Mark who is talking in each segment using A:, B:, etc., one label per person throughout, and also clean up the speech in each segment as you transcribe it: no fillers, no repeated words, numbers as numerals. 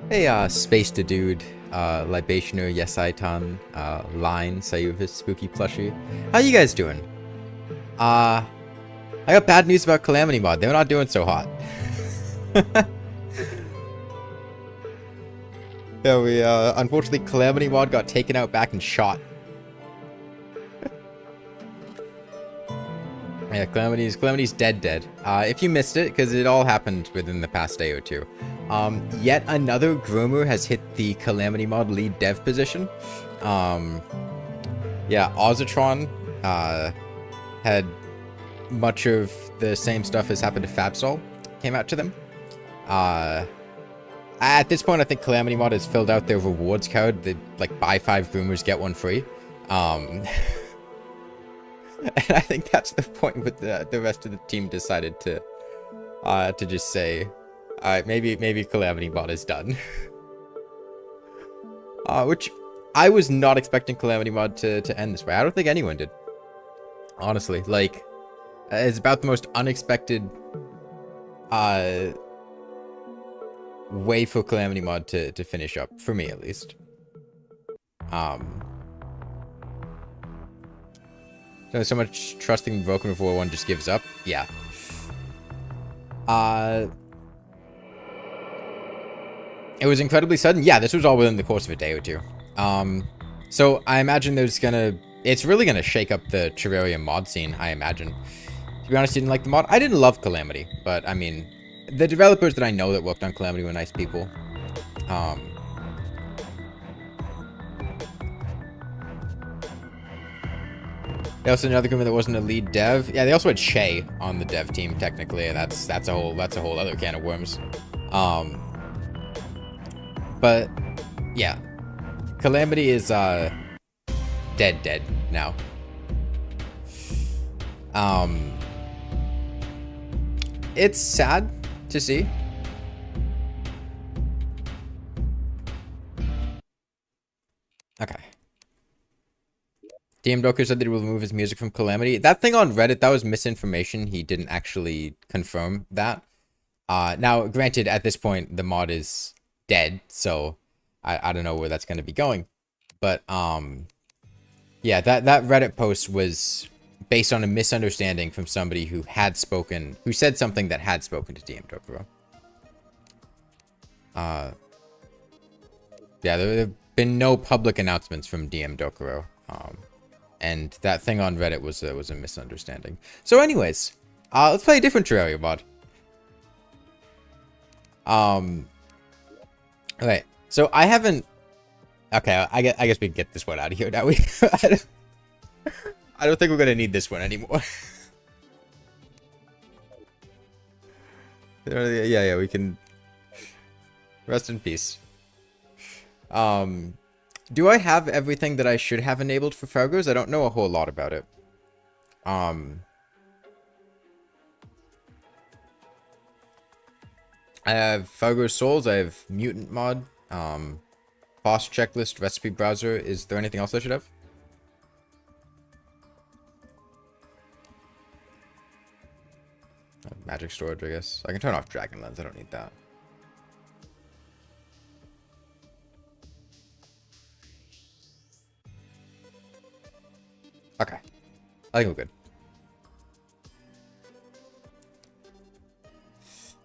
A: Hey, Space to Dude, Libationer, Yes Iton, Line, Sayuvis, Spooky Plushie. How you guys doing? Uh, I got bad news about Calamity Mod. They're not doing so hot. Yeah, unfortunately, Calamity Mod got taken out back and shot. Yeah, Calamity's dead. If you missed it, because it all happened within the past day or two. Yet another groomer has hit the Calamity Mod lead dev position. Yeah, Ozatron, had much of the same stuff as happened to Fabsol came out to them. At this point, I think Calamity Mod has filled out their rewards card. They like buy 5 groomers, get 1 free. And I think that's the point with the rest of the team decided to just say, all right, maybe Calamity Mod is done. Which I was not expecting Calamity Mod to end this way. I don't think anyone did. Honestly, like, it's about the most unexpected way for Calamity Mod to finish up, for me at least. So much trusting broken before one just gives up. Yeah. It was incredibly sudden. Yeah, this was all within the course of a day or two. So I imagine it's really gonna shake up the Terraria mod scene, I imagine. To be honest, I didn't like the mod. I didn't love Calamity, but I mean, the developers that I know that worked on Calamity were nice people. They also had another groomer that wasn't a lead dev. Yeah, they also had Shay on the dev team technically, and that's a whole other can of worms. But yeah, Calamity is dead now. It's sad to see. Okay. DM Doker said that he will remove his music from Calamity. That thing on Reddit, that was misinformation. He didn't actually confirm that. Now, granted, at this point, the mod is dead, so I don't know where that's going to be going. But, yeah, that Reddit post was based on a misunderstanding from somebody who said something that had spoken to DM Dokuro. Yeah, there have been no public announcements from DM Dokuro. And that thing on Reddit was a misunderstanding. So anyways, let's play a different Terraria mod. Okay, so I haven't... Okay, I guess we can get this one out of here now. I don't think we're gonna need this one anymore. Yeah, we can... Rest in peace. Do I have everything that I should have enabled for Fargo's? I don't know a whole lot about it. I have Fargo's Souls, I have Mutant Mod, Boss Checklist, Recipe Browser. Is there anything else I should have? Magic Storage, I guess. I can turn off Dragon Lens, I don't need that. Okay. I think we're good.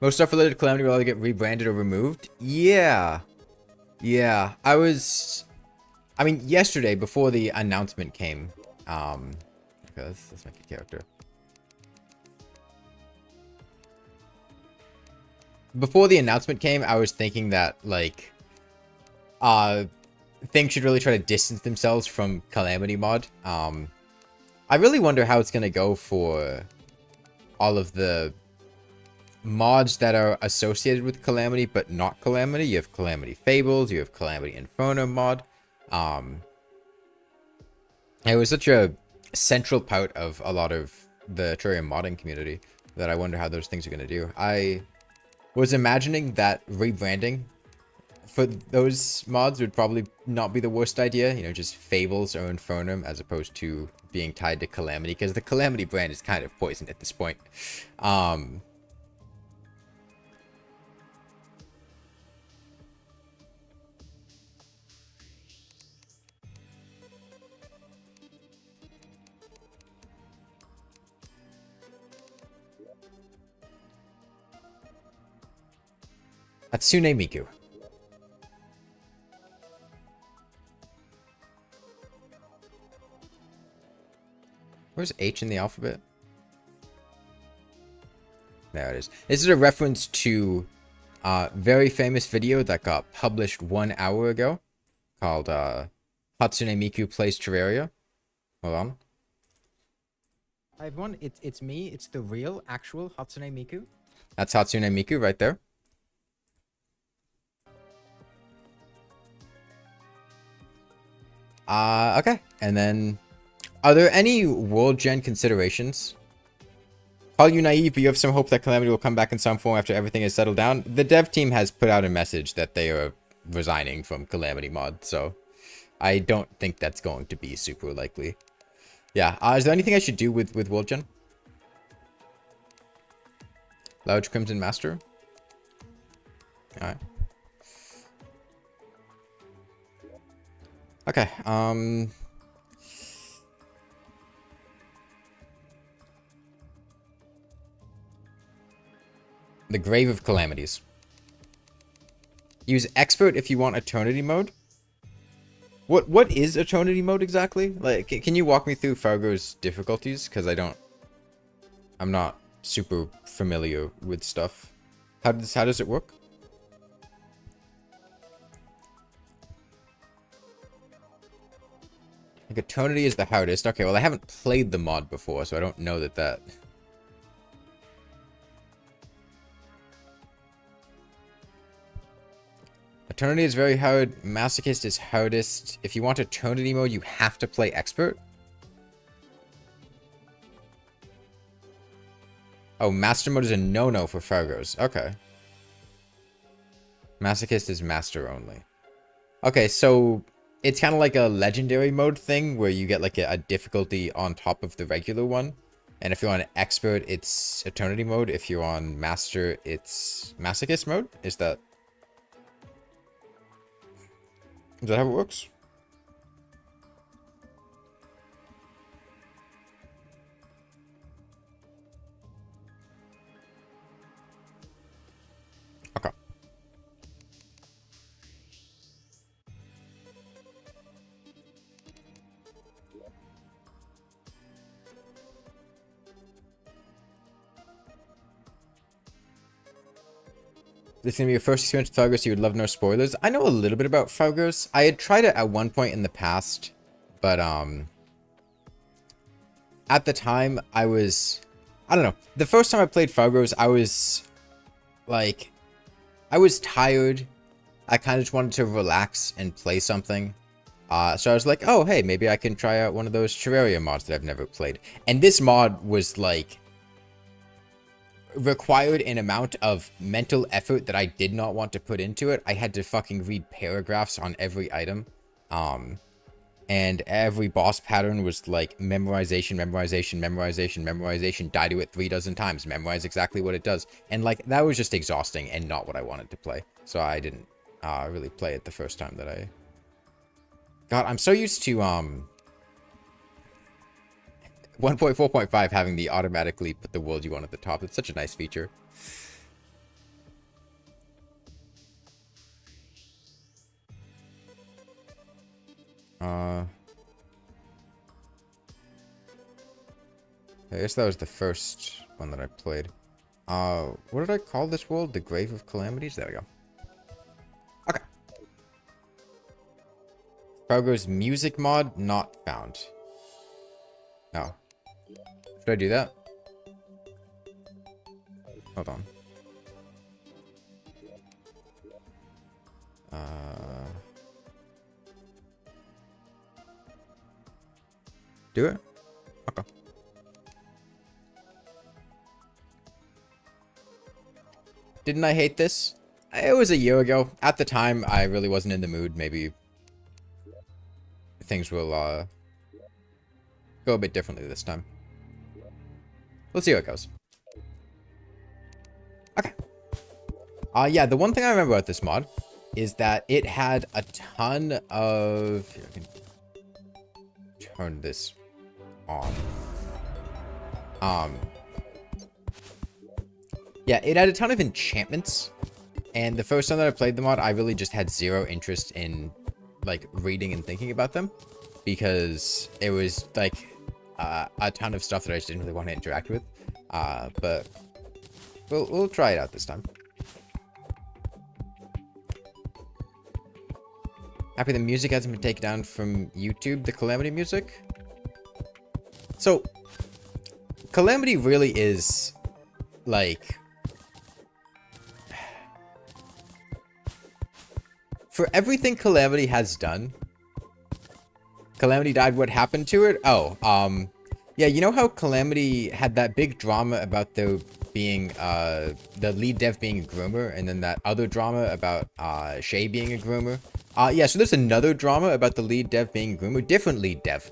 A: Most stuff related to Calamity will either get rebranded or removed. Yeah. Yeah. I mean, yesterday, before the announcement came, okay, let's make a character. Before the announcement came, I was thinking that, like, things should really try to distance themselves from Calamity Mod. I really wonder how it's going to go for all of the mods that are associated with Calamity, but not Calamity. You have Calamity Fables, you have Calamity Inferno mod. It was such a central part of a lot of the Terraria modding community that I wonder how those things are going to do. I was imagining that rebranding for those mods would probably not be the worst idea. You know, just Fables or Infernum as opposed to being tied to Calamity, because the Calamity brand is kind of poisoned at this point. Hatsune Miku. Where's H in the alphabet? There it is. This is a reference to a very famous video that got published 1 hour ago called Hatsune Miku Plays Terraria. Hold on. Hi everyone, it's me. It's the real, actual Hatsune Miku. That's Hatsune Miku right there. Okay. And then, are there any world gen considerations? Call you naive, but you have some hope that Calamity will come back in some form after everything is settled down. The dev team has put out a message that they are resigning from Calamity mod, so I don't think that's going to be super likely. Yeah, is there anything I should do with world gen? Lounge Crimson Master? Alright. Okay, the Grave of Calamities. Use Expert if you want Eternity mode. What is Eternity mode exactly? Like, can you walk me through Fargo's difficulties? Because I'm not super familiar with stuff. How does it work? Like, Eternity is the hardest. Okay, well, I haven't played the mod before, so I don't know that... Eternity is very hard. Masochist is hardest. If you want Eternity mode, you have to play Expert. Oh, Master mode is a no-no for Fargo's. Okay. Masochist is Master only. Okay, so it's kind of like a Legendary mode thing where you get like a difficulty on top of the regular one. And if you're on Expert, it's Eternity mode. If you're on Master, it's Masochist mode. Is that how it works? Okay. This is going to be your first experience with Fargo, so you would love no spoilers. I know a little bit about Fargo's. I had tried it at one point in the past, but at the time, I don't know. The first time I played Fargo's, I was tired. I kind of just wanted to relax and play something. So I was like, oh, hey, maybe I can try out one of those Terraria mods that I've never played. And this mod was like... required an amount of mental effort that I did not want to put into it. I had to fucking read paragraphs on every item. And every boss pattern was like memorization, die to it 3 dozen times, memorize exactly what it does. And like, that was just exhausting and not what I wanted to play. So I didn't really play it the first time that I... God, I'm so used to 1.4.5 having the automatically put the world you want at the top. It's such a nice feature. I guess that was the first one that I played. What did I call this world? The Grave of Calamities? There we go. Okay. Fargo's music mod not found. No. Should I do that? Hold on. Do it? Okay. Didn't I hate this? It was a year ago. At the time, I really wasn't in the mood. Maybe things will go a bit differently this time. Let's see how it goes. Okay. Yeah, the one thing I remember about this mod is that it had a ton of... Here, I can turn this on. Yeah, it had a ton of enchantments. And the first time that I played the mod, I really just had zero interest in like reading and thinking about them, because it was like a ton of stuff that I just didn't really want to interact with. But we'll try it out this time. Happy the music hasn't been taken down from YouTube, the Calamity music. So, Calamity really is, like... For everything Calamity has done... Calamity died, what happened to it? Oh, yeah, you know how Calamity had that big drama about there being, the lead dev being a groomer, and then that other drama about, Shay being a groomer? Yeah, so there's another drama about the lead dev being a groomer. Different lead dev.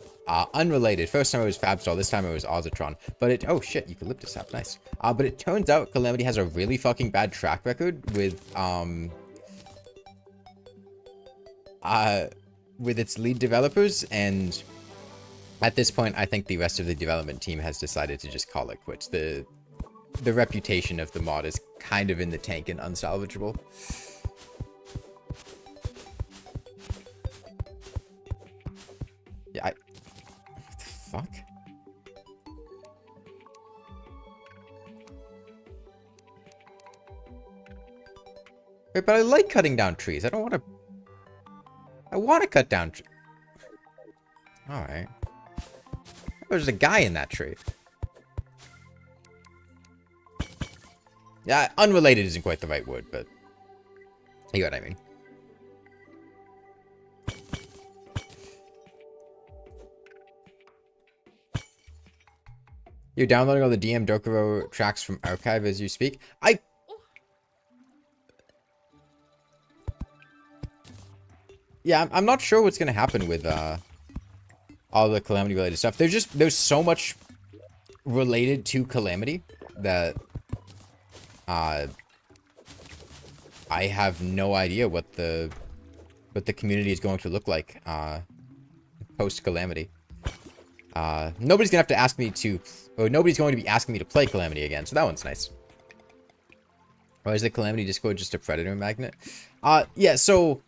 A: Unrelated. First time it was Fabstall, this time it was Ozatron. But it... Oh, shit, eucalyptus sap. Nice. But it turns out Calamity has a really fucking bad track record with its lead developers, and at this point, I think the rest of the development team has decided to just call it quits. The reputation of the mod is kind of in the tank and unsalvageable. Yeah, what the fuck? Wait, but I like cutting down trees. I don't want to... I want to cut down trees. Alright. There's a guy in that tree. Yeah, unrelated isn't quite the right word, but... You know what I mean. You're downloading all the DM Dokuro tracks from archive as you speak. Yeah, I'm not sure what's gonna happen with all the Calamity related stuff. There's so much related to Calamity that I have no idea what the community is going to look like post Calamity. Nobody's gonna have to ask me to, or nobody's going to be asking me to play Calamity again, so that one's nice. Or is the Calamity Discord just a predator magnet? Yeah, so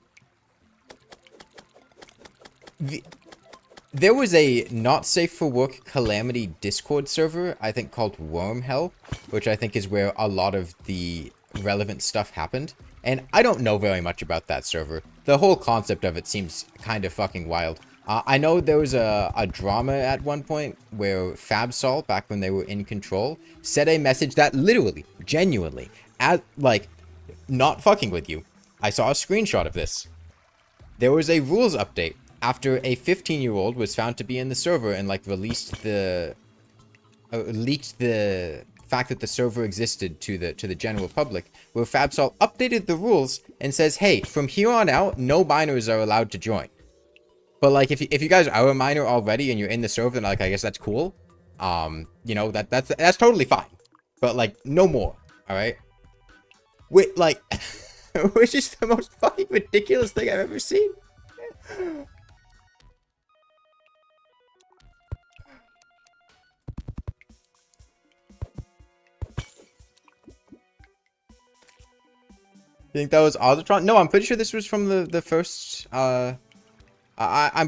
A: there was a not safe for work Calamity Discord server, I think called Wormhell, which I think is where a lot of the relevant stuff happened. And I don't know very much about that server. The whole concept of it seems kind of fucking wild. I know there was a drama at one point where Fabsol, back when they were in control, said a message that literally, genuinely, like, not fucking with you. I saw a screenshot of this. There was a rules update after a 15-year-old was found to be in the server and, like, released the... leaked the fact that the server existed to the general public, where Fabsol updated the rules and says, hey, from here on out, no minors are allowed to join. But, like, if you guys are a minor already and you're in the server, then, like, I guess that's cool. You know, that's totally fine. But, like, no more, alright? Wait, like, which is the most fucking ridiculous thing I've ever seen. You think that was Ozatron? No, I'm pretty sure this was from the first, I'm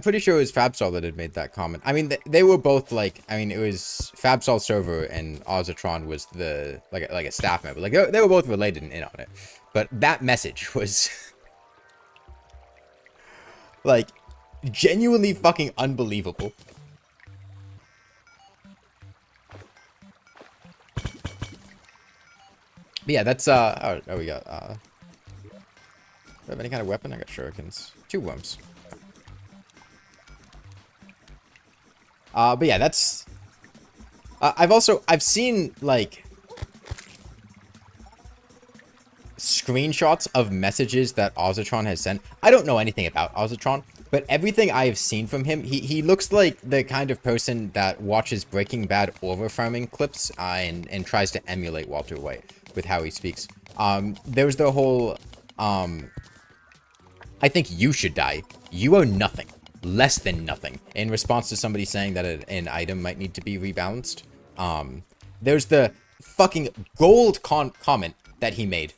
A: pretty sure it was Fabsol that had made that comment. I mean, they were both, like, I mean, it was Fabsol server and Ozatron was the, like a staff member. Like, they were both related and in on it. But that message was, like, genuinely fucking unbelievable. But yeah, that's, oh, we got, do I have any kind of weapon? I got shurikens. 2 worms. But yeah, that's... I've seen, like, screenshots of messages that Ozatron has sent. I don't know anything about Ozatron, but everything I have seen from him, he looks like the kind of person that watches Breaking Bad overfarming clips and tries to emulate Walter White with how he speaks. There was the whole, I think you should die. You owe nothing. Less than nothing. In response to somebody saying that an item might need to be rebalanced. There's the fucking gold comment that he made.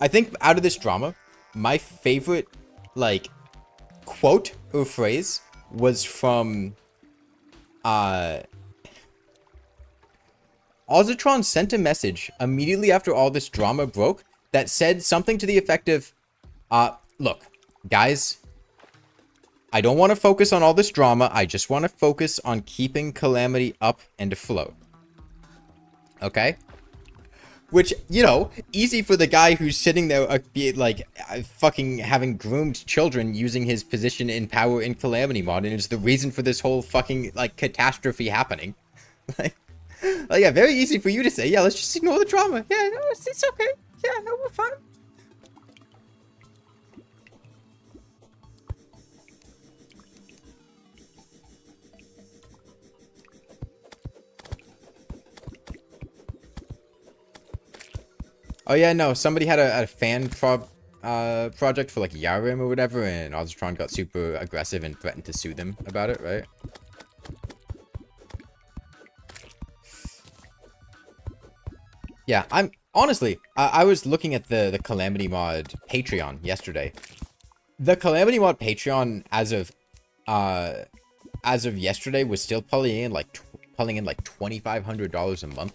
A: I think out of this drama, my favorite, like, quote or phrase was from, Ozatron sent a message immediately after all this drama broke that said something to the effect of, look, guys, I don't want to focus on all this drama. I just want to focus on keeping Calamity up and afloat. Okay? Which, you know, easy for the guy who's sitting there, fucking having groomed children using his position in power in Calamity mod, and it's the reason for this whole fucking, like, catastrophe happening. Like, yeah, very easy for you to say, yeah, let's just ignore the drama. Yeah, no, it's okay. Yeah, no, we're fine. Oh yeah, no, somebody had a fan project for like Yarim or whatever, and Ozatron got super aggressive and threatened to sue them about it, right? Yeah, honestly, I was looking at the Calamity mod Patreon yesterday. The Calamity mod Patreon as of yesterday was still pulling in like $2,500 a month.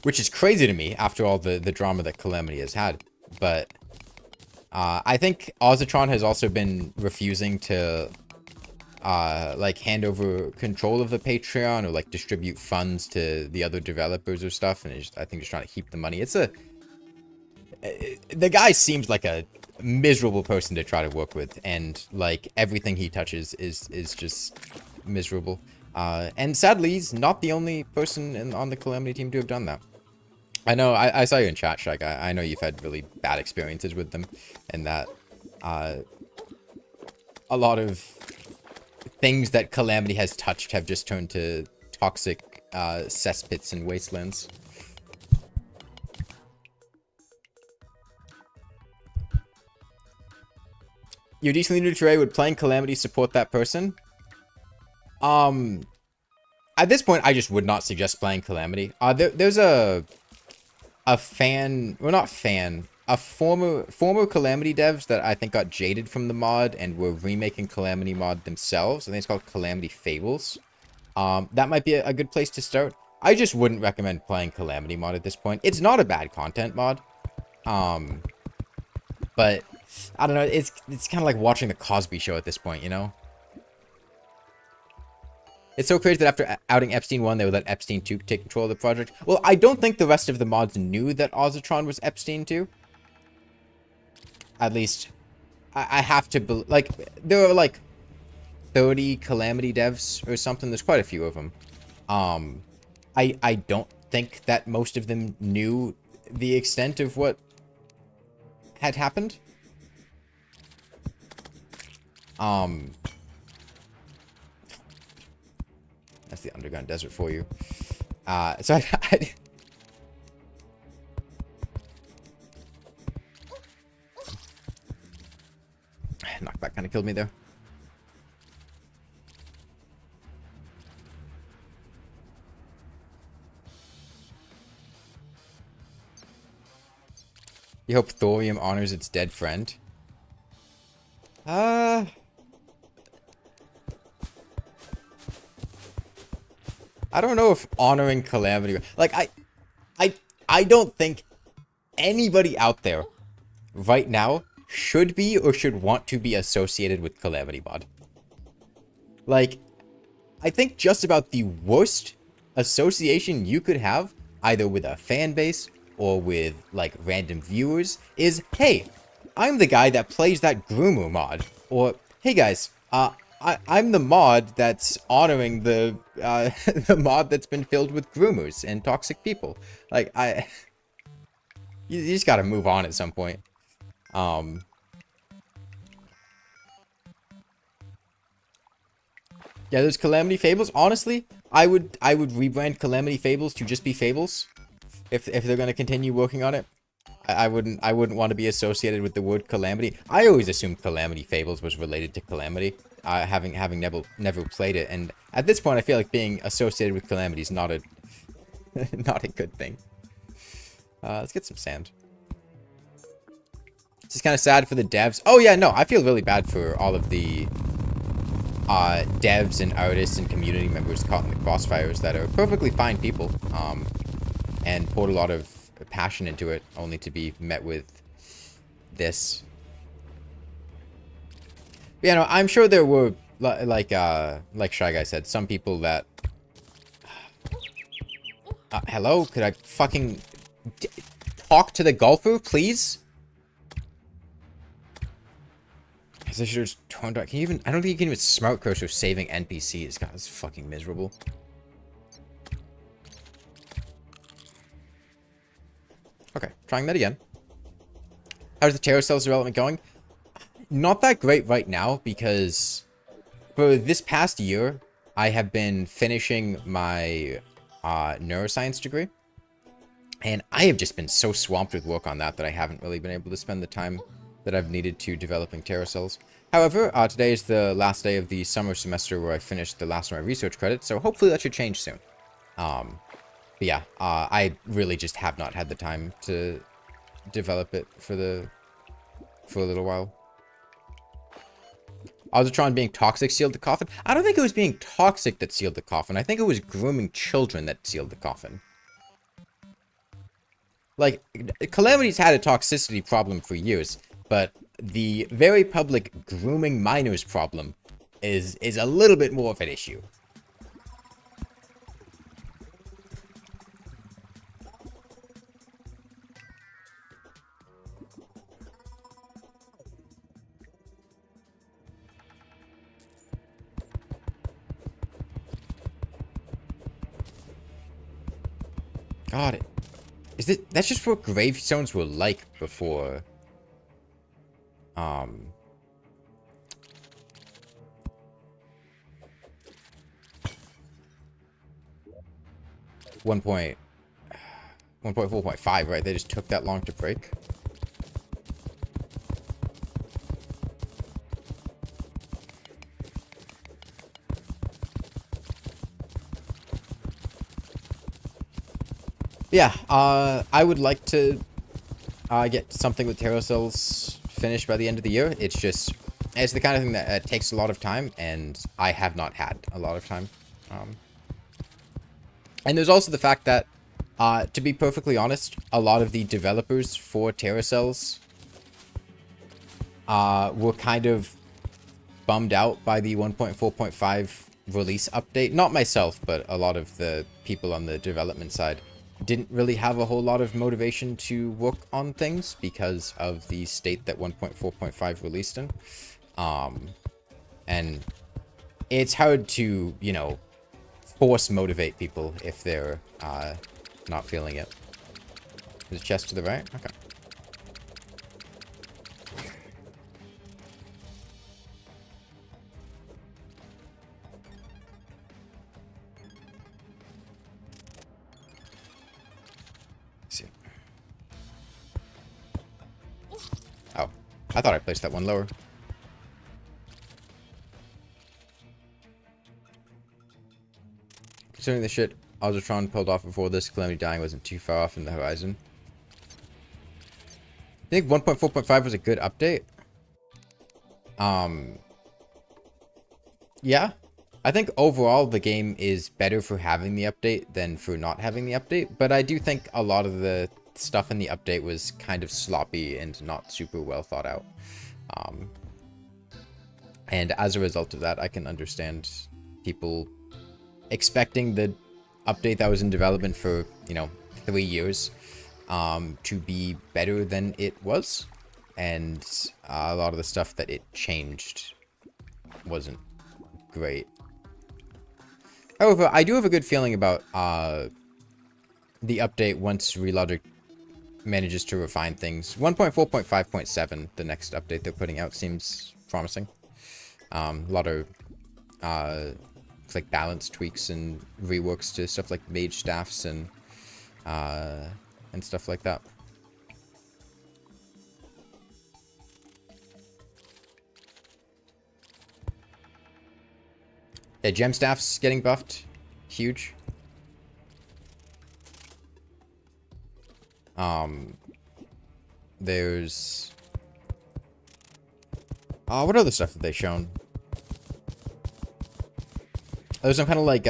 A: Which is crazy to me after all the drama that Calamity has had. But I think Ozatron has also been refusing to like hand over control of the Patreon or like distribute funds to the other developers or stuff, and I think he's trying to keep the money. The guy seems like a miserable person to try to work with, and like everything he touches is just miserable. And sadly, he's not the only person on the Calamity team to have done that. I know, I saw you in chat, Shaq. I know you've had really bad experiences with them, and that a lot of things that Calamity has touched have just turned to toxic cesspits and wastelands. You're decently new to Terraria. Would playing Calamity support that person? At this point, I just would not suggest playing Calamity. There's a fan, well, not fan, a former Calamity devs that I think got jaded from the mod and were remaking Calamity mod themselves. I think it's called Calamity Fables. That might be a good place to start. I just wouldn't recommend playing Calamity mod at this point. It's not a bad content mod. But I don't know, it's kind of like watching the Cosby Show at this point, you know? It's so crazy that after outing Epstein 1, they would let Epstein 2 take control of the project. Well, I don't think the rest of the mods knew that Ozatron was Epstein 2. At least, I have to believe, like, there were like 30 Calamity devs or something. There's quite a few of them. I don't think that most of them knew the extent of what had happened. That's the underground desert for you. So I knockback kind of killed me there. You hope thorium honors its dead friend? I don't know if honoring Calamity, like, I don't think anybody out there right now should be or should want to be associated with Calamity mod. Like, I think just about the worst association you could have, either with a fan base or with, like, random viewers, is, hey, I'm the guy that plays that groomer mod. Or, hey guys, I'm the mod that's honoring the the mod that's been filled with groomers and toxic people. Like, you just gotta move on at some point. Yeah, those Calamity Fables. Honestly, I would rebrand Calamity Fables to just be Fables, if they're gonna continue working on it. I wouldn't want to be associated with the word Calamity. I always assumed Calamity Fables was related to Calamity, having never played it, and at this point I feel like being associated with Calamity is not a not a good thing. Let's get some sand. It's just kind of sad for the devs. Oh yeah, no, I feel really bad for all of the devs and artists and community members caught in the crossfires that are perfectly fine people, and poured a lot of passion into it, only to be met with this. But, you know, I'm sure there were, like Shy Guy said, some people that... hello? Could I fucking talk to the golfer, please? I should just turn back. Can you even... I don't think you can even smart cursor saving NPCs. God, it's fucking miserable. Okay, trying that again. How's the Terra Cells development going? Not that great right now, because for this past year, I have been finishing my neuroscience degree. And I have just been so swamped with work on that that I haven't really been able to spend the time that I've needed to developing Terra Cells. However, today is the last day of the summer semester where I finished the last of my research credits, so hopefully that should change soon. But yeah, I really just have not had the time to develop it for a little while. Ozatron being toxic sealed the coffin? I don't think it was being toxic that sealed the coffin. I think it was grooming children that sealed the coffin. Like, Calamity's had a toxicity problem for years, but the very public grooming minors problem is a little bit more of an issue. God, that's just what gravestones were like before. 1.4.5, right? They just took that long to break. Yeah, I would like to get something with Terra Cells finished by the end of the year. It's the kind of thing that takes a lot of time, and I have not had a lot of time. And there's also the fact that, to be perfectly honest, a lot of the developers for Terra Cells were kind of bummed out by the 1.4.5 release update. Not myself, but a lot of the people on the development side didn't really have a whole lot of motivation to work on things because of the state that 1.4.5 released in. And it's hard to, you know, force motivate people if they're not feeling it. There's a chest to the right? Okay. Oh, I thought I placed that one lower. Considering the shit Ozatron pulled off before this, Calamity dying wasn't too far off in the horizon. I think 1.4.5 was a good update. Yeah. I think overall the game is better for having the update than for not having the update, but I do think a lot of the stuff in the update was kind of sloppy and not super well thought out. And as a result of that, I can understand people expecting the update that was in development for, you know, 3 years to be better than it was. And a lot of the stuff that it changed wasn't great. However, I do have a good feeling about the update once Relogic manages to refine things. 1.4.5.7, the next update they're putting out, seems promising. A lot of like balance tweaks and reworks to stuff like mage staffs and stuff like that. Yeah, gem staffs getting buffed. Huge. There's what other stuff have they shown? There's some kind of like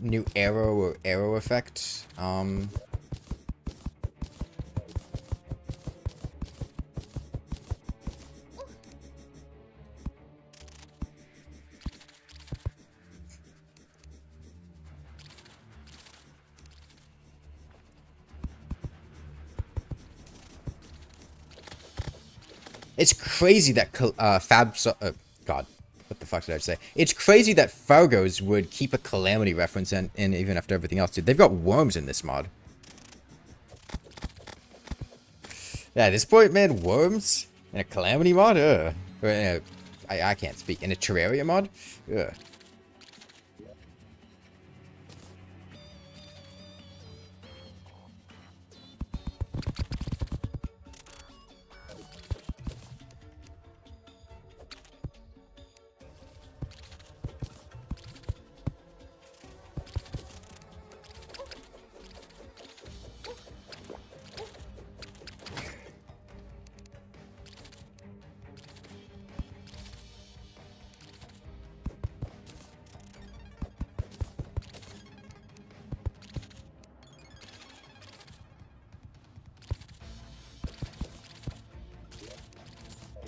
A: new arrow or arrow effect. It's crazy that God, what the fuck did I say? It's crazy that Fargo's would keep a Calamity reference in even after everything else, dude. They've got worms in this mod. Yeah, at this point, man, worms in a Calamity mod? Ugh. Or in I can't speak. In a Terraria mod? Ugh.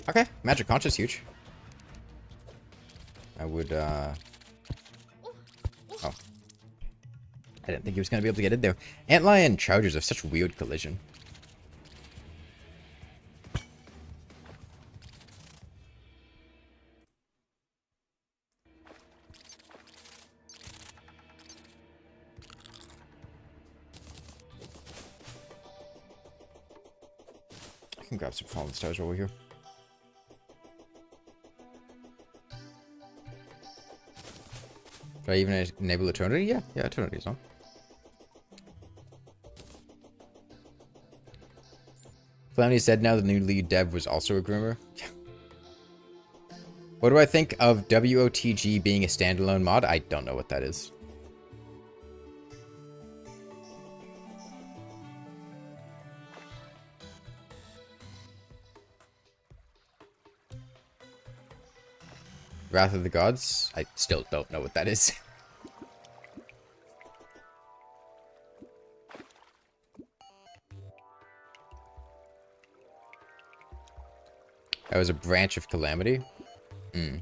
A: Okay, Magic Conch is huge. I would, oh. I didn't think he was going to be able to get in there. Antlion and Chargers have such weird collision. I can grab some fallen stars over here. Did I even enable Eternity? Yeah, Eternity's on. Calamity said now the new lead dev was also a groomer. What do I think of WOTG being a standalone mod? I don't know what that is. Wrath of the Gods? I still don't know what that is. That was a branch of Calamity? Hmm.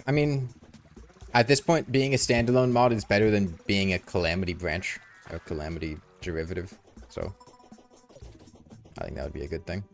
A: I mean, at this point, being a standalone mod is better than being a Calamity branch, or Calamity derivative, so I think that would be a good thing.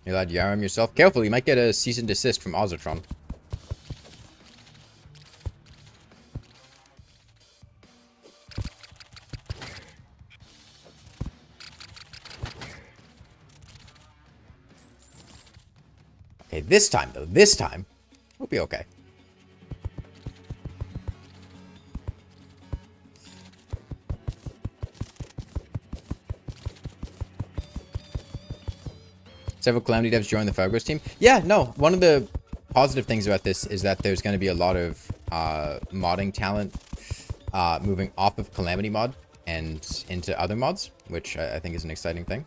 A: You're allowed to Yarum yourself. Careful, you might get a cease and desist from Ozotron. Okay, this time, though. This time, we'll be okay. Several Calamity devs joined the Fargo's team. Yeah, no. One of the positive things about this is that there's going to be a lot of modding talent moving off of Calamity mod and into other mods, which I think is an exciting thing.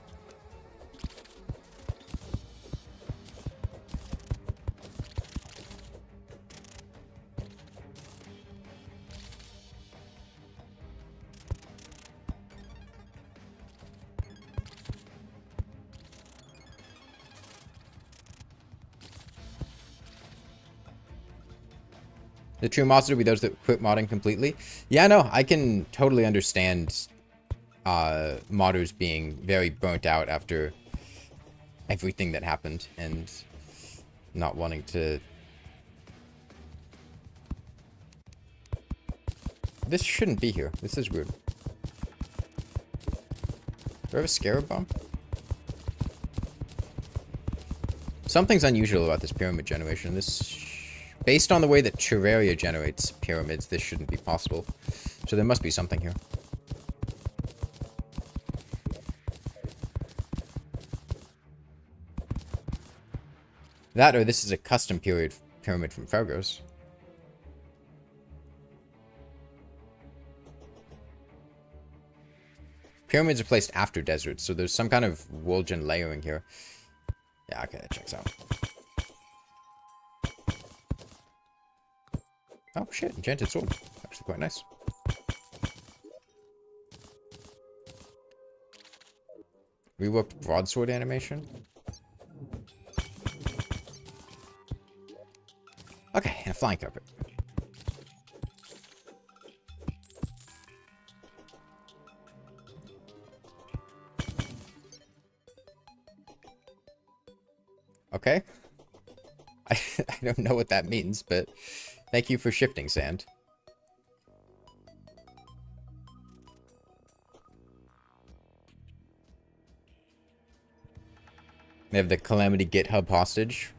A: The true mods will be those that quit modding completely. Yeah, no, I can totally understand modders being very burnt out after everything that happened and not wanting to... This shouldn't be here. This is weird. Do I have a scarab bomb? Something's unusual about this pyramid generation. This... Based on the way that Terraria generates pyramids, this shouldn't be possible. So there must be something here. That or this is a custom pyramid from Fargo's. Pyramids are placed after deserts, so there's some kind of Wolgen layering here. Yeah, okay, that checks out. Oh shit, enchanted sword. Actually quite nice. Reworked broadsword animation. Okay, and a flying carpet. Okay. I don't know what that means, but thank you for shifting sand. They have the Calamity GitHub hostage.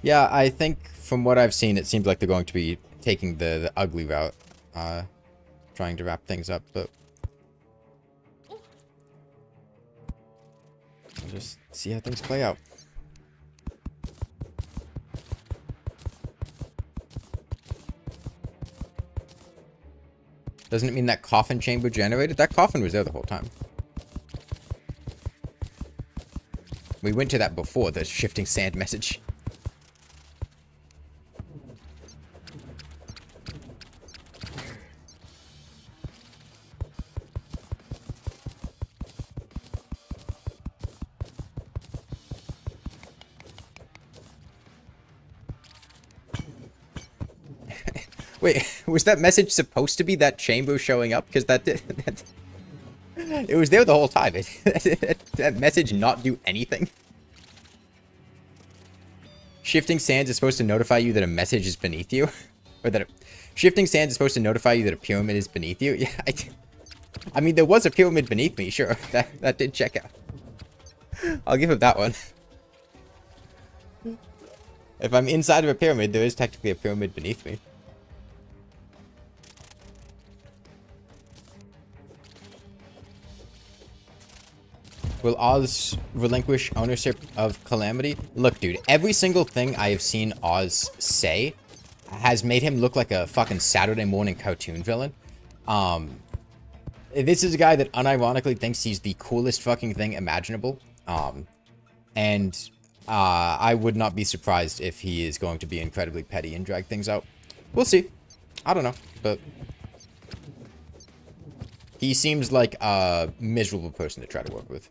A: Yeah, I think from what I've seen, it seems like they're going to be taking the ugly route. Trying to wrap things up, but... We'll just see how things play out. Doesn't it mean that coffin chamber generated? That coffin was there the whole time. We went to that before the shifting sand message. Wait, was that message supposed to be that chamber showing up? Because that did... It was there the whole time. That message not do anything? Shifting sands is supposed to notify you that a message is beneath you? Or that... Shifting sands is supposed to notify you that a pyramid is beneath you? Yeah, I mean, there was a pyramid beneath me, sure. That did check out. I'll give him that one. If I'm inside of a pyramid, there is technically a pyramid beneath me. Will Oz relinquish ownership of Calamity? Look, dude, every single thing I have seen Oz say has made him look like a fucking Saturday morning cartoon villain. This is a guy that unironically thinks he's the coolest fucking thing imaginable. I would not be surprised if he is going to be incredibly petty and drag things out. We'll see. I don't know, but... He seems like a miserable person to try to work with.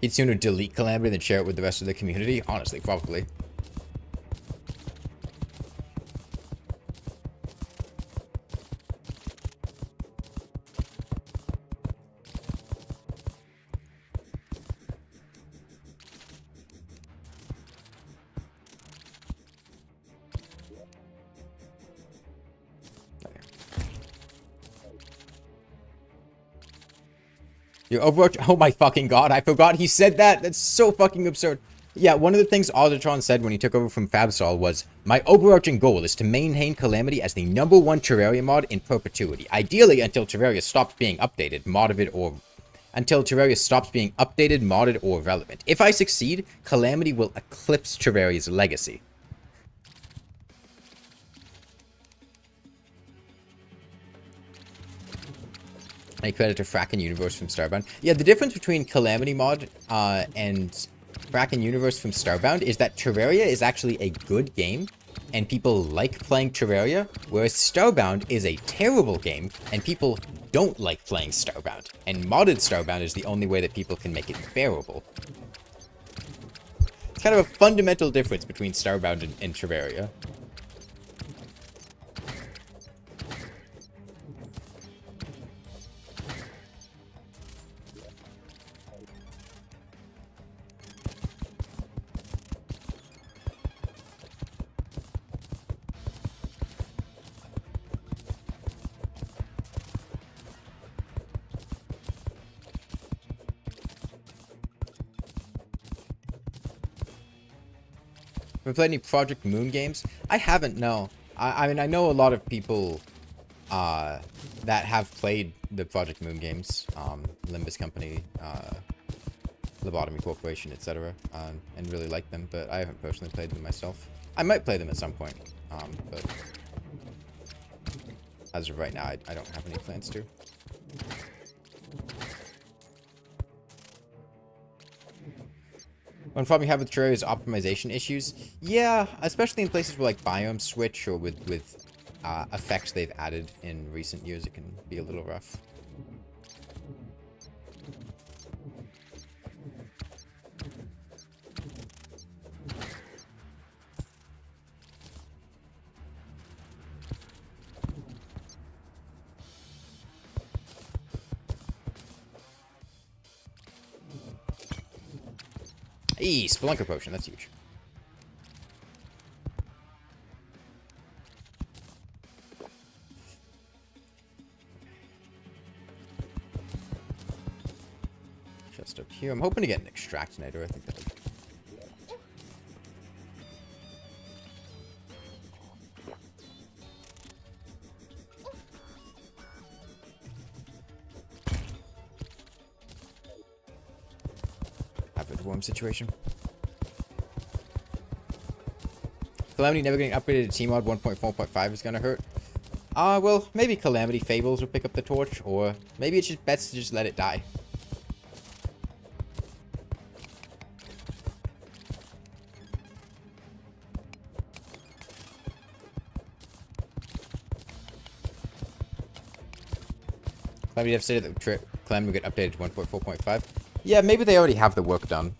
A: He'd sooner delete Calamity than share it with the rest of the community. Honestly, probably. Your Overwatch... Oh my fucking god, I forgot he said that! That's so fucking absurd. Yeah, one of the things Aldertron said when he took over from Fabsol was, my overarching goal is to maintain Calamity as the #1 Terraria mod in perpetuity. Ideally, until Terraria stops being updated, modded, or relevant. If I succeed, Calamity will eclipse Terraria's legacy. Any credit to Frackin' Universe from Starbound. Yeah, the difference between Calamity mod and Frackin' Universe from Starbound is that Terraria is actually a good game, and people like playing Terraria, whereas Starbound is a terrible game, and people don't like playing Starbound. And modded Starbound is the only way that people can make it bearable. It's kind of a fundamental difference between Starbound and Terraria. Have you played any Project Moon games? I haven't, no. I mean, I know a lot of people that have played the Project Moon games, Limbus Company, Lobotomy Corporation, etc., and really like them, but I haven't personally played them myself. I might play them at some point, but as of right now, I don't have any plans to. One problem you have with Terraria is optimization issues. Yeah, especially in places where like biomes switch or with effects they've added in recent years, it can be a little rough. Eee, Spelunker Potion, that's huge. Just up here. I'm hoping to get an Extractinator, I think that would... Avid worm situation. Calamity never getting upgraded to Tmod 1.4.5 is gonna hurt. Well, maybe Calamity Fables will pick up the torch, or maybe it's just best to just let it die. Calamity have said that Calamity will get updated to 1.4.5. Yeah, maybe they already have the work done.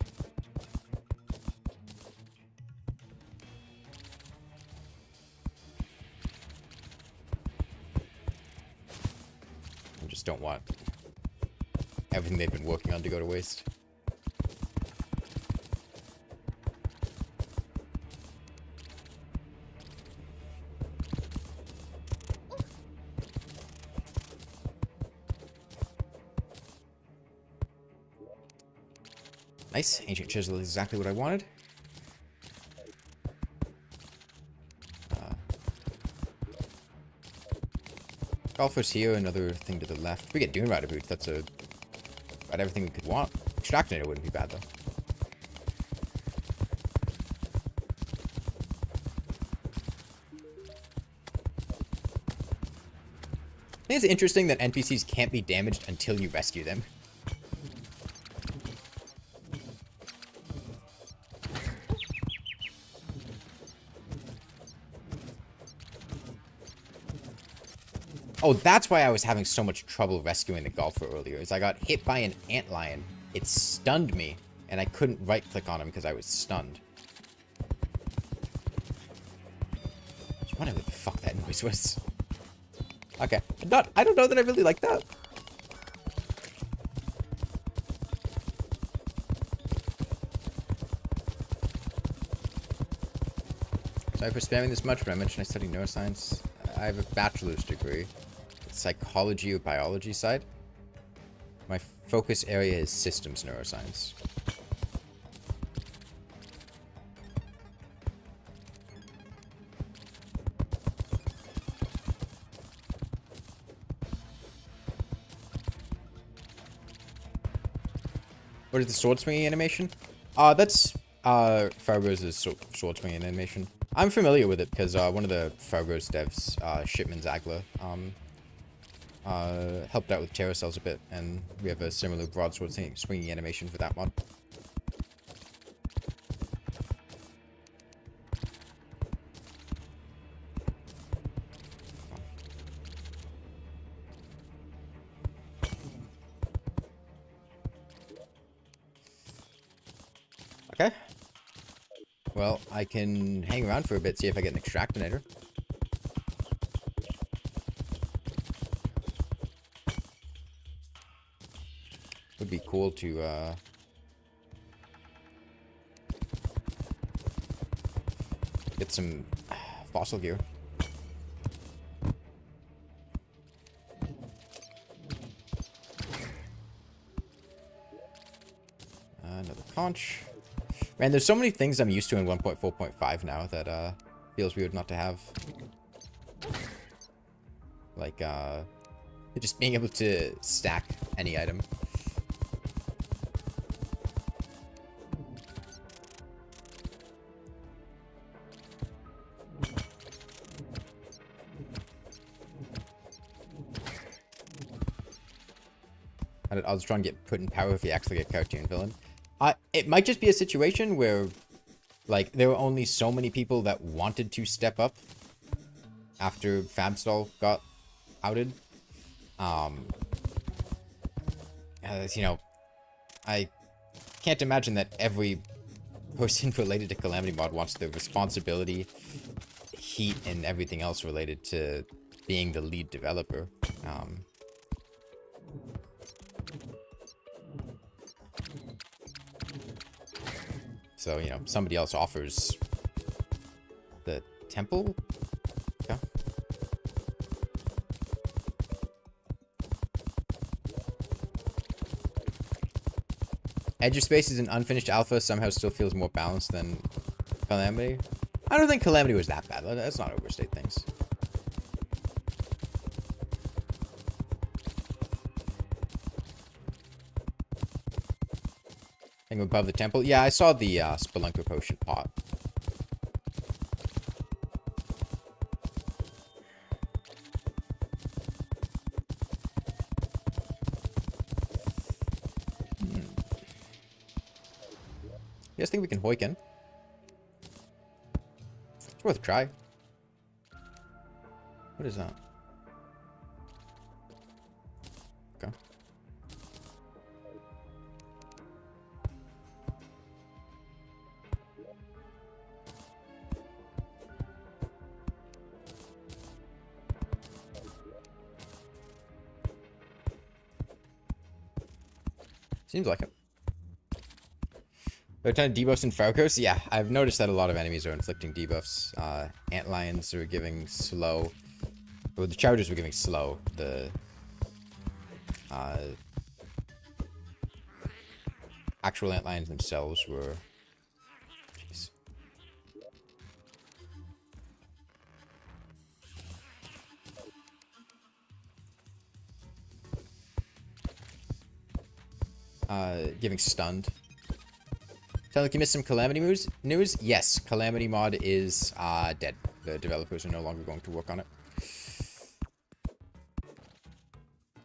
A: I just don't want everything they've been working on to go to waste. Nice. Ancient Chisel is exactly what I wanted. Golfer's here, another thing to the left. We get Dune Rider boots. That's about everything we could want. Extractinator wouldn't be bad, though. I think it's interesting that NPCs can't be damaged until you rescue them. Oh, that's why I was having so much trouble rescuing the golfer earlier, is I got hit by an antlion. It stunned me, and I couldn't right-click on him because I was stunned. Just wondering what the fuck that noise was. Okay. I don't know that I really like that. Sorry for spamming this much, but I mentioned I study neuroscience. I have a bachelor's degree. Psychology or biology side. My focus area is systems neuroscience. What is the sword swinging animation? That's Fargo's sword swinging animation. I'm familiar with it because one of the Fargo's devs, Shipman Zagler, helped out with Terra Cells a bit, and we have a similar broadsword swinging animation for that mod. Okay. Well, I can hang around for a bit, see if I get an extractinator. Would be cool to, get some fossil gear. Another conch. Man, there's so many things I'm used to in 1.4.5 now that feels weird not to have. Like just being able to stack any item. I was trying to get put in power if you actually get cartoon villain. It might just be a situation where, like, there were only so many people that wanted to step up after Fabstall got outed. You know, I can't imagine that every person related to Calamity Mod wants the responsibility, heat, and everything else related to being the lead developer. So, you know, somebody else offers the temple. Okay. Edge of Space is an unfinished alpha, somehow still feels more balanced than Calamity. I don't think Calamity was that bad. Let's not overstate things. Thing above the temple. Yeah, I saw the Spelunker Potion pot. You guys think we can hoik in? It's worth a try. What is that? Okay. Seems like it. There are a ton of debuffs in Fargo. Yeah, I've noticed that a lot of enemies are inflicting debuffs. Antlions are giving slow. Well, the chargers were giving slow. The actual antlions themselves were. Jeez. Giving stunned. Sounds like you missed some Calamity news? Yes, Calamity mod is dead. The developers are no longer going to work on it.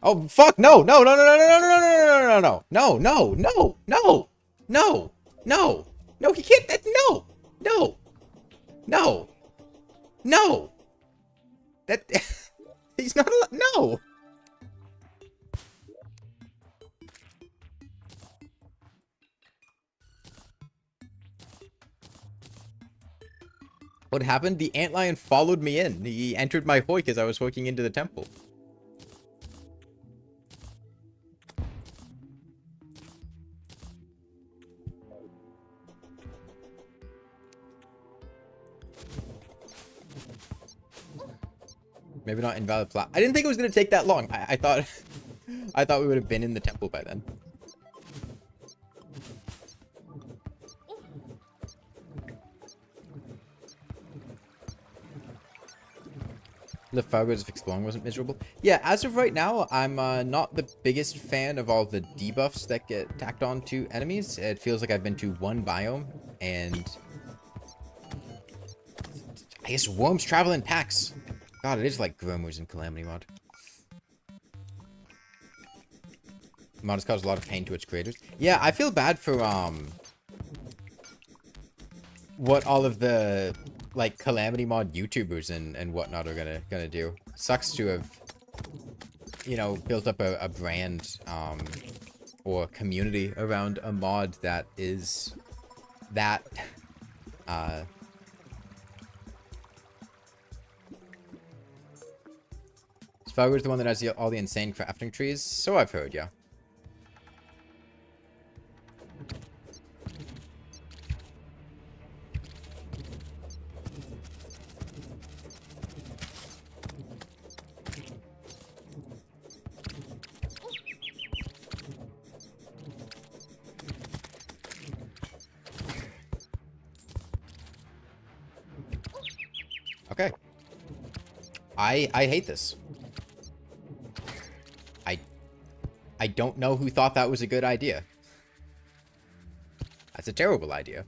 A: Oh fuck! No! No! No! No! No! No! No! No! No! No! No! No! No! No! No! He can't. No! No! No! No! That he's not allowed. No! What happened? The antlion followed me in. He entered my hoik as I was hoiking into the temple. Maybe not invalid plat. I didn't think it was gonna take that long. I thought I thought we would have been in the temple by then. The Fargo's if exploring wasn't miserable. Yeah, as of right now, I'm not the biggest fan of all the debuffs that get tacked on to enemies. It feels like I've been to one biome, and I guess worms travel in packs. God, it is like Gromers in Calamity mod. The mod has caused a lot of pain to its creators. Yeah, I feel bad for what all of the like Calamity mod YouTubers and whatnot are gonna do. Sucks to have, you know, built up a brand or community around a mod that is that Uh, Fargo is the one that has all the insane crafting trees. So I've heard, yeah. Okay. I hate this. I don't know who thought that was a good idea. That's a terrible idea.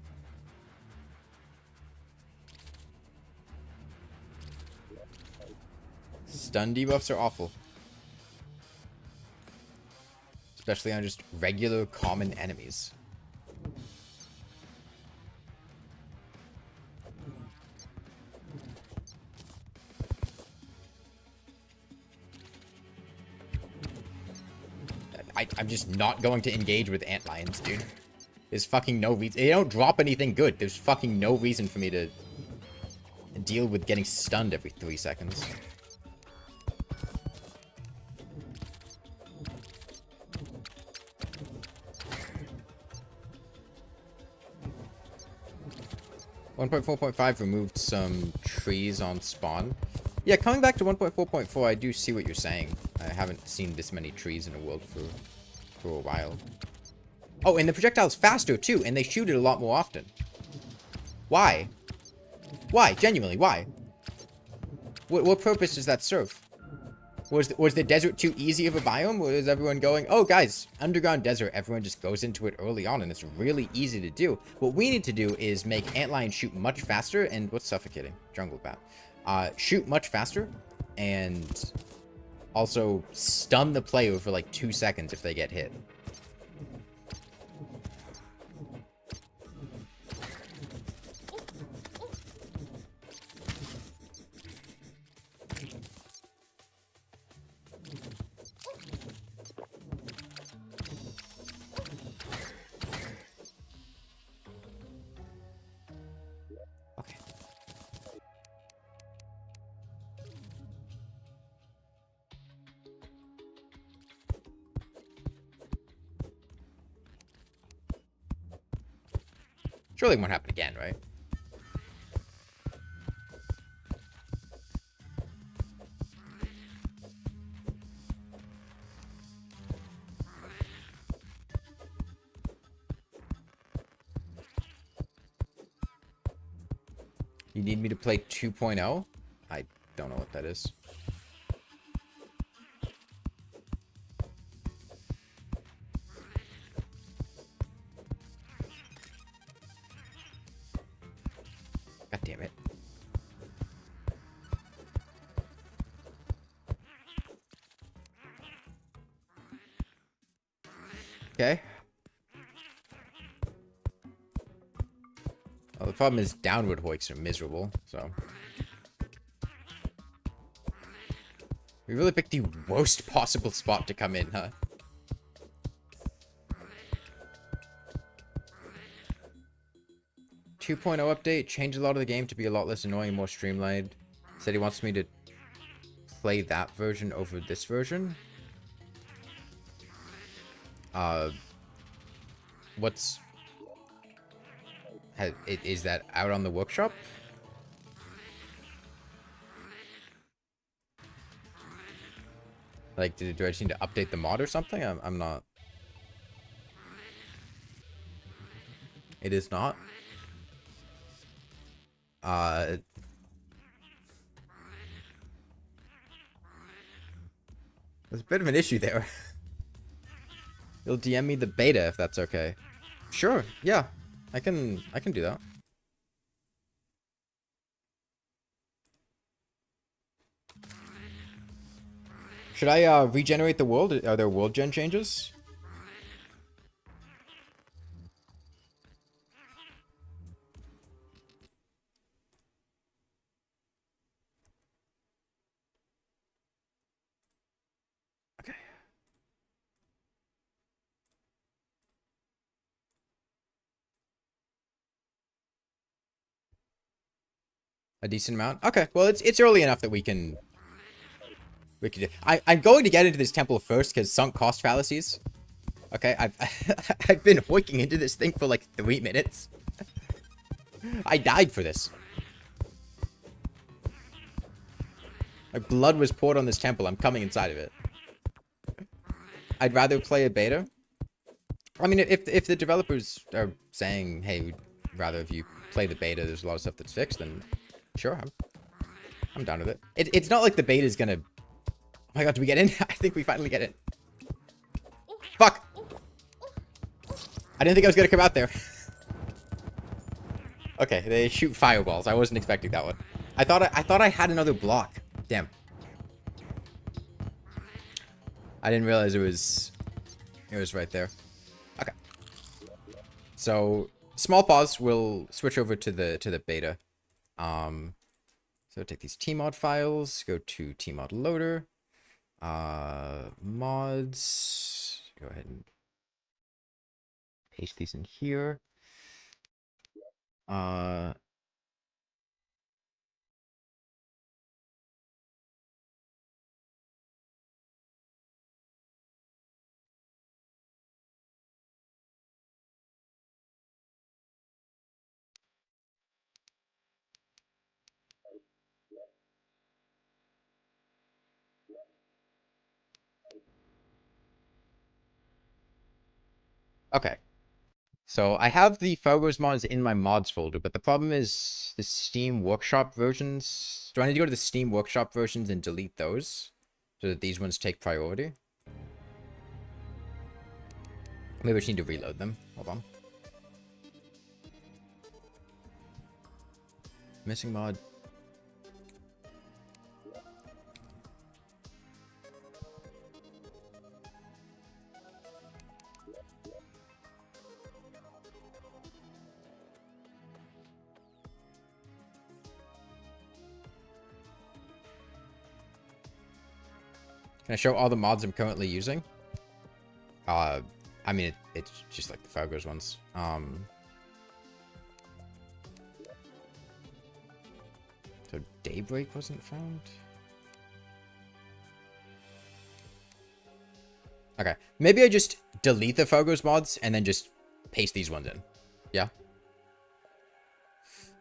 A: Stun debuffs are awful. Especially on just regular common enemies. I'm just not going to engage with antlions, dude. There's fucking no reason. They don't drop anything good. There's fucking no reason for me to deal with getting stunned every 3 seconds. One 1.4.5 removed some trees on spawn. Yeah, coming back to 1.4.4, I do see what you're saying. I haven't seen this many trees in a world for a while. Oh, and the projectile's faster too, and they shoot it a lot more often. Why? Why? Genuinely, why? What purpose does that serve? Was the desert too easy of a biome? Or is everyone going, oh guys, underground desert, everyone just goes into it early on and it's really easy to do. What we need to do is make antlions shoot much faster and what's suffocating? Jungle bat. Shoot much faster and also stun the player for like 2 seconds if they get hit. Surely it won't happen again, right? You need me to play 2.0? I don't know what that is. God damn it. Okay. Well, the problem is downward hoiks are miserable, so. We really picked the worst possible spot to come in, huh? .2 update changed a lot of the game to be a lot less annoying and more streamlined. Said he wants me to play that version over this version. What's... Is that out on the workshop? Like, do I just need to update the mod or something? I'm not... It is not? There's a bit of an issue there. You'll DM me the beta if that's okay. Sure, yeah. I can do that. Should I regenerate the world? Are there world gen changes? Okay. A decent amount. Okay, well it's early enough that we can do. I'm going to get into this temple first because sunk cost fallacies. Okay, I've been hoiking into this thing for like 3 minutes. I died for this. My blood was poured on this temple. I'm coming inside of it. I'd rather play a beta. I mean, if the developers are saying, hey, we'd rather if you play the beta, there's a lot of stuff that's fixed, then sure, I'm down with it. It's not like the beta is gonna... Oh my god, do we get in? I think we finally get in. Fuck! I didn't think I was gonna come out there. Okay, they shoot fireballs. I wasn't expecting that one. I thought I had another block. Damn. I didn't realize it was right there. Okay. So small pause. We'll switch over to the beta. So take these tmod files. Go to tmod loader. Mods. Go ahead and paste these in here. Okay. So I have the Fargo's mods in my mods folder, but the problem is the Steam Workshop versions. Do I need to go to the Steam Workshop versions and delete those so that these ones take priority? Maybe we just need to reload them. Hold on. Missing mod. Can I show all the mods I'm currently using? I mean, it's just like the Fargo's ones. So Daybreak wasn't found? Okay. Maybe I just delete the Fargo's mods and then just paste these ones in. Yeah?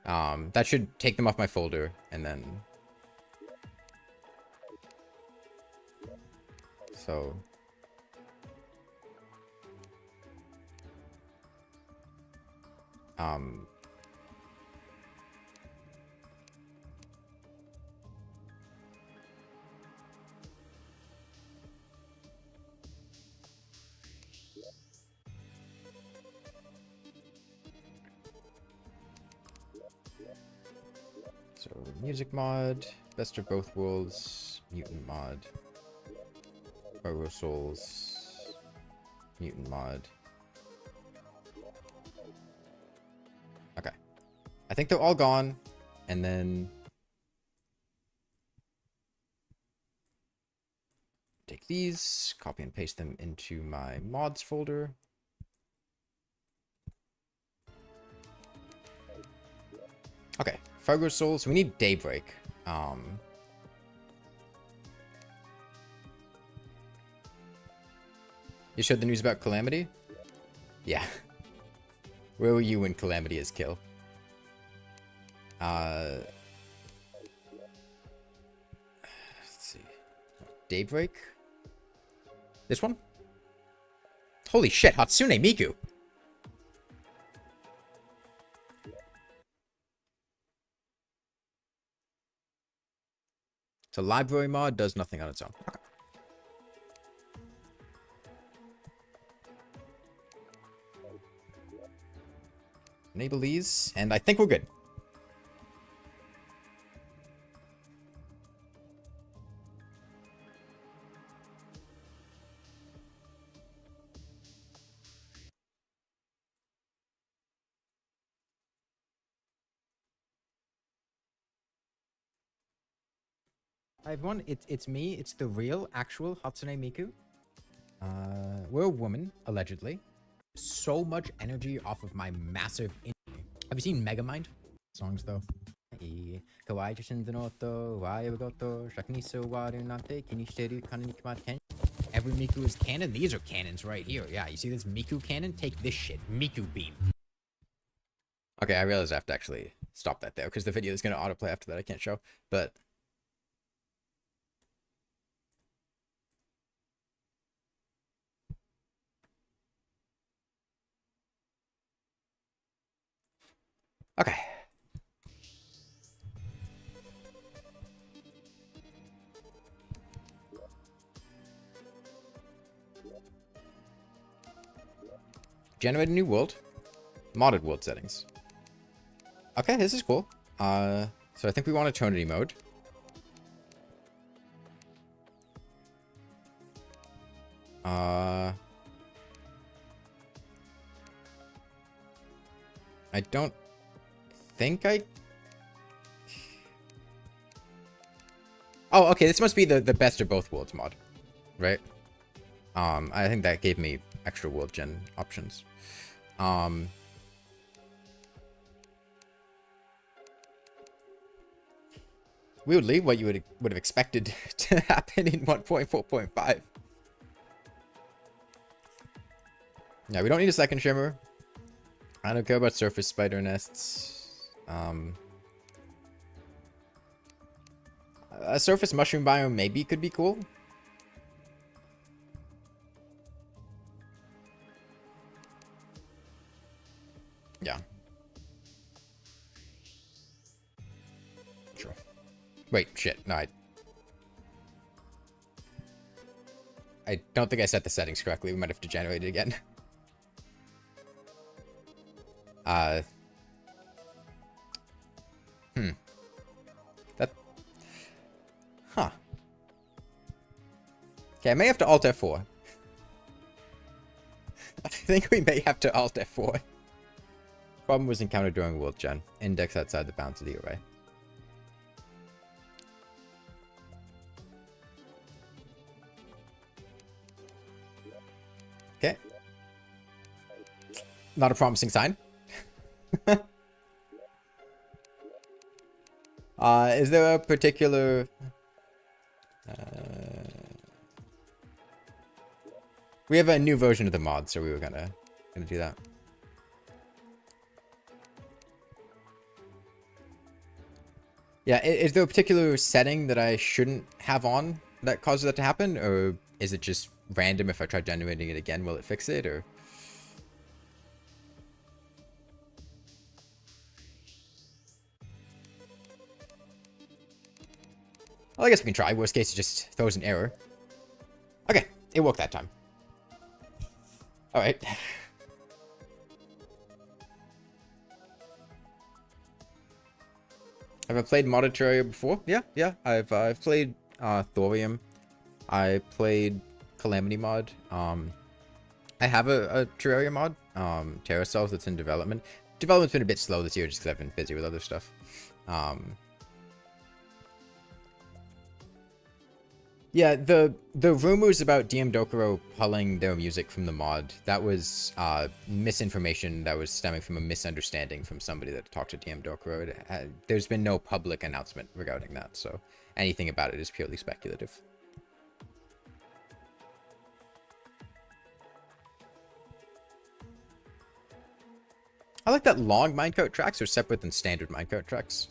A: That should take them off my folder and then... So... So, music mod, best of both worlds, mutant mod, Fargo Souls, mutant mod. Okay. I think they're all gone, and then take these, copy and paste them into my mods folder. Okay, Fargo Souls. So we need Daybreak. You showed the news about Calamity? Yeah. Where were you when Calamity is killed? Let's see. Daybreak? This one? Holy shit, Hatsune Miku! So library mod does nothing on its own. Okay. Enable these, and I think we're good. Hi everyone, it's me. It's the real, actual Hatsune Miku. We're a woman, allegedly. So much energy off of my massive... Have you seen Megamind? Songs, though. い可愛い写真の音はやぶごと尺に座るなんて気にしてる金に決まってん Every Miku is cannon? These are cannons right here. Yeah, you see this Miku cannon? Take this shit. Miku beam. Okay, I realized I have to actually stop that there because the video is going to autoplay after that. I can't show. But okay. Generate a new world. Modded world settings. Okay, this is cool. So I think we want eternity mode. I don't think I... Oh, okay, this must be the best of both worlds mod, right? I think that gave me extra world gen options. Weirdly, what you would have expected to happen in 1.4.5. Yeah, we don't need a second shimmer. I don't care about surface spider nests. A surface mushroom biome maybe could be cool. Yeah. Sure. Wait, shit. No, I don't think I set the settings correctly. We might have to generate it again. That... Huh. Okay, I may have to Alt F4. I think we may have to Alt F4. Problem was encountered during world gen. Index outside the bounds of the array. Okay. Not a promising sign. Is there a particular... we have a new version of the mod, so we were gonna do that. Yeah, is there a particular setting that I shouldn't have on that causes that to happen? Or is it just random? If I try generating it again, will it fix it? Or... well, I guess we can try. Worst case, it just throws an error. Okay, it worked that time. Alright. Have I played modded Terraria before? Yeah. I've played Thorium. I played Calamity mod. I have a Terraria mod, Terracells, that's in development. Development's been a bit slow this year just because I've been busy with other stuff. Yeah, the rumors about DM Dokuro pulling their music from the mod, that was misinformation that was stemming from a misunderstanding from somebody that talked to DM Dokuro. There's been no public announcement regarding that, so anything about it is purely speculative. I like that long minecart tracks are separate than standard minecart tracks.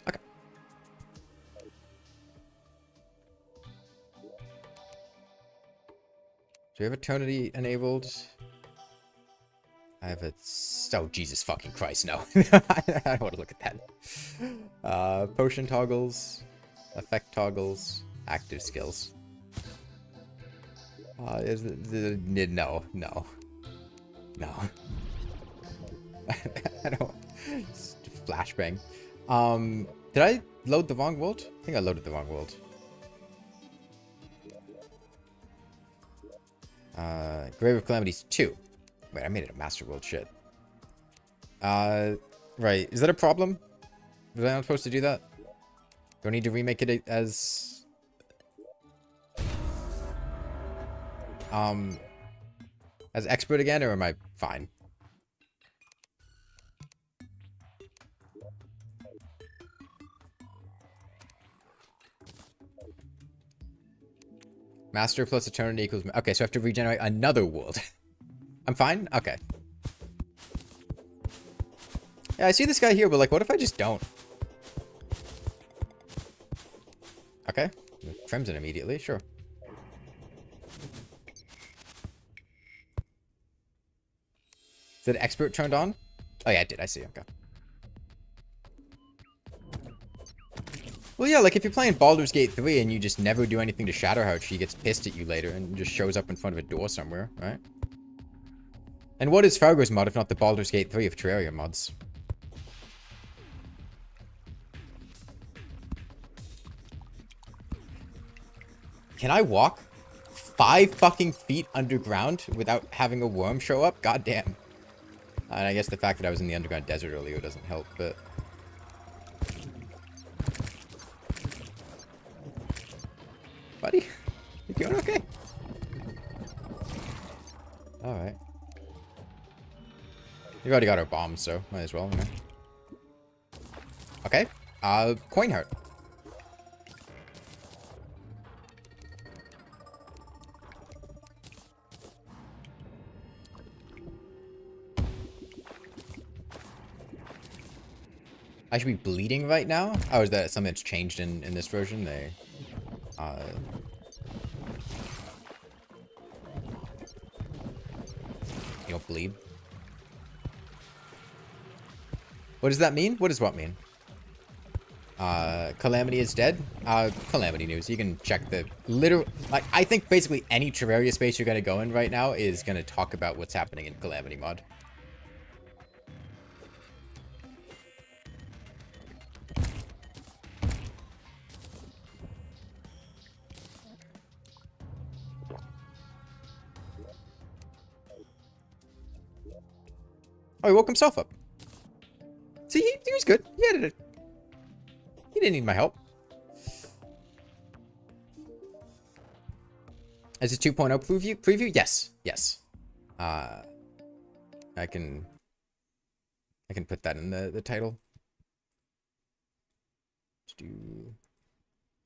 A: Okay. Do we have eternity enabled? I have a... oh, Jesus fucking Christ, no. I don't want to look at that. Potion toggles. Effect toggles. Active skills. No. I don't... flashbang. Did I load the wrong world? I think I loaded the wrong world. Grave of Calamities 2. Wait, I made it a Master World, shit. Right. Is that a problem? Was I not supposed to do that? Do I need to remake it as... As expert again, or am I fine? Master plus eternity equals... Okay, so I have to regenerate another world. I'm fine? Okay. Yeah, I see this guy here, but like, what if I just don't? Okay. Crimson immediately, sure. Is that expert turned on? Oh yeah, it did. I see. Okay. Well, yeah, like if you're playing Baldur's Gate 3 and you just never do anything to shatter her, she gets pissed at you later and just shows up in front of a door somewhere, right? And what is Fargo's mod if not the Baldur's Gate 3 of Terraria mods? Can I walk 5 fucking feet underground without having a worm show up? God damn. And I guess the fact that I was in the underground desert earlier doesn't help, but... Buddy, you doing okay? Alright. We've already got our bombs, so might as well, you know. Okay. Coin heart. I should be bleeding right now? Oh, is that something that's changed in this version? They, you don't bleed? What does that mean? What does what mean? Calamity is dead? Calamity news. You can check the literal... Like, I think basically any Terraria space you're gonna go in right now is gonna talk about what's happening in Calamity mod. Oh, he woke himself up. See, he was good. He had it. He didn't need my help. Is it 2.0 preview? Yes. Yes. I can put that in the title. Let's do...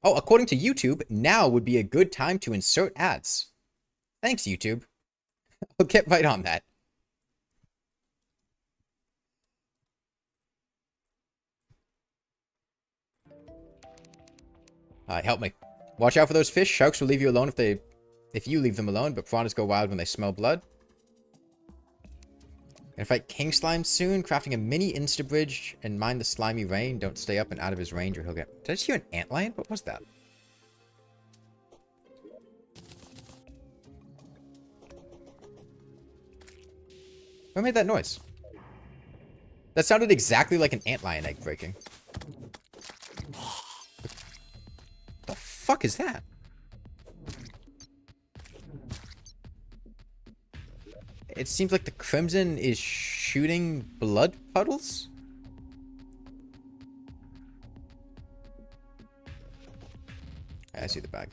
A: Oh, according to YouTube, now would be a good time to insert ads. Thanks, YouTube. I'll get right on that. Help me. Watch out for those fish. Sharks will leave you alone if you leave them alone, but piranhas go wild when they smell blood. Gonna fight King Slime soon. Crafting a mini insta-bridge and mind the slimy rain. Don't stay up and out of his range or he'll get... Did I just hear an antlion? What was that? What made that noise? That sounded exactly like an antlion egg breaking. The fuck is that? It seems like the Crimson is shooting blood puddles? I see the bag.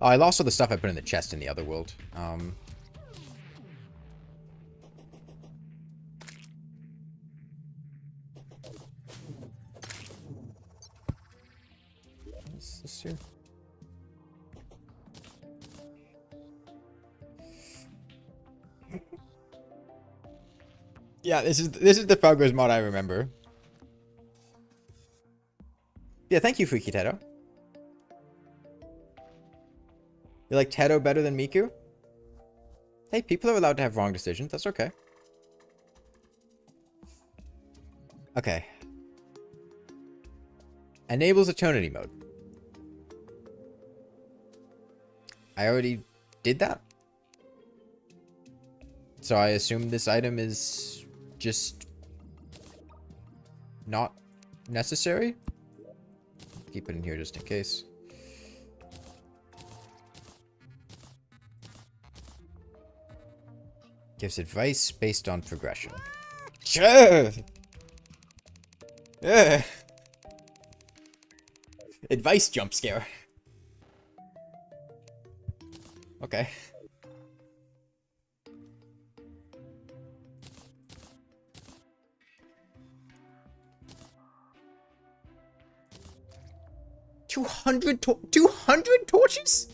A: Oh, I lost all the stuff I put in the chest in the other world. What's this here? Yeah, this is the Fargo's mod I remember. Yeah, thank you, Freaky Teto. You like Teto better than Miku? Hey, people are allowed to have wrong decisions. That's okay. Okay. Enables Eternity mode. I already did that. So I assume this item is just not necessary. Keep it in here just in case. Gives advice based on progression. Sure. Yeah. Advice jump scare. Okay. Two hundred torches?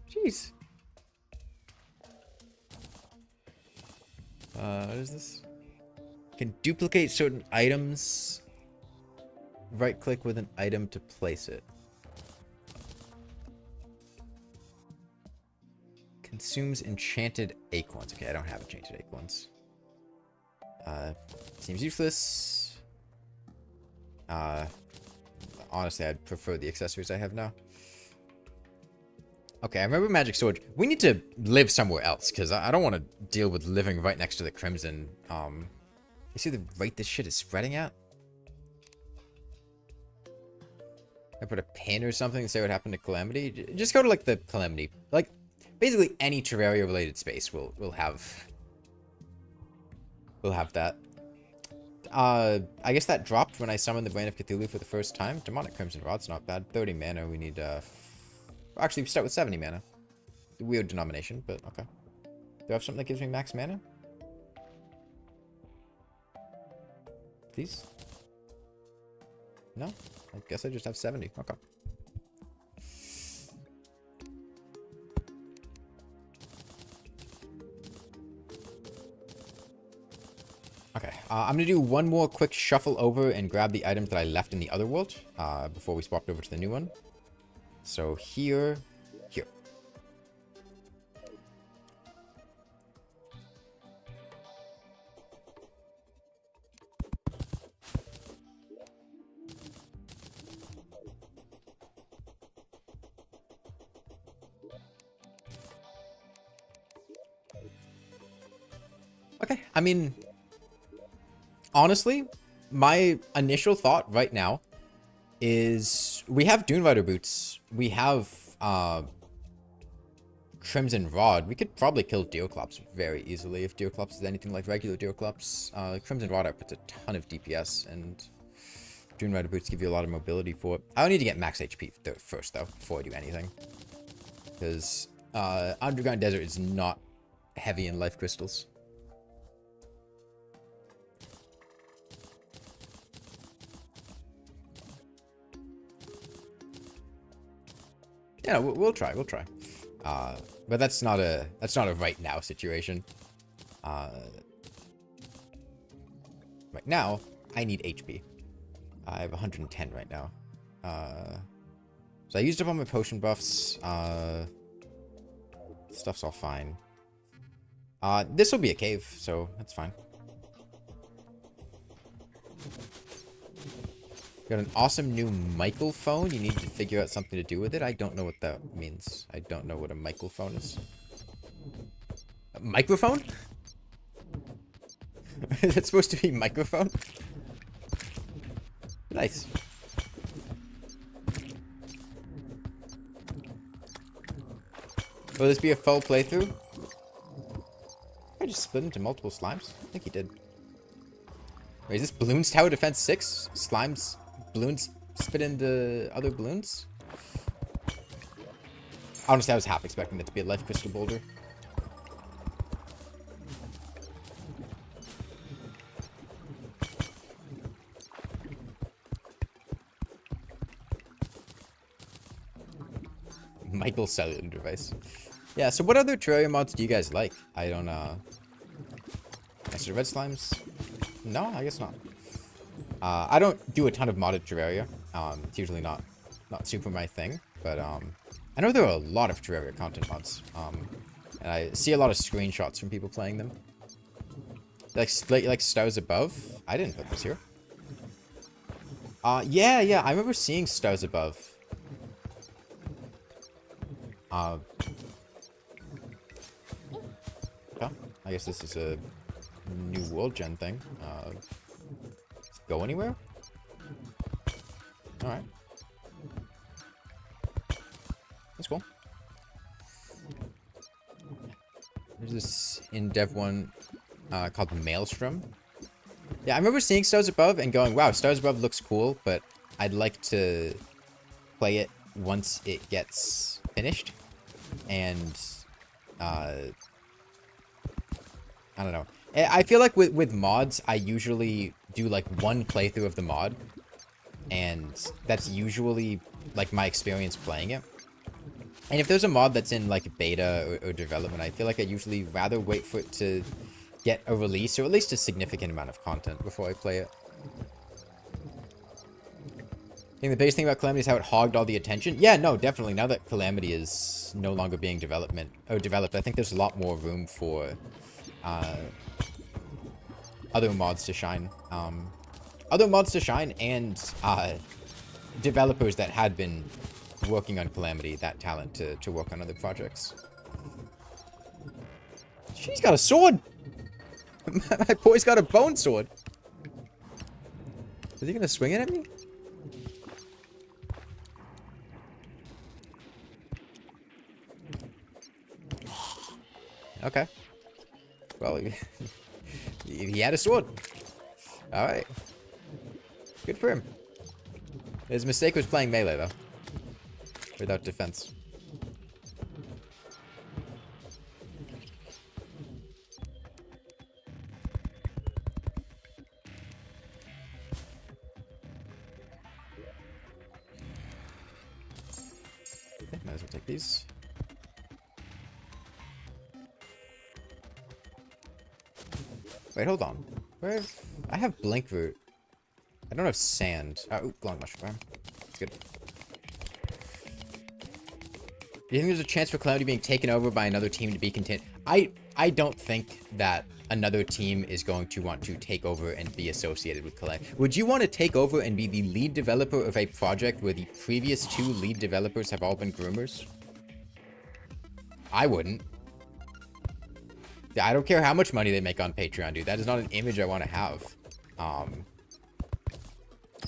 A: Jeez. What is this? Can duplicate certain items. Right click with an item to place it. Consumes enchanted acorns. Okay, I don't have enchanted acorns. Seems useless. Honestly, I'd prefer the accessories I have now. Okay, I remember Magic Sword. We need to live somewhere else, because I don't want to deal with living right next to the Crimson. You see the rate this shit is spreading at? I put a pin or something to say what happened to Calamity. Just go to, like, the Calamity. Like, basically any Terraria-related space will have... We'll have that. I guess that dropped when I summoned the Brain of Cthulhu for the first time. Demonic Crimson Rod's not bad. 30 mana, we need, Actually, we start with 70 mana. Weird denomination, but okay. Do I have something that gives me max mana? Please? No? I guess I just have 70. Okay. Okay, I'm gonna do one more quick shuffle over and grab the items that I left in the other world before we swapped over to the new one. So here. Okay, I mean, honestly, my initial thought right now is we have Dune Rider boots. We have Crimson Rod. We could probably kill Deoclops very easily if Deoclops is anything like regular Deoclops. Crimson Rod outputs a ton of DPS, and Dune Rider boots give you a lot of mobility for it. I need to get max HP first, though, before I do anything. Because Underground Desert is not heavy in life crystals. Yeah, we'll try. But that's not a right now situation. Right now, I need HP. I have 110 right now. So I used up all my potion buffs. Stuff's all fine. This will be a cave, so that's fine. Got an awesome new microphone. You need to figure out something to do with it. I don't know what that means. I don't know what a microphone is. A microphone? Is it supposed to be microphone? Nice. Will this be a full playthrough? I just split into multiple slimes? I think he did. Wait, is this Balloons Tower Defense 6? Slimes, balloons spit into other balloons? Honestly, I was half expecting it to be a life crystal boulder. Michael's cellular device. Yeah, so what other Terraria mods do you guys like? I don't, red slimes? No, I guess not. I don't do a ton of modded Terraria. It's usually not super my thing, but, I know there are a lot of Terraria content mods. And I see a lot of screenshots from people playing them. Like Stars Above? I didn't put this here. Yeah, I remember seeing Stars Above. Yeah, I guess this is a new world gen thing. Go anywhere? Alright. That's cool. There's this in-dev one called Maelstrom. Yeah, I remember seeing Stars Above and going, wow, Stars Above looks cool, but I'd like to play it once it gets finished. And I don't know. I feel like with mods, I usually do like one playthrough of the mod, and that's usually like my experience playing it. And if there's a mod that's in like beta or development, I feel like I usually rather wait for it to get a release, or at least a significant amount of content before I play it. I think the biggest thing about Calamity is how it hogged all the attention. Yeah, no, definitely. Now that Calamity is no longer being developed, I think there's a lot more room for other mods to shine. Other mods to shine, and developers that had been working on Calamity, that talent to work on other projects. She's got a sword! My boy's got a bone sword! Is he gonna swing it at me? Okay. Well, he had a sword. Alright. Good for him. His mistake was playing melee, though. Without defense. Okay, might as well take these. Wait, hold on. Where I have blink root. I don't have sand. Oh, glowing mushroom. It's good. Do you think there's a chance for Calamity being taken over by another team to be content? I don't think that another team is going to want to take over and be associated with Calamity. Would you want to take over and be the lead developer of a project where the previous two lead developers have all been groomers? I wouldn't. I don't care how much money they make on Patreon, dude. That is not an image I want to have.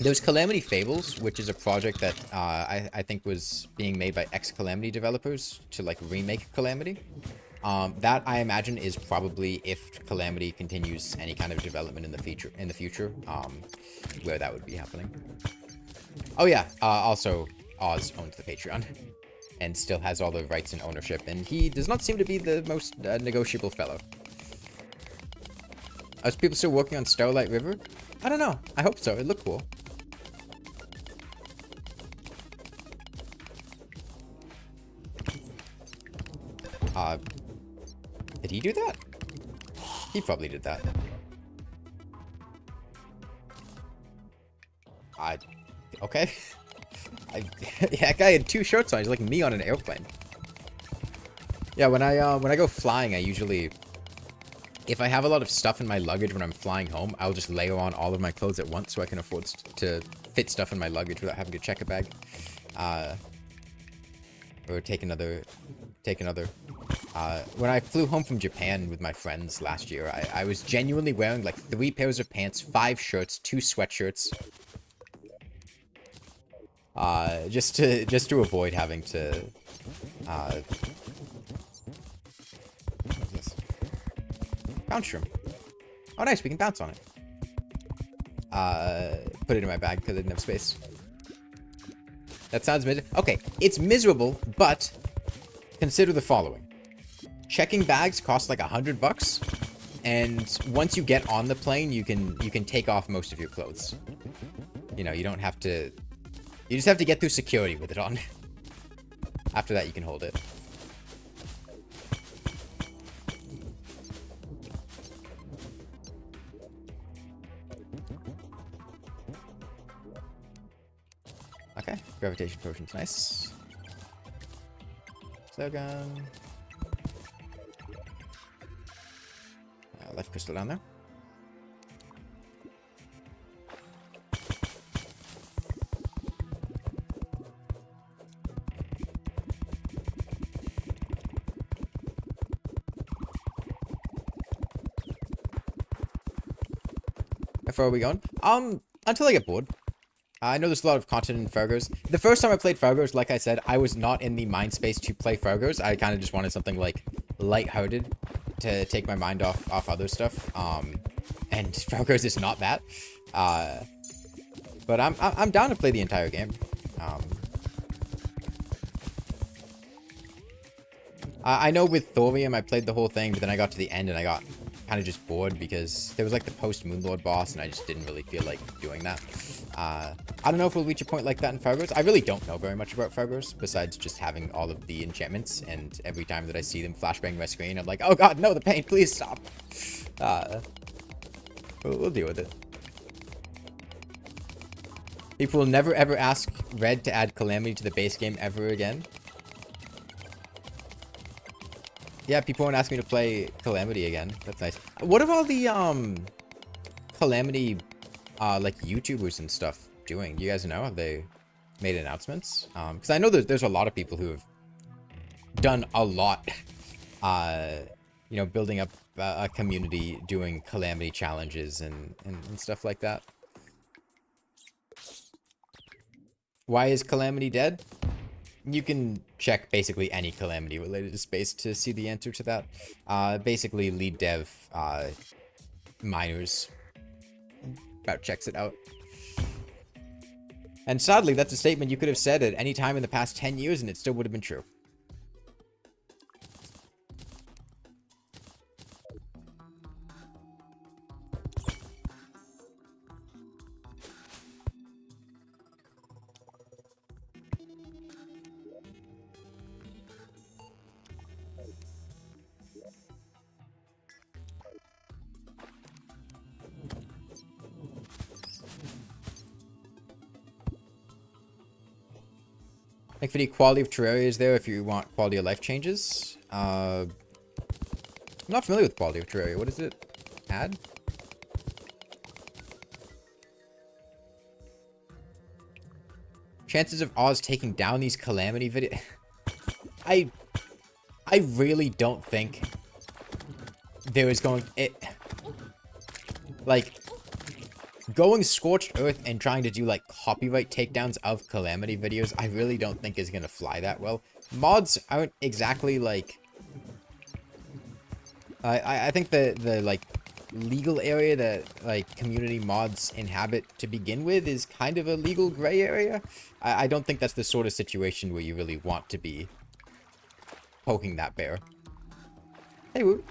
A: There's Calamity Fables, which is a project that I think was being made by ex-Calamity developers to like remake Calamity. That I imagine is probably, if Calamity continues any kind of development in the future, where that would be happening. Oh yeah, also Oz owns the Patreon and still has all the rights and ownership, and he does not seem to be the most negotiable fellow. Are people still working on Starlight River? I don't know. I hope so. It looked cool. Did he do that? He probably did that. Okay. Yeah, that guy had 2 shirts on. He's like me on an airplane. Yeah, when I go flying, I usually, if I have a lot of stuff in my luggage when I'm flying home, I'll just layer on all of my clothes at once so I can afford to fit stuff in my luggage without having to check a bag. Or take another. When I flew home from Japan with my friends last year, I was genuinely wearing like 3 pairs of pants, 5 shirts, 2 sweatshirts. Just to avoid having to, what is this? Bounce shroom. Oh nice, we can bounce on it. Put it in my bag because I didn't have space. That sounds miserable. Okay, it's miserable, but consider the following. Checking bags costs like $100, and once you get on the plane, you can take off most of your clothes. You know, you don't have to. You just have to get through security with it on. After that, you can hold it. Okay, gravitation potion's nice. So gun. Life crystal down there. How far are we going? Until I get bored. I know there's a lot of content in Fargo's. The first time I played Fargo's, like I said, I was not in the mind space to play Fargo's. I kind of just wanted something like lighthearted to take my mind off other stuff. And Fargo's is not that. But I'm down to play the entire game. I know with Thorium, I played the whole thing, but then I got to the end and I got kind of just bored because there was like the post-Moonlord boss, and I just didn't really feel like doing that. I don't know if we'll reach a point like that in Fargo's. I really don't know very much about Fargo's, besides just having all of the enchantments, and every time that I see them flashbang my screen, I'm like, oh god, no, the pain, please stop. We'll deal with it. People will never ever ask Red to add Calamity to the base game ever again. Yeah, people won't ask me to play Calamity again. That's nice. What are all the Calamity like YouTubers and stuff doing? Do you guys know? Have they made announcements? Because I know there's a lot of people who have done a lot, you know, building up a community, doing Calamity challenges and stuff like that. Why is Calamity dead? You can check basically any Calamity related to space to see the answer to that. Basically, lead dev, miners, about checks it out. And sadly, that's a statement you could have said at any time in the past 10 years and it still would have been true. Like for the quality of Terraria is there if you want quality of life changes. I'm not familiar with quality of Terraria. What does it add? Chances of Oz taking down these Calamity videos. I really don't think there is going like going Scorched Earth and trying to do like copyright takedowns of Calamity videos, I really don't think is gonna fly that well. Mods aren't exactly like I think the like legal area that like community mods inhabit to begin with is kind of a legal gray area. I don't think that's the sort of situation where you really want to be poking that bear. Hey, Woo.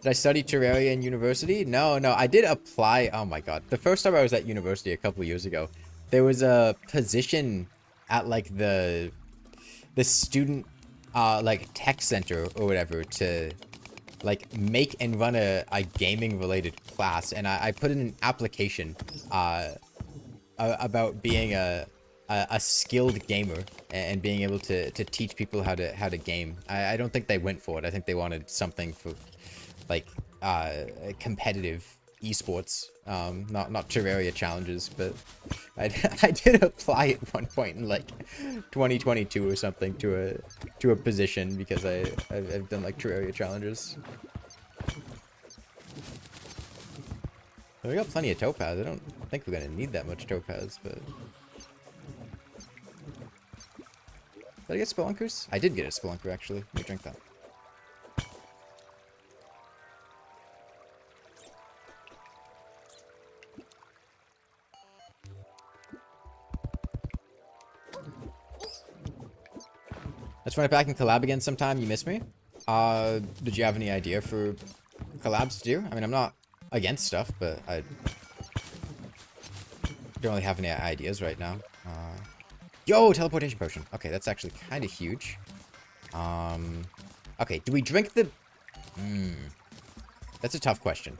A: Did I study Terraria in university? No, I did apply. Oh my god. The first time I was at university a couple years ago, there was a position at like the student like tech center or whatever to like make and run a gaming related class, and I put in an application about being a skilled gamer and being able to teach people how to game. I don't think they went for it. I think they wanted something for like competitive esports, not Terraria challenges, but I did apply at one point in like 2022 or something to a position because I've done like Terraria challenges. So we got plenty of topaz. I don't think we're gonna need that much topaz, but did I get spelunkers? I did get a spelunker actually. Let me drink that. Let's run it back and collab again sometime. You miss me? Did you have any idea for collabs to do? I mean, I'm not against stuff, but I don't really have any ideas right now. Yo, teleportation potion. Okay, that's actually kind of huge. Okay, do we drink the... That's a tough question.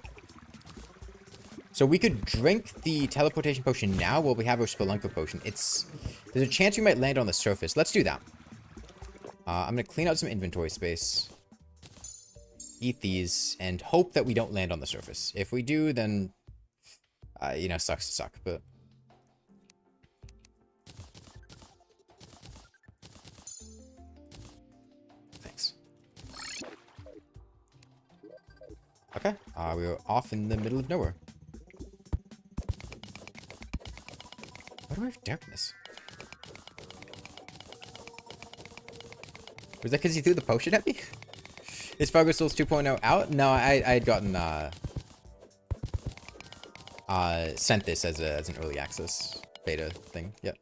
A: So we could drink the teleportation potion now while we have our Spelunker potion. There's a chance we might land on the surface. Let's do that. I'm going to clean out some inventory space. Eat these and hope that we don't land on the surface. If we do, then, you know, sucks to suck, but... Thanks. Okay, we were off in the middle of nowhere. Why do I have darkness? Was that because you threw the potion at me? Is Fargo Souls 2.0 out? No, I had gotten sent this as an early access beta thing. Yep.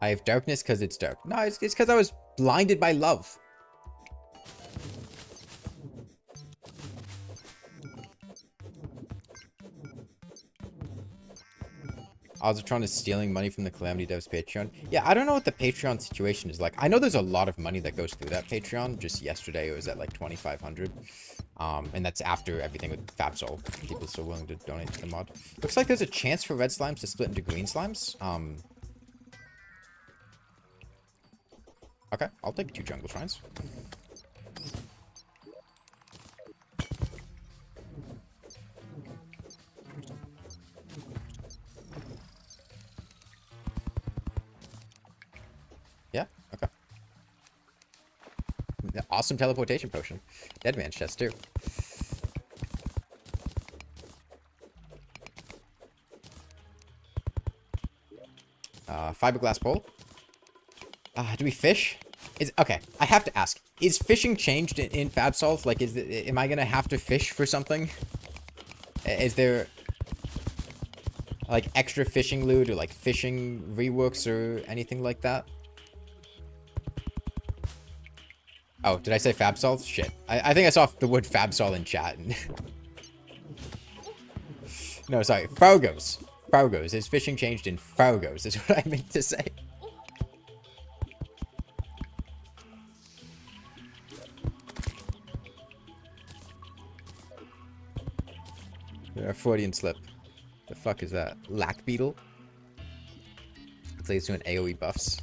A: I have darkness because it's dark. No, it's because I was blinded by love. Ozatron is stealing money from the Calamity Devs Patreon. Yeah, I don't know what the Patreon situation is like. I know there's a lot of money that goes through that Patreon. Just yesterday it was at like 2,500. And that's after everything with FabSol. People still willing to donate to the mod. Looks like there's a chance for red slimes to split into green slimes. Okay, I'll take 2 jungle shrines. Yeah, okay. Awesome teleportation potion. Dead man's chest too. Fiberglass pole. Do we fish? Okay, I have to ask. Is fishing changed in FabSolve? Like, am I gonna have to fish for something? Is there like extra fishing loot or like fishing reworks or anything like that? Oh, did I say FabSolve? Shit. I think I saw the word FabSol in chat. No, sorry. Fargo's. Fargo's. Is fishing changed in Fargo's is what I meant to say. Freudian slip. The fuck is that? Lack beetle? It's like it's doing AoE buffs.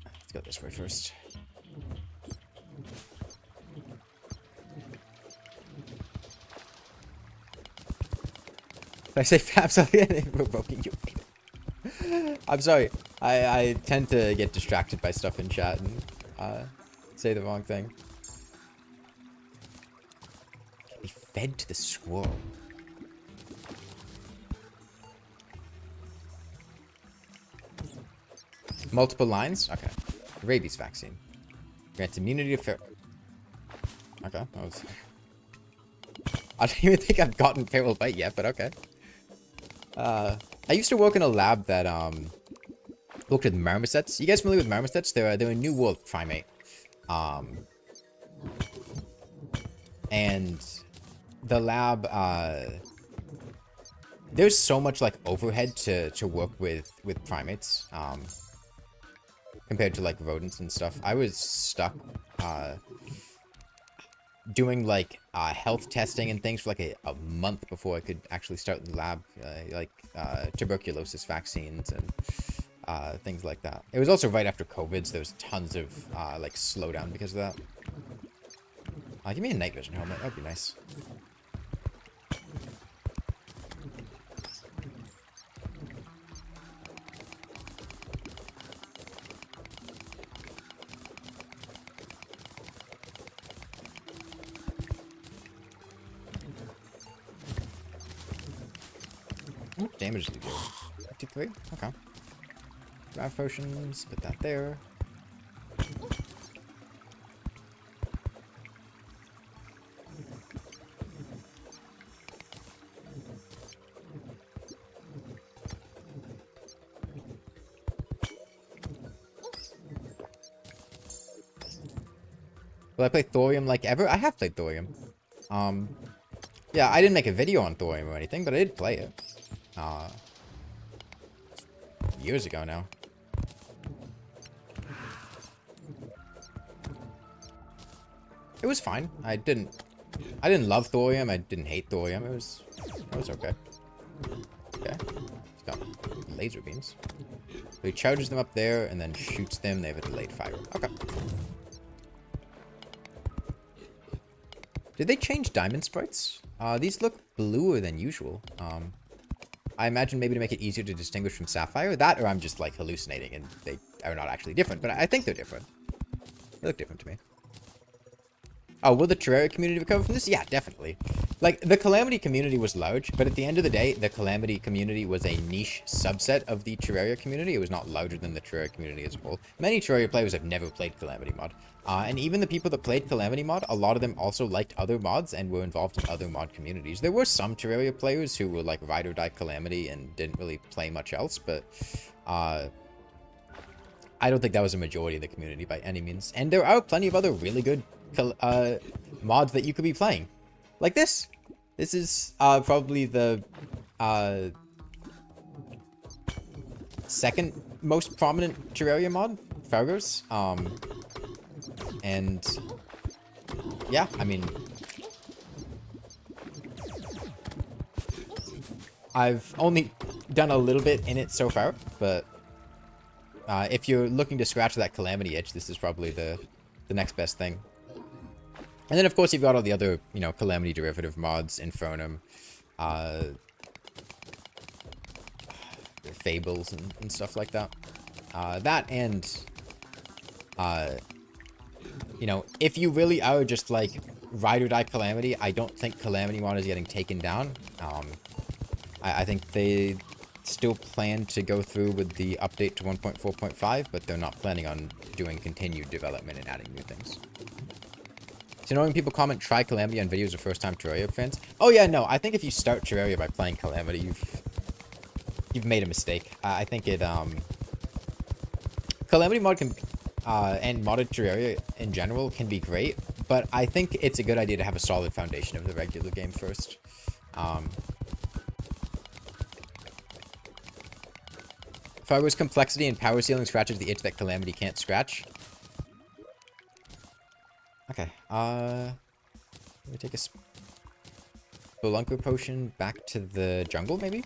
A: Let's go this way first. Did I say Fabs again? Provoking you. I'm sorry. I tend to get distracted by stuff in chat and say the wrong thing. He fed to the squirrel. Multiple lines? Okay. Rabies vaccine. Grants immunity to okay. That was... I don't even think I've gotten feral bite yet, but okay. I used to work in a lab that worked with marmosets. You guys familiar with marmosets? They're a New World primate. And the lab, there's so much like overhead to work with primates, compared to like rodents and stuff. I was stuck, doing like, health testing and things for like a month before I could actually start the lab, like, tuberculosis vaccines and, things like that. It was also right after COVID, so there was tons of, like, slowdown because of that. Give me a night vision helmet. That'd be nice. What damage did he do? 53? Okay. Grab potions, put that there. Will I play Thorium like ever? I have played Thorium. Yeah, I didn't make a video on Thorium or anything, but I did play it. Years ago now. It was fine. I didn't love thorium. I didn't hate thorium. It was okay. Okay. It's got laser beams. So he charges them up there and then shoots them. They have a delayed fire. Okay. Did they change diamond sprites? These look bluer than usual. I imagine maybe to make it easier to distinguish from sapphire. That, or I'm just like hallucinating and they are not actually different. But I think they're different. They look different to me. Oh, will the Terraria community recover from this? Yeah, definitely. Like, the Calamity community was large, but at the end of the day, the Calamity community was a niche subset of the Terraria community. It was not larger than the Terraria community as a whole. Many Terraria players have never played Calamity mod. And even the people that played Calamity mod, a lot of them also liked other mods and were involved in other mod communities. There were some Terraria players who were like ride or die Calamity and didn't really play much else, but I don't think that was a majority of the community by any means. And there are plenty of other really good mods that you could be playing. Like this. This is probably the second most prominent Terraria mod, Fargo's. And yeah, I mean, I've only done a little bit in it so far, but if you're looking to scratch that Calamity itch, this is probably the next best thing. And then, of course, you've got all the other, you know, Calamity derivative mods, Infernum, Fables, and stuff like that. That and, you know, if you really are just, like, ride or die Calamity, I don't think Calamity mod is getting taken down. I think they still plan to go through with the update to 1.4.5, but they're not planning on doing continued development and adding new things. So knowing people comment, try Calamity on videos of first-time Terraria fans. Oh yeah, no, I think if you start Terraria by playing Calamity, you've made a mistake. I think it, Calamity mod can, and modded Terraria in general can be great, but I think it's a good idea to have a solid foundation of the regular game first. Fargo's complexity and power ceiling scratches the itch that Calamity can't scratch. Okay, let me take a Spelunker potion back to the jungle, maybe?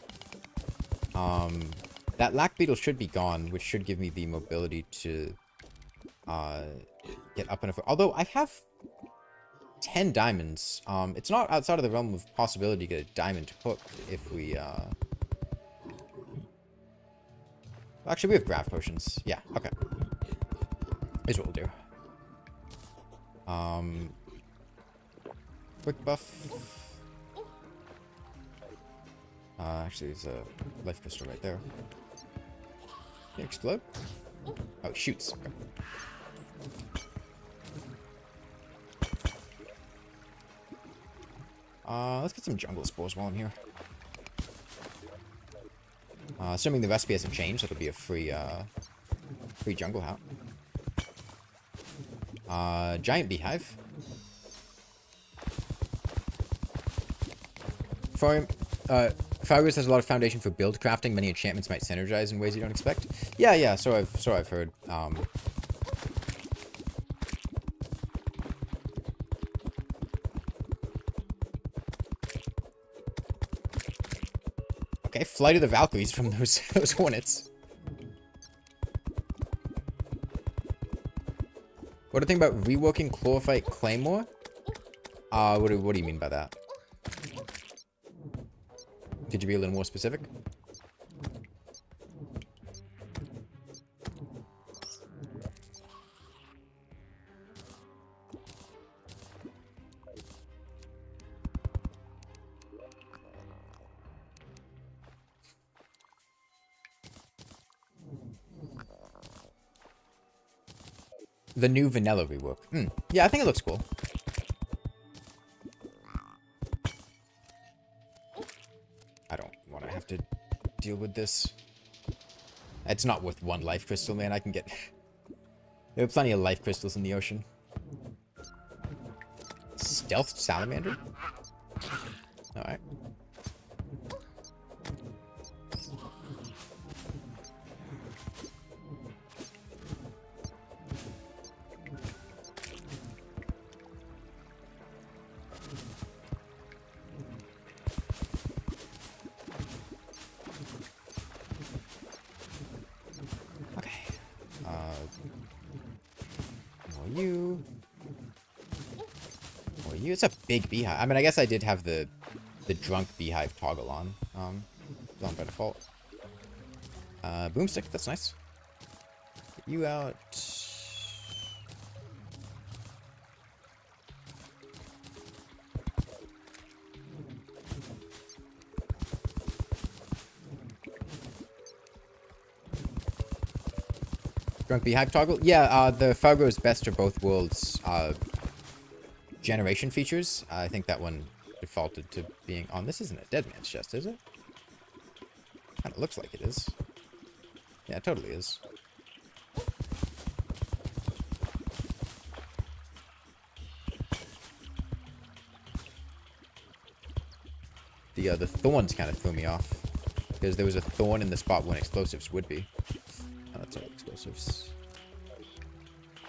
A: That lac beetle should be gone, which should give me the mobility to, get up and over. Although, I have 10 diamonds. It's not outside of the realm of possibility to get a diamond hook if we, Actually, we have grav potions. Yeah, okay. Here's what we'll do. Quick buff. Actually, there's a life crystal right there. Can you explode? Oh, it shoots. Okay. Let's get some jungle spores while I'm here. Assuming the recipe hasn't changed, it'll be a free jungle hat. Giant beehive. Fargo's has a lot of foundation for build crafting. Many enchantments might synergize in ways you don't expect. Yeah, so I've heard. Okay, Flight of the Valkyries from those hornets. What do you think about reworking Chlorophyte Claymore? What do you mean by that? Could you be a little more specific? The new vanilla rework. Yeah, I think it looks cool. I don't want to have to deal with this. It's not worth one life crystal, man. I can get... There are plenty of life crystals in the ocean. Stealth salamander? Alright. It's a big beehive. I mean, I guess I did have the drunk beehive toggle on. On by default. Boomstick, that's nice. Get you out. Drunk Beehive toggle? Yeah, the Fargo's Best of Both Worlds generation features. I think that one defaulted to being on. This isn't a dead man's chest, is it? Kinda looks like it is. Yeah, it totally is. The thorns kind of threw me off. Because there was a thorn in the spot when explosives would be. Oh, that's all explosives.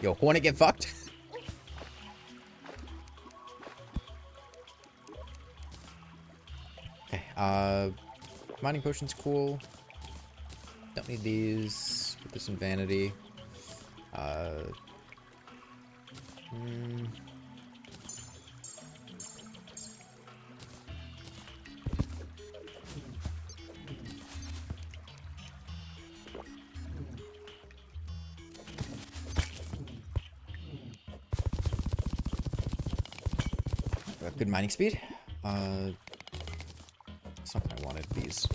A: Yo, Hornet get fucked? Okay, mining potion's cool. Don't need these. Put this in vanity. Good mining speed. Something I wanted these.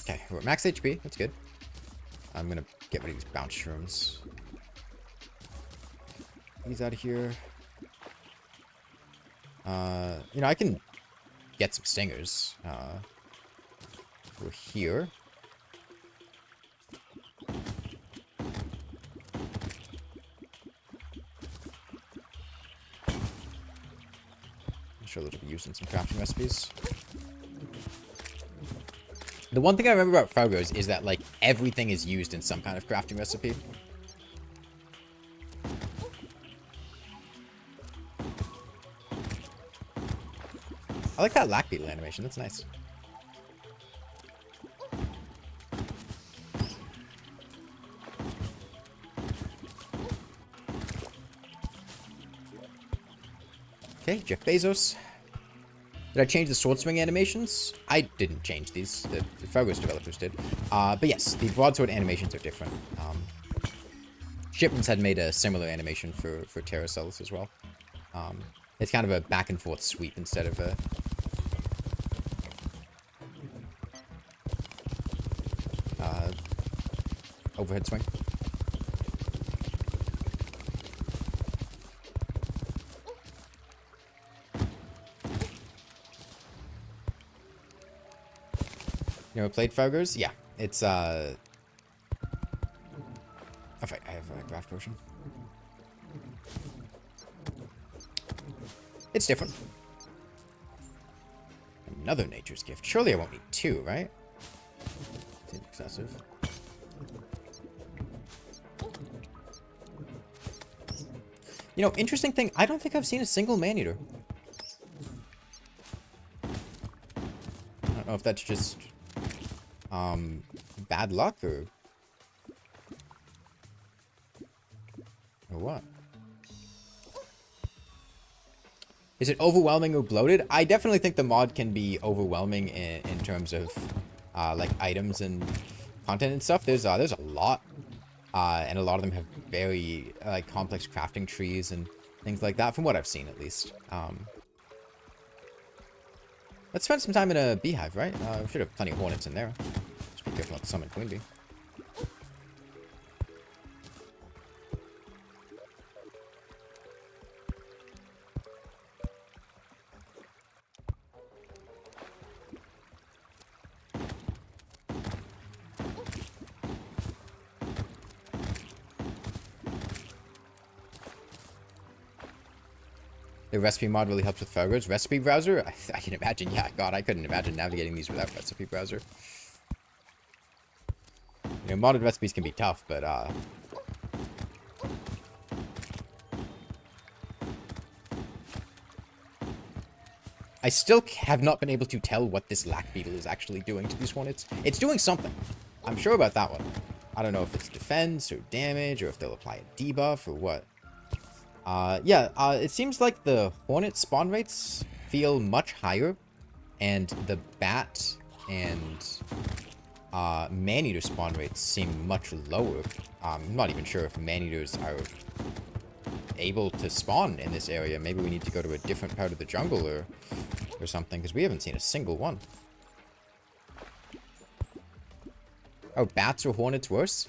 A: Okay, we're at max HP. That's good. I'm gonna get rid of these bounce shrooms. These out of here. You know, I can get some stingers. We're here. I'm sure they'll be used in some crafting recipes. The one thing I remember about Fargo's is that, like, everything is used in some kind of crafting recipe. I like that lack beetle animation. That's nice. Okay, Jeff Bezos. Did I change the sword swing animations? I didn't change these. The Fargo's developers did. But yes, the broadsword animations are different. Shipments had made a similar animation for Terra Cells as well. It's kind of a back and forth sweep instead of a... overhead swing. You ever played Fargo's? Yeah. It's, Oh, wait, I have a craft potion. It's different. Another nature's gift. Surely I won't need two, right? Seems excessive. You know, interesting thing, I don't think I've seen a single man-eater. I don't know if that's just... bad luck, or what? Is it overwhelming or bloated? I definitely think the mod can be overwhelming in terms of, like, items and content and stuff. There's a lot, and a lot of them have very, like, complex crafting trees and things like that, from what I've seen, at least. Let's spend some time in a beehive, right? We should have plenty of hornets in there. Just be careful not to summon queen bee. The recipe mod really helps with Fargo's recipe browser. I can imagine. Yeah, God, I couldn't imagine navigating these without recipe browser. You know, modded recipes can be tough, but I still have not been able to tell what this lack beetle is actually doing to these hornets. It's doing something. I'm sure about that one. I don't know if it's defense or damage or if they'll apply a debuff or what. Yeah, it seems like the hornet spawn rates feel much higher, and the bat and man-eater spawn rates seem much lower. I'm not even sure if man-eaters are able to spawn in this area. Maybe we need to go to a different part of the jungle or something, because we haven't seen a single one. Oh, bats or hornets worse?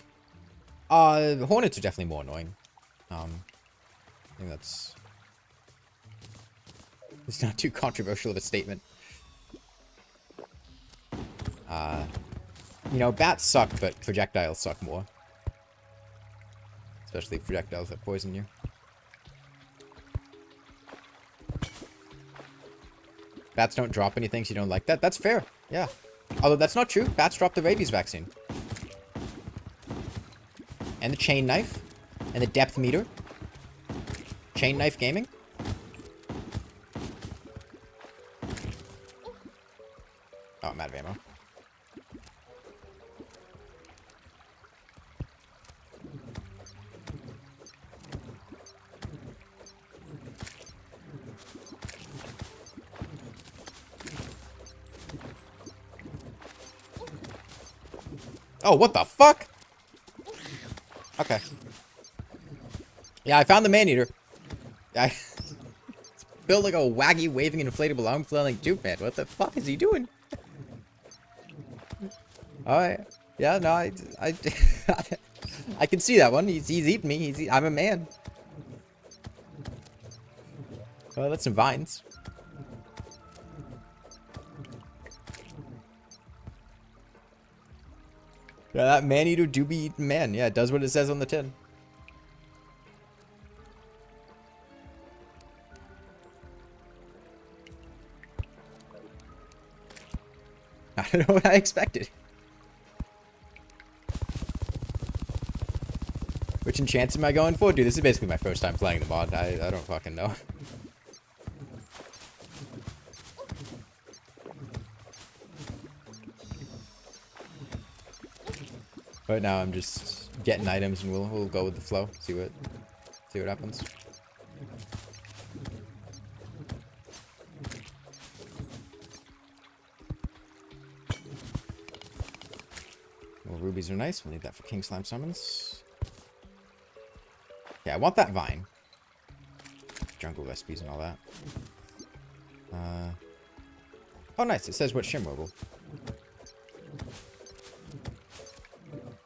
A: Hornets are definitely more annoying. I think that's... It's not too controversial of a statement. You know, bats suck, but projectiles suck more. Especially projectiles that poison you. Bats don't drop anything, so you don't like that. That's fair, yeah. Although that's not true. Bats drop the rabies vaccine. And the chain knife. And the depth meter. Chain knife gaming. Oh, I'm out of ammo. Oh, what the fuck? Okay. Yeah, I found the man-eater. It's built like a waggy, waving, inflatable arm flailing dude, man. What the fuck is he doing? Alright. Yeah, no, I I can see that one. He's eating me. I'm a man. Well, that's some vines. Yeah, that man-eater do be eating man. Yeah, it does what it says on the tin. I don't know what I expected. Which enchants am I going for? Dude, this is basically my first time playing the mod. I don't fucking know. Right now I'm just getting items and we'll go with the flow. See what happens. Well, rubies are nice. We'll need that for King Slime summons. Yeah, I want that vine. Jungle recipes and all that. Oh, nice. It says what shim mobile.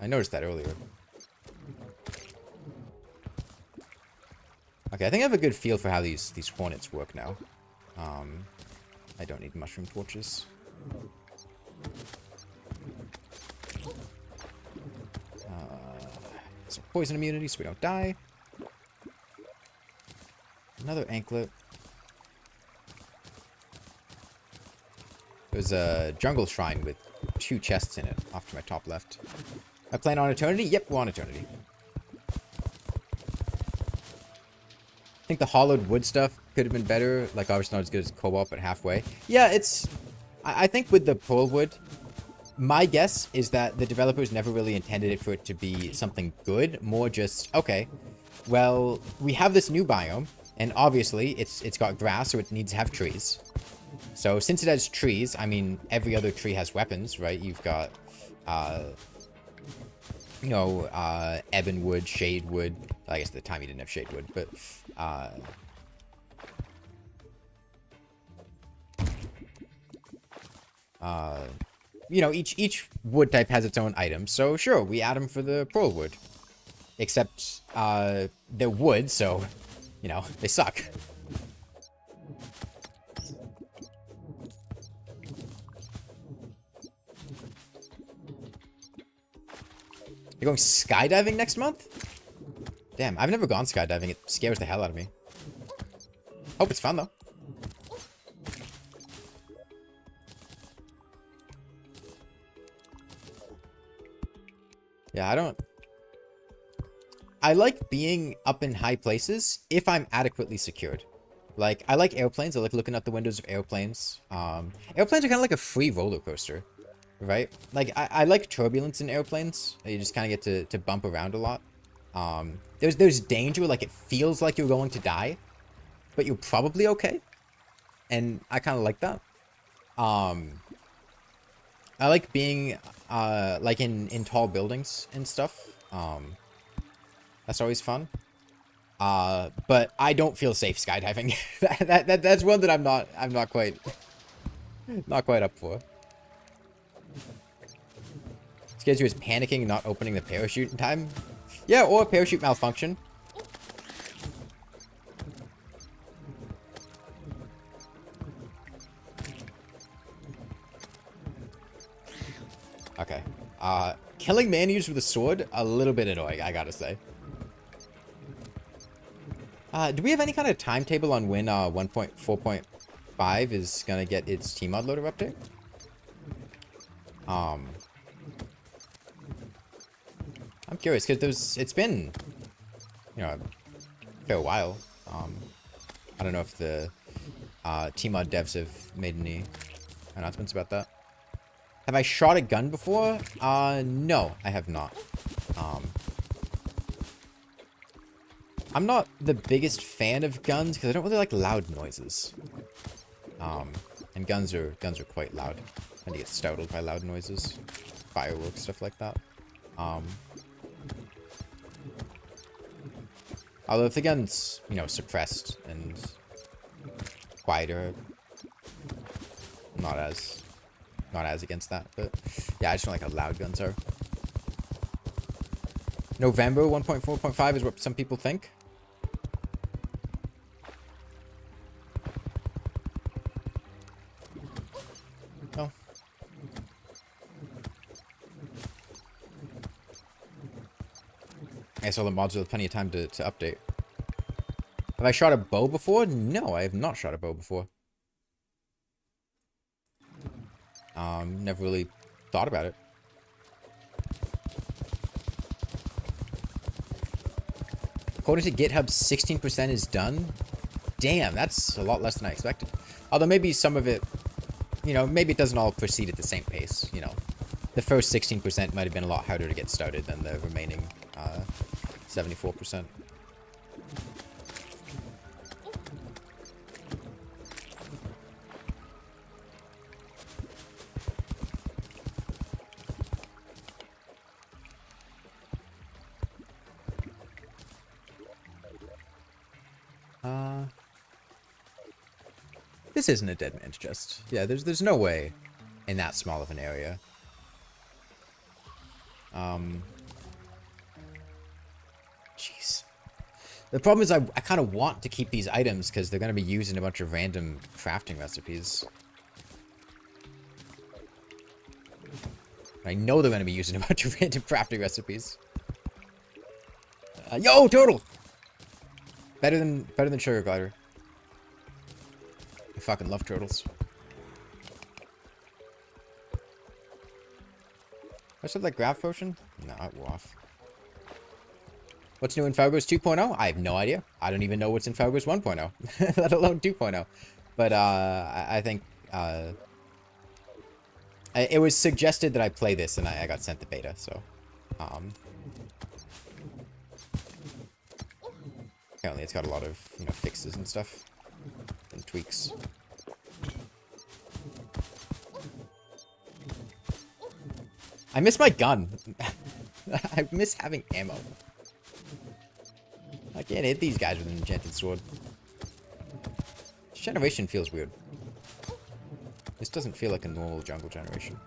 A: I noticed that earlier. Okay, I think I have a good feel for how these hornets work now. I don't need mushroom torches. Some poison immunity so we don't die. Another anklet. There's a jungle shrine with 2 chests in it off to my top left. I plan on Eternity? Yep, we're on Eternity. I think the hollowed wood stuff could have been better. Like, obviously not as good as Cobalt, but halfway. Yeah, it's... I think with the pearl wood, my guess is that the developers never really intended it for it to be something good. More just, okay, well, we have this new biome, and obviously it's got grass, so it needs to have trees. So since it has trees, I mean, every other tree has weapons, right? You've got... you know, ebon wood, shade wood. I guess at the time you didn't have shade wood, but you know, each wood type has its own item. So sure, we add them for the pearl wood. Except they're wood, so you know, they suck. You're going skydiving next month? Damn, I've never gone skydiving. It scares the hell out of me. Hope it's fun, though. Yeah, I like being up in high places if I'm adequately secured. Like, I like airplanes. I like looking out the windows of airplanes. Airplanes are kind of like a free roller coaster. Right? Like, I like turbulence in airplanes. You just kind of get to bump around a lot. There's danger, like it feels like you're going to die, but you're probably okay. And I kind of like that. I like being, like in tall buildings and stuff. That's always fun. But I don't feel safe skydiving. That's one that I'm not quite up for. Scares you is panicking and not opening the parachute in time. Yeah, or a parachute malfunction. Okay. Killing man-eaters with a sword, a little bit annoying, I gotta say. Do we have any kind of timetable on when 1.4.5 is gonna get its Tmod loader update? I'm curious because it's been, you know, a fair while. I don't know if the Tmod devs have made any announcements about that. Have I shot a gun before? No, I have not. I'm not the biggest fan of guns because I don't really like loud noises. And guns are quite loud. I tend to get startled by loud noises, fireworks, stuff like that. Although if the gun's, you know, suppressed and quieter, not as against that. But yeah, I just don't like how loud guns are. November 1.4.5 is what some people think. No. I guess all the mods will have plenty of time to update. Have I shot a bow before? No, I have not shot a bow before. Never really thought about it. According to GitHub, 16% is done. Damn, that's a lot less than I expected. Although maybe some of it, you know, maybe it doesn't all proceed at the same pace, you know. The first 16% might have been a lot harder to get started than the remaining 74%. This isn't a dead man's chest. Yeah, there's no way in that small of an area. Jeez. The problem is I kind of want to keep these items because they're going to be used in a bunch of random crafting recipes. I know they're going to be used in a bunch of random crafting recipes. Yo, turtle! Better than sugar glider. I fucking love turtles. I said that grab potion? No, I off. What's new in Fargo's 2.0? I have no idea. I don't even know what's in Fargo's 1.0, let alone 2.0. But I think it was suggested that I play this, and I got sent the beta. So apparently it's got a lot of, you know, fixes and stuff and tweaks. I miss my gun. I miss having ammo. I can't hit these guys with an enchanted sword. This generation feels weird. This doesn't feel like a normal jungle generation.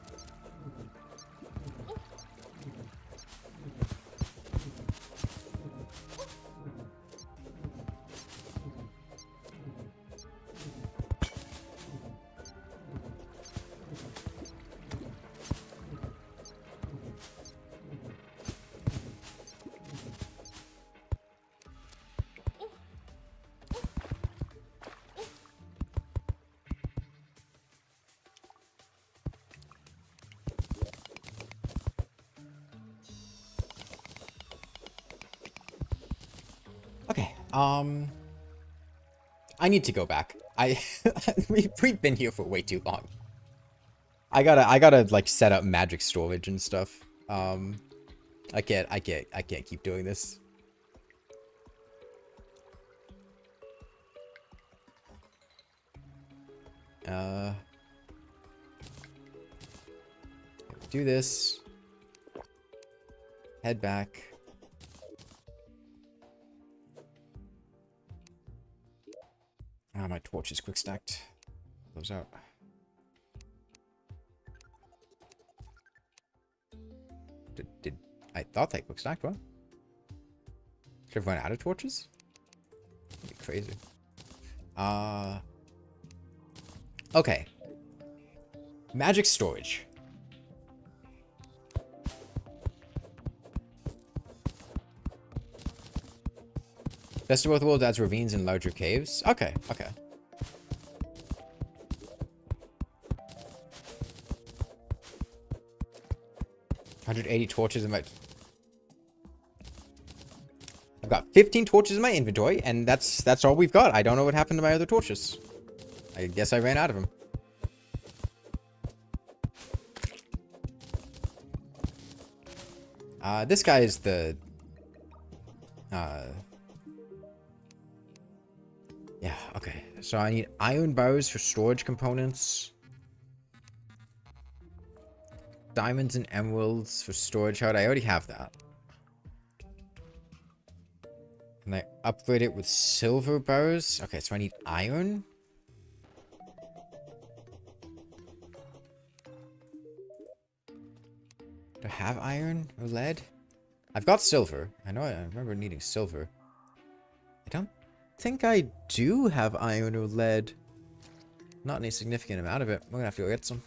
A: I need to go back. We've been here for way too long. I gotta like set up magic storage and stuff. I can't keep doing this. Do this. Head back. Ah, my torch is quick stacked. Those out. Did I thought they quick stacked? What? Should have run out of torches? That'd be crazy. Okay. Magic storage. Best of both worlds adds ravines and larger caves. Okay, okay. $180 torches in my... I've got 15 torches in my inventory, and that's all we've got. I don't know what happened to my other torches. I guess I ran out of them. This guy is the... Yeah, okay. So I need iron bars for storage components. Diamonds and emeralds for storage hard. I already have that. Can I upgrade it with silver bars? Okay, so I need iron. Do I have iron or lead? I've got silver. I remember needing silver. I don't think I do have iron or lead. Not any significant amount of it. We're gonna have to go get some.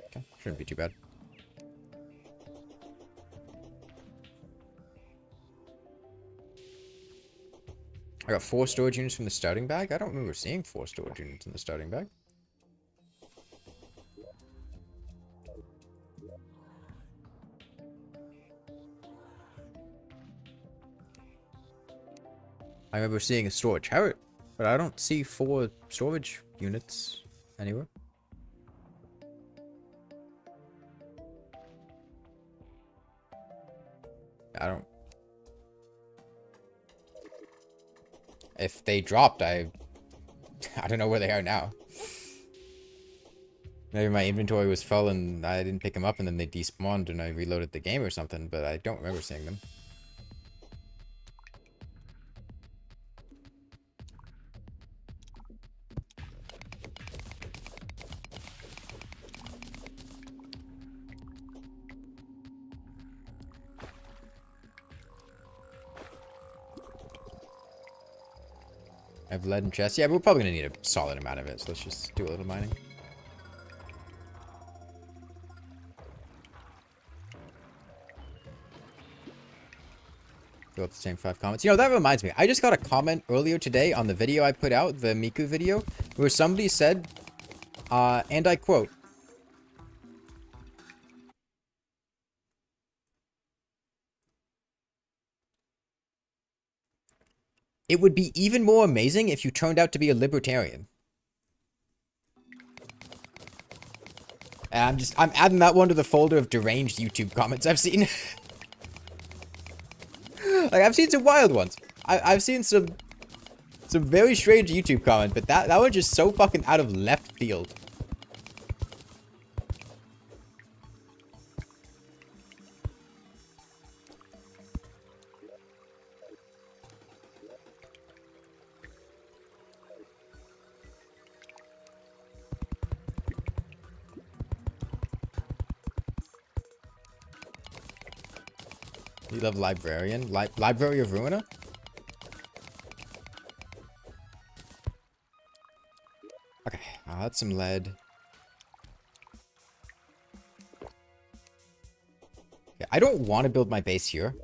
A: Okay, shouldn't be too bad. I got 4 storage units from the starting bag. I don't remember seeing 4 storage units in the starting bag. I remember seeing a storage turret, but I don't see 4 storage units anywhere. I don't... If they dropped, I don't know where they are now. Maybe my inventory was full and I didn't pick them up and then they despawned and I reloaded the game or something, but I don't remember seeing them. I have lead and chests. Yeah, but we're probably going to need a solid amount of it, so let's just do a little mining. Go up the same 5 comments. You know, that reminds me. I just got a comment earlier today on the video I put out, the Miku video, where somebody said, and I quote, "It would be even more amazing if you turned out to be a libertarian." And I'm adding that one to the folder of deranged YouTube comments I've seen. Like, I've seen some wild ones. I've seen some very strange YouTube comments, but that one's just so fucking out of left field. You love Librarian? Library of Ruina? Okay, that's some lead. Yeah, I don't want to build my base here,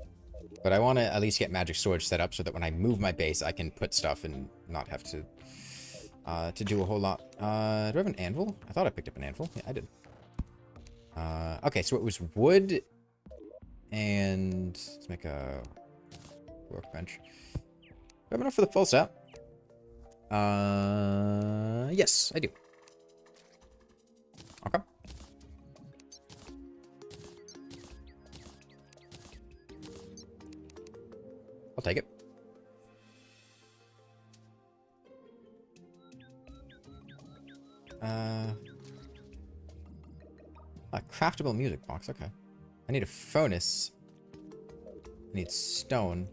A: but I want to at least get magic storage set up so that when I move my base, I can put stuff and not have to do a whole lot. Do I have an anvil? I thought I picked up an anvil. Yeah, I did. Okay, so it was wood. And let's make a workbench. Do I have enough for the full set? Yes, I do. Okay. I'll take it. A craftable music box, okay. I need a furnace. I need stone.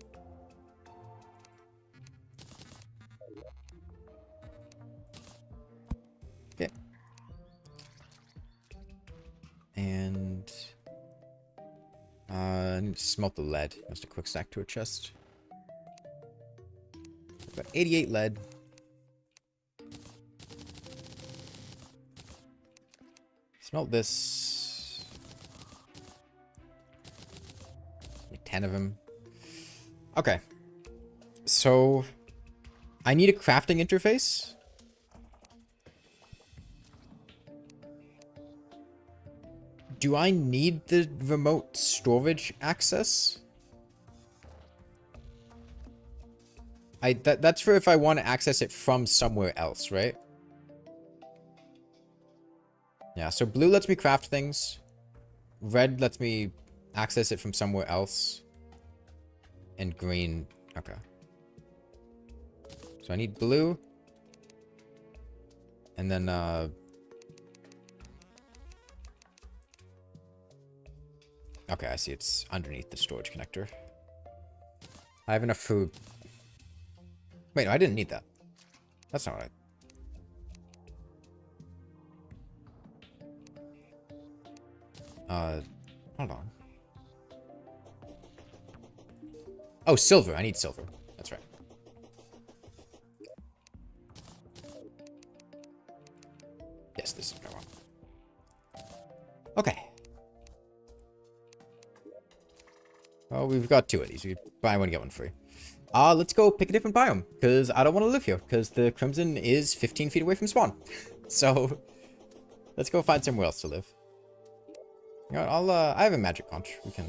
A: I need to smelt the lead. Just a quick stack to a chest. I've got 88 lead. Smelt this. Like 10 of them. Okay. So, I need a crafting interface. Do I need the remote storage access? That's for if I want to access it from somewhere else, right? Yeah, so blue lets me craft things. Red lets me access it from somewhere else. And green, okay. So I need blue. And then, okay, I see it's underneath the storage connector. I have enough food. Wait, no, I didn't need that. That's not what hold on. Oh, silver. I need silver. That's right. Yes, this is what I want. Okay. Well, we've got 2 of these. We buy one, get one free. Let's go pick a different biome, because I don't want to live here, because the Crimson is 15 feet away from spawn. So, let's go find somewhere else to live. You know what, I have a magic conch. We can...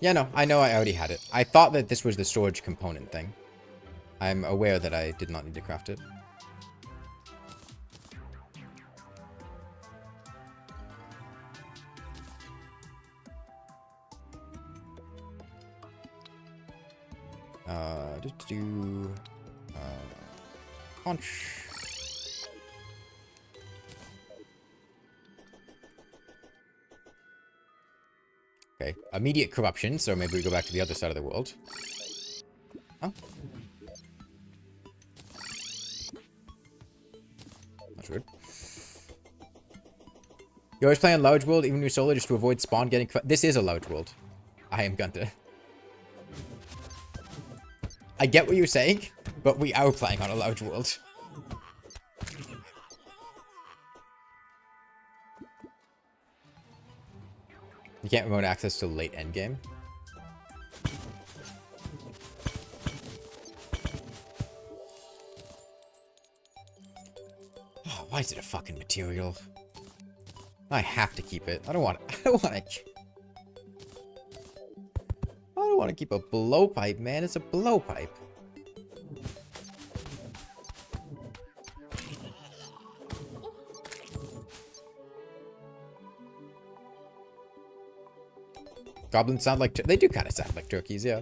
A: Yeah, no, I know I already had it. I thought that this was the storage component thing. I'm aware that I did not need to craft it. Conch. Okay, immediate corruption, so maybe we go back to the other side of the world. Oh. That's weird. You always play on Large World, even when you're solo, just to avoid spawn getting... This is a Large World. I am Gunter. I get what you're saying, but we are playing on a Large World. You can't remote access to late endgame. Oh, why is it a fucking material? I have to keep it. I don't want to keep a blowpipe, man. It's a blowpipe. Goblins sound like... They do kind of sound like turkeys, yeah.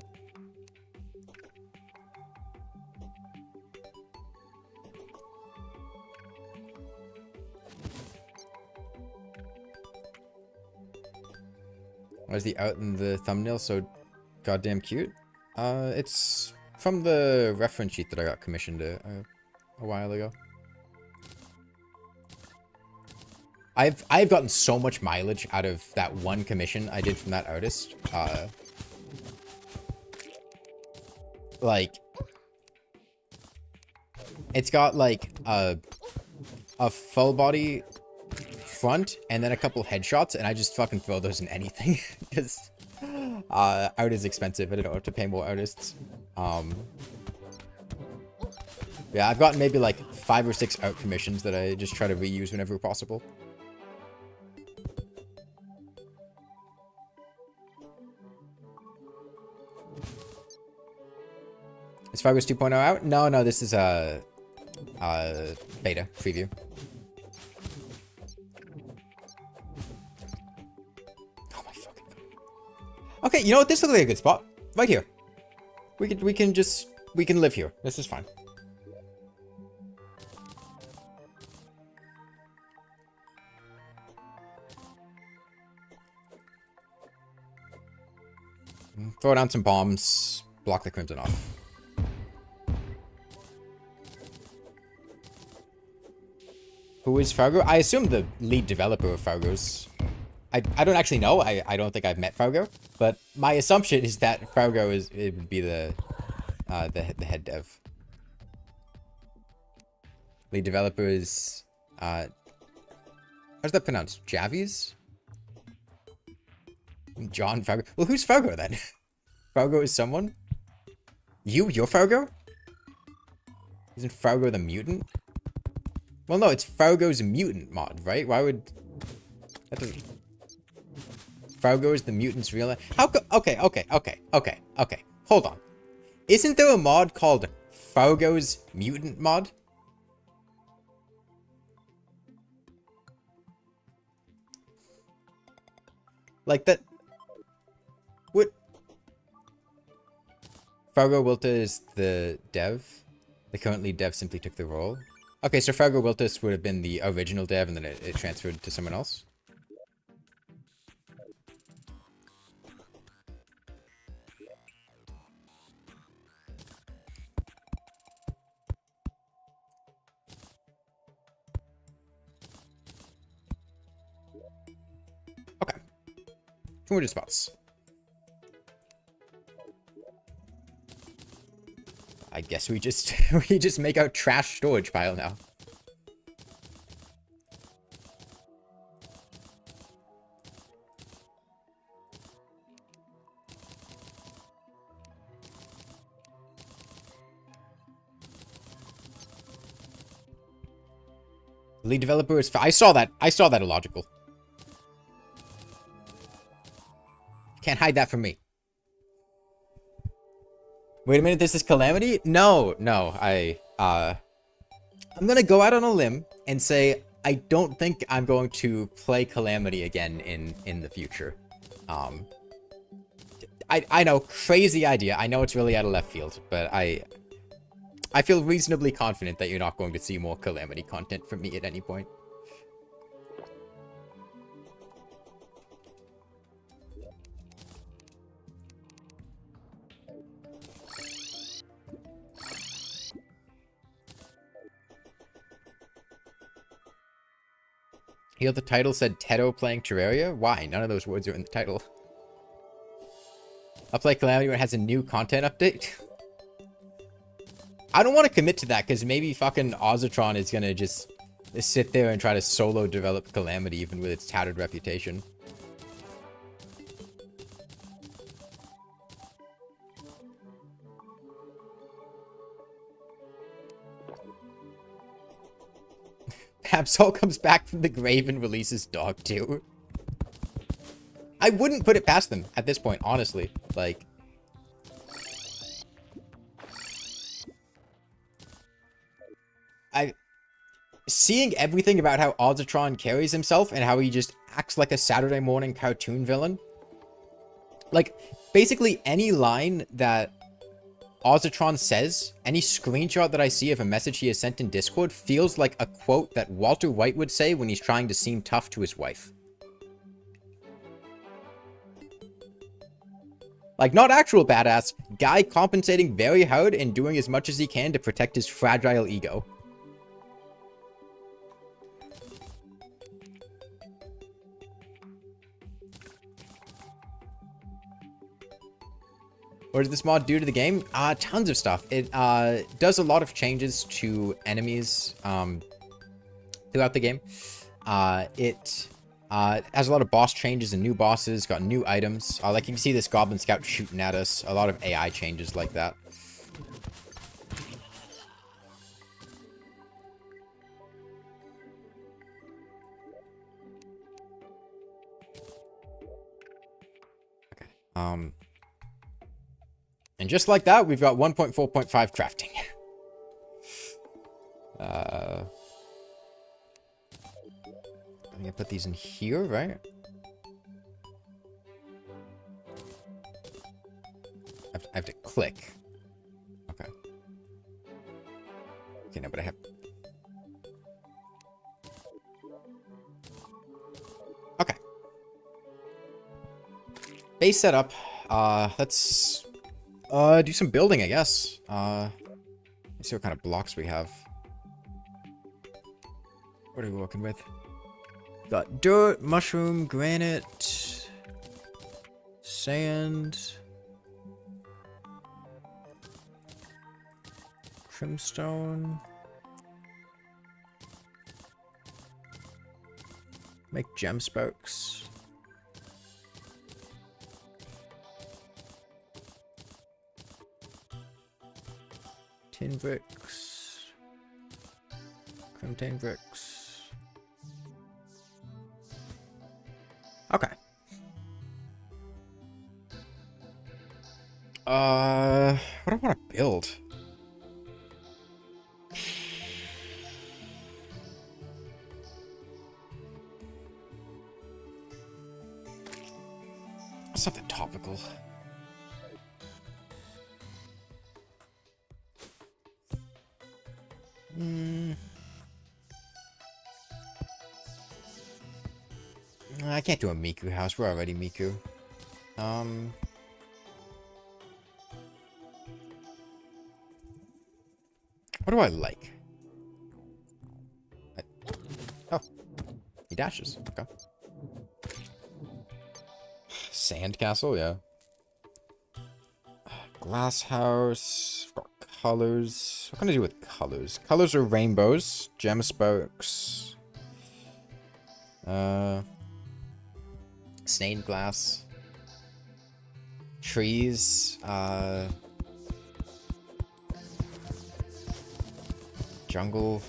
A: Why is the art in the thumbnail so goddamn cute? It's from the reference sheet that I got commissioned a while ago. I've gotten so much mileage out of that one commission I did from that artist. Like, it's got like a full body front and then a couple headshots, and I just fucking throw those in anything because art is expensive and I don't have to pay more artists. Yeah, I've gotten maybe like 5 or 6 art commissions that I just try to reuse whenever possible. Is Fargo 2.0 out? No, this is a beta preview. Oh my fucking god. Okay, you know what? This looks like a good spot. Right here. We can live here. This is fine. Throw down some bombs. Block the Crimson off. Who is Fargo? I assume the lead developer of Fargo's I don't actually know. I don't think I've met Fargo, but my assumption is that Fargo would be the head dev. Lead developer is how's that pronounced? Javies? John Fargo. Well, who's Fargo then? Fargo is someone? You're Fargo? Isn't Fargo the mutant? Well, no, it's Fargo's mutant mod, right? Why would... That doesn't... Fargo is the mutant's real... How co... Okay. Hold on. Isn't there a mod called Fargo's mutant mod? Like that... What? Fargo Wilta is the dev? The current lead dev simply took the role? Okay, so Fargo Wiltus would have been the original dev and then it transferred to someone else? Okay. 200 spots. I guess we just we just make our trash storage pile now. Lead developer is... I saw that illogical. Can't hide that from me. Wait a minute, this is Calamity? No, I'm gonna go out on a limb and say I don't think I'm going to play Calamity again in the future. I know, crazy idea. I know it's really out of left field, but I feel reasonably confident that you're not going to see more Calamity content from me at any point. You know, the title said Teto playing Terraria? Why? None of those words are in the title. I'll play Calamity when it has a new content update. I don't want to commit to that, because maybe fucking Ozatron is gonna just sit there and try to solo develop Calamity, even with its tattered reputation. Absol comes back from the grave and releases Dog 2. I wouldn't put it past them at this point, honestly. Like... Seeing everything about how Ozatron carries himself and how he just acts like a Saturday morning cartoon villain. Like, basically any line that Ozatron says, any screenshot that I see of a message he has sent in Discord feels like a quote that Walter White would say when he's trying to seem tough to his wife. Like, not actual badass, guy compensating very hard and doing as much as he can to protect his fragile ego. What does this mod do to the game? Tons of stuff. It does a lot of changes to enemies throughout the game. It has a lot of boss changes and new bosses, got new items. Like you can see this Goblin Scout shooting at us. A lot of AI changes like that. Okay. And just like that, we've got 1.4.5 crafting. I'm gonna put these in here, right? I have to click. Okay. Okay, no, but I have... Okay. Base setup. Let's... do some building, I guess. Let's see what kind of blocks we have. What are we working with? Got dirt, mushroom, granite, sand, crimstone. Make gem spokes. Tin bricks. Crimtane bricks. Okay. What do I want to build? Something topical. I can't do a Miku house. We're already Miku. What do I like? Oh, he dashes. Okay. Sand castle, yeah. Glass house. Got colors. What can I do with colors? Colors are rainbows. Gem spokes. Stained glass. Trees. Jungle.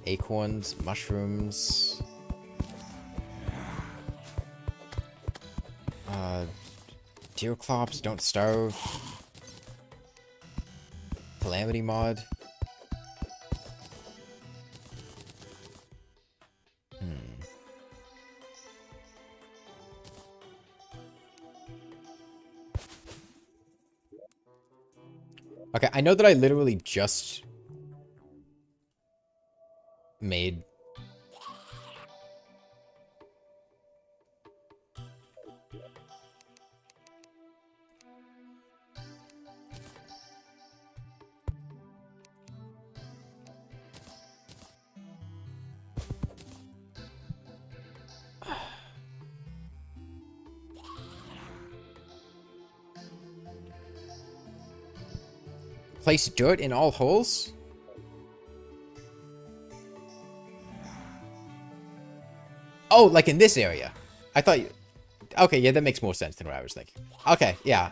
A: Acorns. Mushrooms. Deer clops, don't starve. Calamity mod. Okay, I know that I literally just made place dirt in all holes? Oh, like in this area. I thought you... Okay, yeah, that makes more sense than what I was thinking. Okay, yeah,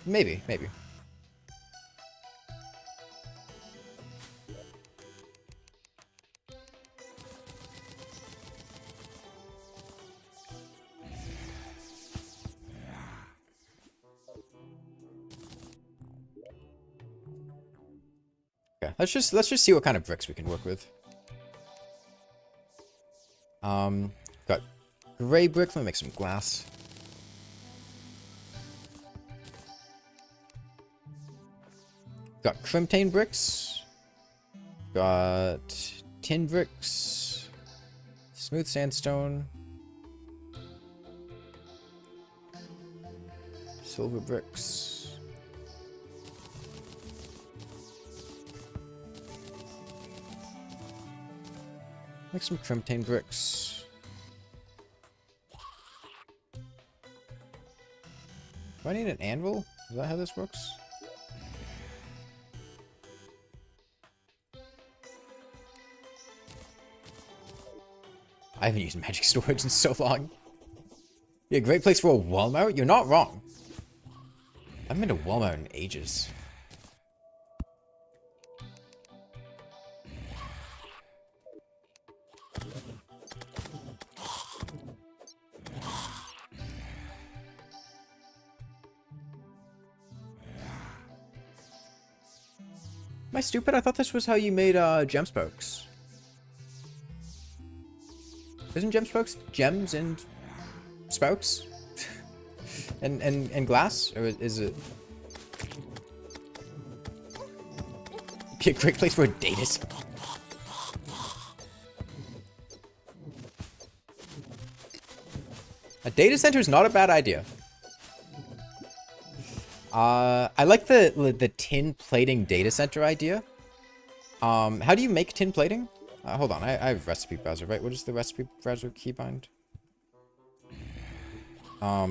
A: maybe. Okay, let's just see what kind of bricks we can work with. Got gray brick. Let me make some glass. Got crimtane bricks. Got tin bricks. Smooth sandstone. Silver bricks. Make some crimtane bricks. Do I need an anvil? Is that how this works? I haven't used magic storage in so long. Yeah, great place for a Walmart? You're not wrong. I haven't been to Walmart in ages. Am I stupid? I thought this was how you made gem spokes. Isn't gem spokes gems and spokes? and glass? Or is it... Be a great place for a data center. A data center is not a bad idea. I like the tin plating data center idea. How do you make tin plating? Hold on, I have recipe browser, right? What is the recipe browser keybind? A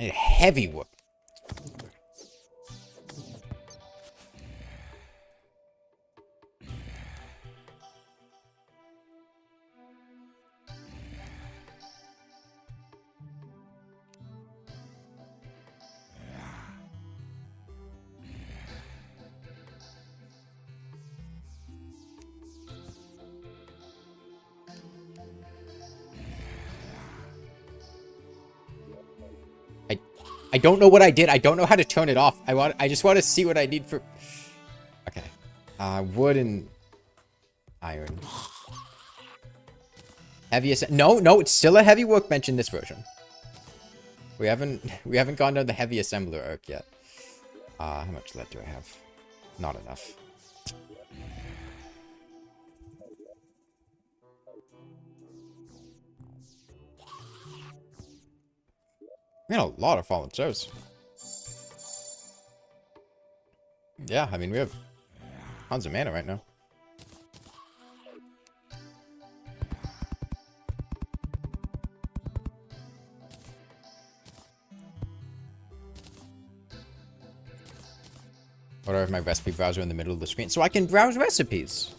A: heavy wood. I don't know what I did. I don't know how to turn it off. I just want to see what I need for... Okay. Wood and iron. Heaviest... No, it's still a heavy workbench in this version. We haven't gone down the heavy assembler arc yet. How much lead do I have? Not enough. We had a lot of fallen souls. Yeah, I mean, we have tons of mana right now. Or I have my recipe browser in the middle of the screen so I can browse recipes.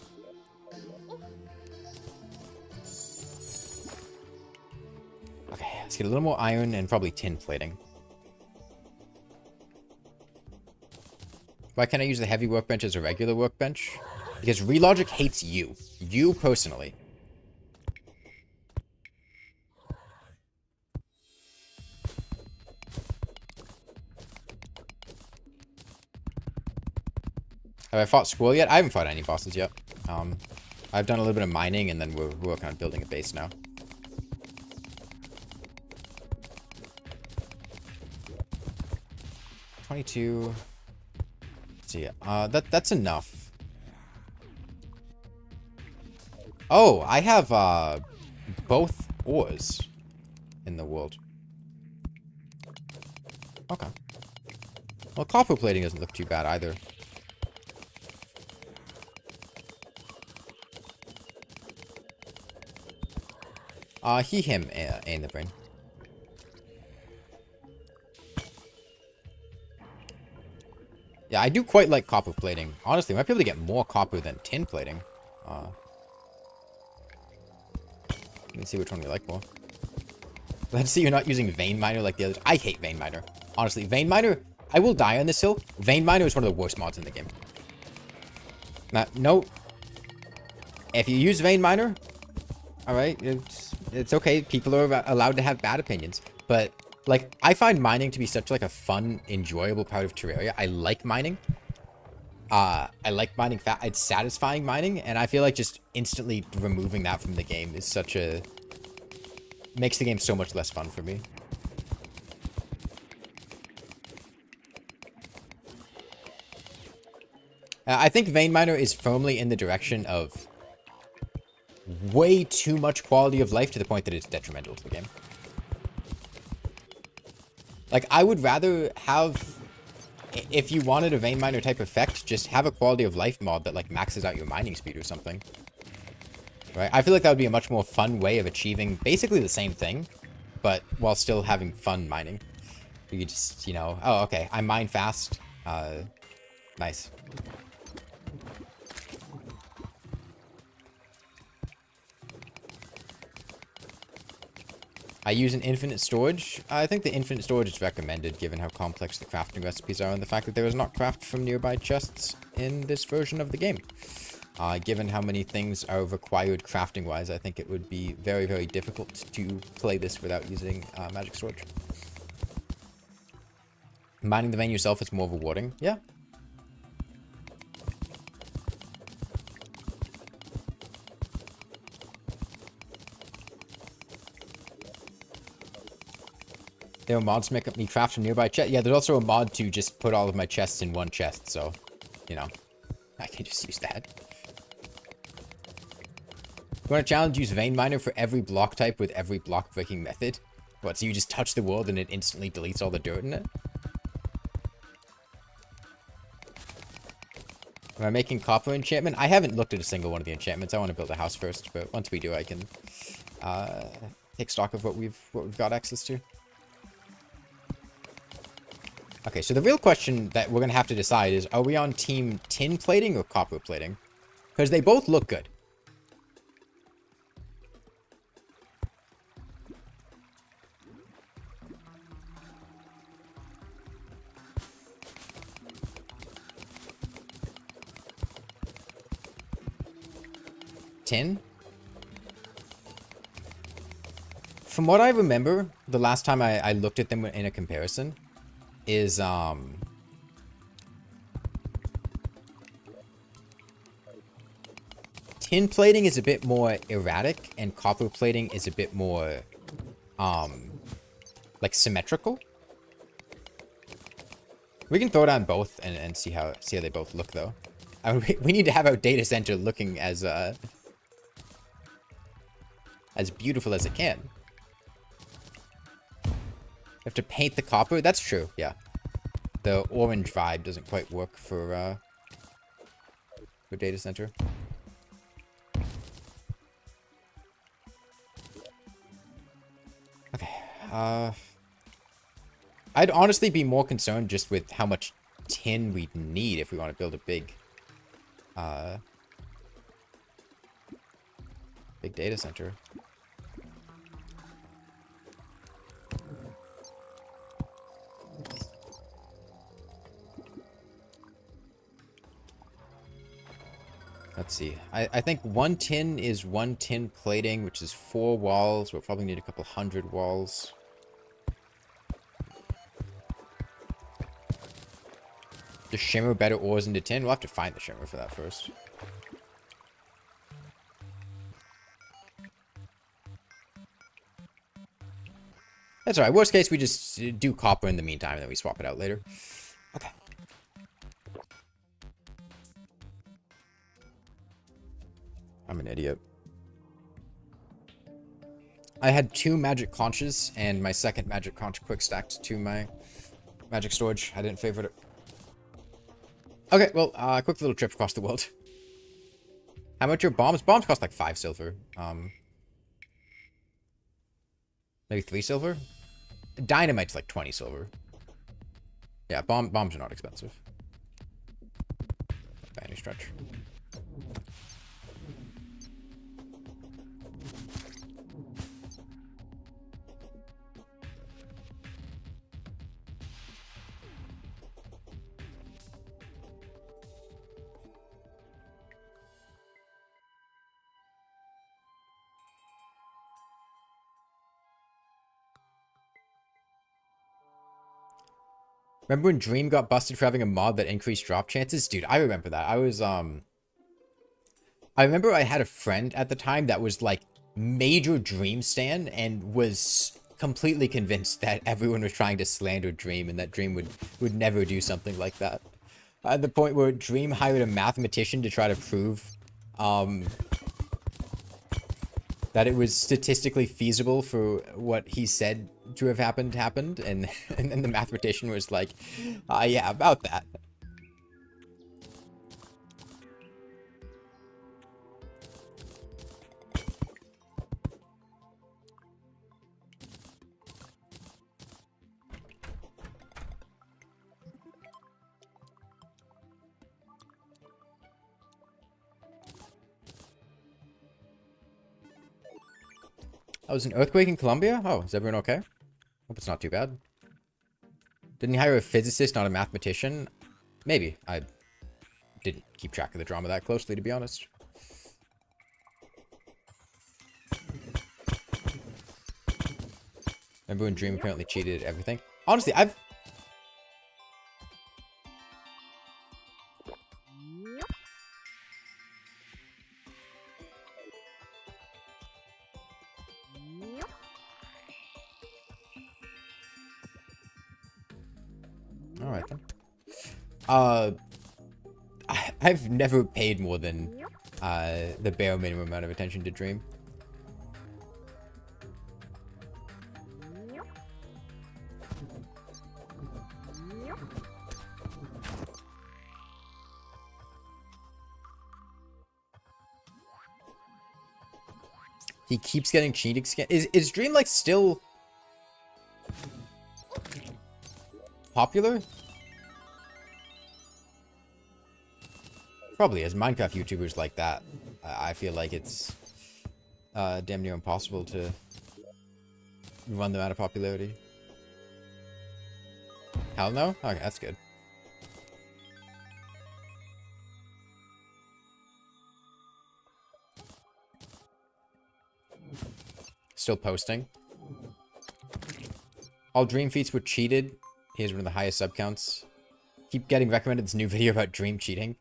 A: Okay, let's get a little more iron and probably tin plating. Why can't I use the heavy workbench as a regular workbench? Because Relogic hates you. You personally. Have I fought Squirrel yet? I haven't fought any bosses yet. I've done a little bit of mining, and then we're working on building a base now. $22. Let's see. That's enough. Oh, I have both ores in the world. Okay. Well, copper plating doesn't look too bad either. He, him, and the brain. Yeah, I do quite like copper plating. Honestly, we might be able to get more copper than tin plating. Let me see which one we like more. Let's see you're not using Vein Miner like the others. I hate Vein Miner. Honestly, Vein Miner, I will die on this hill. Vein Miner is one of the worst mods in the game. No. If you use Vein Miner, alright, it's okay. People are allowed to have bad opinions. But, like, I find mining to be such, like, a fun, enjoyable part of Terraria. I like mining. I like mining. It's satisfying mining. And I feel like just instantly removing that from the game is such a... makes the game so much less fun for me. I think Vein Miner is firmly in the direction of way too much quality of life to the point that it's detrimental to the game. Like, I would rather have, if you wanted a Vein Miner type effect, just have a quality of life mod that, like, maxes out your mining speed or something. Right? I feel like that would be a much more fun way of achieving basically the same thing, but while still having fun mining. You could just, you know, oh, okay, I mine fast. Nice. I use an infinite storage. I think the infinite storage is recommended given how complex the crafting recipes are and the fact that there is not craft from nearby chests in this version of the game. Given how many things are required crafting-wise, I think it would be very, very difficult to play this without using magic storage. Mining the vein yourself is more rewarding. Yeah. There are mods to make me craft from nearby chests. Yeah, there's also a mod to just put all of my chests in one chest, so, you know, I can just use that. You want to challenge, use Vein Miner for every block type with every block breaking method? What, so you just touch the world and it instantly deletes all the dirt in it? Am I making copper enchantment? I haven't looked at a single one of the enchantments. I want to build a house first, but once we do, I can take stock of what we've got access to. Okay, so the real question that we're gonna have to decide is: are we on team tin plating or copper plating? Because they both look good. Tin? From what I remember, the last time I looked at them in a comparison is, tin plating is a bit more erratic and copper plating is a bit more, like symmetrical. We can throw down both and see how they both look though. I mean, we need to have our data center looking as beautiful as it can. We have to paint the copper. That's true. Yeah, the orange vibe doesn't quite work for data center. Okay. I'd honestly be more concerned just with how much tin we'd need if we want to build a big data center. Let's see. I think 1 tin is 1 tin plating, which is 4 walls. We'll probably need a couple hundred walls. The shimmer better ores into tin? We'll have to find the shimmer for that first. That's alright. Worst case, we just do copper in the meantime, and then we swap it out later. Okay. I'm an idiot. I had 2 magic conches, and my second magic conch quick stacked to my magic storage. I didn't favorite it. Okay, well, quick little trip across the world. How much are bombs? Bombs cost like 5 silver. Maybe 3 silver? Dynamite's like 20 silver. Yeah, bombs are not expensive. By any stretch. Remember when Dream got busted for having a mod that increased drop chances? Dude, I remember that. I remember I had a friend at the time that was like major Dream stan and was completely convinced that everyone was trying to slander Dream and that Dream would never do something like that. At the point where Dream hired a mathematician to try to prove that it was statistically feasible for what he said to have happened, and then the mathematician was like, yeah, about that. Oh, was an earthquake in Colombia? Oh, is everyone okay? Hope it's not too bad. Didn't he hire a physicist, not a mathematician? Maybe. I didn't keep track of the drama that closely, to be honest. Remember when Dream apparently cheated at everything? Honestly, I've... Alright then. I've never paid more than the bare minimum amount of attention to Dream. He keeps getting cheating scan. Is Dream like still popular? Probably as Minecraft YouTubers like that. I feel like it's damn near impossible to run them out of popularity. Hell no? Okay, that's good. Still posting. All Dream feats were cheated. He has one of the highest sub counts. Keep getting recommended this new video about Dream cheating.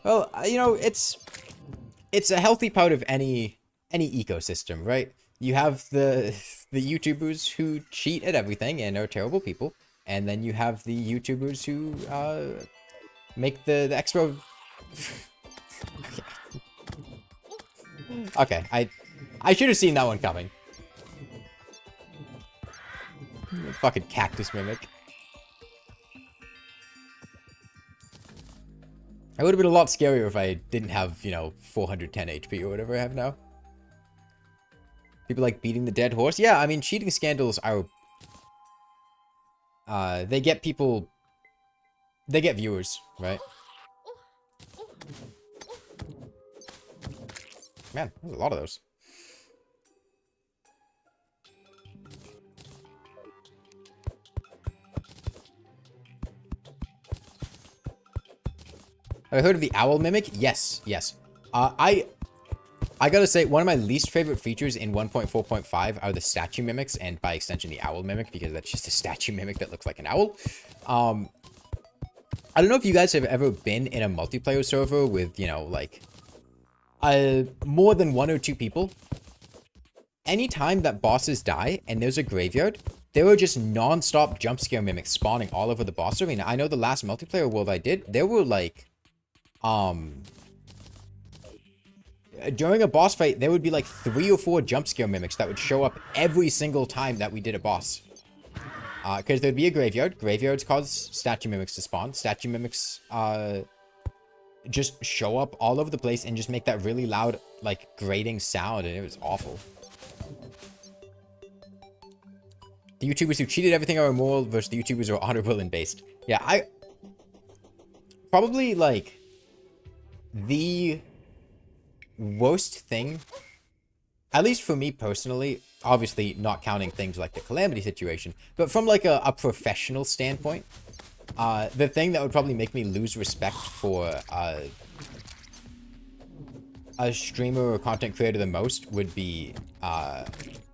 A: Well, you know, it's a healthy part of any ecosystem, right? You have the YouTubers who cheat at everything and are terrible people, and then you have the YouTubers who make the extra. Okay, I should have seen that one coming. Fucking cactus mimic. It would have been a lot scarier if I didn't have, you know, 410 HP or whatever I have now. People like beating the dead horse. Yeah, I mean, cheating scandals are... they get people... They get viewers, right? Man, there's a lot of those. Have I heard of the owl mimic? Yes, yes. I gotta say, one of my least favorite features in 1.4.5 are the statue mimics, and by extension the owl mimic, because that's just a statue mimic that looks like an owl. I don't know if you guys have ever been in a multiplayer server with, you know, like, more than 1 or 2 people. Anytime that bosses die and there's a graveyard, there are just non-stop jump scare mimics spawning all over the boss arena. I know the last multiplayer world I did, there were like, during a boss fight, there would be like 3 or 4 jump scare mimics that would show up every single time that we did a boss. Because there'd be a graveyard. Graveyards cause statue mimics to spawn. Statue mimics, just show up all over the place and just make that really loud, like, grating sound, and it was awful. The YouTubers who cheated everything are immoral versus the YouTubers who are honorable and based. Yeah, probably, like, the worst thing, at least for me personally, obviously not counting things like the Calamity situation, but from, like, a professional standpoint, the thing that would probably make me lose respect for a streamer or content creator the most would be,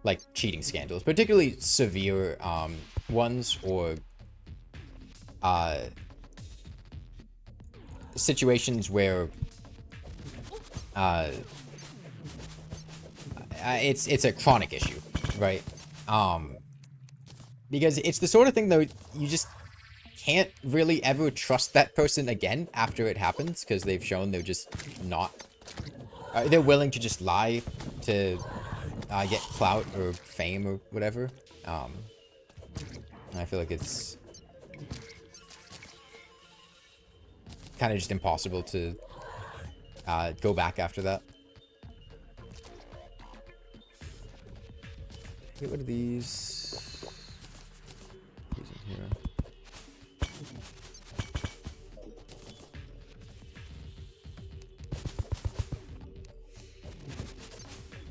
A: like, cheating scandals, particularly severe ones, or situations where it's a chronic issue, right? Because it's the sort of thing that you just can't really ever trust that person again after it happens, because they've shown they're just not... they're willing to just lie to get clout or fame or whatever. I feel like it's kind of just impossible to go back after that. Get rid of these. These in here.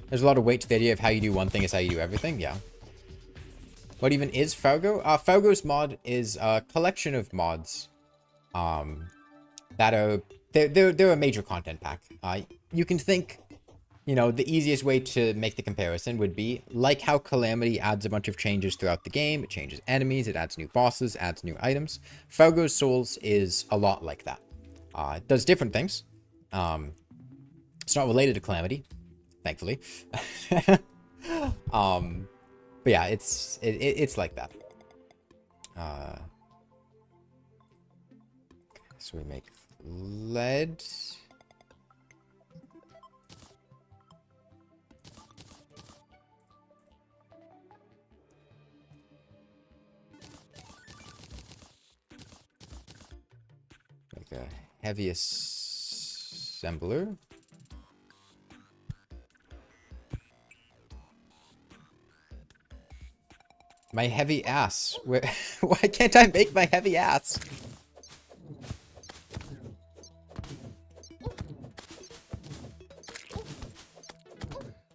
A: There's a lot of weight to the idea of how you do one thing is how you do everything. Yeah. What even is Fargo? Fargo's mod is a collection of mods that are they're a major content pack. You can think, you know, the easiest way to make the comparison would be like how Calamity adds a bunch of changes throughout the game. It changes enemies, it adds new bosses, adds new items. Fargo's Souls is a lot like that. It does different things. It's not related to Calamity, thankfully. But yeah, it's like that. So we make lead. Make a heavy assembler. My heavy ass. Where, why can't I make my heavy ass?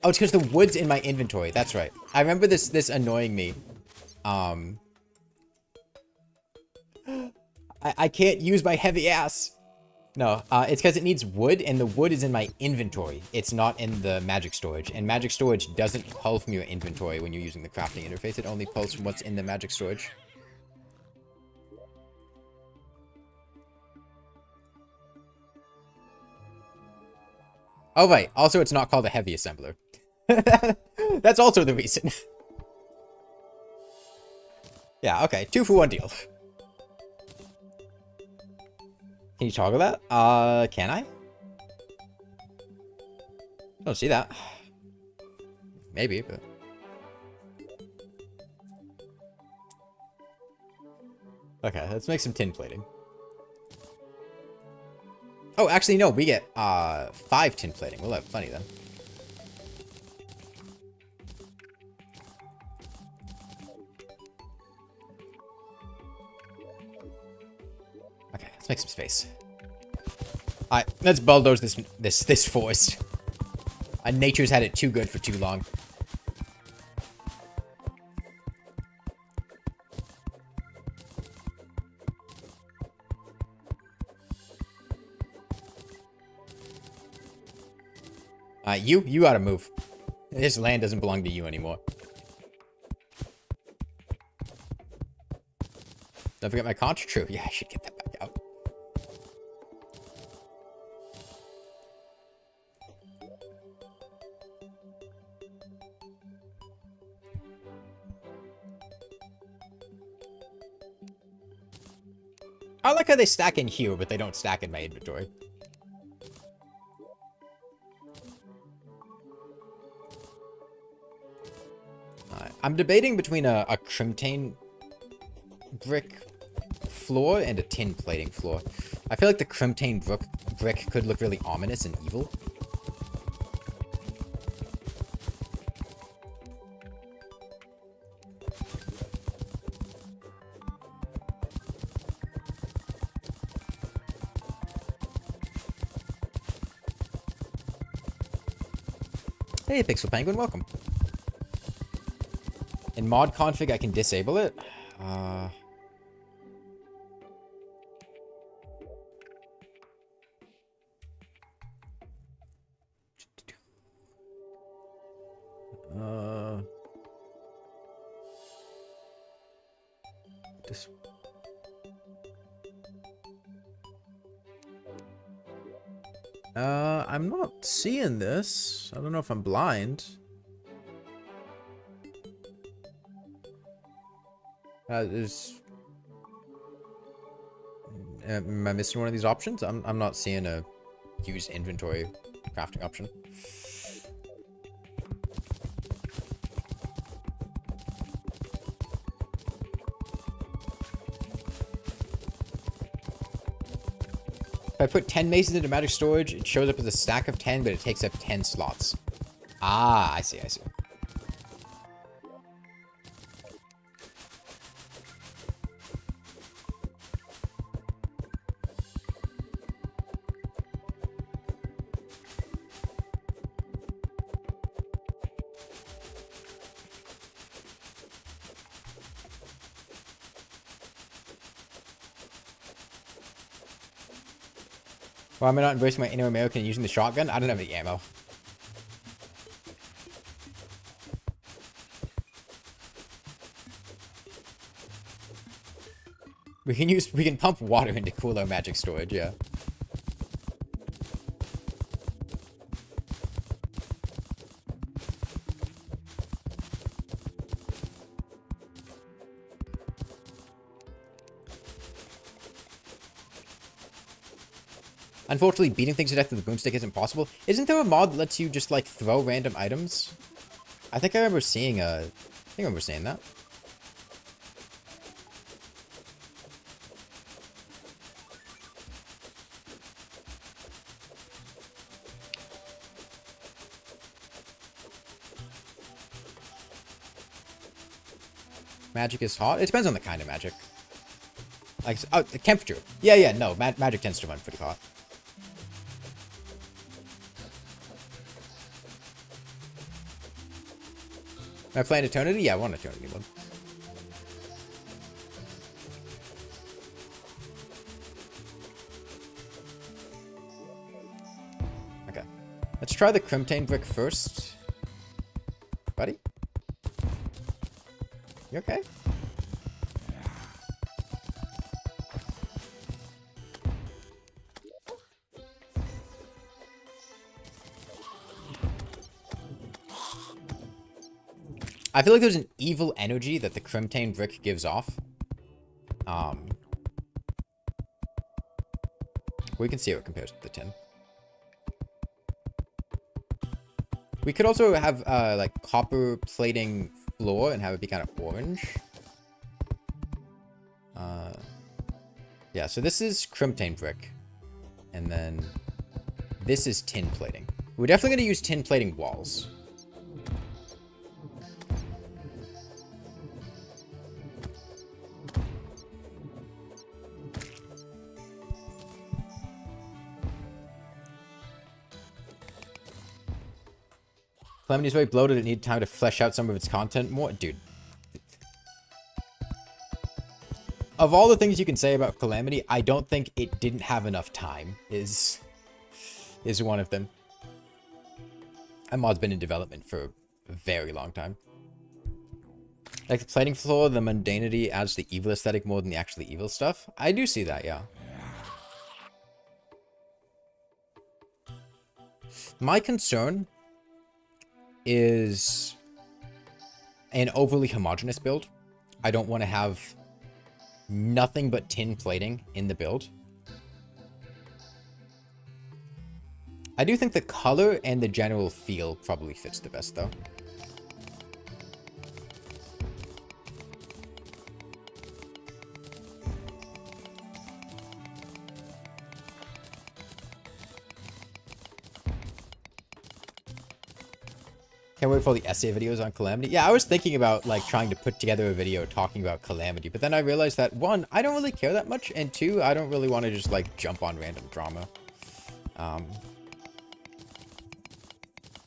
A: Oh, it's because the wood's in my inventory. That's right. I remember this annoying me. I can't use my heavy ass. No, it's because it needs wood, and the wood is in my inventory. It's not in the magic storage, and magic storage doesn't pull from your inventory when you're using the crafting interface. It only pulls from what's in the magic storage. Oh, right. Also, it's not called a heavy assembler. That's also the reason. Yeah, okay. 2-for-1 deal. Can you toggle that? Can I? Don't see that. Maybe, but... Okay, let's make some tin plating. Oh, actually, no, we get, 5 tin plating. We'll have plenty then. Okay, let's make some space. Alright, let's bulldoze this forest. Nature's had it too good for too long. You gotta move. This land doesn't belong to you anymore. Don't forget my conch. True. Yeah, I should get that back out. I like how they stack in here, but they don't stack in my inventory. I'm debating between a crimtane brick floor and a tin plating floor. I feel like the crimtane brick could look really ominous and evil. Hey, Pixel Penguin, welcome. In mod config, I can disable it. I'm not seeing this. I don't know if I'm blind. Am I missing one of these options? I'm not seeing a use inventory crafting option. If I put 10 masons into magic storage, it shows up as a stack of 10, but it takes up 10 slots. Ah, I see, I see. Why am I not embracing my inner American and using the shotgun? I don't have any ammo. We can pump water into cool our magic storage, yeah. Unfortunately, beating things to death with a boomstick isn't possible. Isn't there a mod that lets you just, like, throw random items? I think I remember seeing that. magic is hot? It depends on the kind of magic. Like, oh, the temperature. Yeah, no, magic tends to run pretty hot. Am I playing Eternity? Yeah, I want Eternity mode. Okay. Let's try the Crimtane brick first. Buddy? You okay? I feel like there's an evil energy that the Crimtane brick gives off. We can see how it compares to the tin. We could also have like copper plating floor and have it be kind of orange. Yeah, so this is Crimtane brick. And then this is tin plating. We're definitely going to use tin plating walls. Calamity's very bloated. It needed time to flesh out some of its content more. Dude. Of all the things you can say about Calamity, I don't think it didn't have enough time, is one of them. That mod's been in development for a very long time. Like the plating floor, the mundanity adds the evil aesthetic more than the actually evil stuff. I do see that, yeah. My concern is an overly homogeneous build. I don't want to have nothing but tin plating in the build. I do think the color and the general feel probably fits the best, though. Can't wait for all the essay videos on Calamity. Yeah, I was thinking about, like, trying to put together a video talking about Calamity, but then I realized that, one, I don't really care that much, and two, I don't really want to just, like, jump on random drama.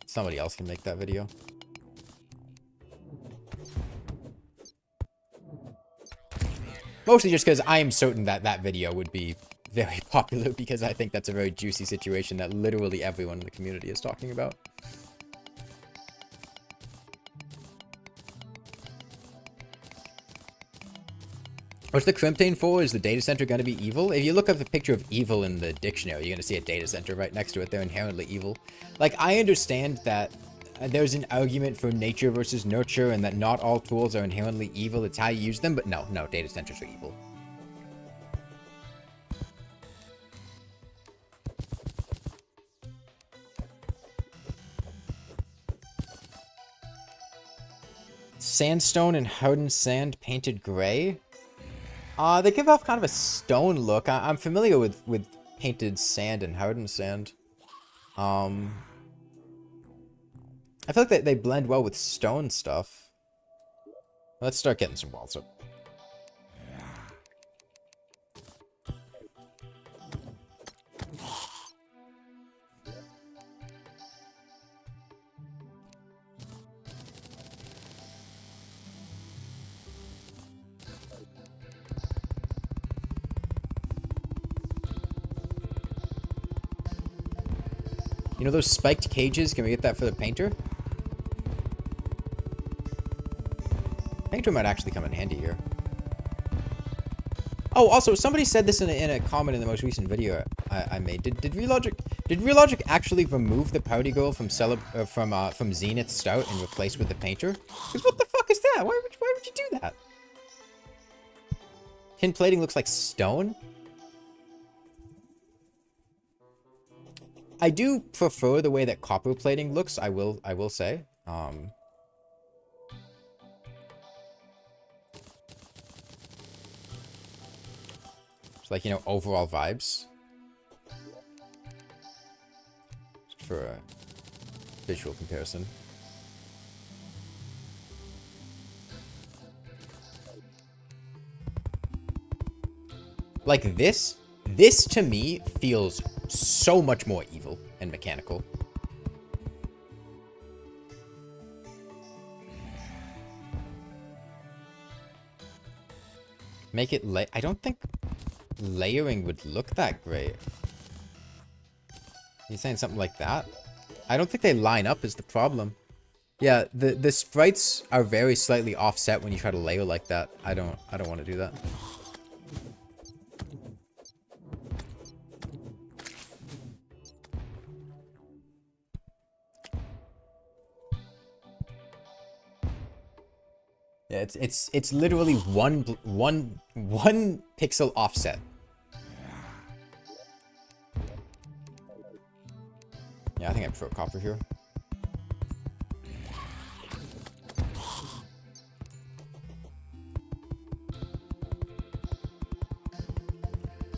A: Somebody else can make that video. Mostly just because I am certain that that video would be very popular, because I think that's a very juicy situation that literally everyone in the community is talking about. What's the Crimtane for? Is the data center going to be evil? If you look up the picture of evil in the dictionary, you're going to see a data center right next to it. They're inherently evil. Like, I understand that there's an argument for nature versus nurture and that not all tools are inherently evil. It's how you use them. But no, data centers are evil. Sandstone and hardened sand painted gray? They give off kind of a stone look. I'm familiar with painted sand and hardened sand. I feel like they blend well with stone stuff. Let's start getting some walls up. You know those spiked cages? Can we get that for the painter? Painter might actually come in handy here. Oh, also, somebody said this in a comment in the most recent video I made. Did Realogic actually remove the party girl from Zenith Stout and replace with the painter? Because what the fuck is that? Why would you do that? Tin plating looks like stone. I do prefer the way that copper plating looks, I will say. It's like, you know, overall vibes. Just for a visual comparison. Like this to me feels so much more evil and mechanical. Make it I don't think layering would look that great. You saying something like that? I don't think they line up is the problem. Yeah, the sprites are very slightly offset when you try to layer like that. I don't want to do that. Yeah, it's literally one pixel offset. Yeah, I think I prefer copper here.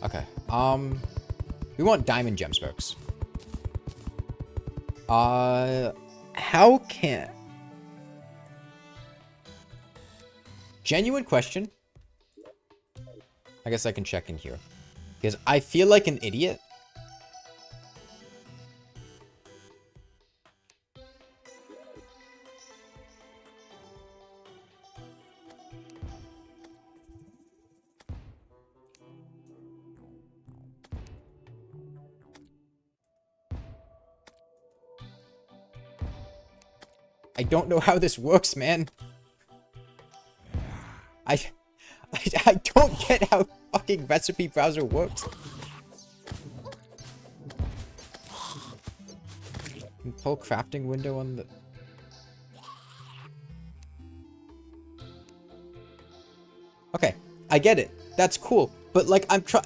A: Okay. We want diamond gem sparks. How can... Genuine question. I guess I can check in here. Because I feel like an idiot. I don't know how this works, man. I don't get how fucking recipe browser works. Pull crafting window on the... Okay, I get it. That's cool. But like, I'm trying...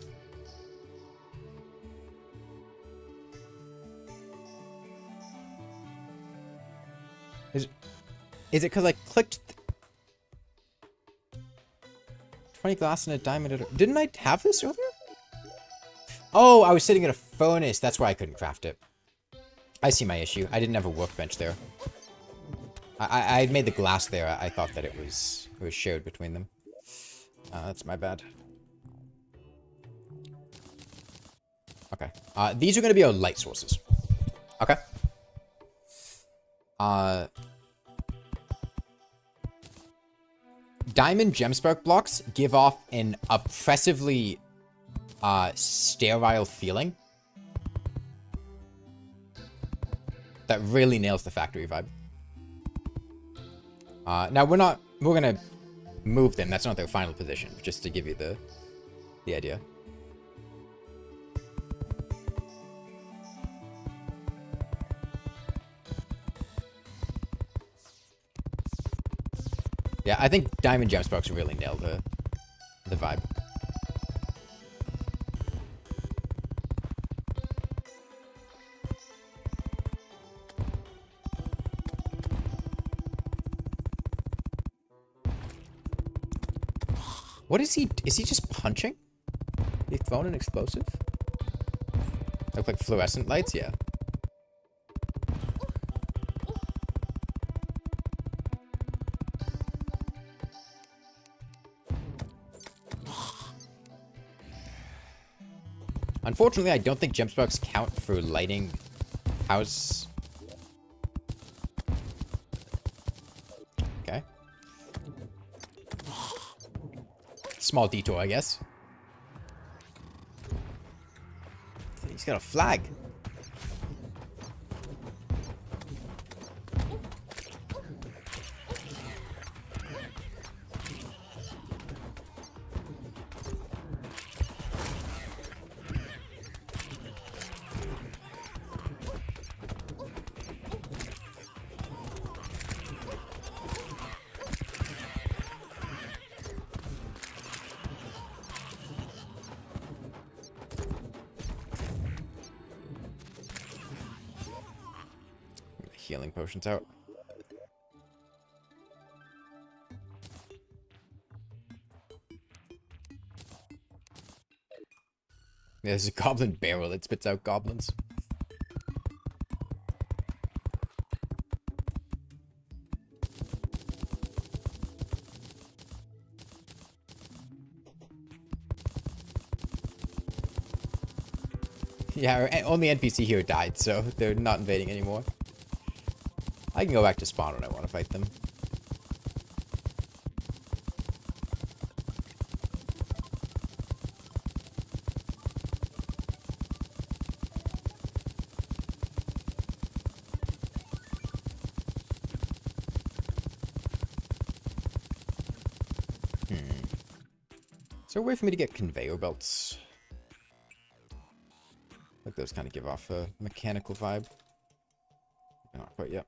A: Is it because I clicked... 20 glass and a diamond... Didn't I have this earlier? Oh, I was sitting at a furnace. That's why I couldn't craft it. I see my issue. I didn't have a workbench there. I had made the glass there. I thought that it was shared between them. That's my bad. Okay. These are going to be our light sources. Okay. Diamond gemspark blocks give off an oppressively sterile feeling that really nails the factory vibe. Now we're gonna move them. That's not their final position, just to give you the idea. Yeah, I think diamond gemsparks really nail the vibe. What is he? Is he just punching? He thrown an explosive? Look like fluorescent lights? Yeah. Unfortunately, I don't think gemsparks count for lighting house. Okay. Small detour, I guess. He's got a flag. Healing potions out. Yeah, there's a goblin barrel that spits out goblins. Yeah, only NPC here died, so they're not invading anymore. I can go back to spawn when I want to fight them. Is there a way for me to get conveyor belts? Like those kind of give off a mechanical vibe. Not quite yet.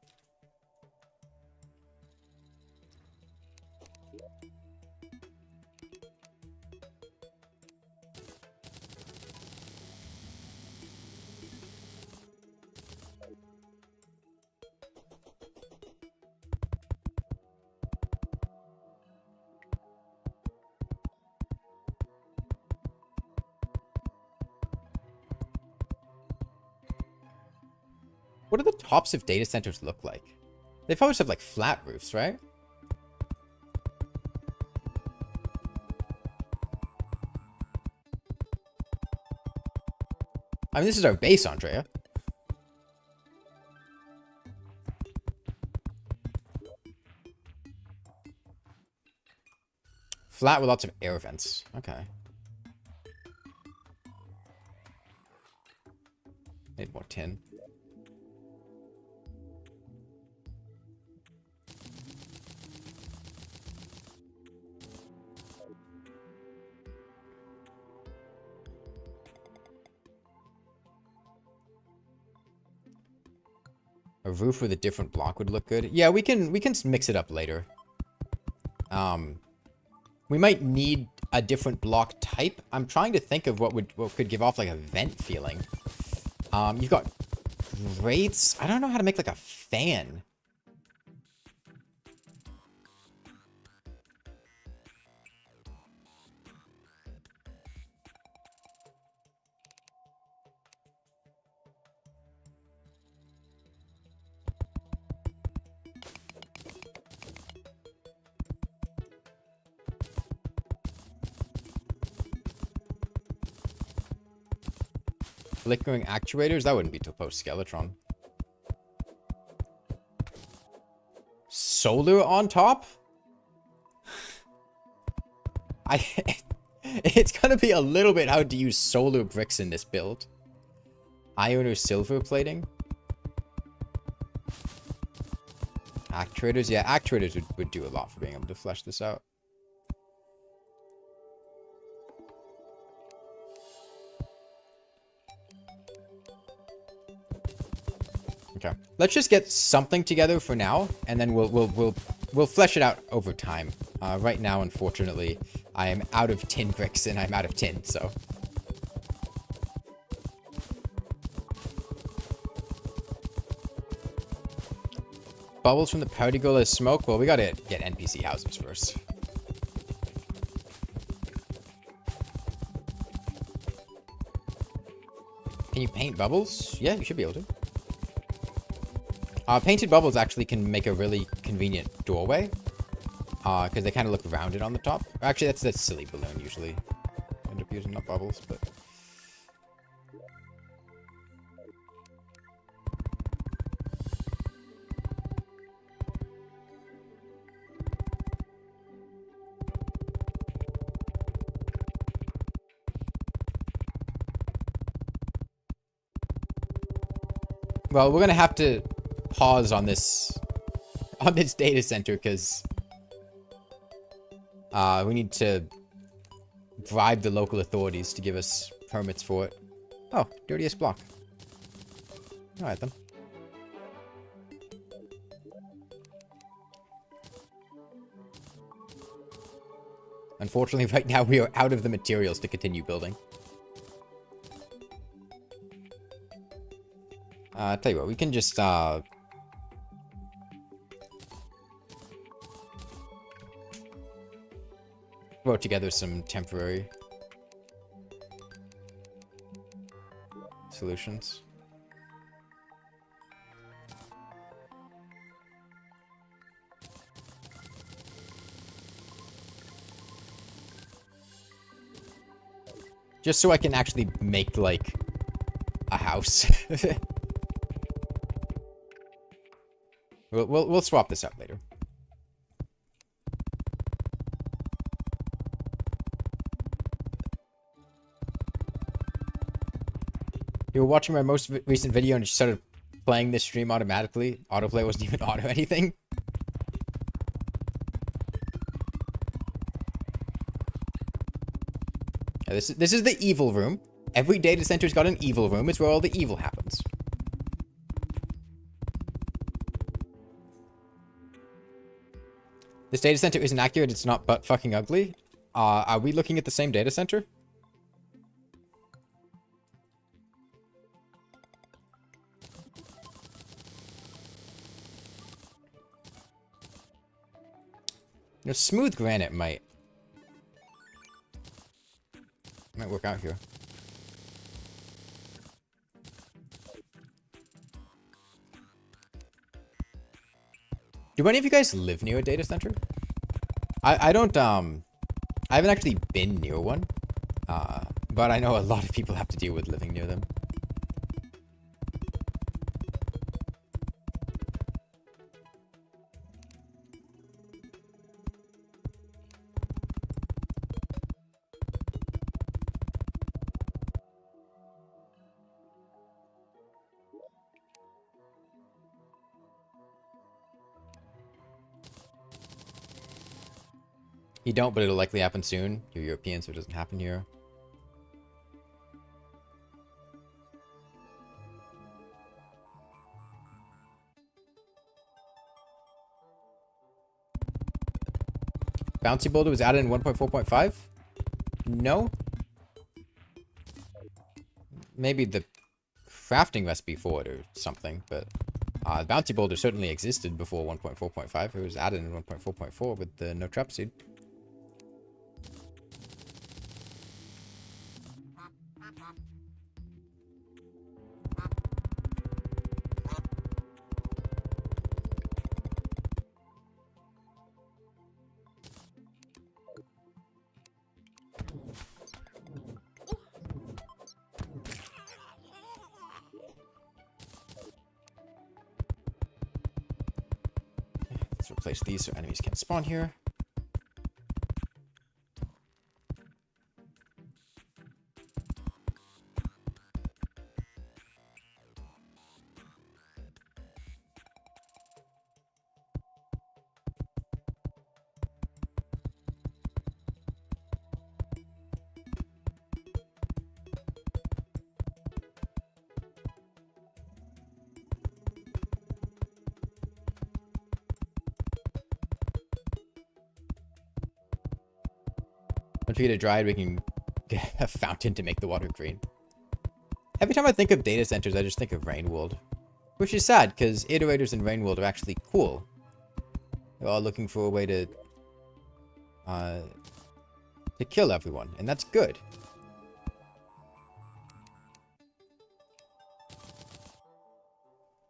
A: What do the tops of data centers look like? They probably have like flat roofs, right? I mean, this is our base, Andrea. Flat with lots of air vents. Okay. Need more tin. A roof with a different block would look good. Yeah, we can mix it up later. We might need a different block type. I'm trying to think of what could give off like a vent feeling. You've got grates. I don't know how to make like a fan. Flickering actuators? That wouldn't be to post Skeletron. Solar on top? It's gonna be a little bit hard to use solar bricks in this build. Iron or silver plating? Actuators? Yeah, actuators would do a lot for being able to flesh this out. Okay, let's just get something together for now, and then we'll flesh it out over time. Right now, unfortunately, I am out of tin bricks and I'm out of tin, so. Bubbles from the party girl as smoke? Well, we gotta get NPC houses first. Can you paint bubbles? Yeah, you should be able to. Painted bubbles actually can make a really convenient doorway. Because they kind of look rounded on the top. Actually, that's a silly balloon usually. End up using not bubbles, but... Well, we're gonna have to pause on this data center because we need to bribe the local authorities to give us permits for it. Oh, dirtiest block. Alright then. Unfortunately, right now we are out of the materials to continue building. Tell you what, we can just, throw together some temporary solutions. Just so I can actually make, like, house. We'll swap this out later. You were watching my most recent video and it started playing this stream automatically. Autoplay wasn't even auto anything. Yeah, this is the evil room. Every data center's got an evil room. It's where all the evil happens. This data center isn't accurate. It's not butt fucking ugly. Are we looking at the same data center? You know, smooth granite might work out here. Do any of you guys live near a data center? I don't, I haven't actually been near one. But I know a lot of people have to deal with living near them. You don't, but it'll likely happen soon. You're European, so it doesn't happen here. Bouncy boulder was added in 1.4.5? No? Maybe the crafting recipe for it or something, but bouncy boulder certainly existed before 1.4.5. It was added in 1.4.4 with the no trap seed. Let's replace these so enemies can't spawn here. Once we get it dried, we can get a fountain to make the water green. Every time I think of data centers, I just think of Rainworld. Which is sad, because iterators in Rainworld are actually cool. They're all looking for a way to kill everyone, and that's good.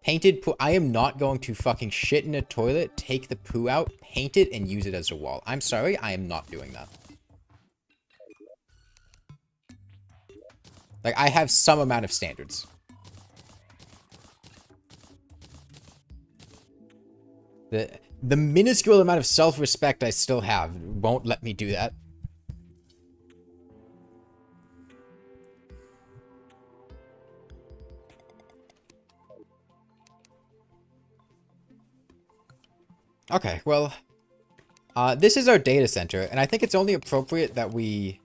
A: Painted poo. I am not going to fucking shit in a toilet, take the poo out, paint it, and use it as a wall. I'm sorry, I am not doing that. Like, I have some amount of standards. The minuscule amount of self-respect I still have won't let me do that. Okay, well, this is our data center, and I think it's only appropriate that we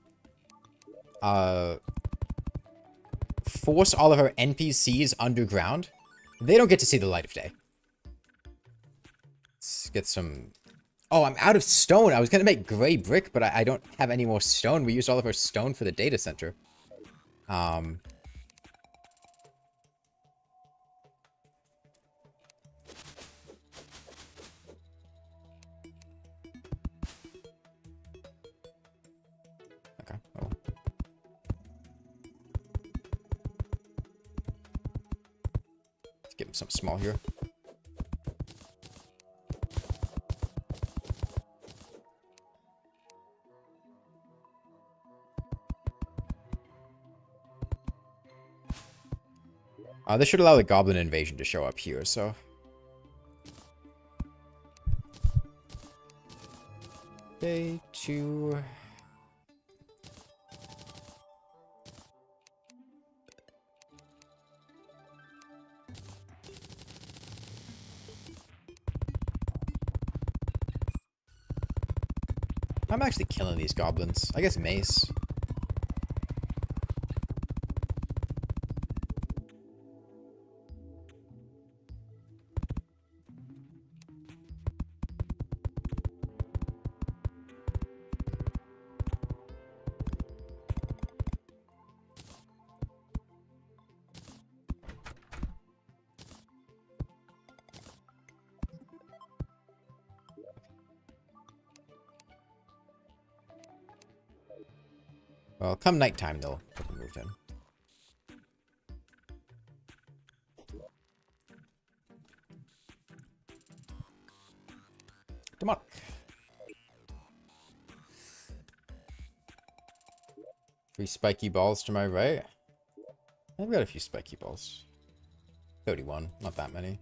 A: force all of our NPCs underground. They don't get to see the light of day. Let's get some... Oh, I'm out of stone. I was going to make gray brick, but I don't have any more stone. We used all of our stone for the data center. Okay. Well. Let's give him something small here. This should allow the goblin invasion to show up here, so. Day 2. I'm actually killing these goblins. I guess mace. Well, come nighttime, they'll be moved in. Demonic. Three spiky balls to my right. I've got a few spiky balls. 31, not that many.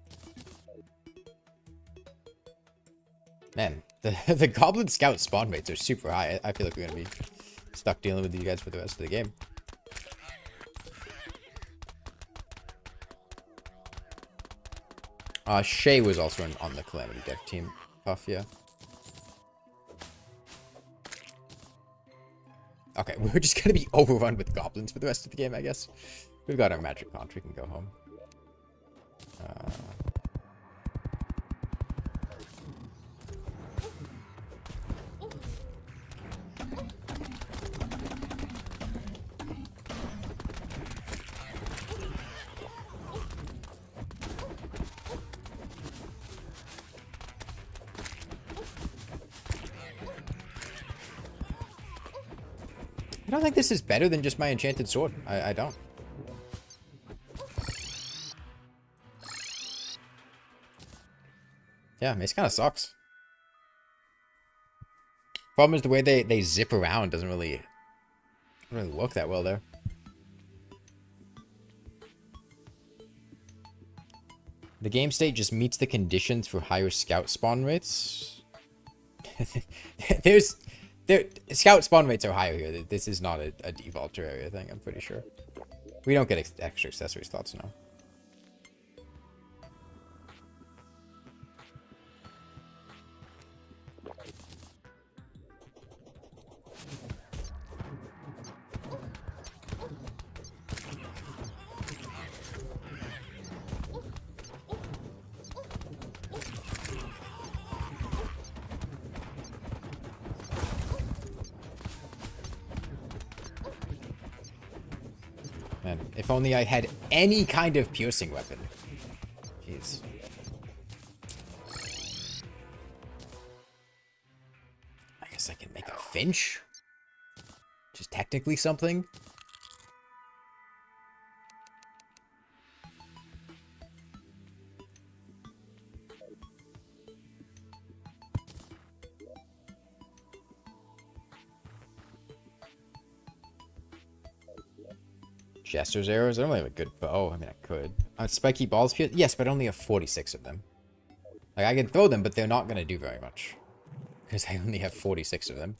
A: Man, the Goblin Scout spawn rates are super high. I feel like we're gonna be stuck dealing with you guys for the rest of the game. Shay was also on the Calamity dev team. Puff, yeah. Okay, we're just gonna be overrun with goblins for the rest of the game, I guess. We've got our magic conch, we can go home. I don't think this is better than just my enchanted sword. I don't. Yeah, mace kind of sucks. Problem is the way they zip around doesn't really work that well there. The game state just meets the conditions for higher scout spawn rates. Scout spawn rates are higher here. This is not a default Terraria thing, I'm pretty sure. We don't get extra accessory slots now. Man, if only I had any kind of piercing weapon. Jeez. I guess I can make a finch? Which is technically something. Jester's arrows? I don't really have a good bow. I mean, I could. Spiky balls? Yes, but I only have 46 of them. Like, I can throw them, but they're not going to do very much. Because I only have 46 of them.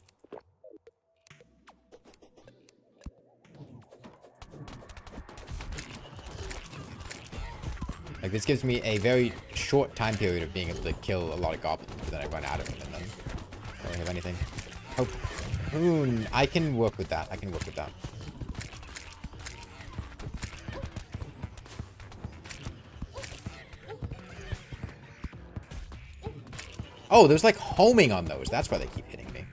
A: Like, this gives me a very short time period of being able to kill a lot of goblins, but then I run out of them, and then I don't have anything. Oh, I can work with that. I can work with that. Oh, there's like homing on those. That's why they keep hitting me.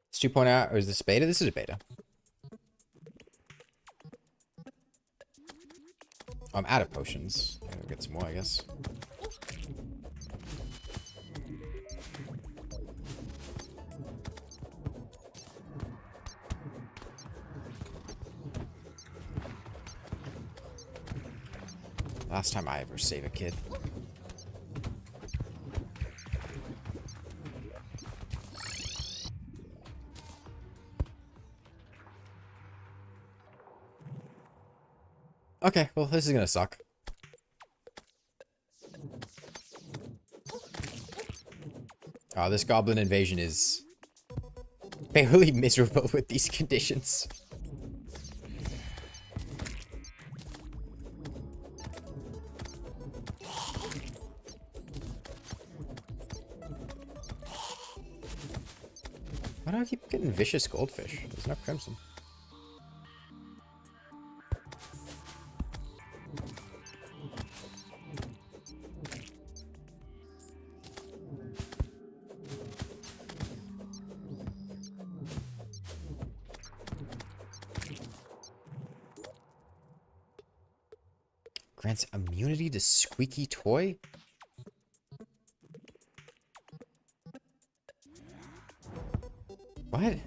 A: It's 2.0, or is this beta? This is a beta. I'm out of potions. I'm gonna get some more, I guess. Last time I ever save a kid. Okay, well, this is gonna suck. Oh, this goblin invasion is fairly miserable with these conditions. Why do I keep getting vicious goldfish? There's no crimson. Grants immunity to squeaky toy? What?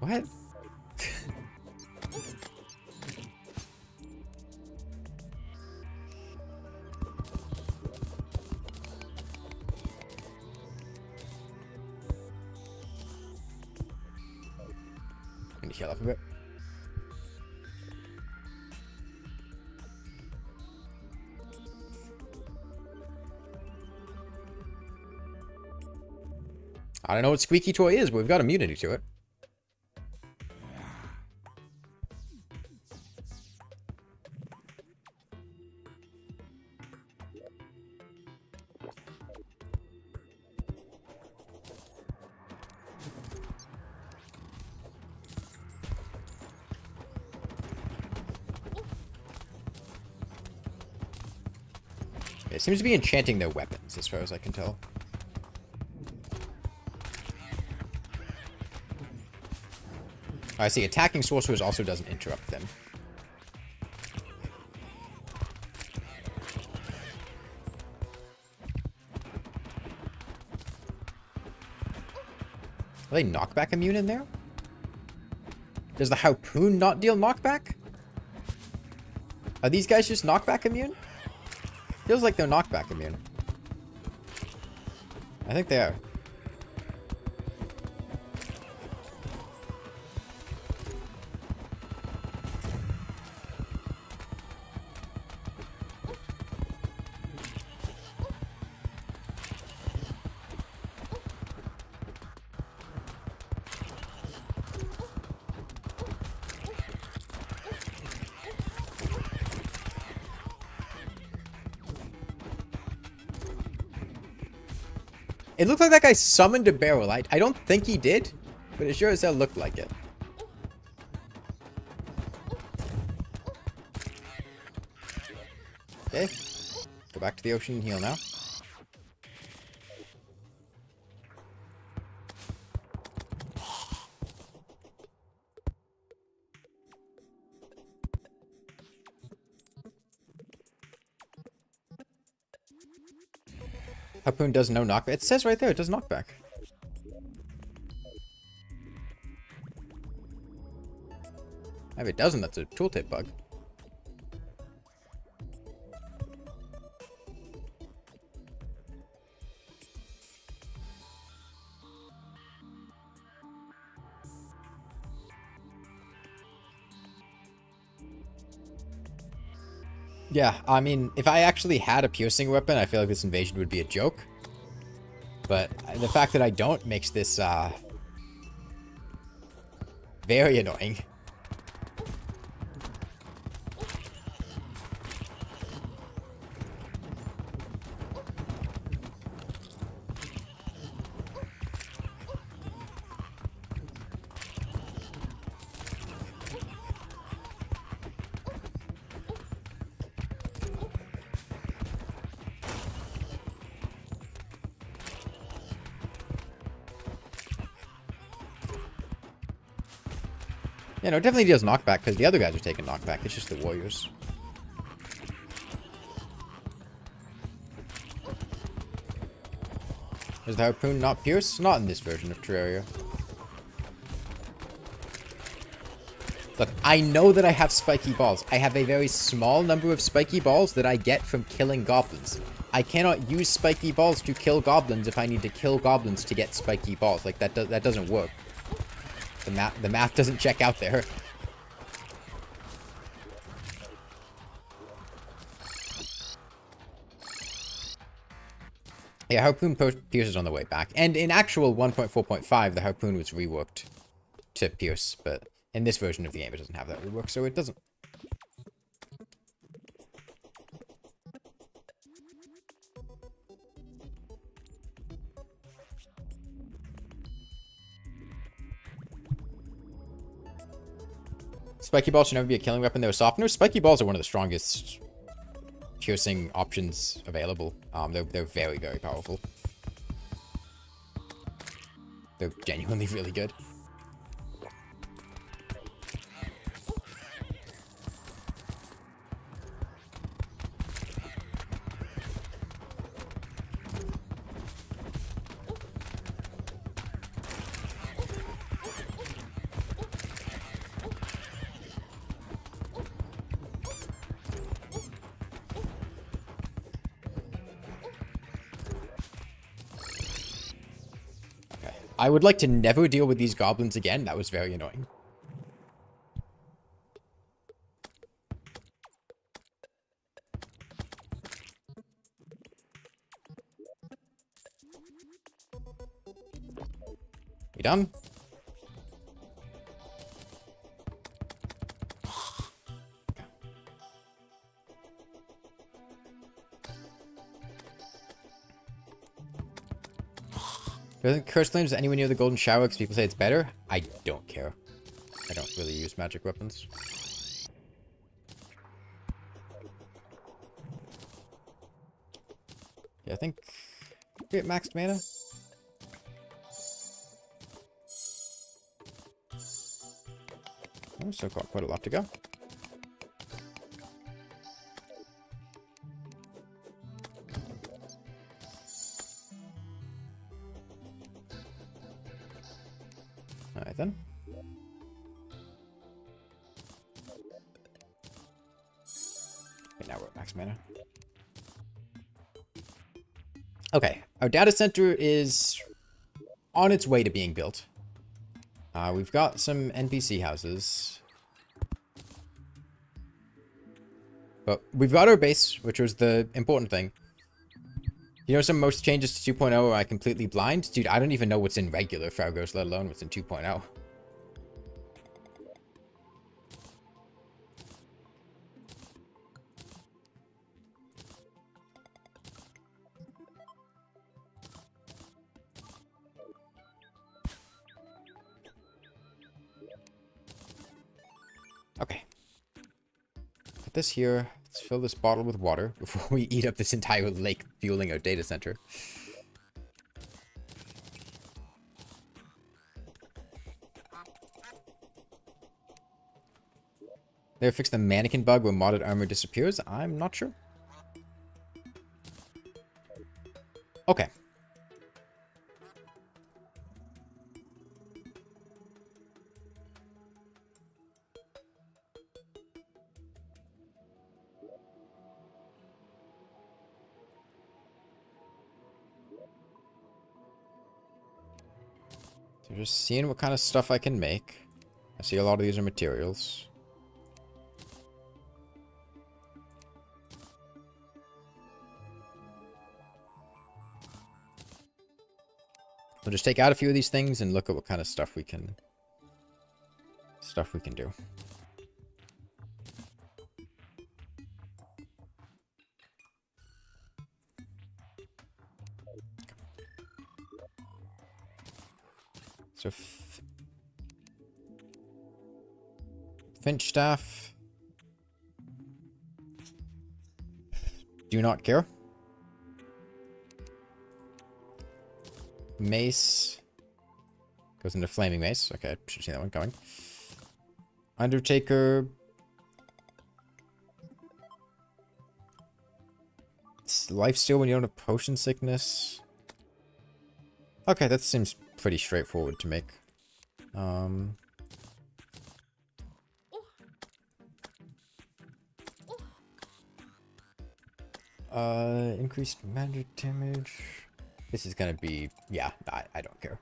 A: What? Let me heal up a bit. I don't know what squeaky toy is, but we've got immunity to it. It seems to be enchanting their weapons, as far as I can tell. I see. Attacking sorcerers also doesn't interrupt them. Are they knockback immune in there? Does the harpoon not deal knockback? Are these guys just knockback immune? Feels like they're knockback immune. I think they are. It looked like that guy summoned a barrel. I don't think he did, but it sure as hell looked like it. Okay. Go back to the ocean and heal now. Harpoon does no knockback. It says right there, it does knockback. If it doesn't, that's a tooltip bug. Yeah, I mean, if I actually had a piercing weapon, I feel like this invasion would be a joke. But the fact that I don't makes this, very annoying. Yeah, no, it definitely deals knockback because the other guys are taking knockback. It's just the warriors. Is the harpoon not pierce? Not in this version of Terraria. Look, I know that I have spiky balls. I have a very small number of spiky balls that I get from killing goblins. I cannot use spiky balls to kill goblins if I need to kill goblins to get spiky balls. Like, that doesn't work. The math doesn't check out there. Yeah, harpoon pierces on the way back. And in actual 1.4.5, the harpoon was reworked to pierce, but in this version of the game, it doesn't have that rework, so it doesn't. Spiky balls should never be a killing weapon. They were softeners. Spiky balls are one of the strongest piercing options available. They're very, very powerful. They're genuinely really good. I would like to never deal with these goblins again. That was very annoying. You done? Doesn't curse flames anywhere near the golden shower because people say it's better? I don't care. I don't really use magic weapons. Yeah, I think we get maxed mana. Oh, so got quite a lot to go. Alright then. Okay, now we're at max mana. Okay, our data center is on its way to being built. We've got some NPC houses. But we've got our base, which was the important thing. You know, some most changes to 2.0 are I completely blind? Dude, I don't even know what's in regular Fargos, let alone what's in 2.0. Okay. Put this here. Let's fill this bottle with water before we eat up this entire lake fueling our data center. They fix the mannequin bug when modded armor disappears? I'm not sure. Okay. So just seeing what kind of stuff I can make. I see a lot of these are materials. We'll just take out a few of these things and look at what kind of stuff we can do. So Finch staff. Do not care. Mace. Goes into flaming mace. Okay, should have seen that one coming. Undertaker. Lifesteal when you don't have potion sickness. Okay, that seems pretty straightforward to make. Increased magic damage. This is gonna be, yeah, I don't care.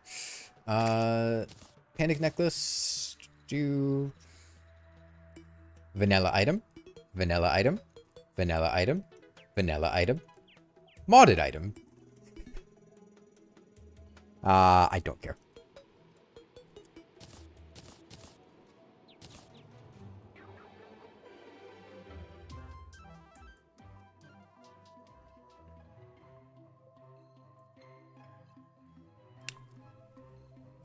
A: Panic necklace. Do vanilla item, vanilla item, vanilla item, vanilla item, modded item. I don't care.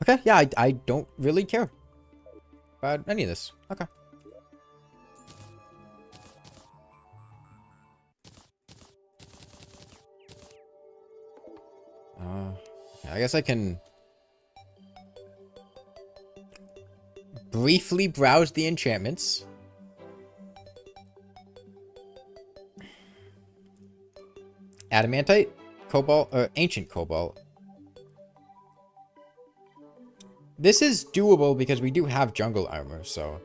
A: Okay, yeah, I don't really care about any of this. Okay. I guess I can briefly browse the enchantments. Adamantite, cobalt, or ancient cobalt. This is doable because we do have jungle armor, so.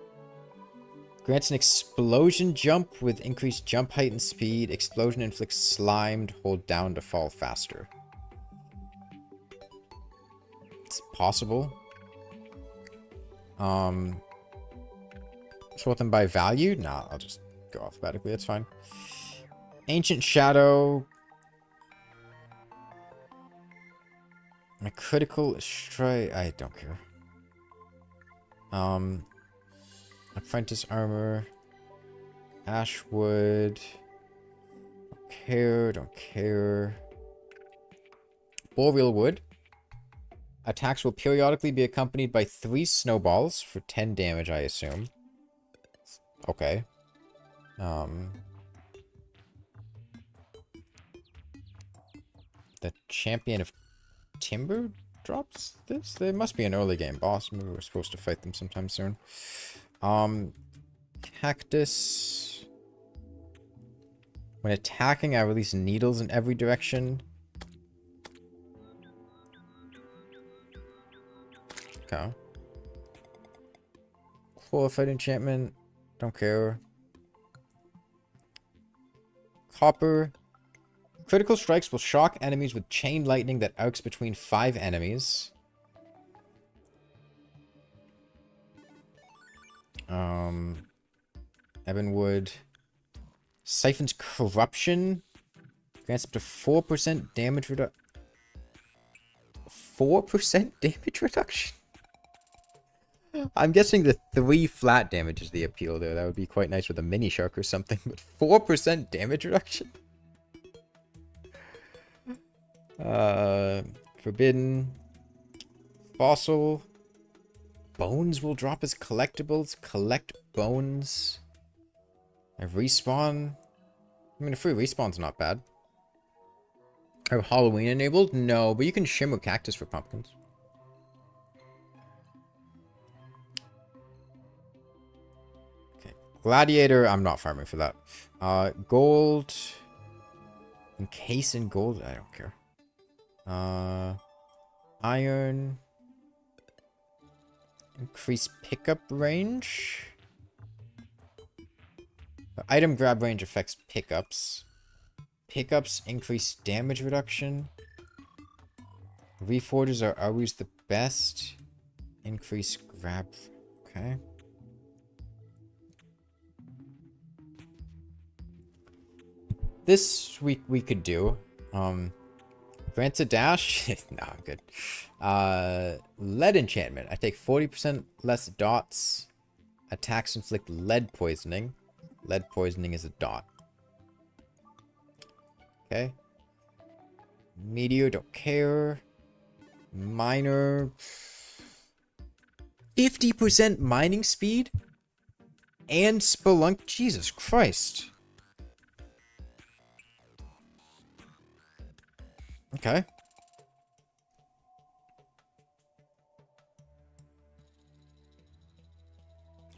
A: Grants an explosion jump with increased jump height and speed. Explosion inflicts slimed. Hold down to fall faster. It's possible. Sort them by value? Nah, I'll just go alphabetically. That's fine. Ancient Shadow. My critical strike. I don't care. Apprentice armor. Ashwood. Don't care. Don't care. Boreal wood. Attacks will periodically be accompanied by 3 snowballs for 10 damage, I assume. Okay. The Champion of Timber drops this? There must be an early game boss. Maybe we're supposed to fight them sometime soon. Cactus. When attacking, I release needles in every direction. Okay. Qualified enchantment. Don't care. Copper. Critical strikes will shock enemies with chain lightning that arcs between 5 enemies. Ebonwood. Siphon's corruption. Grants up to 4% damage reduction. 4% damage reduction? I'm guessing the 3 flat damage is the appeal there. That would be quite nice with a mini shark or something, but 4% damage reduction? Forbidden. Fossil. Bones will drop as collectibles. Collect bones. A respawn. I mean, a free respawn's not bad. Are Halloween enabled? No, but you can shimmer cactus for pumpkins. Okay. Gladiator, I'm not farming for that. Gold. Encase in gold, I don't care. Iron. Increase pickup range. Item grab range affects pickups. Pickups increase damage reduction. Reforges are always the best. Increase grab. Okay. This we could do. Grants a dash. No, I'm good. Lead enchantment. I take 40% less dots. Attacks inflict lead poisoning. Lead poisoning is a dot. Okay. Meteor, don't care. Miner. 50% mining speed? And spelunk. Jesus Christ. Okay.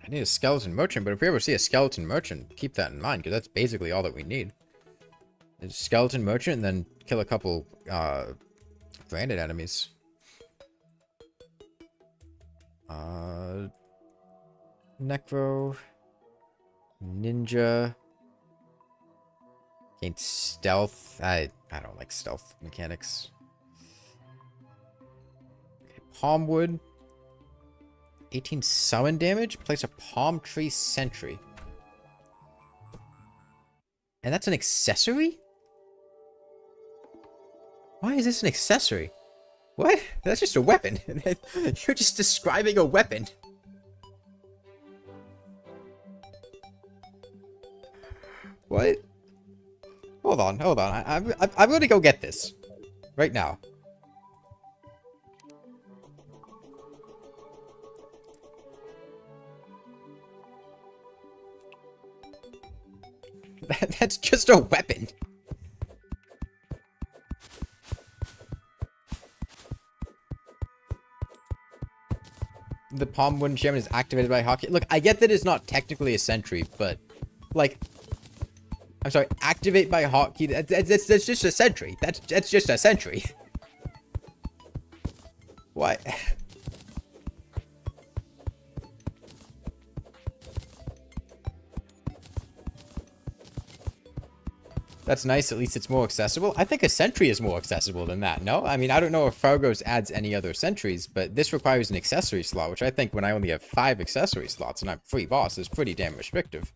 A: I need a skeleton merchant, but if we ever see a skeleton merchant, keep that in mind, because that's basically all that we need. A skeleton merchant, and then kill a couple, granite enemies. Necro. Ninja. Gain stealth. I don't like stealth mechanics. Okay, palmwood. 18 summon damage. Place a palm tree sentry. And that's an accessory? Why is this an accessory? What? That's just a weapon. You're just describing a weapon. What? Hold on. I'm gonna go get this. Right now. That's just a weapon. The palm wooden shaman is activated by hockey. Look, I get that it's not technically a sentry, but like, I'm sorry, activate by hotkey. That's just a sentry. That's just a sentry. What? That's nice. At least it's more accessible. I think a sentry is more accessible than that. No, I mean, I don't know if Fargo's adds any other sentries, but this requires an accessory slot, which I think when I only have 5 accessory slots and I'm free boss is pretty damn restrictive.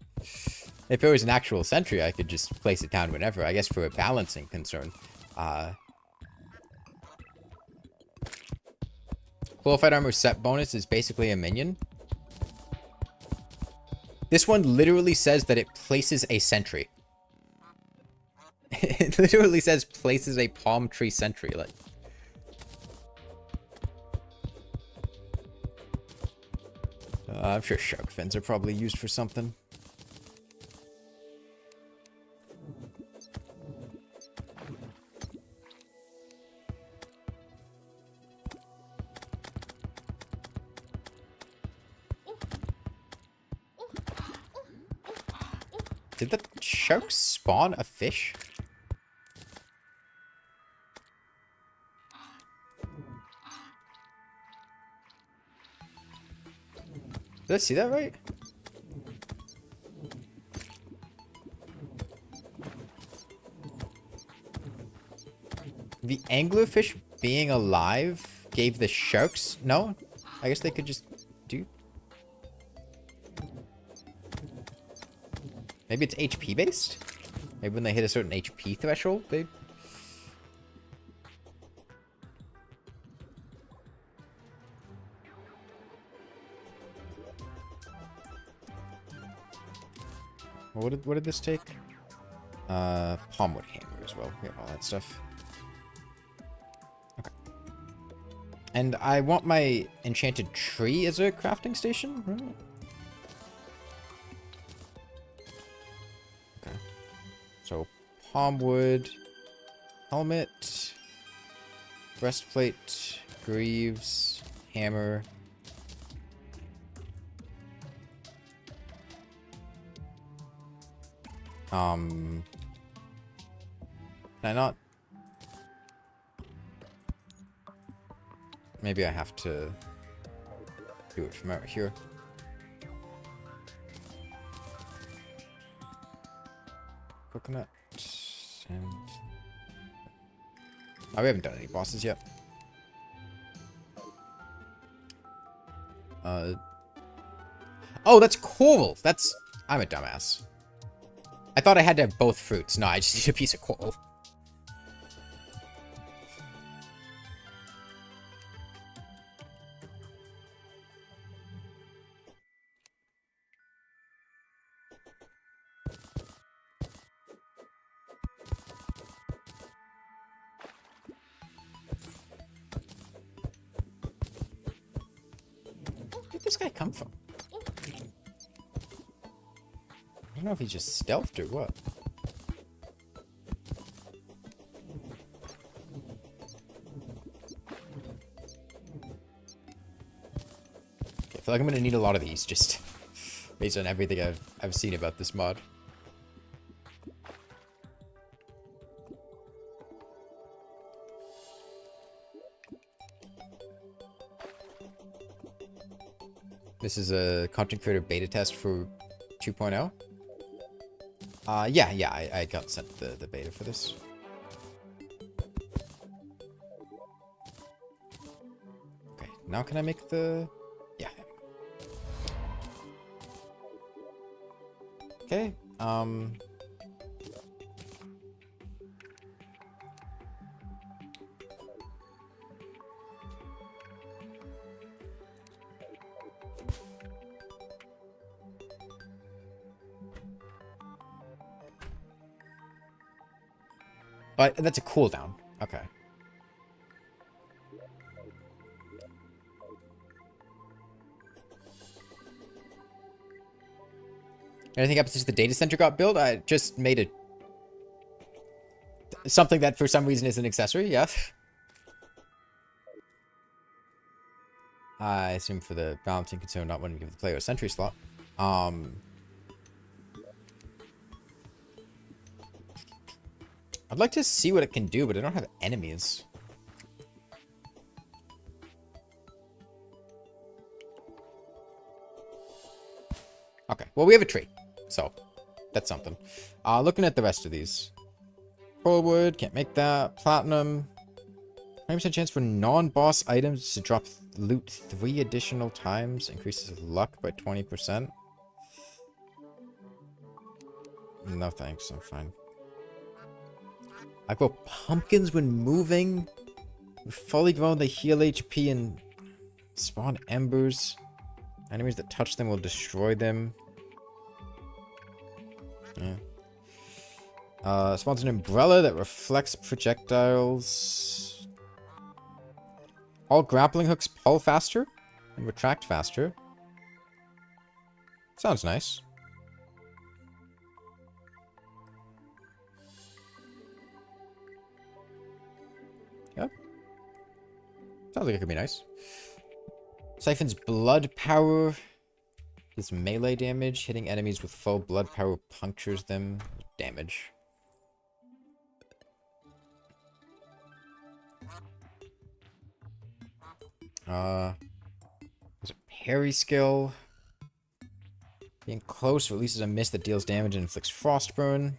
A: If it was an actual sentry, I could just place it down whenever. I guess for a balancing concern. Qualified armor set bonus is basically a minion. This one literally says that it places a sentry. It literally says places a palm tree sentry. Like, I'm sure shark fins are probably used for something. Did the shark spawn a fish? Did I see that right? The anglerfish being alive gave the sharks... No? I guess they could just do... Maybe it's HP based? Maybe when they hit a certain HP threshold, they... What did this take? Palmwood hammer as well. We have all that stuff. Okay. And I want my enchanted tree as a crafting station, right? Okay. So, palmwood, helmet, breastplate, greaves, hammer. Can I not? Maybe I have to do it from out here. Coconut and... Oh, we haven't done any bosses yet. Oh, that's coral. That's... I'm a dumbass. I thought I had to have both fruits. No, I just need a piece of coral. Where did this guy come from? I don't know if he's just stealthed or what. Okay, I feel like I'm gonna need a lot of these, just... based on everything I've seen about this mod. This is a content creator beta test for 2.0. Yeah, I got sent the beta for this. Okay, now can I make the... Yeah. Okay, but that's a cooldown. Okay. Anything happens since the data center got built? I just made it something that for some reason is an accessory, yeah. I assume for the balancing concern, not wanting to give the player a sentry slot. I'd like to see what it can do, but I don't have enemies. Okay, well, we have a tree, so that's something. Looking at the rest of these. Wood, can't make that. Platinum. 90% chance for non-boss items to drop loot 3 additional times. Increases luck by 20%. No thanks, I'm fine. I grow pumpkins when moving. Fully grown, they heal HP and spawn embers. Enemies that touch them will destroy them. Yeah. Spawns an umbrella that reflects projectiles. All grappling hooks pull faster and retract faster. Sounds nice. Yeah. Sounds like it could be nice. Siphons blood power. Does melee damage. Hitting enemies with full blood power punctures them. Damage. There's a parry skill. Being close releases a mist that deals damage and inflicts frostburn.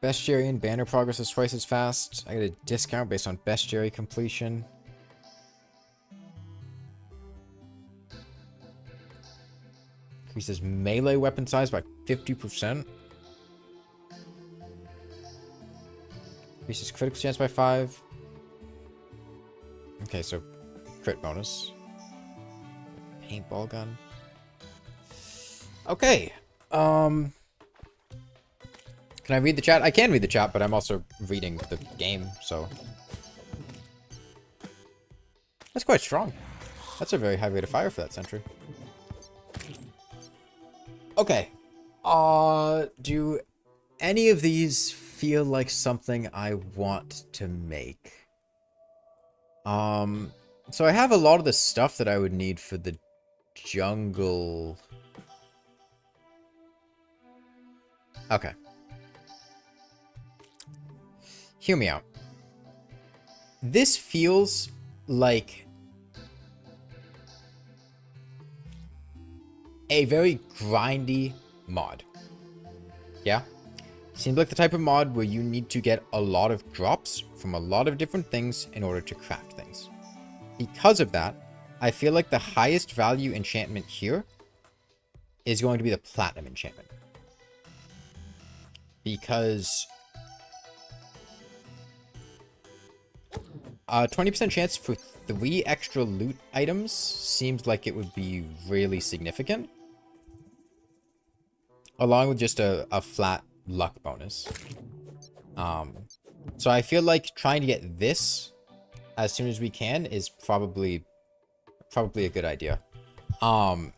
A: Bestiary and banner progress is twice as fast. I get a discount based on bestiary completion. Increases melee weapon size by 50%. Increases critical chance by 5. Okay, so crit bonus. Paintball gun. Okay. Can I read the chat? I can read the chat, but I'm also reading the game, so. That's quite strong. That's a very high rate of fire for that sentry. Okay. Do any of these feel like something I want to make? So I have a lot of the stuff that I would need for the jungle. Okay. Hear me out. This feels like a very grindy mod. Yeah? Seems like the type of mod where you need to get a lot of drops from a lot of different things in order to craft things. Because of that, I feel like the highest value enchantment here is going to be the platinum enchantment. Because 20% chance for 3 extra loot items seems like it would be really significant. Along with just a flat luck bonus. So I feel like trying to get this as soon as we can is probably a good idea. So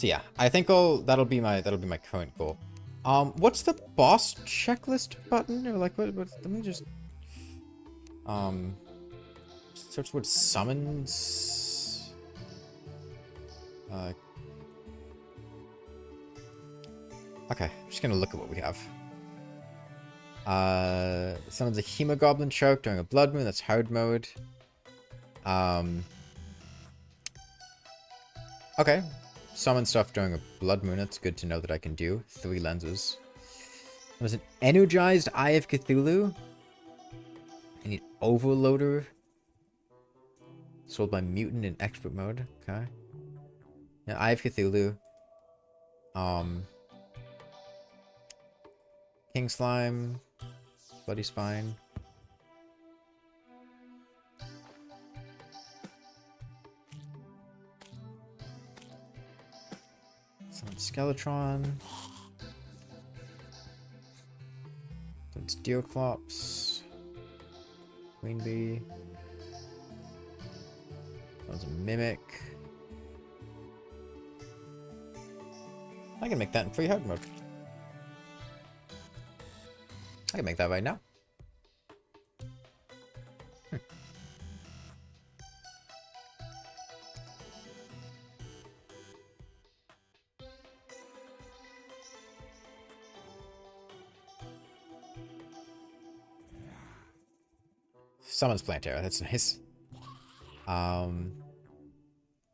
A: yeah, I think that'll be my current goal. What's the boss checklist button? Or like, what let me just, search what summons, okay, I'm just gonna look at what we have. Summons a Hemogoblin Shark during a Blood Moon, that's hard mode. Okay. Summon stuff during a Blood Moon, that's good to know that I can do. 3 lenses. Was an Energized Eye of Cthulhu? I need Overloader. Sold by Mutant in Expert Mode. Okay. Yeah, Eye of Cthulhu. King Slime. Bloody Spine. Some Skeletron. It's Deerclops. Queen Bee. That was a Mimic. I can make that in free hard mode. I can make that right now. Summons Plantera, that's nice.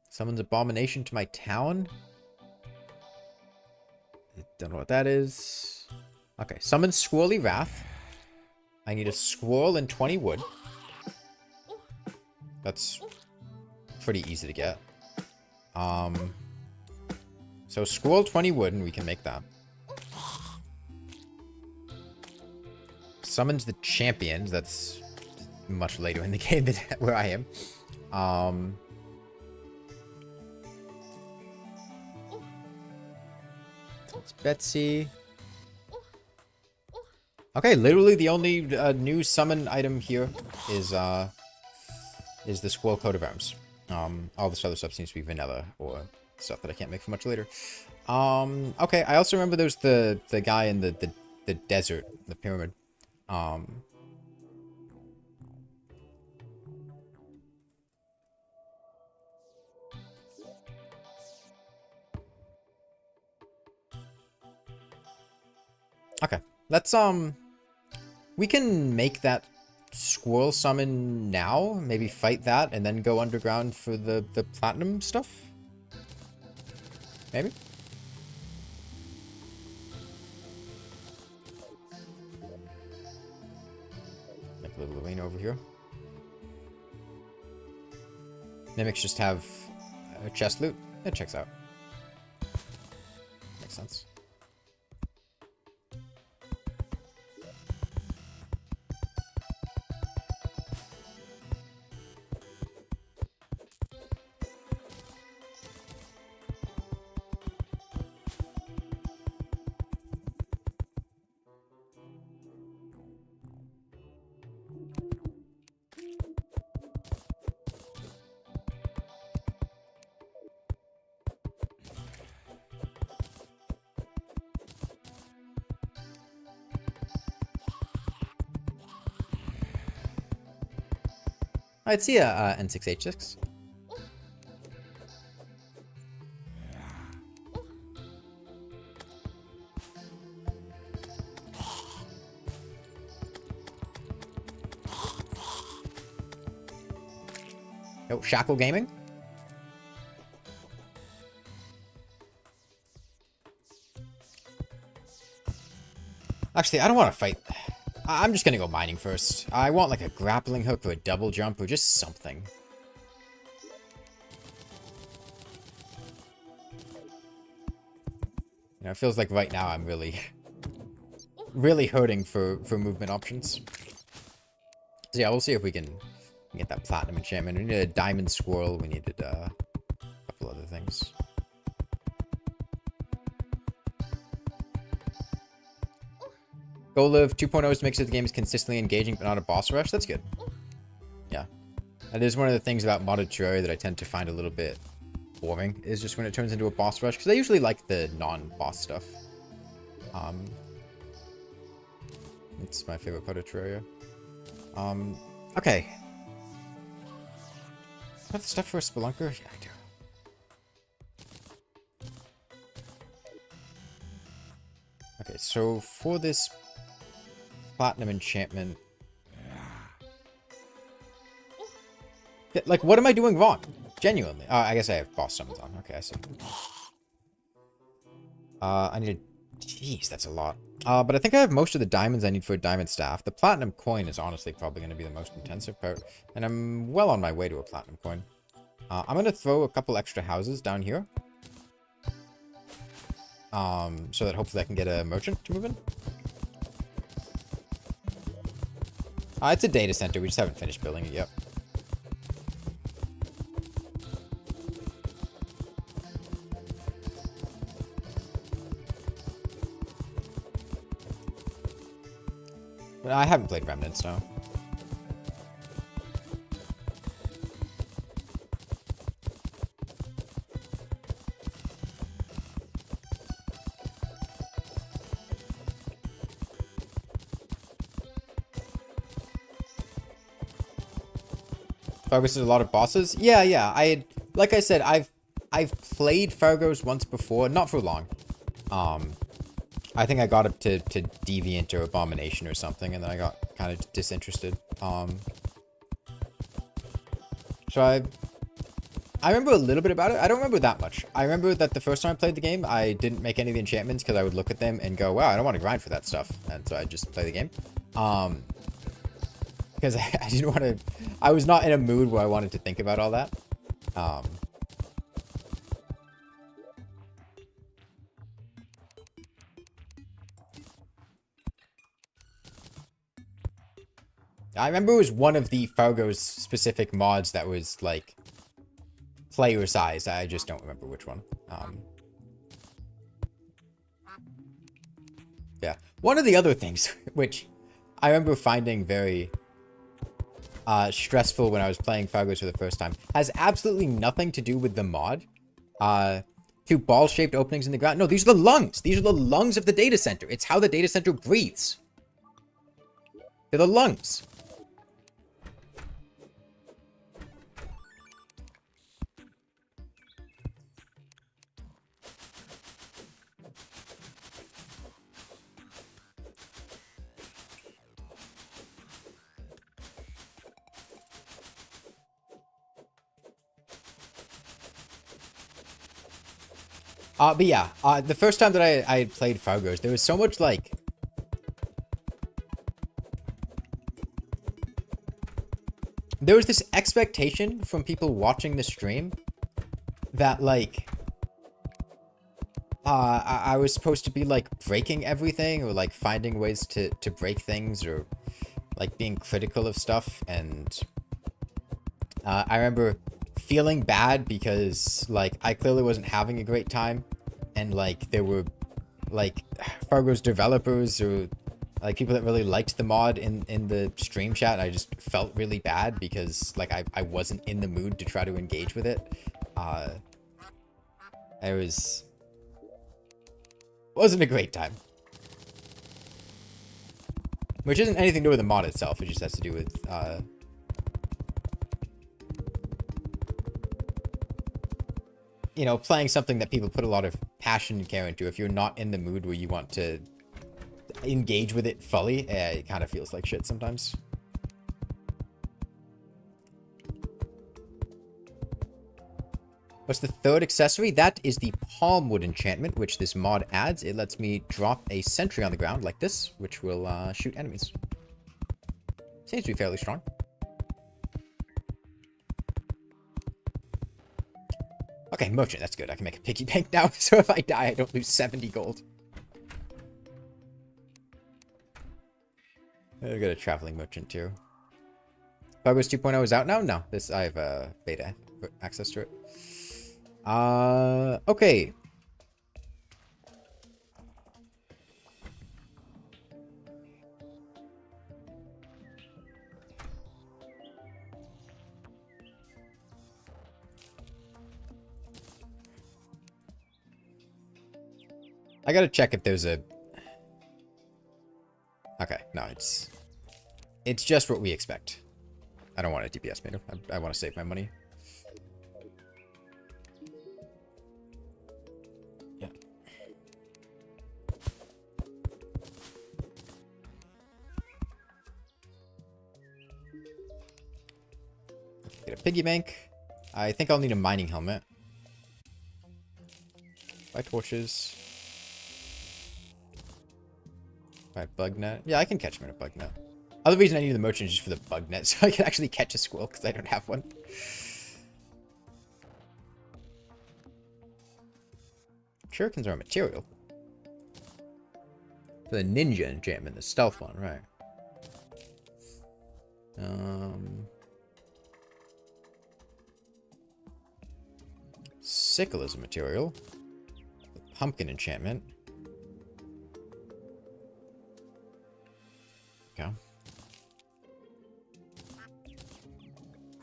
A: Summons Abomination to my town. Don't know what that is. Okay, summons Squirrely Wrath. I need a squirrel and 20 wood. That's pretty easy to get. So squirrel 20 wood and we can make that. Summons the champions, that's much later in the game than where I am. It's Betsy. Okay, literally the only new summon item here is the Squirrel Coat of Arms. All this other stuff seems to be vanilla or stuff that I can't make for much later. Okay, I also remember there's the guy in the desert, the pyramid. Okay, let's we can make that squirrel summon now, maybe fight that, and then go underground for the platinum stuff? Maybe? Make a little arena over here. Mimics just have chest loot. It checks out. Makes sense. I'd see a N6H6. Oh, Shackle Gaming. Actually, I don't want to fight. I'm just gonna go mining first. I want like a grappling hook or a double jump or just something. You know, it feels like right now I'm really, really hurting for movement options. So yeah, we'll see if we can get that platinum enchantment. We needed a diamond squirrel. We needed a couple other things. Go Live 2.0's makes it the game is consistently engaging, but not a boss rush. That's good. Yeah. That is one of the things about modded Terraria that I tend to find a little bit boring, is just when it turns into a boss rush, because I usually like the non-boss stuff. It's my favorite part of Terraria. Okay. Got the stuff for a spelunker? Yeah, I do. Okay, so for this platinum enchantment... Like, what am I doing wrong? Genuinely. I guess I have boss summons on. Okay, I see. I need a... Jeez, that's a lot. But I think I have most of the diamonds I need for a diamond staff. The platinum coin is honestly probably going to be the most intensive part. And I'm well on my way to a platinum coin. I'm going to throw a couple extra houses down here. So that hopefully I can get a merchant to move in. It's a data center. We just haven't finished building it yet. But I haven't played Remnants, no. Fargo's a lot of bosses? Yeah. Like I said, I've played Fargo's once before, not for long. I think I got up to Deviant or Abomination or something, and then I got kind of disinterested. So I remember a little bit about it. I don't remember that much. I remember that the first time I played the game, I didn't make any of the enchantments because I would look at them and go, wow, I don't want to grind for that stuff. And so I just play the game. Because I didn't want to... I was not in a mood where I wanted to think about all that. I remember it was one of the Fargo's specific mods that was, like, player size. I just don't remember which one. Yeah. One of the other things, which I remember finding very stressful when I was playing Fargo's for the first time, has absolutely nothing to do with the mod. Two ball-shaped openings in the ground. No, these are the lungs. These are the lungs of the data center. It's how the data center breathes. They're the lungs. But yeah, the first time that I had played Fargo's, there was so much, like... There was this expectation from people watching the stream that, like... I was supposed to be, like, breaking everything, or, like, finding ways to break things, or, like, being critical of stuff, and... I remember feeling bad because, like, I clearly wasn't having a great time. And, like, there were, like, Fargo's developers or, like, people that really liked the mod in the stream chat. I just felt really bad because, like, I wasn't in the mood to try to engage with it. It wasn't a great time. Which isn't anything to do with the mod itself. It just has to do with, you know, playing something that people put a lot of passion and care into. If you're not in the mood where you want to engage with it fully, it kind of feels like shit sometimes. What's the third accessory? That is the palmwood enchantment, which this mod adds. It lets me drop a sentry on the ground like this, which will shoot enemies. Seems to be fairly strong. Okay, merchant, that's good. I can make a piggy bank now, so if I die, I don't lose 70 gold. I got a traveling merchant too. Fargo's 2.0 is out now? No, I have beta access to it. Okay. I gotta check if there's a Okay, no, it's just what we expect. I don't want a DPS meter. I want to save my money. Yeah. Get a piggy bank. I think I'll need a mining helmet. Buy torches. Buy bug net. Yeah, I can catch him in a bug net. Other reason I need the merchant is just for the bug net, so I can actually catch a squirrel because I don't have one. Shurikens are a material. For the ninja enchantment, the stealth one, right? Sickle is a material. The pumpkin enchantment. Okay.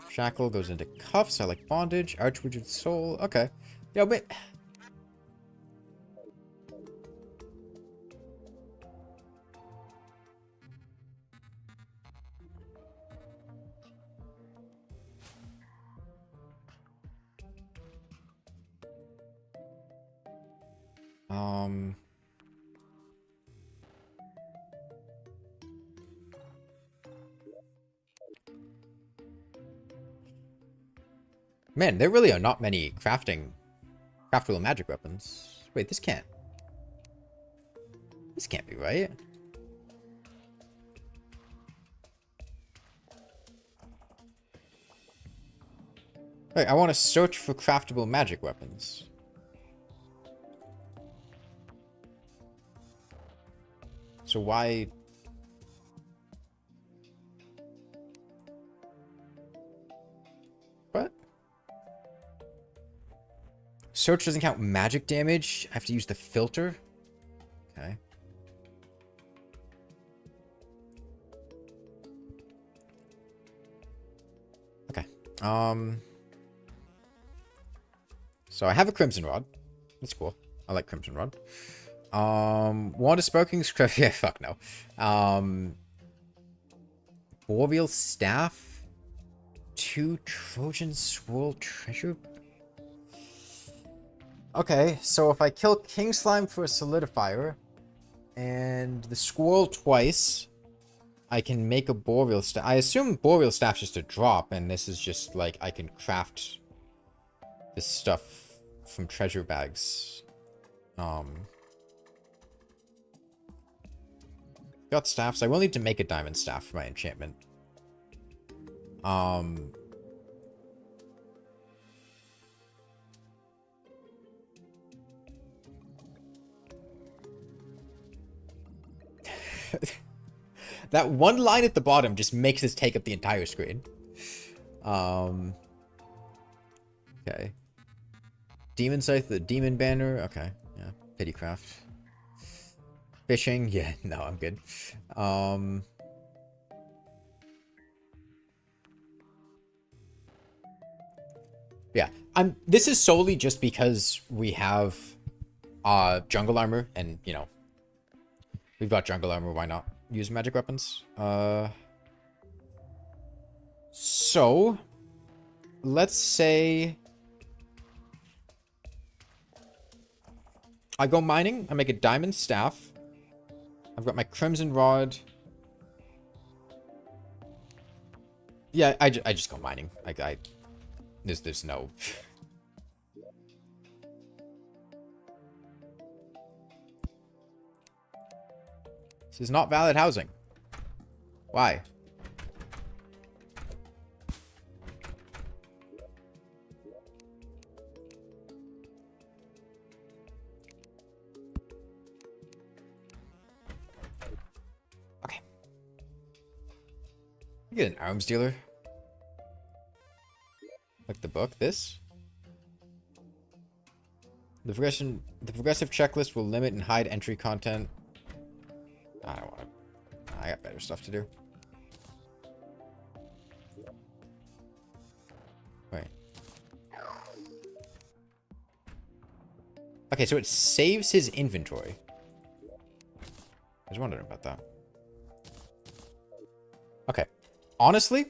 A: Shackle goes into cuffs. I like bondage. Archwizard soul. Okay. Yeah, but man, there really are not many craftable magic weapons. Wait, this can't be right. Wait, I want to search for craftable magic weapons. So why? What? Search doesn't count magic damage. I have to use the filter. Okay. Okay. So I have a crimson rod. That's cool. I like crimson rod. Wand of sparking script. Yeah, fuck no. Boreal staff. 2 Trojan swirl treasure. Okay, so if I kill King Slime for a solidifier and the squirrel twice, I can make a boreal staff. I assume boreal staff's just a drop, and this is just like I can craft this stuff from treasure bags. Got staffs. I will need to make a diamond staff for my enchantment. That one line at the bottom just makes us take up the entire screen. Okay. Demon Scythe, the demon banner. Okay, yeah. Pitycraft. Fishing. Yeah, no, I'm good. Yeah, this is solely just because we have jungle armor, and you know, we've got jungle armor, why not use magic weapons? So let's say I go mining, I make a diamond staff. I've got my crimson rod. Yeah, I just go mining. There's no... This is not valid housing. Why? Okay. Get an arms dealer. Like the book, this. The progressive checklist will limit and hide entry content. I don't want to. I got better stuff to do. Wait. Okay, so it saves his inventory. I was wondering about that. Okay. Honestly,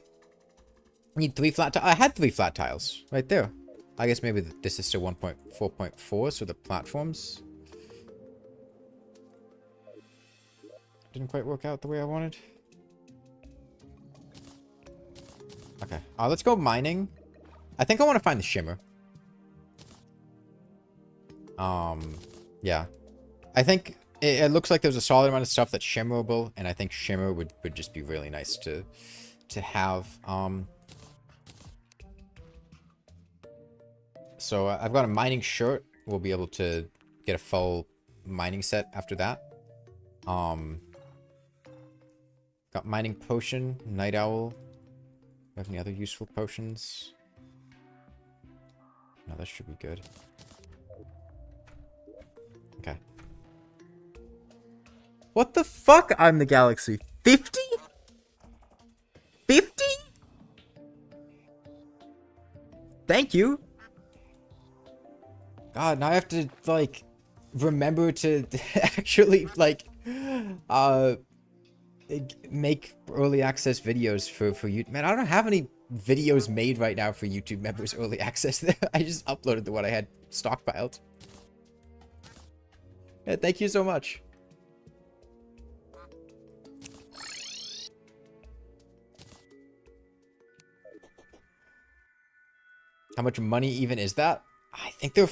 A: I need 3 flat tiles. I had 3 flat tiles right there. I guess maybe this is still 1.4.4, so the platforms didn't quite work out the way I wanted. Okay. Let's go mining. I think I want to find the shimmer. Yeah. I think it looks like there's a solid amount of stuff that's shimmerable, and I think shimmer would just be really nice to have. So I've got a mining shirt. We'll be able to get a full mining set after that. Got mining potion, night owl. Have any other useful potions? No, that should be good. Okay. What the fuck? I'm the galaxy. 50? 50? Thank you. God, now I have to, like, remember to actually, like, make early access videos for you. Man, I don't have any videos made right now for YouTube members early access. I just uploaded the one I had stockpiled. Yeah, thank you so much. How much money even is that? I think they're...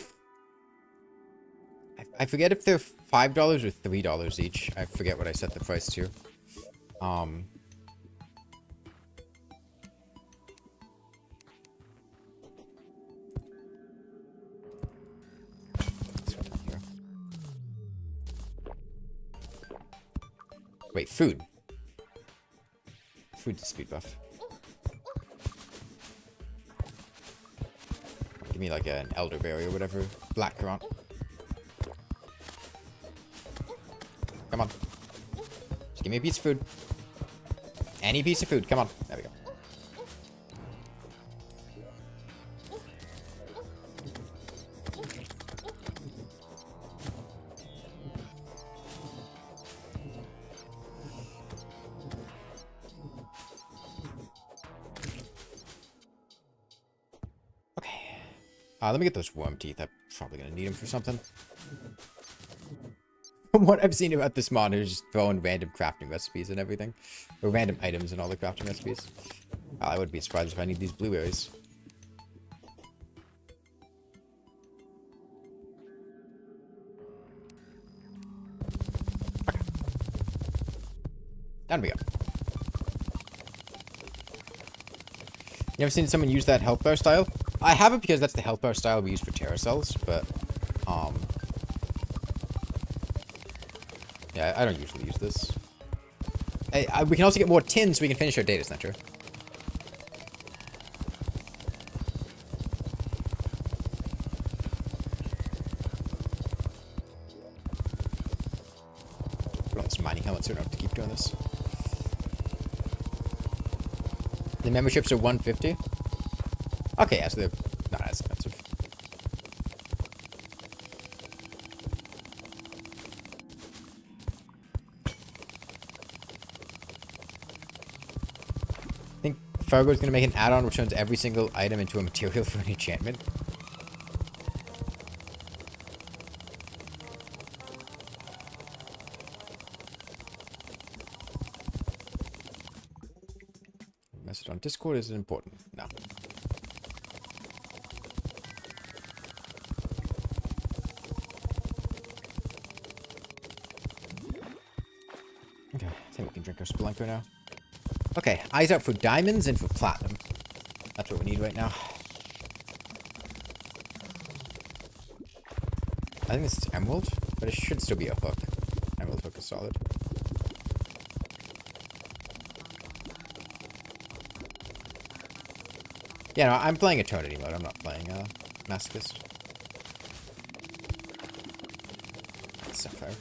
A: I forget if they're $5 or $3 each. I forget what I set the price to. Wait, food. Food's a speed buff. Give me like an elderberry or whatever. Blackcurrant. Come on. Just give me a piece of food. Any piece of food. Come on. There we go. Okay. Let me get those worm teeth. I'm probably going to need them for something. From what I've seen about this mod, is just throwing random crafting recipes and everything. Or random items in all the crafting recipes. I would be surprised if I need these blueberries. Okay. Down we go. You ever seen someone use that health bar style? I haven't, because that's the health bar style we use for Terra cells, but, yeah, I don't usually use this. We can also get more tins so we can finish our data center. Put on this mining helmet so I don't have to keep doing this. The memberships are $150. Okay, yeah, so they're not as expensive. I think Fargo is going to make an add-on which turns every single item into a material for an enchantment. Message on Discord is important. No. Okay, I think we can drink our Spelunker now. Okay, eyes out for diamonds and for platinum. That's what we need right now. I think this is emerald, but it should still be a hook. Emerald hook is solid. Yeah, no, I'm playing Eternity mode. I'm not playing Masochist. Sapphire.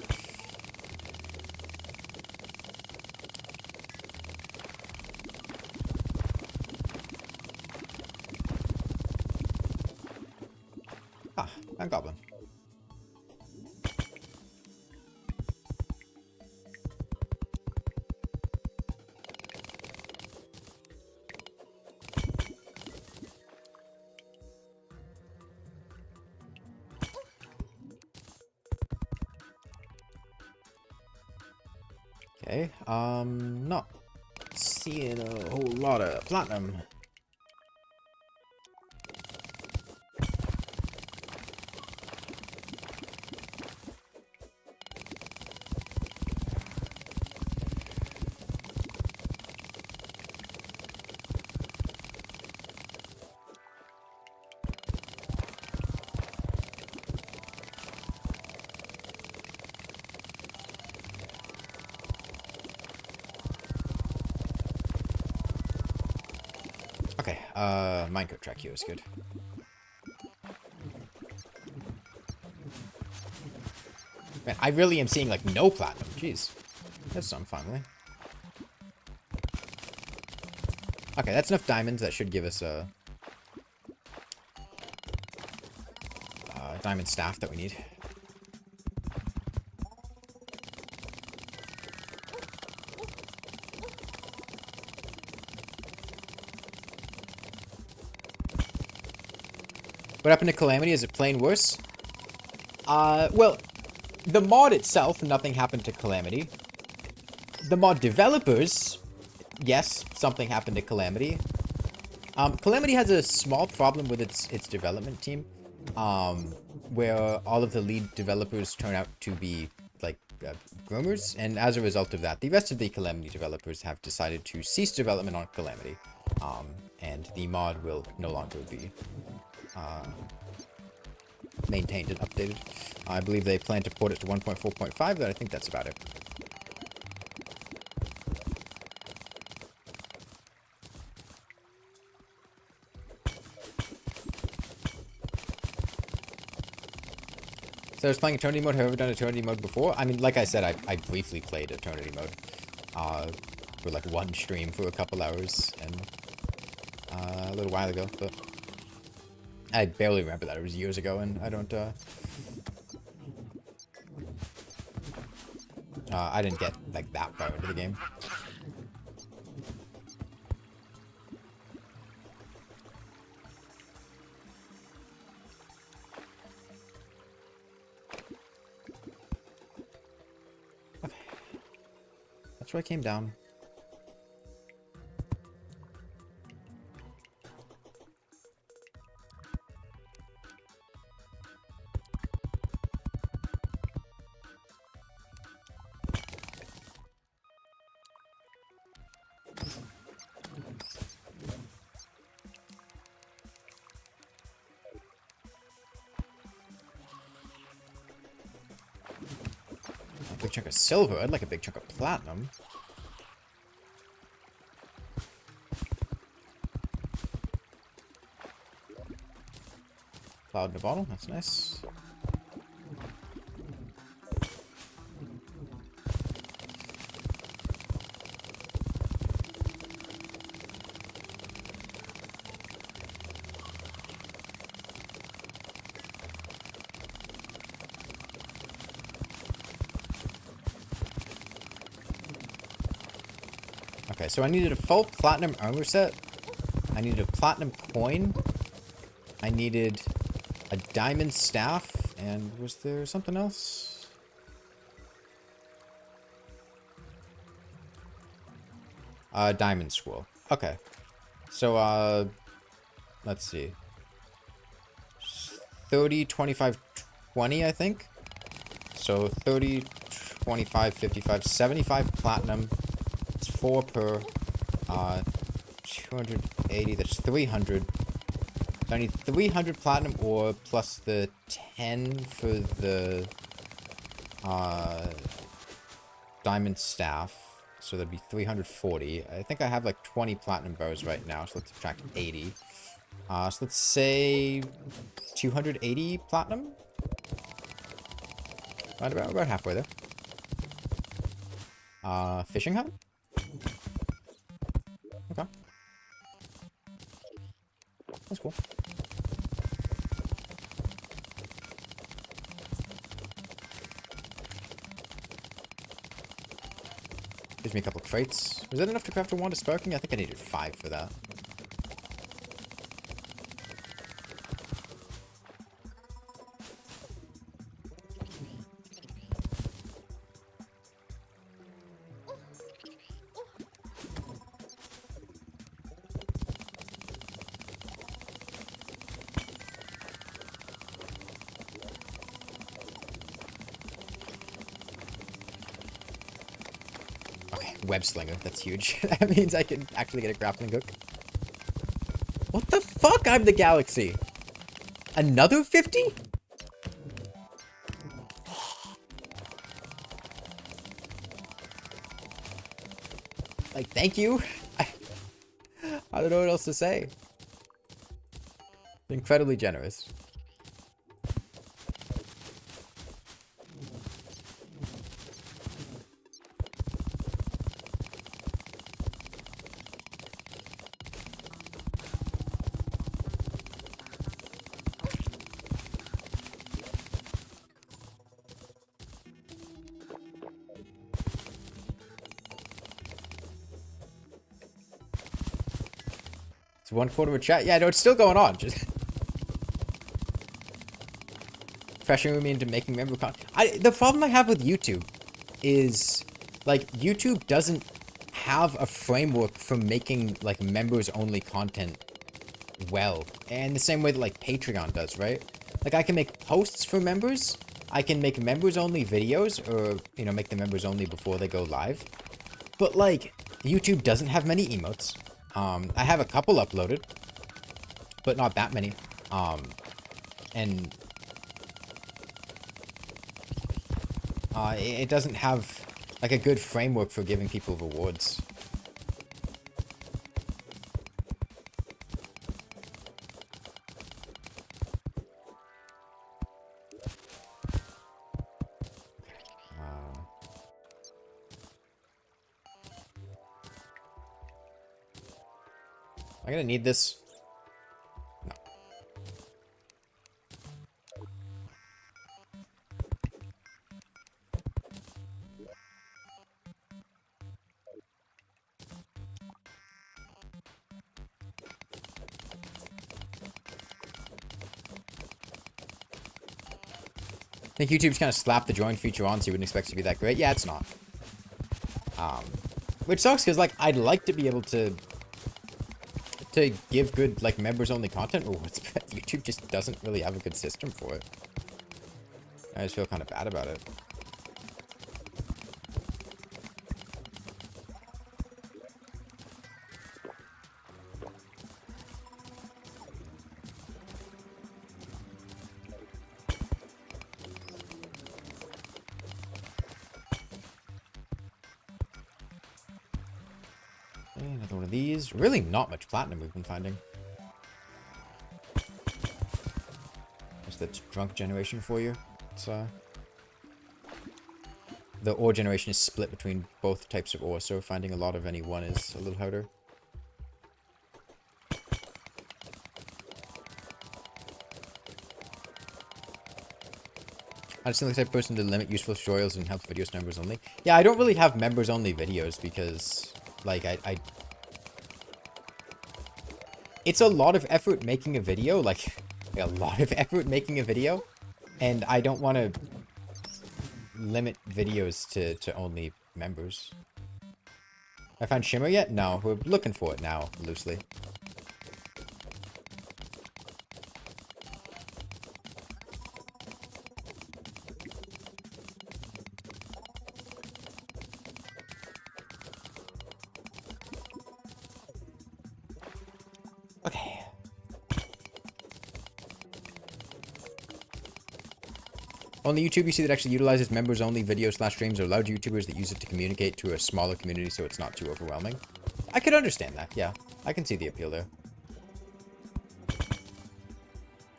A: Ah, and goblin. Okay, not seeing a whole lot of platinum. Okay, minecart track here is good. Man, I really am seeing, like, no platinum. Jeez. That's some finally. Okay, that's enough diamonds. That should give us a diamond staff that we need. What happened to Calamity? Is it plain worse? Well, the mod itself, nothing happened to Calamity. The mod developers, yes, something happened to Calamity. Calamity has a small problem with its development team, where all of the lead developers turn out to be, like, groomers, and as a result of that, the rest of the Calamity developers have decided to cease development on Calamity, and the mod will no longer be maintained and updated. I believe they plan to port it to 1.4.5, but I think that's about it. So I was playing Eternity mode. Have I ever done Eternity mode before? I mean, like I said, I briefly played Eternity mode for like one stream for a couple hours and a little while ago, but I barely remember that. It was years ago, and I don't I didn't get like that far into the game. Okay. That's where I came down. A big chunk of silver. I'd like a big chunk of platinum. Cloud in a bottle. That's nice. Okay, so I needed a full platinum armor set. I needed a platinum coin. I needed a diamond staff. And was there something else? Diamond scroll. Okay. So, let's see. 30, 25, 20, I think. So 30, 25, 55, 75 platinum. It's 4 per 280. That's 300. So I need 300 platinum ore plus the 10 for the diamond staff. So that'd be 340. I think I have like 20 platinum bows right now, so let's subtract 80. So let's say 280 platinum. Right about halfway there. Fishing hut? Okay. That's cool. Gives me a couple of crates. Was that enough to craft a wand of sparking? I think I needed 5 for that. Web slinger. That's huge. That means I can actually get a grappling hook. What the fuck? I'm the galaxy. Another 50? Like, thank you. I don't know what else to say. Incredibly generous. It's 1/4 of a chat. Yeah, no, it's still going on. Just pressuring me into making member content. The problem I have with YouTube is, like, YouTube doesn't have a framework for making, like, members-only content well. And the same way that, like, Patreon does, right? Like, I can make posts for members. I can make members-only videos, or, you know, make the members-only before they go live. But, like, YouTube doesn't have many emotes. I have a couple uploaded, but not that many. And it doesn't have, like, a good framework for giving people rewards. I'm gonna need this. No. I think YouTube's kind of slapped the join feature on, so you wouldn't expect it to be that great. Yeah, it's not. Which sucks, because, like, I'd like to be able to give good, like, members-only content rewards, but YouTube just doesn't really have a good system for it. I just feel kind of bad about it. Another one of these. Really not much platinum we've been finding. Just that drunk generation for you. It's, the ore generation is split between both types of ore, so finding a lot of any one is a little harder. I just think the type of person to limit useful tutorials and help videos to members only. Yeah, I don't really have members only videos because, like, it's a lot of effort making a video, like a lot of effort making a video, and I don't want to limit videos to only members. I found Shimmer yet? No, we're looking for it now, loosely. Okay. On the YouTube, you see that actually utilizes members-only video/streams or allowed YouTubers that use it to communicate to a smaller community so it's not too overwhelming. I could understand that, yeah. I can see the appeal there.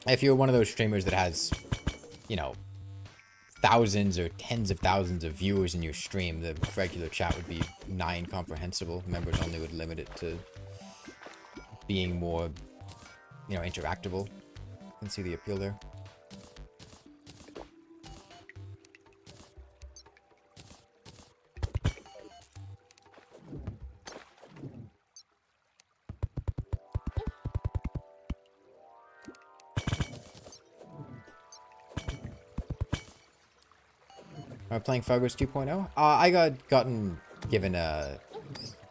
A: If you're one of those streamers that has, you know, thousands or tens of thousands of viewers in your stream, the regular chat would be nigh incomprehensible. Members only would limit it to being more, you know, interactable. I can see the appeal there. Am I playing Fargo 2.0? I gotten given a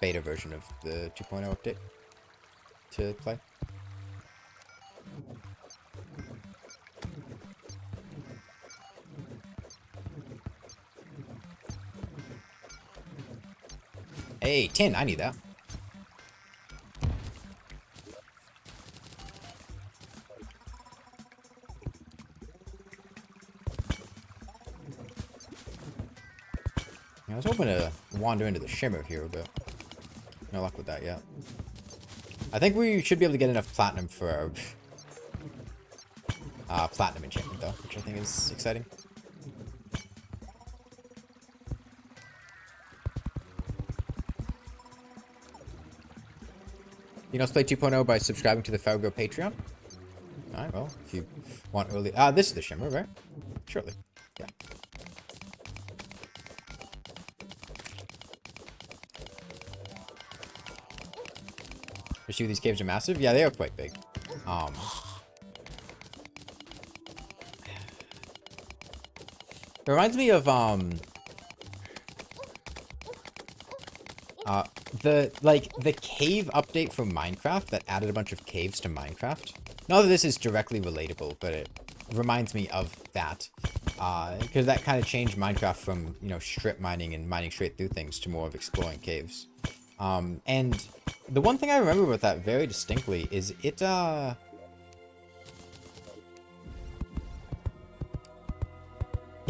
A: beta version of the 2.0 update to play. Hey, tin, I need that. I was hoping to wander into the shimmer here a bit. No luck with that yet. I think we should be able to get enough platinum for our platinum enchantment though, which I think is exciting. You can also play 2.0 by subscribing to the Fargo Patreon. Alright, well, if you want early... this is the shimmer, right? Surely. Yeah. You see these caves are massive? Yeah, they are quite big. It reminds me of, the cave update from Minecraft that added a bunch of caves to Minecraft. Not that this is directly relatable, but it reminds me of that. Because that kind of changed Minecraft from, you know, strip mining and mining straight through things to more of exploring caves. And the one thing I remember about that very distinctly is it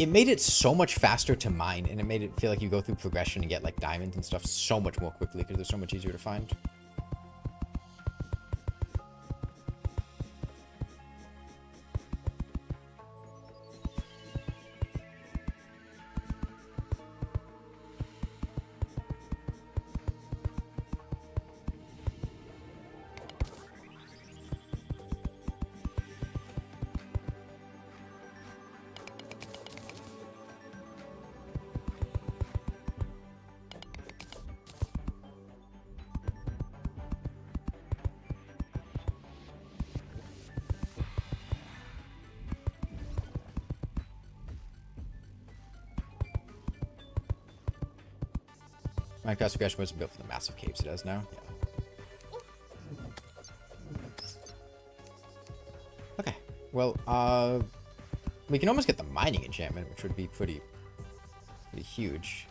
A: made it so much faster to mine, and it made it feel like you go through progression and get, like, diamonds and stuff so much more quickly because they're so much easier to find. Minecraft progression wasn't built for the massive caves it has now. Yeah. Okay. Well, we can almost get the mining enchantment, which would be pretty huge.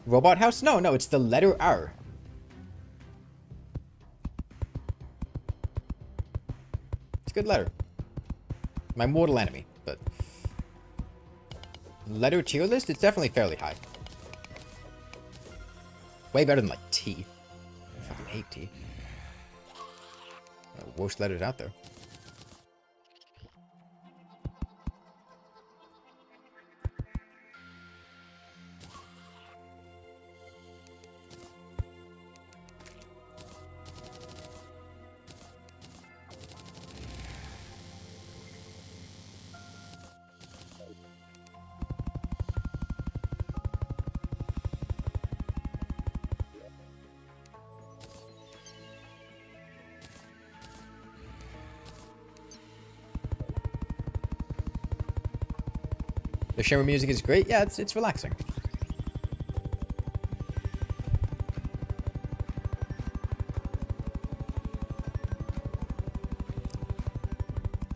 A: Robot house? No, it's the letter R. It's a good letter. My mortal enemy, but... Letter tier list? It's definitely fairly high. Way better than, like, T. I fucking hate T. Worst letters out there. The shimmer music is great. Yeah, it's relaxing.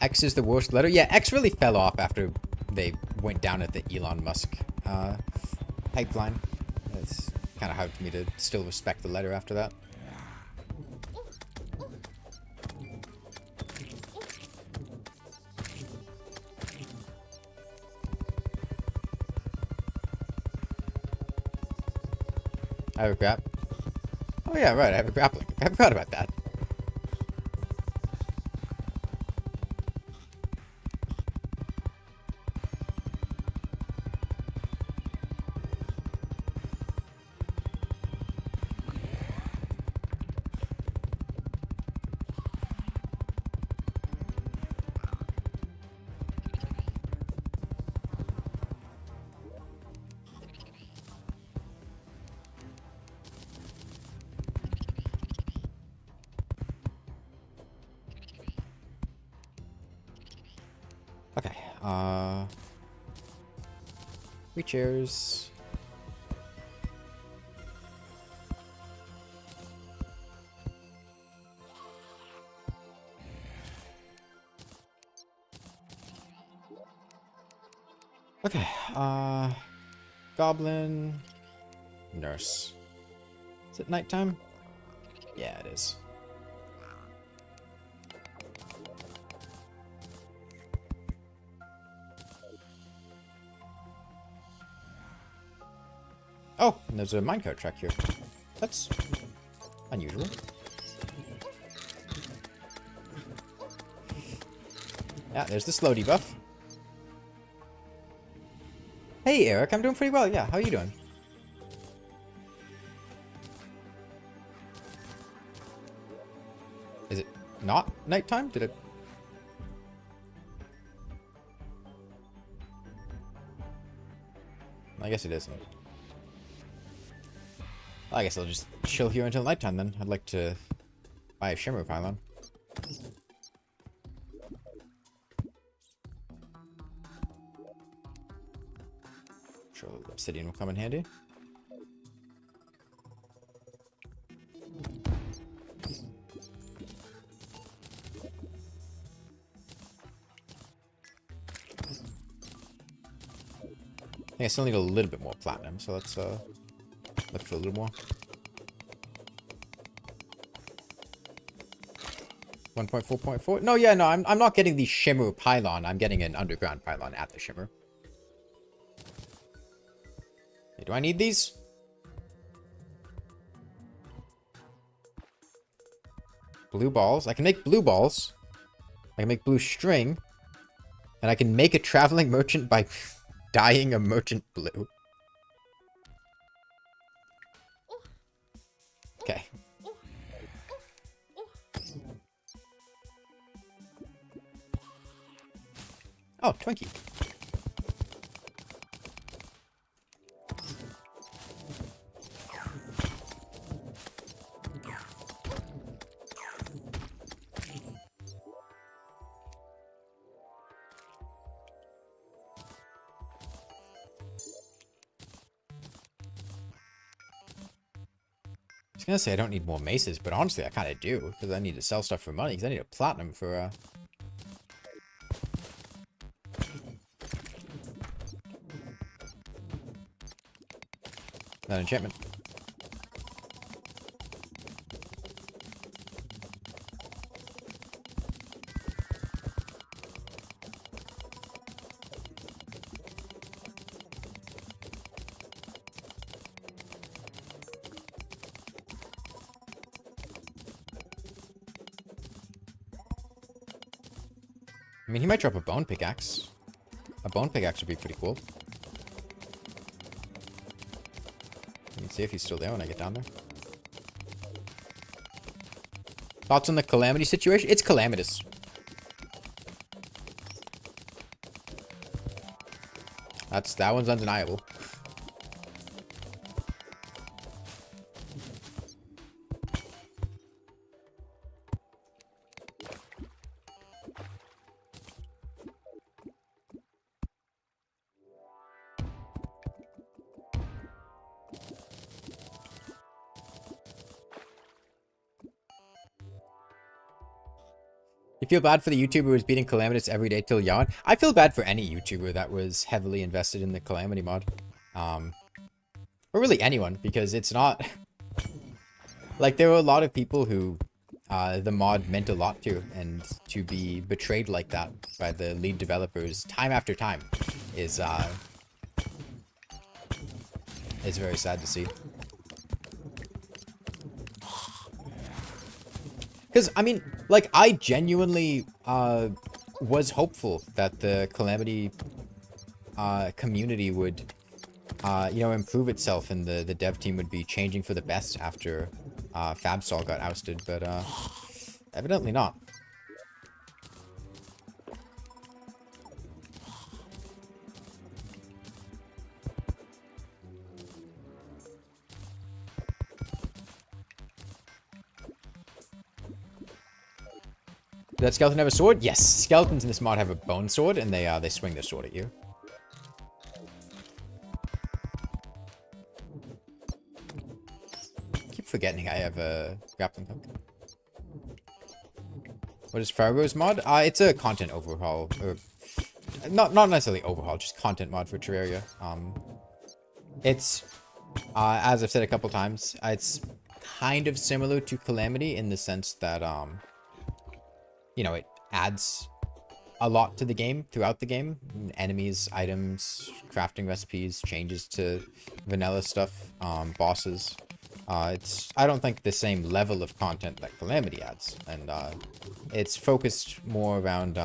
A: X is the worst letter. Yeah, X really fell off after they went down at the Elon Musk pipeline. It's kind of hard for me to still respect the letter after that. I have a grab. Oh yeah, right, I have a grappling. I forgot about that. 3 chairs. Okay, goblin, nurse. Is it nighttime? Yeah, it is. Oh, and there's a minecart track here. That's unusual. Yeah, there's the slow debuff. Hey, Eric, I'm doing pretty well. Yeah, how are you doing? Is it not nighttime? Did it... I guess it isn't. I guess I'll just chill here until nighttime then. I'd like to buy a shimmer pylon. Sure, obsidian will come in handy. I think I still need a little bit more platinum, so let's look for a little more. 1.4.4? No, yeah, no, I'm not getting the shimmer pylon. I'm getting an underground pylon at the shimmer. Hey, do I need these? Blue balls. I can make blue balls. I can make blue string. And I can make a traveling merchant by dyeing a merchant blue. Okay. Oh, Twinkie. I was gonna say I don't need more maces, but honestly I kind of do, because I need to sell stuff for money, because I need a platinum for, that enchantment. I mean, he might drop a bone pickaxe. A bone pickaxe would be pretty cool. Let me see if he's still there when I get down there. Thoughts on the Calamity situation? It's calamitous. That one's undeniable. You feel bad for the YouTuber who's beating Calamitous every day till yawn? I feel bad for any YouTuber that was heavily invested in the Calamity mod. Or really anyone, because it's not... Like, there were a lot of people who the mod meant a lot to, and to be betrayed like that by the lead developers time after time is very sad to see. Because, I mean, like, I genuinely was hopeful that the Calamity community would, you know, improve itself and the dev team would be changing for the best after Fabsol got ousted, but evidently not. Does that skeleton have a sword? Yes. Skeletons in this mod have a bone sword, and they swing their sword at you. Keep forgetting I have a grappling hook. What is Fargo's mod? It's a content overhaul, or not necessarily overhaul, just content mod for Terraria. It's as I've said a couple times, it's kind of similar to Calamity in the sense that you know, it adds a lot to the game throughout the game. Enemies, items, crafting recipes, changes to vanilla stuff, bosses. It's, I don't think, the same level of content that Calamity adds, and it's focused more around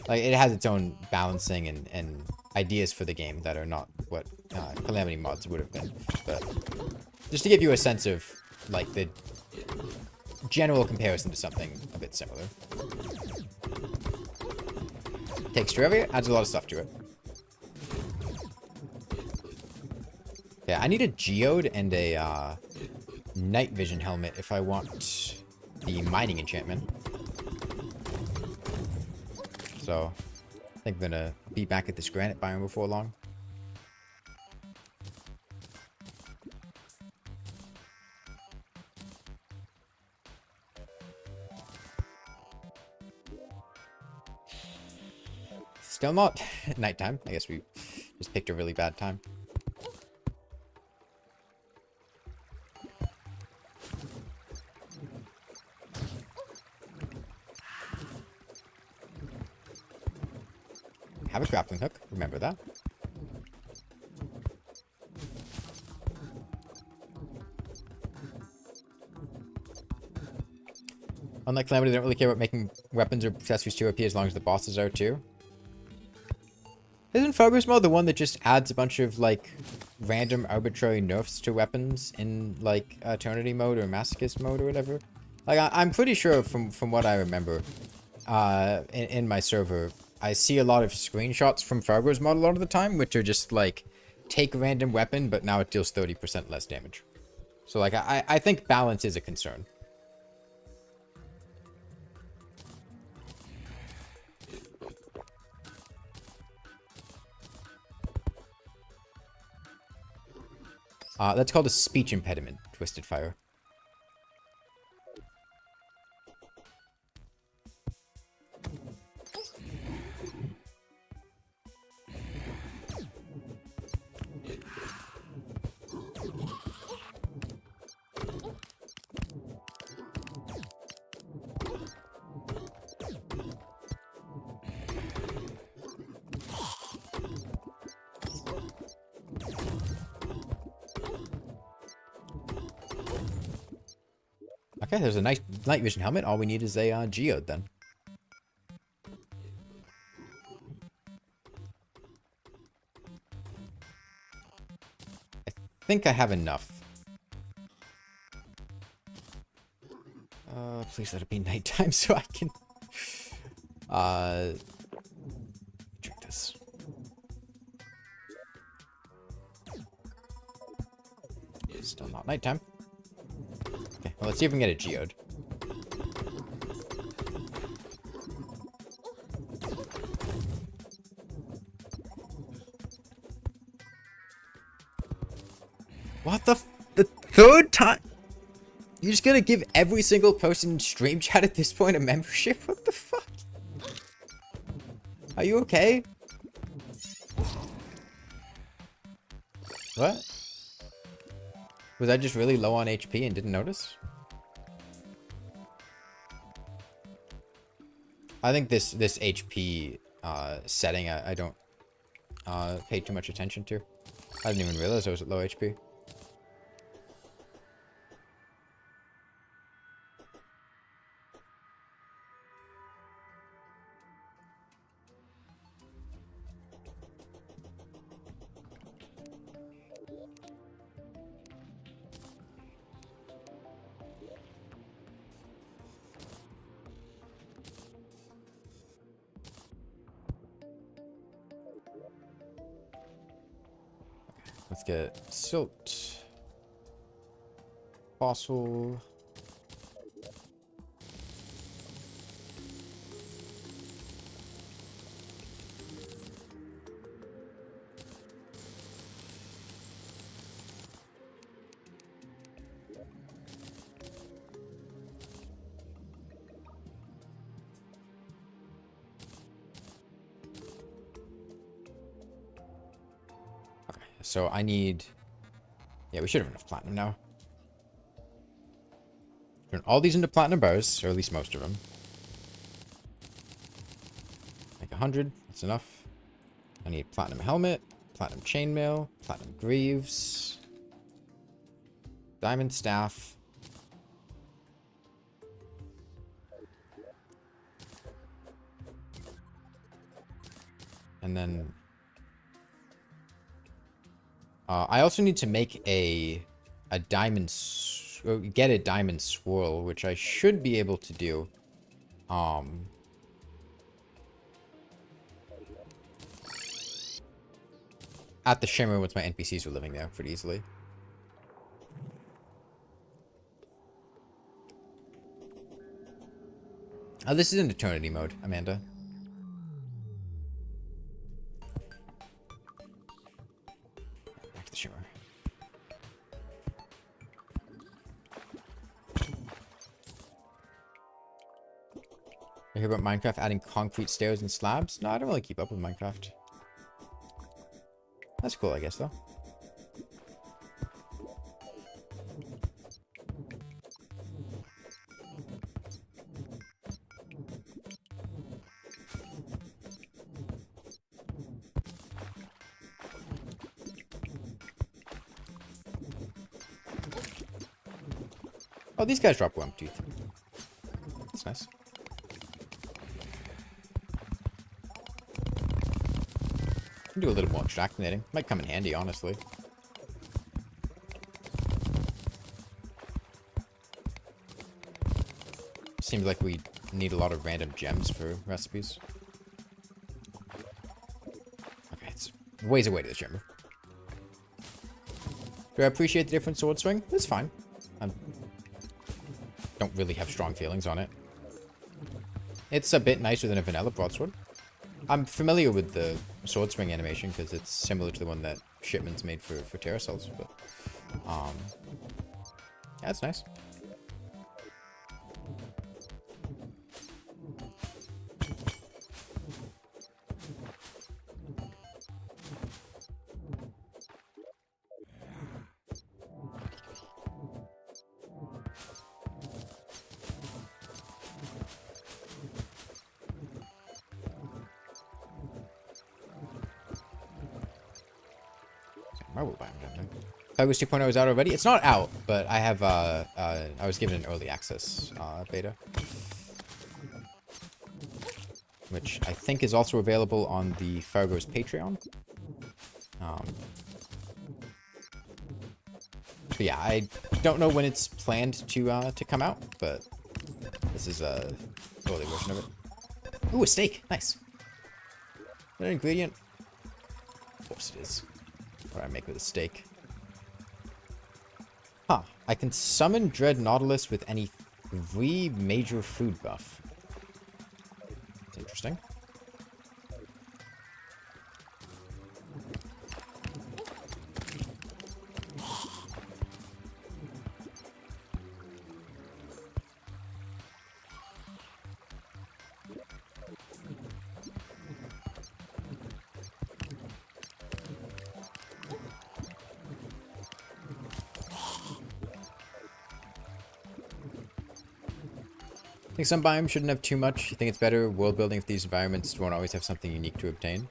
A: like it has its own balancing and ideas for the game that are not what Calamity mods would have been. But just to give you a sense of like the general comparison to something a bit similar. Takes Terraria, adds a lot of stuff to it. Yeah, I need a geode and a night vision helmet if I want the mining enchantment. So, I think I'm gonna be back at this granite biome before long. Still not nighttime. I guess we just picked a really bad time. Have a grappling hook. Remember that. Unlike Calamity, they don't really care about making weapons or accessories to OP as long as the bosses are too. Isn't Fargo's mod the one that just adds a bunch of, like, random arbitrary nerfs to weapons in, like, Eternity mode or Masochist mode or whatever? Like, I'm pretty sure from what I remember, in my server, I see a lot of screenshots from Fargo's mod a lot of the time, which are just, like, take a random weapon, but now it deals 30% less damage. So, like, I think balance is a concern. That's called a speech impediment, Twisted Fire. Okay, there's a nice night vision helmet. All we need is a geode then. I think I have enough. Please let it be nighttime so I can drink this. Still not nighttime. Okay, well, let's see if we can get a geode. What the third time? You're just gonna give every single person in stream chat at this point a membership? What the fuck? Are you okay? What? Was I just really low on HP and didn't notice? I think this HP setting I don't pay too much attention to. I didn't even realize I was at low HP. Let's get silt. Fossil. So I need... Yeah, we should have enough platinum now. Turn all these into platinum bars, or at least most of them. Like 100, that's enough. I need platinum helmet, platinum chainmail, platinum greaves, diamond staff. And then... I also need to make a diamond... get a diamond swirl, which I should be able to do. At the Shimmer once my NPCs are living there pretty easily. Oh, this is in Eternity mode, Amanda. Back to the Shimmer. I hear about Minecraft adding concrete stairs and slabs? No, I don't really keep up with Minecraft. That's cool, I guess, though. Oh, these guys drop worm teeth. That's nice. Do a little more extractinating. Might come in handy, honestly. Seems like we need a lot of random gems for recipes. Okay, it's ways away to the chamber. Do I appreciate the different sword swing? It's fine. I don't really have strong feelings on it. It's a bit nicer than a vanilla broadsword. I'm familiar with the sword swing animation because it's similar to the one that Shipman's made for Terra Cells, but yeah, it's nice. Fargo 2.0 is out already. It's not out, but I have I was given an early access beta, which I think is also available on the Fargo's Patreon. But yeah, I don't know when it's planned to come out, but this is a early version of it. Ooh, a steak, nice. Is that an ingredient? Of course it is. What do I make with a steak? Huh. I can summon Dread Nautilus with any 3 major food buff. That's interesting. I think some biomes shouldn't have too much. You think it's better world building if these environments won't always have something unique to obtain?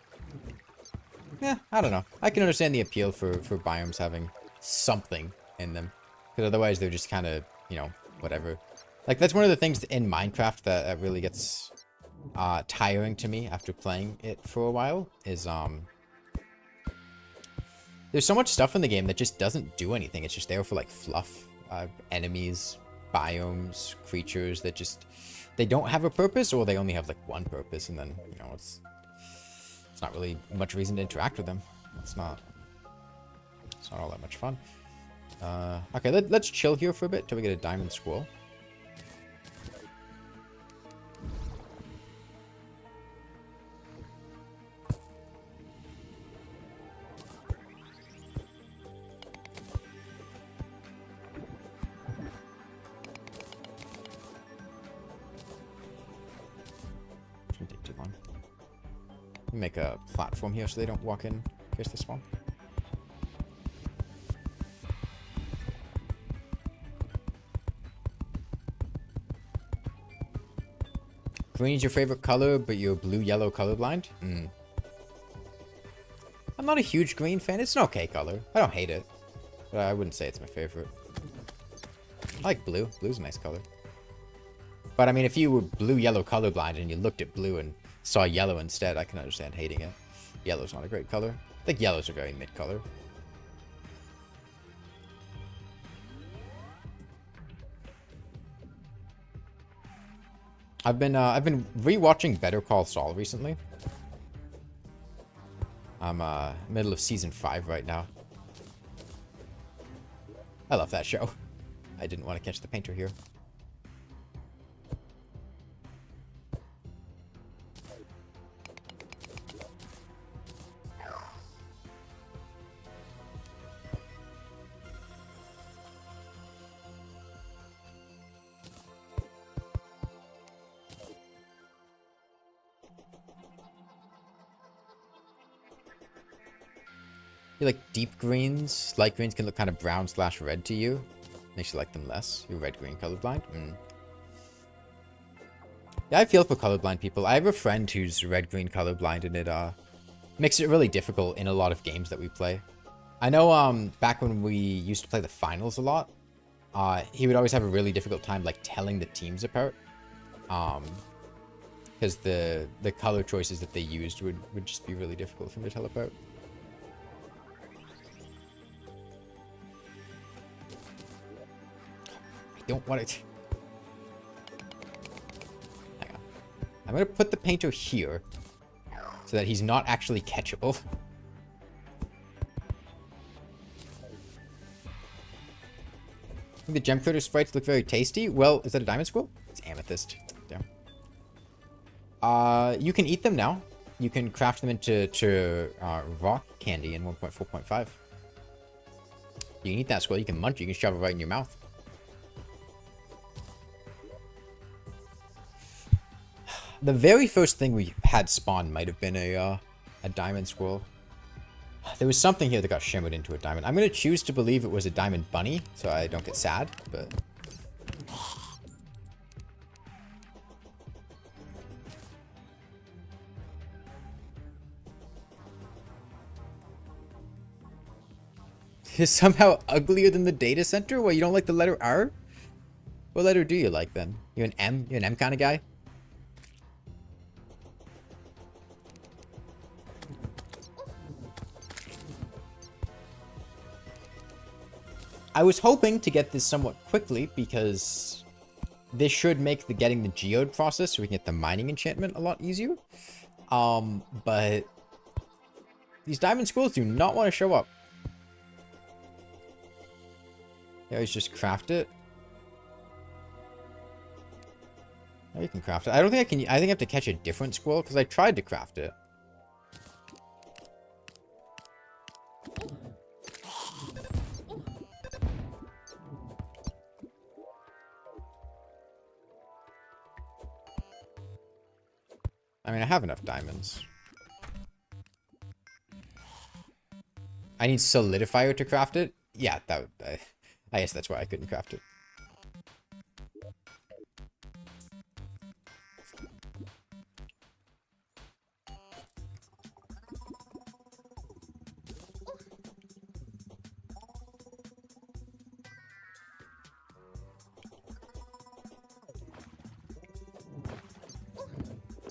A: Yeah, I don't know. I can understand the appeal for biomes having something in them. Because otherwise they're just kind of, you know, whatever. Like, that's one of the things in Minecraft that really gets tiring to me after playing it for a while. Is, there's so much stuff in the game that just doesn't do anything. It's just there for, like, fluff. Enemies, biomes, creatures that just... They don't have a purpose, or they only have, like, one purpose, and then, you know, it's not really much reason to interact with them. It's not all that much fun. Okay, let's chill here for a bit till we get a diamond squirrel. Shouldn't take too long. Make a platform here so they don't walk in. Here's this one. green's your favorite color, but you're blue-yellow colorblind? I'm not a huge green fan. It's an okay color. I don't hate it, but I wouldn't say it's my favorite. I like blue. Blue's a nice color. But I mean, if you were blue-yellow colorblind and you looked at blue and saw yellow instead, I can understand hating it. Yellow's not a great color. I think yellow's a very mid-color. I've been rewatching Better Call Saul recently. I'm middle of season 5 right now. I love that show. I didn't want to catch the painter here. You like deep greens? Light greens can look kind of brown/red to you. Makes you like them less. You're red-green colorblind. Yeah, I feel for colorblind people. I have a friend who's red-green colorblind, and it makes it really difficult in a lot of games that we play. I know back when we used to play the finals a lot, he would always have a really difficult time like telling the teams apart. Because the color choices that they used would just be really difficult for him to tell apart. I don't want it. Hang on. I'm going to put the painter here so that he's not actually catchable. I think the gem critter sprites look very tasty. Well, is that a diamond squirrel? It's amethyst. Damn. You can eat them now. You can craft them into rock candy in 1.4.5. You can eat that squirrel. You can munch. You can shove it right in your mouth. The very first thing we had spawn might have been a diamond squirrel. There was something here that got shimmered into a diamond. I'm going to choose to believe it was a diamond bunny, so I don't get sad, but... Is somehow uglier than the data center? Well, you don't like the letter R? What letter do you like then? You're an M? You're an M kind of guy? I was hoping to get this somewhat quickly because this should make getting the geode process so we can get the mining enchantment a lot easier. But these diamond squirrels do not want to show up. They always just craft it. Oh, you can craft it. I don't think I can. I think I have to catch a different squirrel because I tried to craft it. I mean, I have enough diamonds. I need solidifier to craft it? Yeah, that would... I guess that's why I couldn't craft it.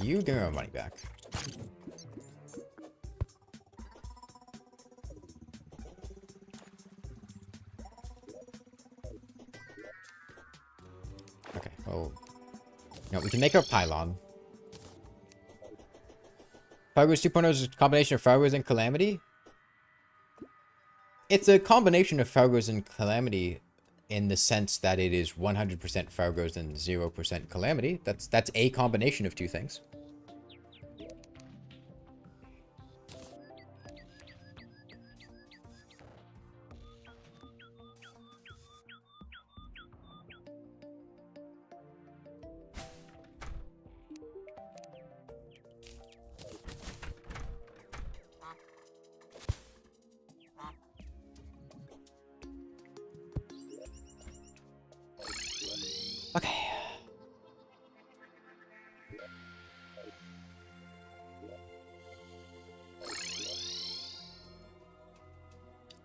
A: You give me my money back. Okay, oh. No, we can make our pylon. Fargo's 2.0 is a combination of Fargo's and Calamity? It's a combination of Fargo's and Calamity in the sense that it is 100% Fargo's and 0% Calamity. That's a combination of two things.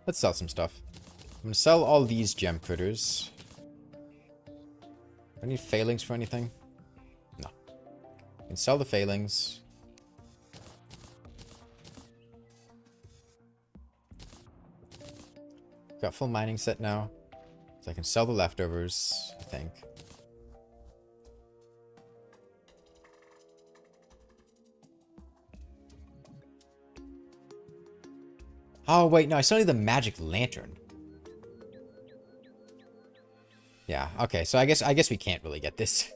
A: Let's sell some stuff. I'm gonna sell all these gem critters. Do I need failings for anything? No. I can sell the failings. Got full mining set now. So I can sell the leftovers, I think. Oh, wait, no, I still need the magic lantern. Yeah, okay, so I guess we can't really get this.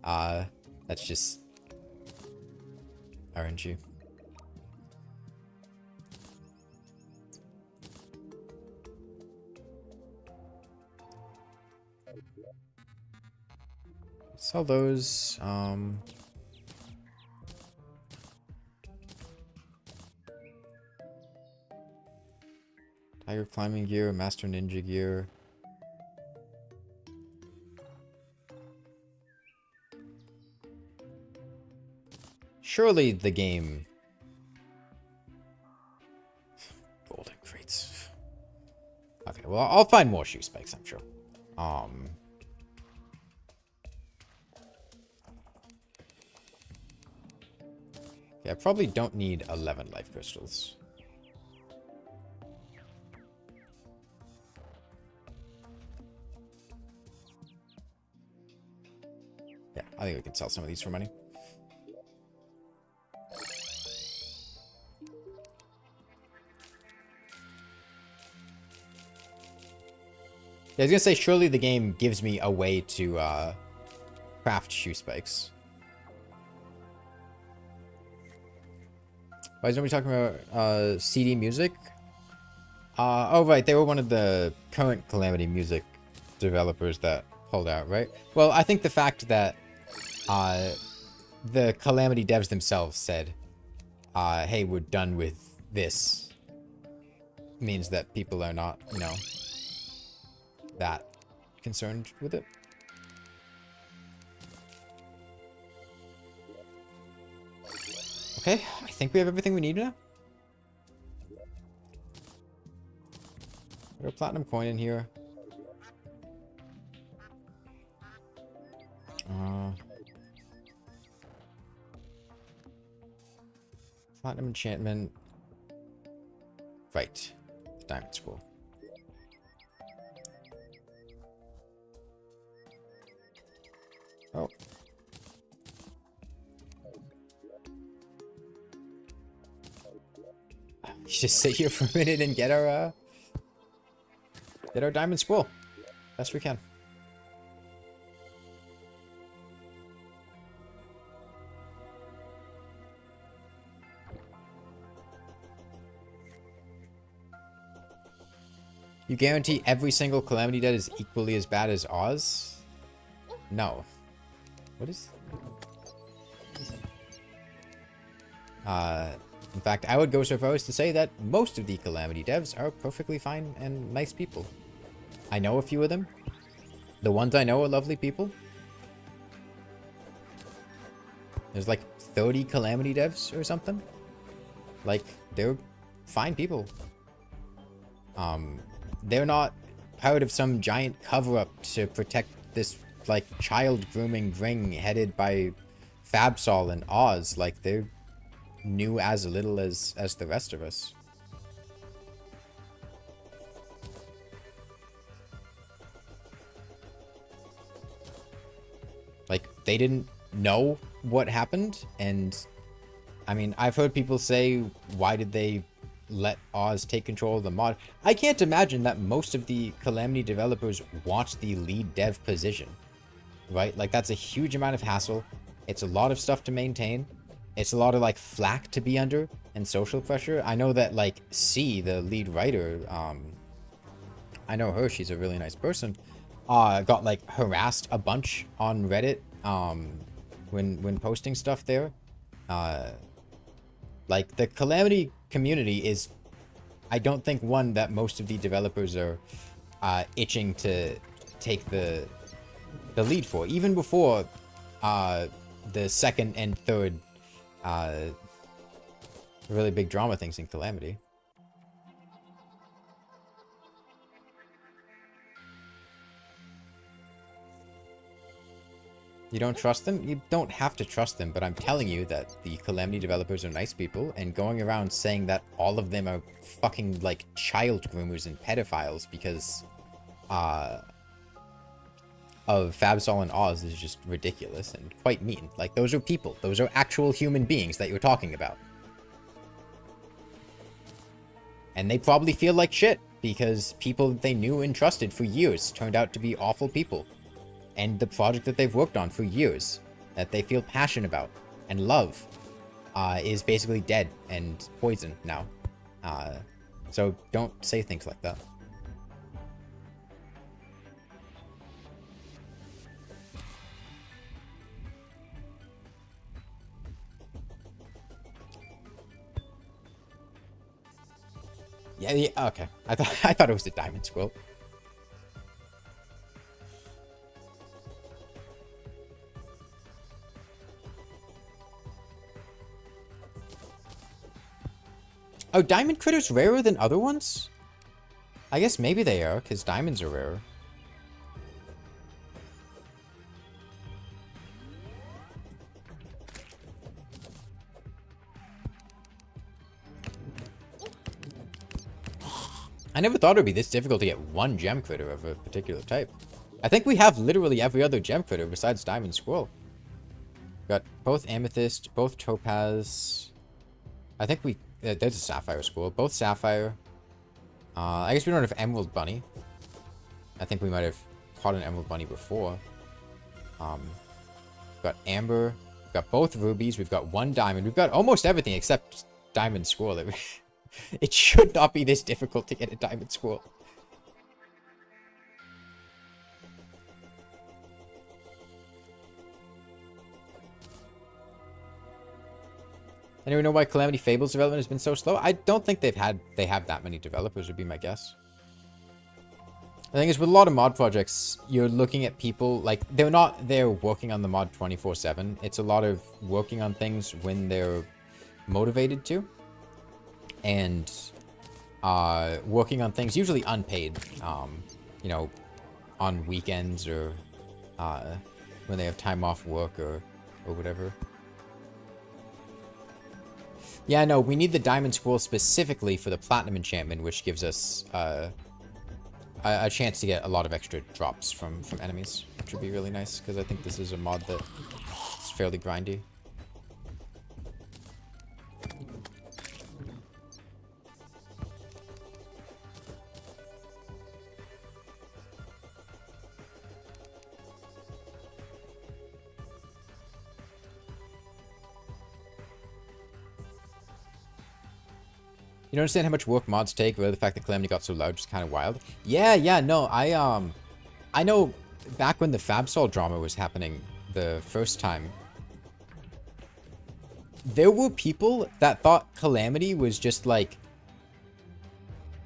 A: That's just RNG. Sell those, Tiger climbing gear, master ninja gear. Surely the game... Golden crates. Okay, well, I'll find more shoe spikes, I'm sure. Okay, I probably don't need 11 life crystals. Yeah, I think we can sell some of these for money. Yeah, I was gonna say, surely the game gives me a way to craft shoe spikes. Why is nobody talking about CD music? Oh, right, they were one of the current Calamity music developers that pulled out, right? Well, I think the fact that the Calamity devs themselves said, hey, we're done with this, means that people are not, you know, that concerned with it. Okay, I think we have everything we need now. Put a platinum coin in here. Platinum enchantment. Right. Diamond scroll. Oh. Just sit here for a minute and get our diamond scroll. Best we can. You guarantee every single Calamity dead is equally as bad as Oz? No. What is... in fact, I would go so far as to say that most of the Calamity devs are perfectly fine and nice people. I know a few of them. The ones I know are lovely people. There's like 30 Calamity devs or something. Like, they're fine people. They're not part of some giant cover-up to protect this, like, child grooming ring headed by Fabsol and Oz. Like, they're new as little as the rest of us. Like, they didn't know what happened, and I mean, I've heard people say, why did they let Oz take control of the mod? I can't imagine that most of the Calamity developers want the lead dev position, right? Like, that's a huge amount of hassle. It's a lot of stuff to maintain. It's a lot of, like, flack to be under and social pressure. I know that, like, C, the lead writer, I know her, she's a really nice person, got, like, harassed a bunch on Reddit, when posting stuff there. Like, the Calamity community is, I don't think, one that most of the developers are itching to take the lead for. Even before the second and third really big drama things in Calamity. You don't trust them? You don't have to trust them, but I'm telling you that the Calamity developers are nice people, and going around saying that all of them are fucking, like, child groomers and pedophiles because, of Fabsol and Oz is just ridiculous and quite mean. Like, those are people. Those are actual human beings that you're talking about. And they probably feel like shit, because people that they knew and trusted for years turned out to be awful people. And the project that they've worked on for years, that they feel passion about and love, is basically dead and poisoned now. So don't say things like that. Yeah, okay. I thought it was a diamond squirrel. Oh, diamond critters rarer than other ones? I guess maybe they are, because diamonds are rarer. I never thought it would be this difficult to get one gem critter of a particular type. I think we have literally every other gem critter besides diamond squirrel. Got both amethyst, both topaz. I think we... there's a sapphire squirrel. Both sapphire. I guess we don't have emerald bunny. I think we might have caught an emerald bunny before. Got amber. We've got both rubies. We've got one diamond. We've got almost everything except diamond squirrel. It should not be this difficult to get a diamond squirrel. Anyone know why Calamity Fables development has been so slow? I don't think they have that many developers, would be my guess. The thing is, with a lot of mod projects, you're looking at people, like, they're not there working on the mod 24/7. It's a lot of working on things when they're motivated to. And working on things, usually unpaid, you know, on weekends or when they have time off work or whatever. Yeah, no, we need the diamond squirrel specifically for the platinum enchantment, which gives us a chance to get a lot of extra drops from enemies, which would be really nice, because I think this is a mod that is fairly grindy. You don't understand how much work mods take, or the fact that Calamity got so large is kind of wild. Yeah, no, I know back when the Fabsol drama was happening the first time, there were people that thought Calamity was just like,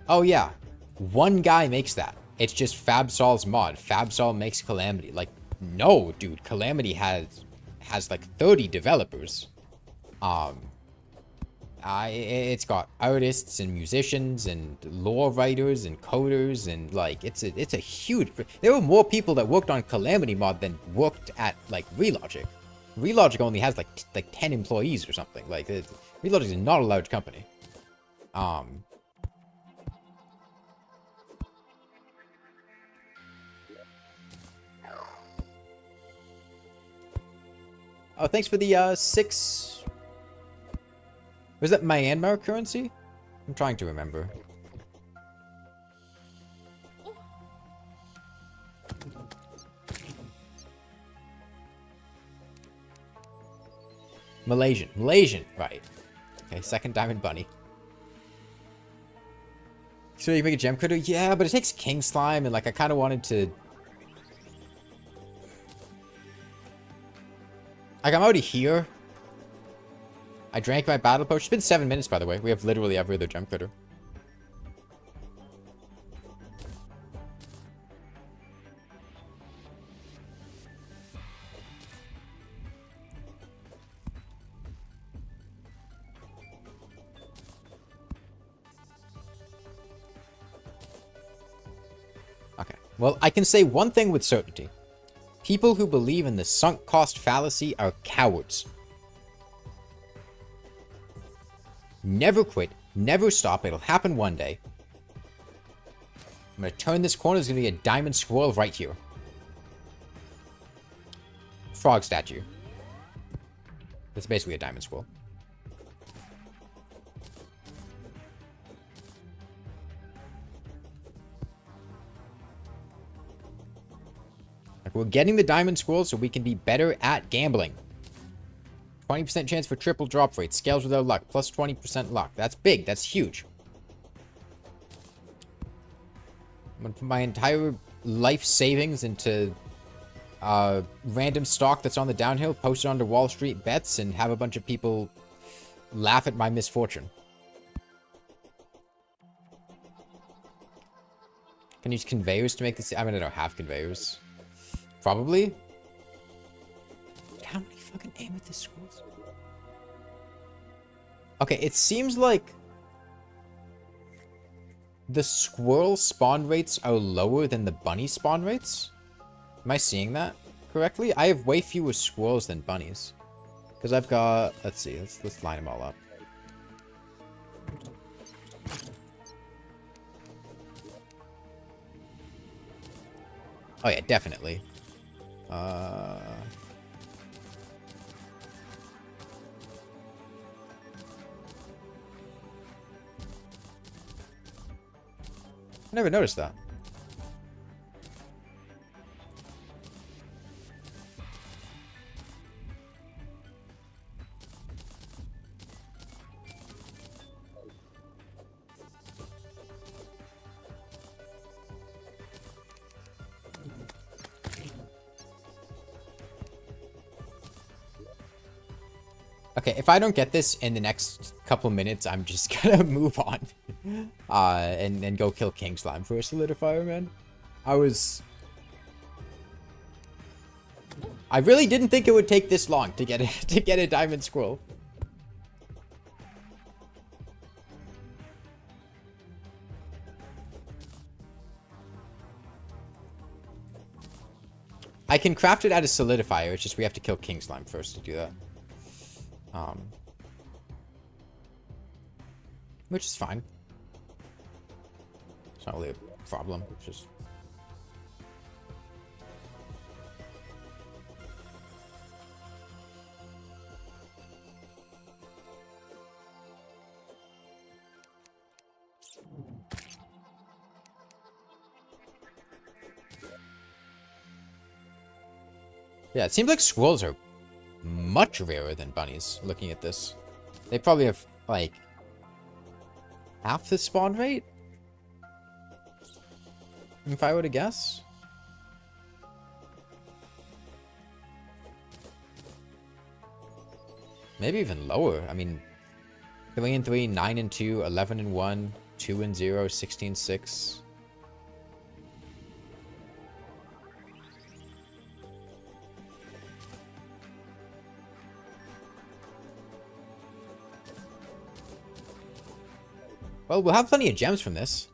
A: oh yeah, one guy makes that. It's just Fabsol's mod. Fabsol makes Calamity. Like, no, dude, Calamity has like 30 developers. It's got artists and musicians and lore writers and coders and like it's a huge. There were more people that worked on Calamity mod than worked at like Relogic. Relogic only has like 10 employees or something. Like Relogic is not a large company. Oh, thanks for the 6. Was that Myanmar currency? I'm trying to remember. Malaysian, right. Okay, second diamond bunny. So you make a gem critter? Yeah, but it takes king slime and like I kind of wanted to... Like I'm already here. I drank my battle potion. It's been 7 minutes, by the way. We have literally every other gem critter. Okay. Well, I can say one thing with certainty. People who believe in the sunk cost fallacy are cowards. Never quit. Never stop. It'll happen one day. I'm going to turn this corner. There's going to be a diamond squirrel right here. Frog statue. That's basically a diamond squirrel. Like, we're getting the diamond squirrel so we can be better at gambling. 20% chance for triple drop rate. Scales without luck. Plus 20% luck. That's big. That's huge. I'm going to put my entire life savings into random stock that's on the downhill, post it onto Wall Street bets, and have a bunch of people laugh at my misfortune. Can you use conveyors to make this? I mean, I don't have conveyors. Probably. How many fucking amethyst squirrels? Okay, it seems like the squirrel spawn rates are lower than the bunny spawn rates. Am I seeing that correctly? I have way fewer squirrels than bunnies. Because I've got... Let's see. Let's line them all up. Oh yeah, definitely. I never noticed that. Okay, if I don't get this in the next couple minutes, I'm just gonna move on. And go kill King Slime for a solidifier, man. I really didn't think it would take this long to get a diamond scroll. I can craft it out of solidifier, it's just we have to kill King Slime first to do that. Which is fine. It's not really a problem. It's just... Yeah, it seems like squirrels are much rarer than bunnies, looking at this. They probably have, like, half the spawn rate? If I were to guess? Maybe even lower. I mean, 3 and 3, 9 and 2, 11 and 1, 2 and 0, 16, 6. Well, we'll have plenty of gems from this.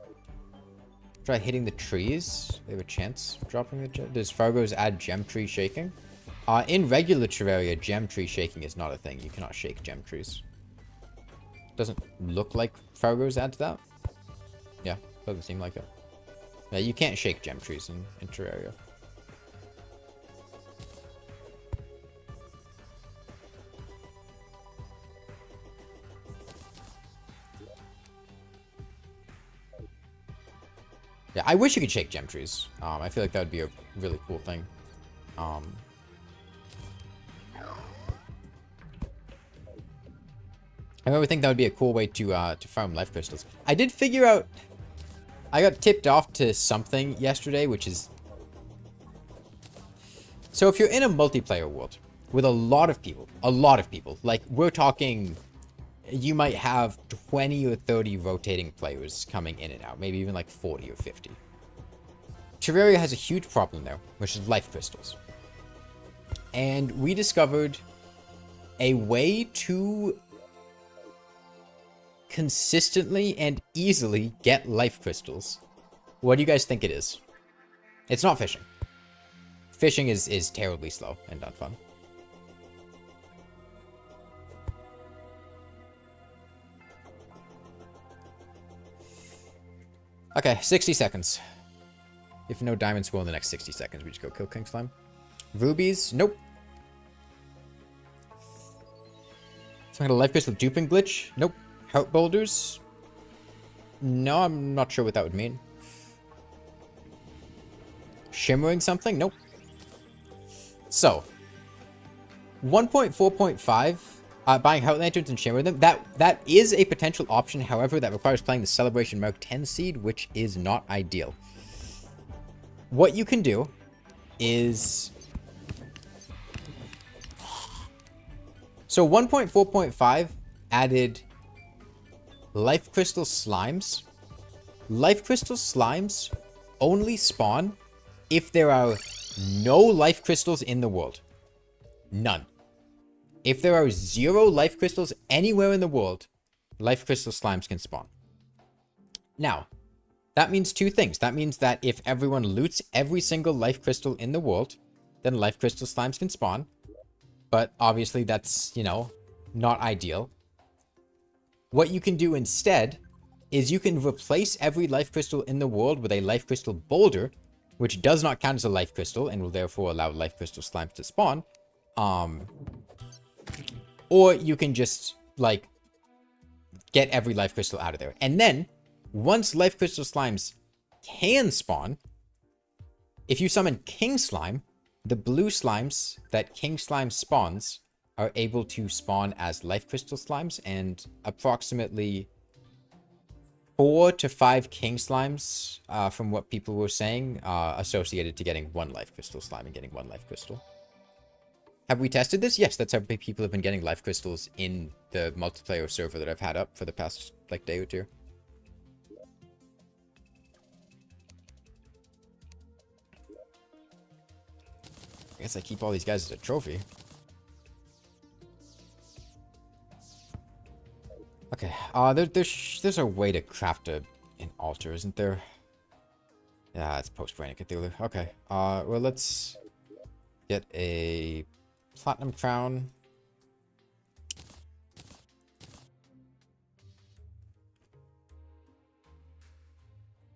A: Try hitting the trees. They have a chance of dropping the gem. Does Fargo's add gem tree shaking? In regular Terraria, gem tree shaking is not a thing. You cannot shake gem trees. Doesn't look like Fargo's adds that. Yeah, doesn't seem like it. Yeah, you can't shake gem trees in Terraria. Yeah, I wish you could shake gem trees. I feel like that would be a really cool thing. I really think that would be a cool way to farm life crystals. I did figure out... I got tipped off to something yesterday, which is... So if you're in a multiplayer world with a lot of people, like we're talking... You might have 20 or 30 rotating players coming in and out. Maybe even like 40 or 50. Terraria has a huge problem there, which is life crystals. And we discovered a way to consistently and easily get life crystals. What do you guys think it is? It's not fishing. fishing is terribly slow and not fun. Okay, 60 seconds. If no diamonds will in the next 60 seconds, we just go kill King Slime. Rubies? Nope. Some kind of life crystal duping glitch? Nope. Heart boulders? No, I'm not sure what that would mean. Shimmering something? Nope. So, 1.4.5, buying heart lanterns and shimmer them, that is a potential option. However, that requires playing the Celebration Mark 10 seed, which is not ideal. What you can do is... So 1.4.5 added life crystal slimes. Life crystal slimes only spawn if there are no life crystals in the world. None. If there are 0 life crystals anywhere in the world, life crystal slimes can spawn. Now, that means 2 things. That means that if everyone loots every single life crystal in the world, then life crystal slimes can spawn. But obviously that's, you know, not ideal. What you can do instead is you can replace every life crystal in the world with a life crystal boulder, which does not count as a life crystal and will therefore allow life crystal slimes to spawn. Or you can just, like, get every life crystal out of there. And then, once life crystal slimes can spawn, if you summon King Slime, the blue slimes that King Slime spawns are able to spawn as life crystal slimes, and approximately 4 to 5 King Slimes, from what people were saying, associated to getting 1 life crystal slime and getting 1 life crystal. Have we tested this? Yes, that's how people have been getting life crystals in the multiplayer server that I've had up for the past, like, day or 2. I guess I keep all these guys as a trophy. Okay, there's a way to craft an altar, isn't there? Yeah, it's post-Brain Cthulhu. Okay, well, let's get a platinum crown.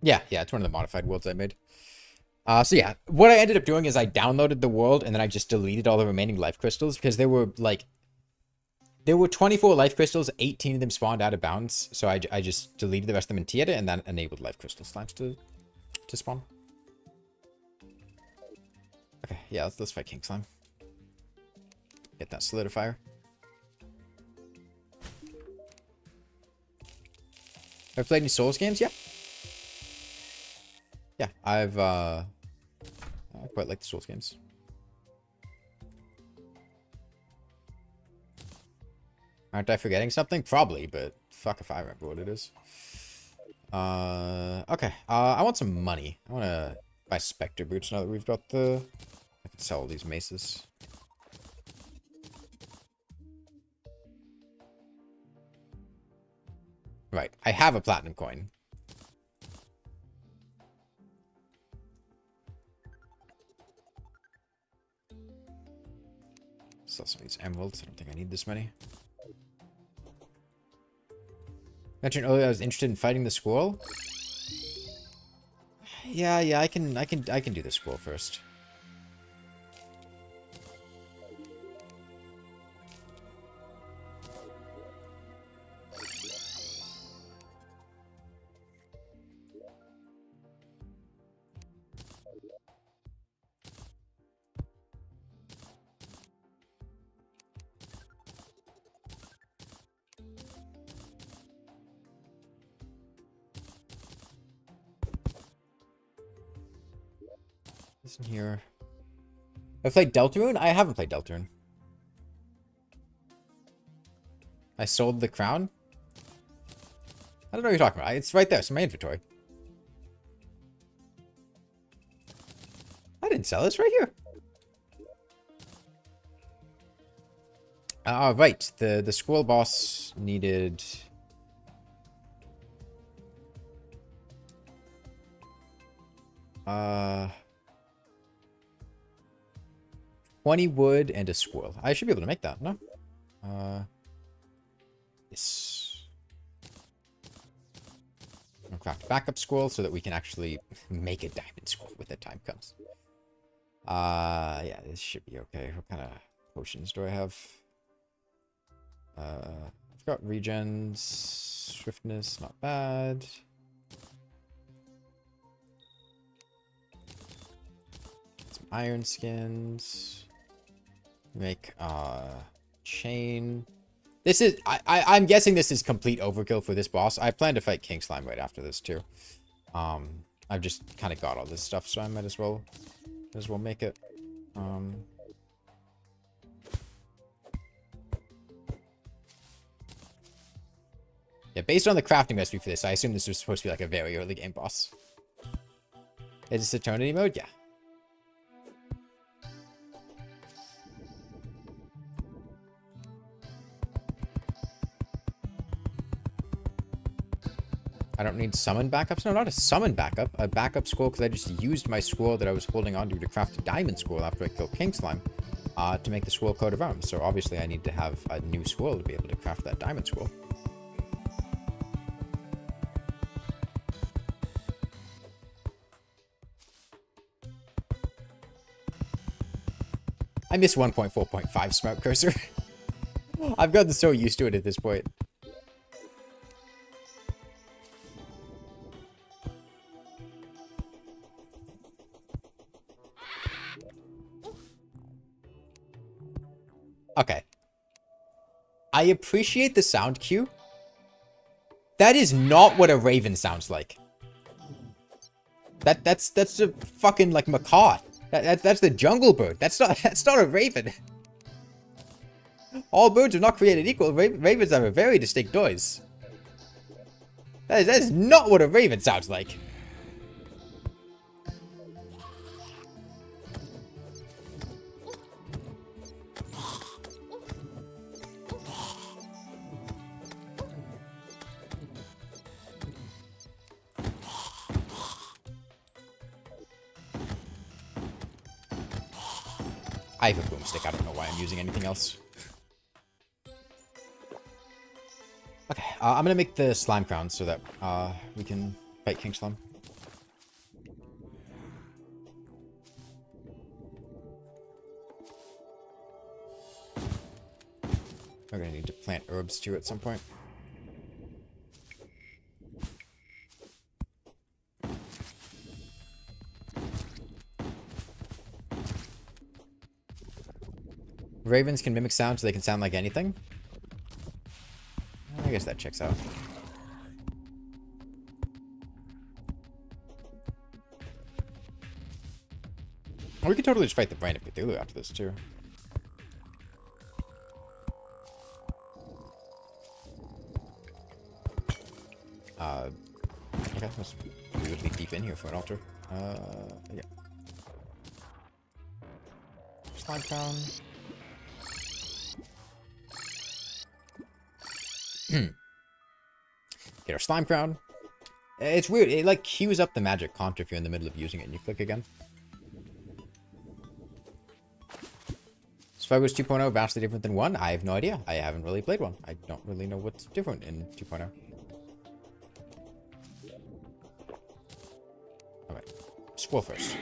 A: Yeah, it's one of the modified worlds I made. So yeah, what I ended up doing is I downloaded the world and then I just deleted all the remaining life crystals because there were 24 life crystals, 18 of them spawned out of bounds. So I just deleted the rest of them in Tieta and then enabled life crystal slimes to spawn. Okay, yeah, let's fight King Slime. Get that solidifier. Have I played any Souls games? Yeah. Yeah, I quite like the Souls games. Aren't I forgetting something? Probably, but fuck if I remember what it is. Okay. I want some money. I want to buy Spectre Boots now that we've got the... I can sell all these maces. Right. I have a platinum coin. Sell some of these emeralds. I don't think I need this many. Mentioned earlier I was interested in fighting the squirrel. Yeah, I can do the squirrel first. Listen here. I've played Deltarune? I haven't played Deltarune. I sold the crown? I don't know what you're talking about. It's right there. It's in my inventory. I didn't sell it. It's right here. Right. The squirrel boss needed... 20 wood and a squirrel. I should be able to make that, no? Yes. I'll craft a backup squirrel so that we can actually make a diamond squirrel when the time comes. Yeah, this should be okay. What kind of potions do I have? I've got regens, swiftness, not bad. Some iron skins. Make chain. This is I'm guessing this is complete overkill for this boss. I plan to fight King Slime right after this too. I've just kind of got all this stuff, so I might as well make it. Yeah, based on the crafting recipe for this, I assume this was supposed to be like a very early game boss. Is this Eternity mode? Yeah. I don't need summon backups. No, not a summon backup. A backup scroll because I just used my scroll that I was holding on to craft a diamond scroll after I killed King Slime to make the scroll coat of arms. So obviously I need to have a new scroll to be able to craft that diamond scroll. I miss 1.4.5 Smart Cursor. I've gotten so used to it at this point. Okay. I appreciate the sound cue. That is not what a raven sounds like. That's a fucking like macaw. That's the jungle bird. That's not a raven. All birds are not created equal. Ravens have a very distinct noise. That is not what a raven sounds like. I have a boomstick. I don't know why I'm using anything else. Okay, I'm gonna make the slime crown so that we can fight King Slime. We're gonna need to plant herbs too at some point. Ravens can mimic sound so they can sound like anything. I guess that checks out. We could totally just fight the Brain of Cthulhu after this too. Okay, let's really deep in here for an altar. Yeah. Slime crown. Get our slime crown. It's weird. It like queues up the magic contra if you're in the middle of using it and you click again. Is Fargo's 2.0 vastly different than 1? I have no idea. I haven't really played 1. I don't really know what's different in 2.0. Alright. Squirrel first.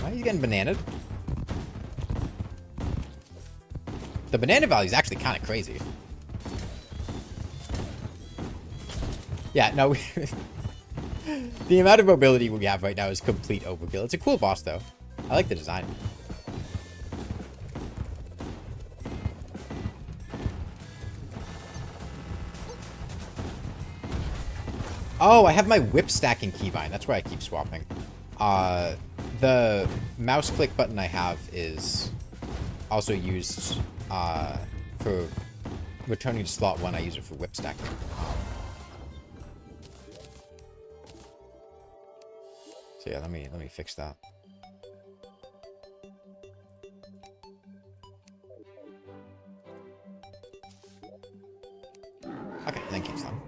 A: Why are you getting bananaed? The banana value is actually kind of crazy. Yeah, no. The amount of mobility we have right now is complete overkill. It's a cool boss, though. I like the design. Oh, I have my whip stacking keybind. That's where I keep swapping. The mouse click button I have is also used for returning to slot 1. I use it for whip stacking. So yeah, let me fix that. Okay, thank you, Slime.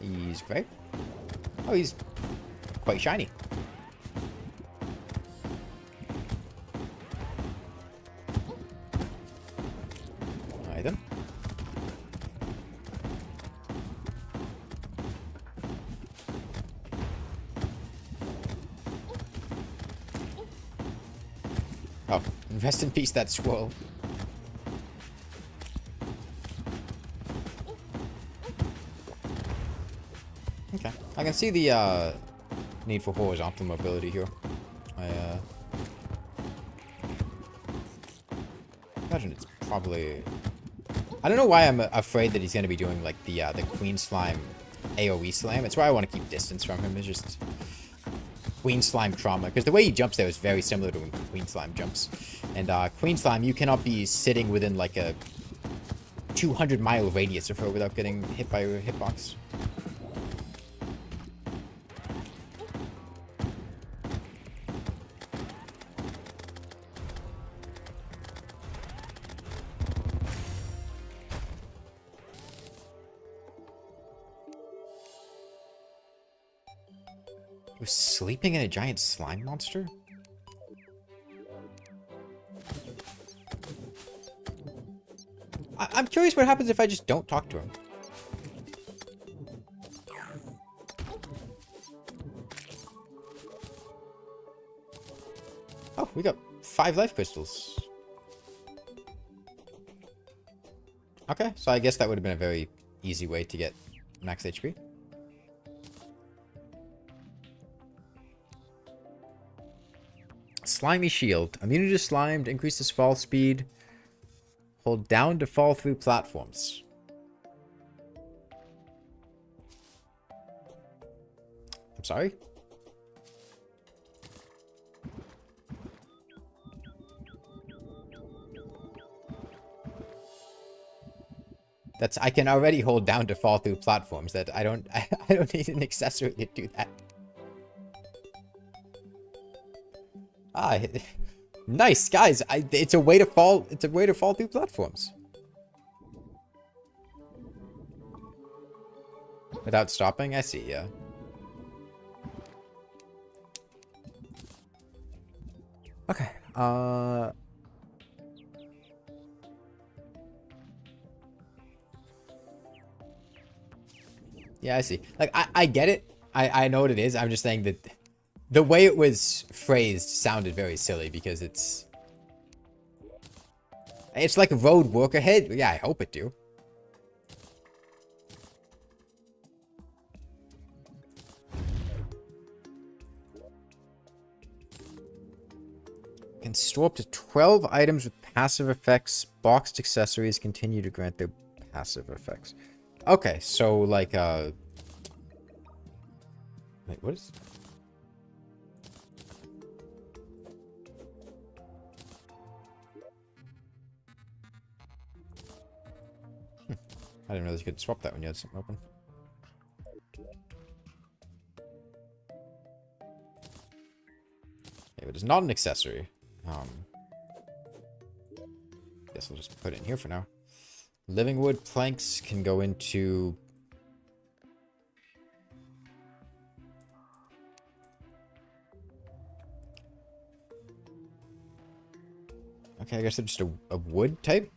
A: He's great. Oh, he's quite shiny. Alright then. Oh, rest in peace, that squirrel. Okay, I can see the need for horizontal mobility here. I imagine it's probably... I don't know why I'm afraid that he's going to be doing like the Queen Slime AoE slam. It's why I want to keep distance from him. It's just Queen Slime trauma. Because the way he jumps there is very similar to when Queen Slime jumps. And Queen Slime, you cannot be sitting within like a 200-mile radius of her without getting hit by her hitbox. Was sleeping in a giant slime monster? I'm curious what happens if I just don't talk to him. Oh, we got 5 life crystals. Okay, so I guess that would have been a very easy way to get max HP. Slimy shield. Immunity to slimed. Increases fall speed. Hold down to fall through platforms. I'm sorry? That's... I can already hold down to fall through platforms. That I don't need an accessory to do that. Ah, nice, guys. It's a way to fall. It's a way to fall through platforms without stopping. I see. Yeah. Okay. Yeah, I see. Like, I get it. I know what it is. I'm just saying that the way it was phrased sounded very silly because it's like a road work ahead. Yeah, I hope it do. Can store up to 12 items with passive effects. Boxed accessories continue to grant their passive effects. Okay, so like wait, what is... I didn't realize you could swap that when you had something open. Okay, it is not an accessory. Guess I'll just put it in here for now. Living wood planks can go into... Okay, I guess they're just a wood type?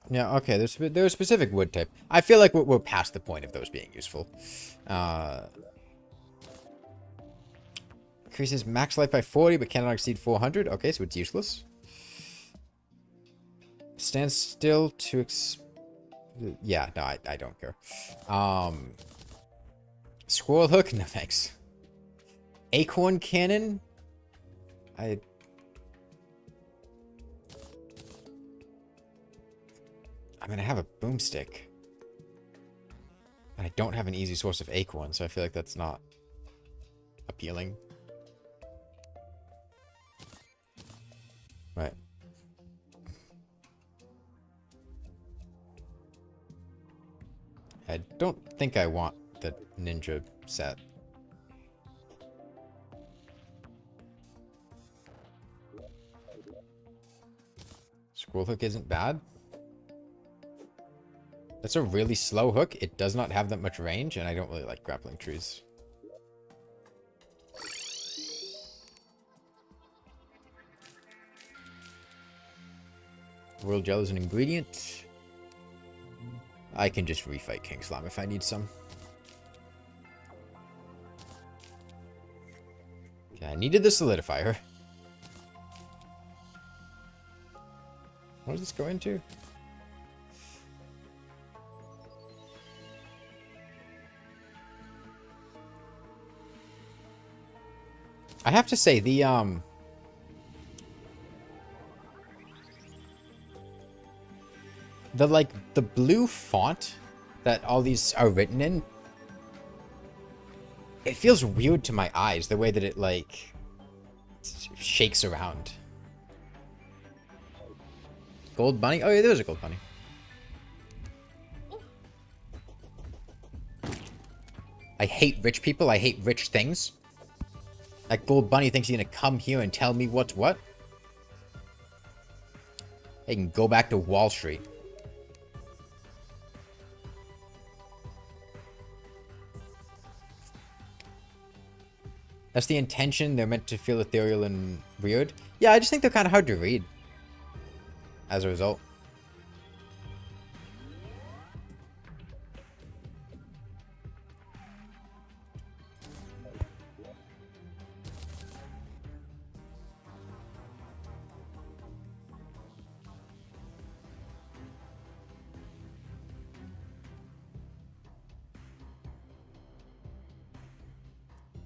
A: Yeah, okay, there's a specific wood type. I feel like we're past the point of those being useful. Increases max life by 40, but cannot exceed 400. Okay, so it's useless. Stand still to yeah, no, I don't care. Squirrel hook? No, thanks. Acorn cannon? I'm gonna have a boomstick. And I don't have an easy source of acorn, so I feel like that's not appealing. Right. I don't think I want the ninja set. Squirrel hook isn't bad. That's a really slow hook. It does not have that much range, and I don't really like grappling trees. Royal gel is an ingredient. I can just refight King Slime if I need some. Okay, I needed the solidifier. What does this go into? I have to say, the blue font that all these are written in, it feels weird to my eyes, the way that it, like, shakes around. Gold bunny? Oh, yeah, there's a gold bunny. I hate rich people. I hate rich things. That gold bunny thinks he's gonna come here and tell me what's what. They can go back to Wall Street. That's the intention. They're meant to feel ethereal and weird. Yeah, I just think they're kind of hard to read. As a result.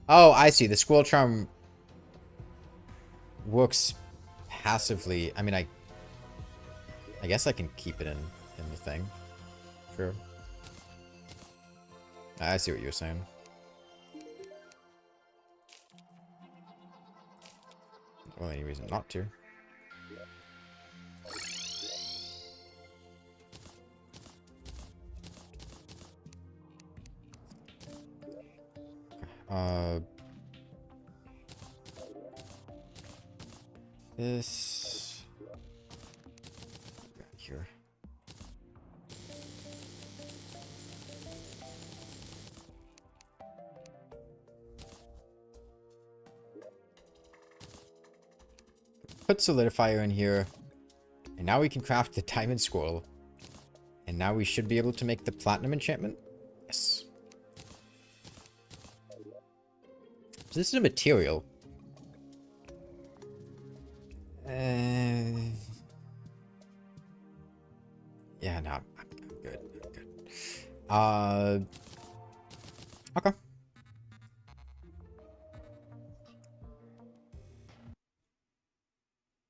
A: Oh, I see. The Squirrel Charm works passively. I mean, I guess I can keep it in the thing. Sure. I see what you're saying. Well, any reason not to. This here. Put solidifier in here, and now we can craft the diamond squirrel, and now we should be able to make the platinum enchantment. Yes. So this is a material. Yeah, no, I'm good. I'm good. Okay.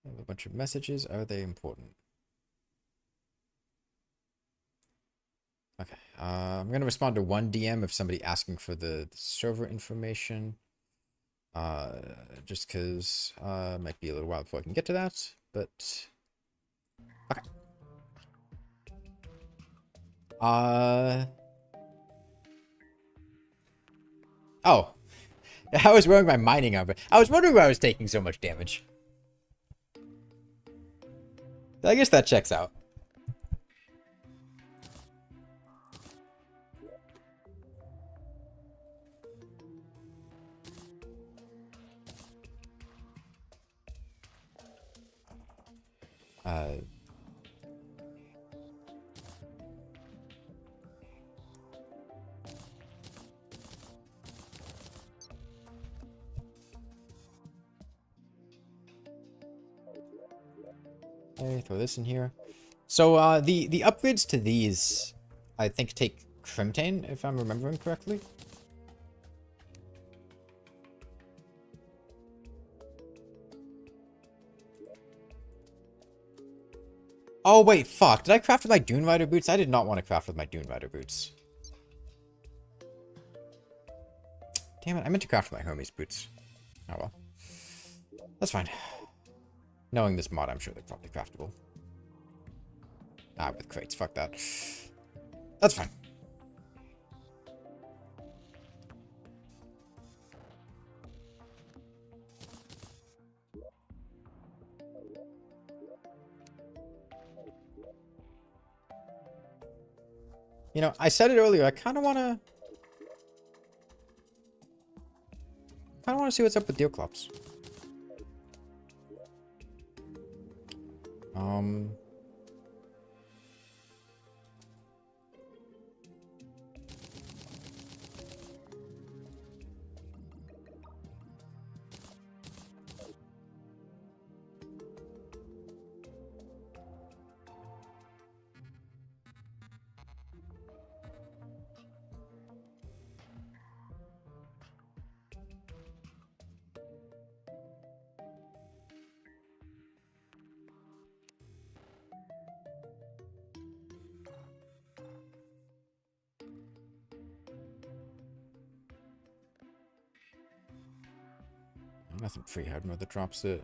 A: I have a bunch of messages. Are they important? Okay. I'm gonna respond to one DM of somebody asking for the server information. Just because it might be a little while before I can get to that, but okay. Oh, I was wearing my mining armor. I was wondering why I was taking so much damage. I guess that checks out. Okay, throw this in here. So, the upgrades to these, I think, take Crimtane, if I'm remembering correctly. Oh, wait, fuck. Did I craft with my Dune Rider boots? I did not want to craft with my Dune Rider boots. Damn it, I meant to craft with my Hermes boots. Oh, well. That's fine. Knowing this mod, I'm sure they're probably craftable. Ah, with crates. Fuck that. That's fine. You know, I said it earlier. I kind of want to see what's up with Deerclops. Nothing free hard that drops it.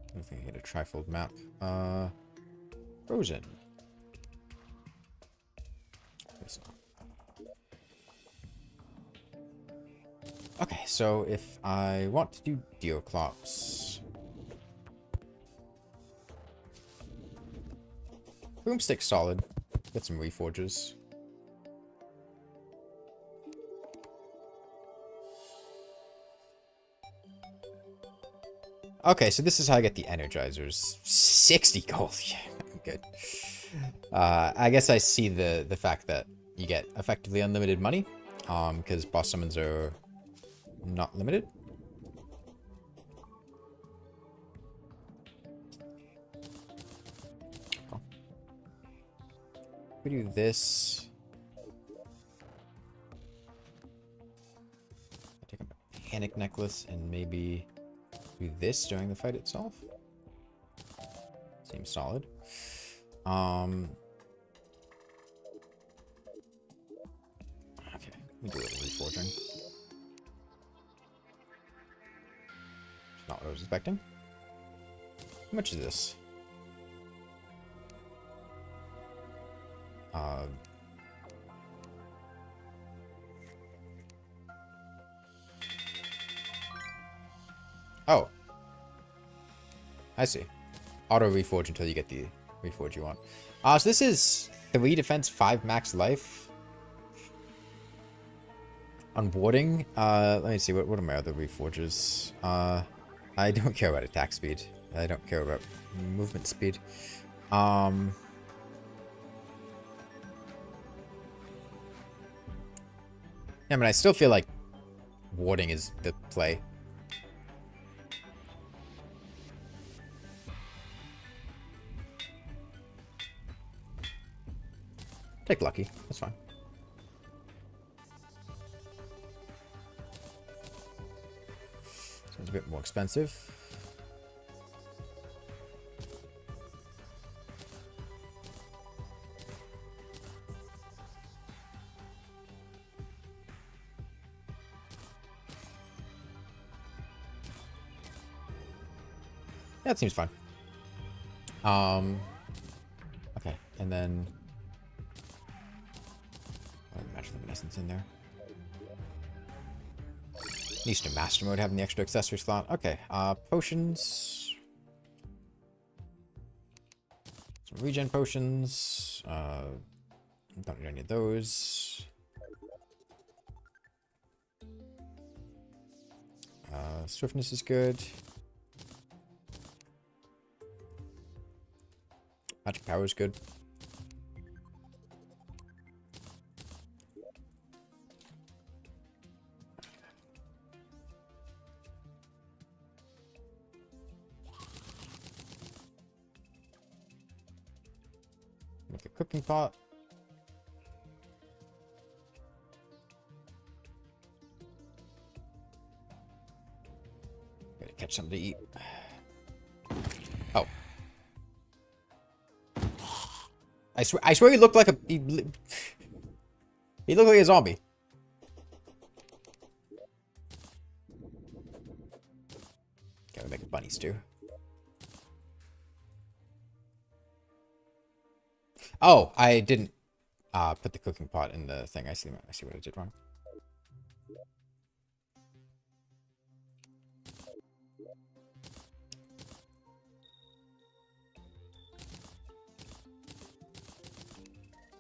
A: I don't think I get a trifold map. Frozen. Okay, so if I want to do Deerclops, Boomstick solid. Get some reforges. Okay, so this is how I get the Energizers. 60 gold. Yeah, good. I guess I see the fact that you get effectively unlimited money, because boss summons are not limited. Oh. We do this. I take a panic necklace and maybe do this during the fight itself. Seems solid. Okay, we do a little reforging. Not what I was expecting. How much is this? Oh. I see. Auto reforge until you get the reforge you want. So this is 3 defense, 5 max life. On warding, let me see, what are my other reforges? I don't care about attack speed. I don't care about movement speed. Yeah, I mean, I still feel like warding is the play. Take lucky. That's fine. Sounds a bit more expensive. Yeah, it seems fine. Okay, and then match luminescence in there. Needs to master mode having the extra accessory slot. Okay, potions. Some regen potions. Don't need any of those. Swiftness is good. Magic power is good. Make a cooking pot. Gotta catch something to eat. Oh. I swear he looked like a... He looked like a zombie. Gotta make a bunny stew. Oh, I didn't put the cooking pot in the thing. I see what I did wrong.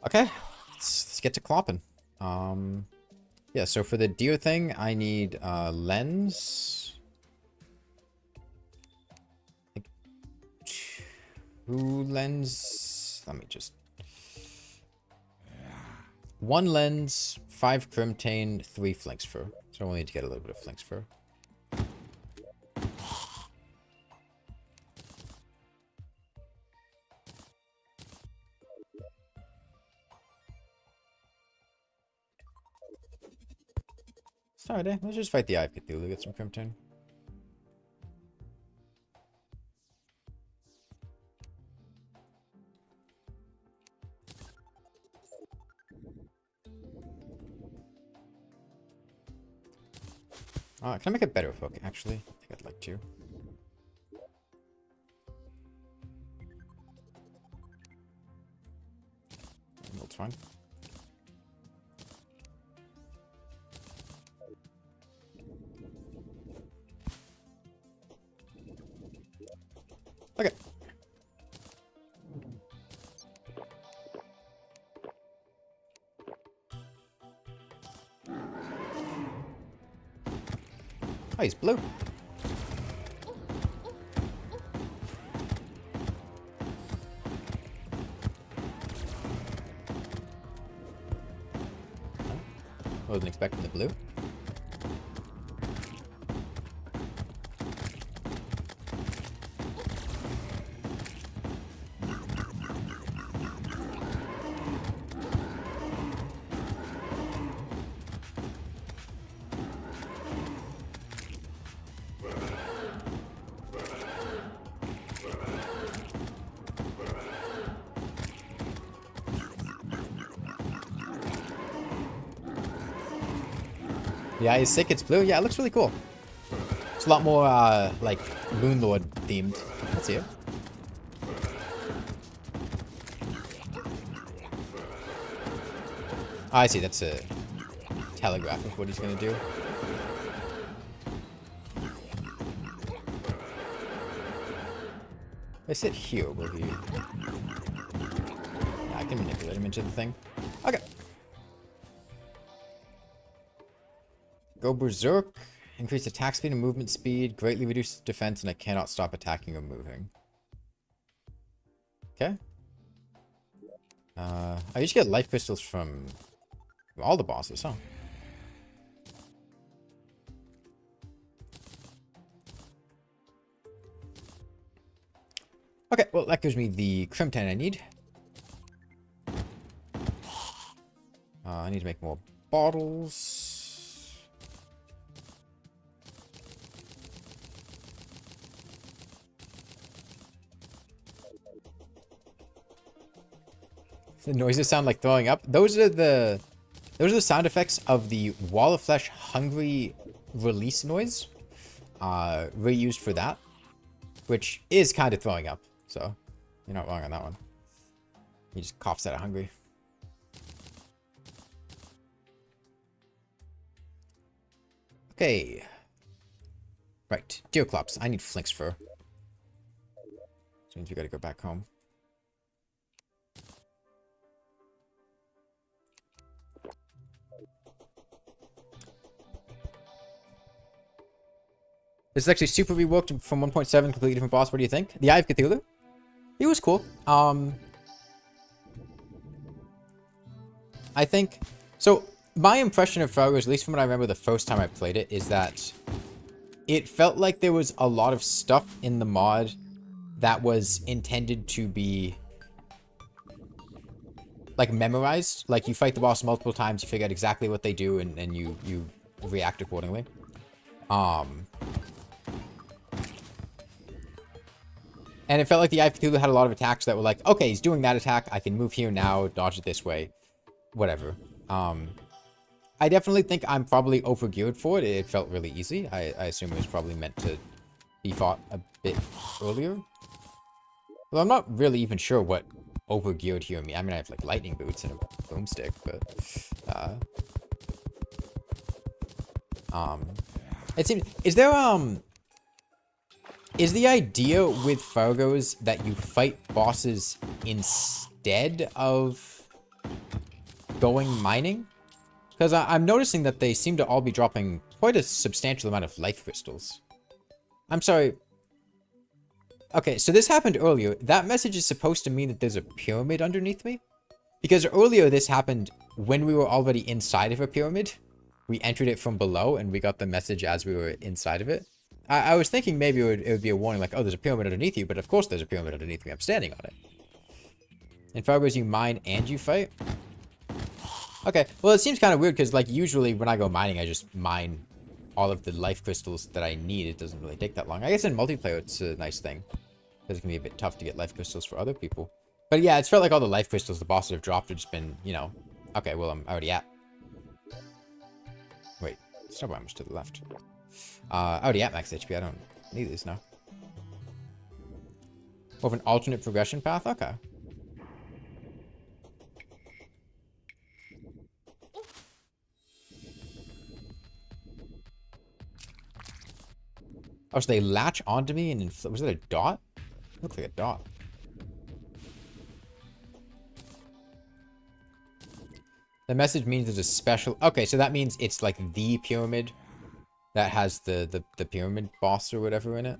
A: Okay, let's get to clopping. Yeah, so for the deer thing, I need lens. Like 2 lens. Let me just... 1 lens, 5 crimtane, 3 flanks fur. So we'll need to get a little bit of flanks fur. Start it. Let's just fight the Eye of Cthulhu, get some crimtane. Can I make a better hook, actually? I think I'd like to. That's fine. Okay. Oh, he's blue. Wasn't expecting the blue. Yeah, he's sick. It's blue. Yeah, it looks really cool. It's a lot more, like, Moonlord themed. Let's see it. Oh, I see. That's a telegraph of what he's going to do. If I sit here, will he... Yeah, I can manipulate him into the thing. Okay. Go Berserk. Increase attack speed and movement speed. Greatly reduce defense, and I cannot stop attacking or moving. Okay. I used to get life crystals from all the bosses, huh? Okay, well, that gives me the crimtane I need. I need to make more bottles. The noises sound like throwing up. Those are the sound effects of the Wall of Flesh Hungry release noise. Reused for that. Which is kind of throwing up. So, you're not wrong on that one. He just coughs out of hungry. Okay. Right. Deerclops. I need flinks fur. So means we gotta go back home. This is actually super reworked from 1.7, completely different boss. What do you think? The Eye of Cthulhu? He was cool. I think... So, my impression of Fargo, at least from what I remember the first time I played it, is that it felt like there was a lot of stuff in the mod that was intended to be, like, memorized. Like, you fight the boss multiple times, you figure out exactly what they do, and you react accordingly. And it felt like the Eye of Cthulhu had a lot of attacks that were like, okay, he's doing that attack. I can move here now, dodge it this way. Whatever. I definitely think I'm probably overgeared for it. It felt really easy. I assume it was probably meant to be fought a bit earlier. Well, I'm not really even sure what overgeared here means. I mean, I have like lightning boots and a boomstick, but... it seems... Is there, is the idea with Fargo's that you fight bosses instead of going mining? Because I'm noticing that they seem to all be dropping quite a substantial amount of life crystals. I'm sorry. Okay, so this happened earlier. That message is supposed to mean that there's a pyramid underneath me? Because earlier this happened when we were already inside of a pyramid. We entered it from below and we got the message as we were inside of it. I was thinking maybe it would be a warning like, oh, there's a pyramid underneath you, but of course there's a pyramid underneath me. I'm standing on it. In Fargo, you mine and you fight? Okay, well, it seems kind of weird because, like, usually when I go mining, I just mine all of the life crystals that I need. It doesn't really take that long. I guess in multiplayer, it's a nice thing because it can be a bit tough to get life crystals for other people. But yeah, it's felt like all the life crystals the bosses have dropped have just been, you know, okay, well, I'm already at. Wait, Sorbet was to the left. Already at max HP. I don't need these now. More of an alternate progression path? Okay. Oh, so they latch onto me and was that a dot? Looks like a dot. The message means there's a special... Okay, so that means it's like the pyramid that has the pyramid boss or whatever in it.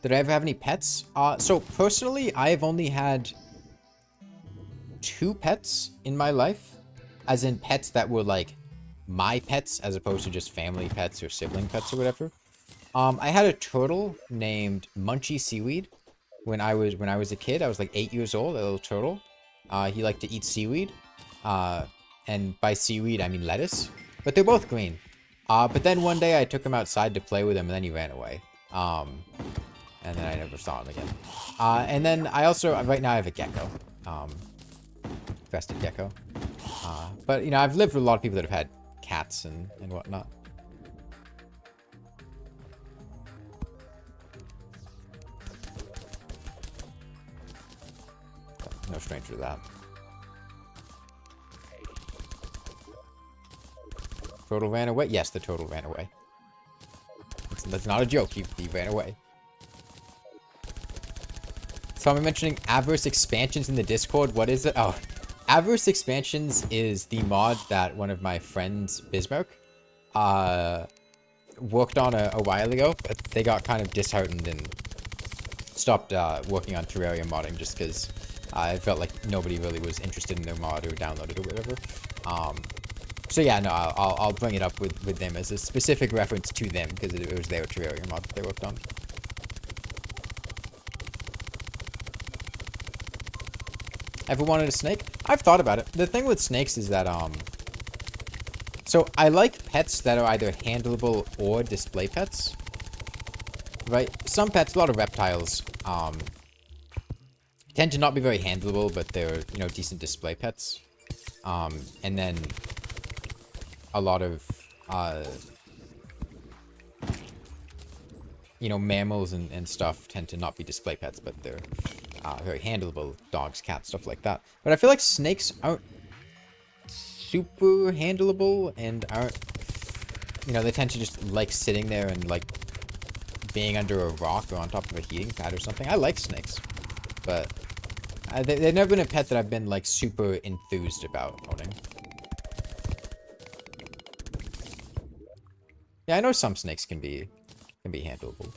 A: Did I ever have any pets? So personally, I've only had 2 pets in my life, as in pets that were like my pets as opposed to just family pets or sibling pets or whatever. I had a turtle named Munchy Seaweed when I was a kid. I was like 8 years old, a little turtle. He liked to eat seaweed. And by seaweed, I mean lettuce. But they're both green. But then one day I took him outside to play with him and then he ran away. And then I never saw him again. And then I also, right now I have a gecko. Crested gecko. But, you know, I've lived with a lot of people that have had cats and whatnot. No stranger to that. Turtle ran away? Yes, the turtle ran away. That's not a joke. He ran away. So I'm mentioning Adverse Expansions in the Discord. What is it? Oh, Adverse Expansions is the mod that one of my friends, Bismarck, worked on a while ago, but they got kind of disheartened and stopped working on Terraria modding just because I felt like nobody really was interested in their mod or downloaded or whatever. So yeah, no, I'll bring it up with them as a specific reference to them because it was their Terraria mod that they worked on. Ever wanted a snake? I've thought about it. The thing with snakes is that, so I like pets that are either handleable or display pets. Right? Some pets, a lot of reptiles, tend to not be very handleable, but they're, you know, decent display pets. And then a lot of, you know, mammals and stuff tend to not be display pets, but they're very handleable. Dogs, cats, stuff like that. But I feel like snakes aren't super handleable and aren't, you know, they tend to just like sitting there and like being under a rock or on top of a heating pad or something. I like snakes, but they've never been a pet that I've been like super enthused about owning. Yeah, I know some snakes can be handleable.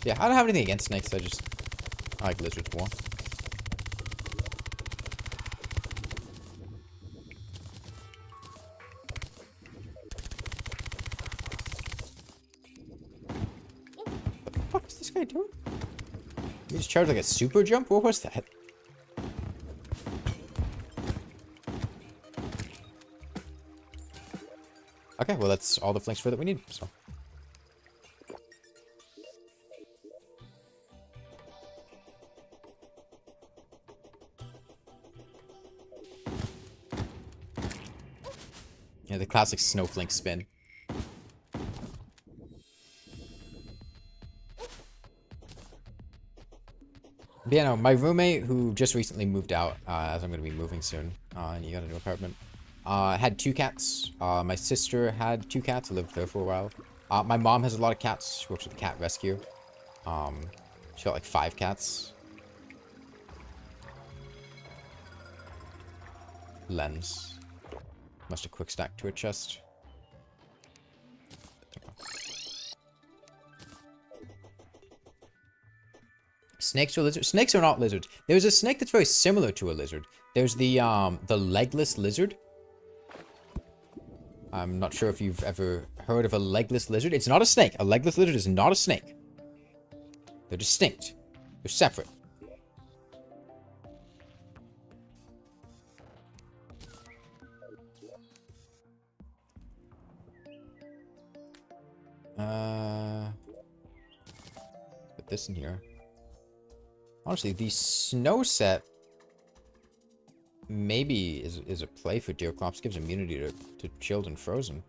A: Yeah, I don't have anything against snakes. I like lizards more. What the fuck is this guy doing? He just charged like a super jump? What was that? Okay, well that's all the flanks for that we need, so. Yeah, the classic snowflake spin. But yeah, no, my roommate who just recently moved out, as I'm going to be moving soon, and he got a new apartment, had 2 cats. My sister had 2 cats. I lived there for a while. My mom has a lot of cats. She works with cat rescue. She got like 5 cats. Lens. Must have quick stack to a chest. Snakes or lizards? Snakes are not lizards. There's a snake that's very similar to a lizard. There's the legless lizard. I'm not sure if you've ever heard of a legless lizard. It's not a snake. A legless lizard is not a snake. They're distinct. They're separate. Put this in here. Honestly, the snow set maybe is a play for Deerclops. Gives immunity to chilled and frozen.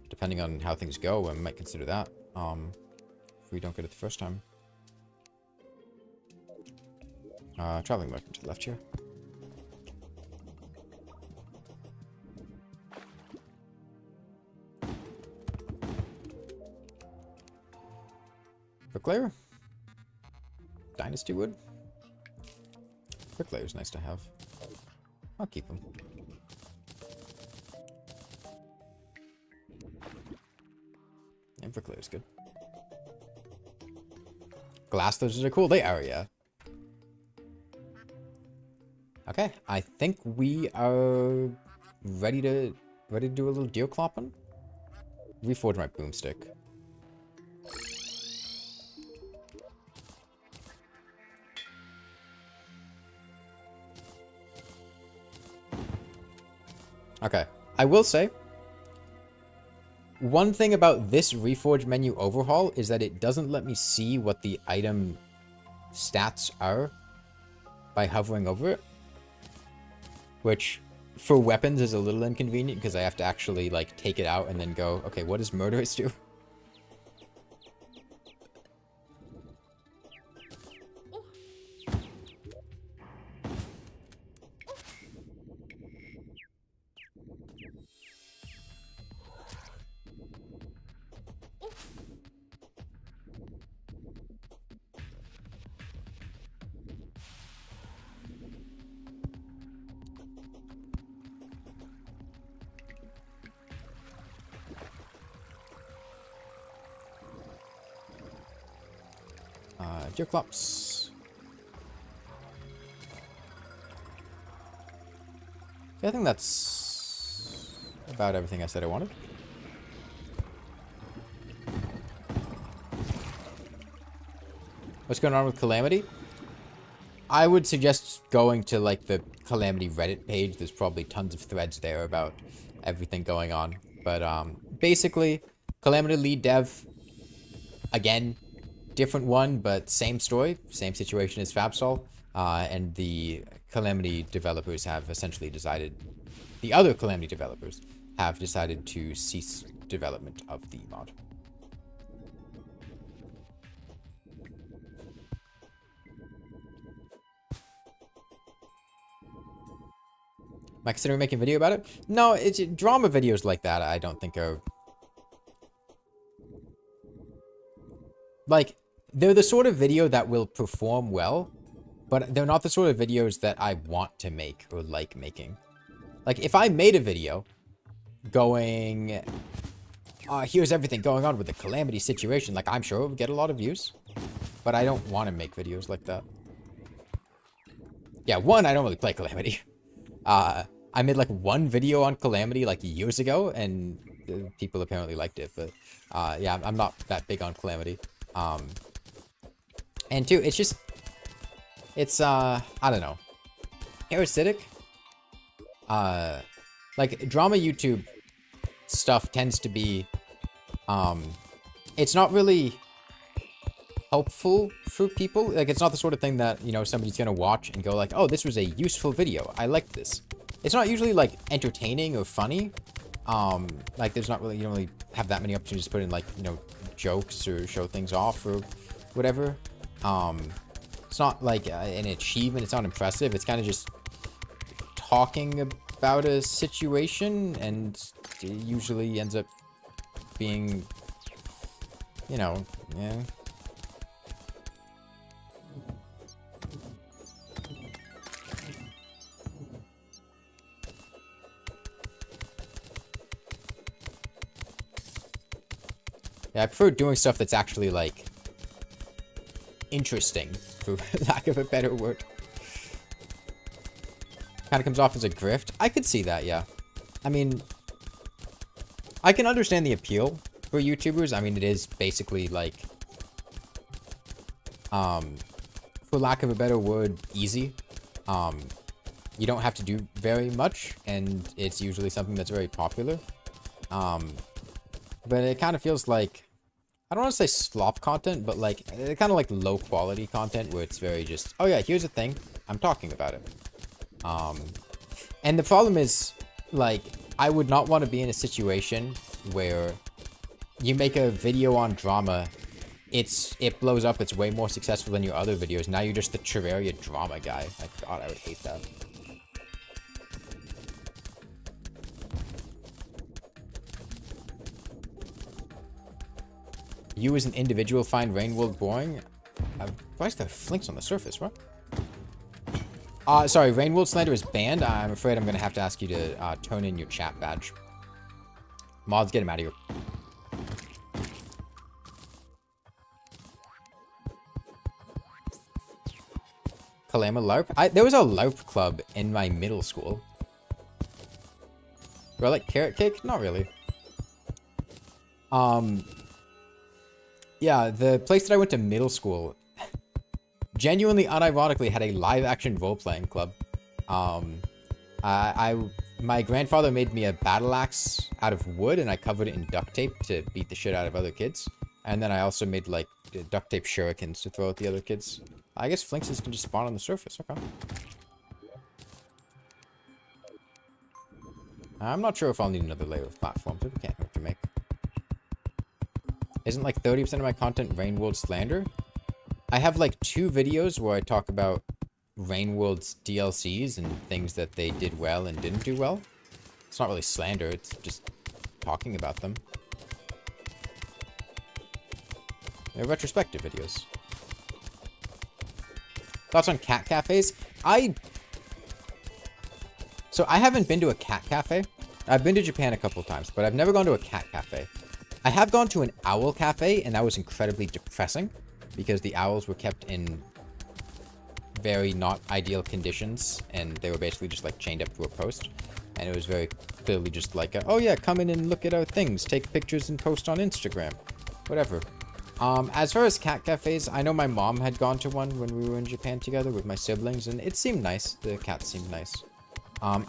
A: Depending on how things go, I might consider that. If we don't get it the first time. Traveling merchant to the left here. Bricklayer? Dynasty wood? Bricklayer's nice to have. I'll keep them. Yeah, Bricklayer's good. Glass lizards are cool. They are, yeah. Okay, I think we are ready to do a little deer clopping. Reforge my boomstick. Okay, I will say, one thing about this Reforge menu overhaul is that it doesn't let me see what the item stats are by hovering over it. Which, for weapons, is a little inconvenient because I have to actually, like, take it out and then go, okay, what does murderous do? Deerclops. Yeah, I think that's about everything I said I wanted. What's going on with Calamity? I would suggest going to, like, the Calamity Reddit page. There's probably tons of threads there about everything going on. But, basically, Calamity lead dev, again, different one, but same story, same situation as Fabsol. And the Calamity developers have essentially decided, the other Calamity developers have decided to cease development of the mod. Am I considering making a video about it? No, it's drama videos like that I don't think are... Like, they're the sort of video that will perform well, but they're not the sort of videos that I want to make or like making. Like, if I made a video going, here's everything going on with the Calamity situation, like, I'm sure it would get a lot of views, but I don't want to make videos like that. Yeah, one, I don't really play Calamity. I made, like, one video on Calamity, like, years ago, and people apparently liked it, but, yeah, I'm not that big on Calamity. And two, it's just, it's, I don't know, parasitic. Like, drama YouTube stuff tends to be, it's not really helpful for people. Like, it's not the sort of thing that, you know, somebody's gonna watch and go like, oh, this was a useful video. I liked this. It's not usually, like, entertaining or funny. Like, there's not really, you don't really have that many opportunities to put in, like, you know, jokes or show things off or whatever. It's not like an achievement. It's not impressive. It's kind of just talking about a situation, and it usually ends up being, you know, yeah. Yeah, I prefer doing stuff that's actually, like, interesting, for lack of a better word. Kind of comes off as a grift. I could see that, yeah. I mean, I can understand the appeal for YouTubers. I mean, it is basically, like, for lack of a better word, easy. You don't have to do very much, and it's usually something that's very popular. But it kind of feels like, I don't want to say slop content, but like, kind of like low quality content where it's very just, oh yeah, here's a thing, I'm talking about it. And the problem is, like, I would not want to be in a situation where you make a video on drama, it blows up, it's way more successful than your other videos, now you're just the Terraria drama guy. God, I would hate that. You as an individual find Rainworld boring? Why is there flinks on the surface, bro? Sorry, Rainworld slander is banned. I'm afraid I'm gonna have to ask you to turn in your chat badge. Mods, get him out of here. Kalama LARP? There was a LARP club in my middle school. Do I like carrot cake? Not really. Yeah, the place that I went to middle school genuinely, unironically, had a live-action role-playing club. My grandfather made me a battle axe out of wood, and I covered it in duct tape to beat the shit out of other kids. And then I also made, like, duct tape shurikens to throw at the other kids. I guess flinxes can just spawn on the surface. Okay. I'm not sure if I'll need another layer of platforms. We can't hurt to make. Isn't like 30% of my content Rainworld slander? I have like 2 videos where I talk about Rainworld's DLCs and things that they did well and didn't do well. It's not really slander, it's just talking about them. They're retrospective videos. Thoughts on cat cafes? So I haven't been to a cat cafe. I've been to Japan a couple of times, but I've never gone to a cat cafe. I have gone to an owl cafe, and that was incredibly depressing because the owls were kept in very not ideal conditions, and they were basically just like chained up to a post. And it was very clearly just like, oh yeah, come in and look at our things, take pictures and post on Instagram, whatever. As far as cat cafes, I know my mom had gone to one when we were in Japan together with my siblings, and it seemed nice. The cats seemed nice. I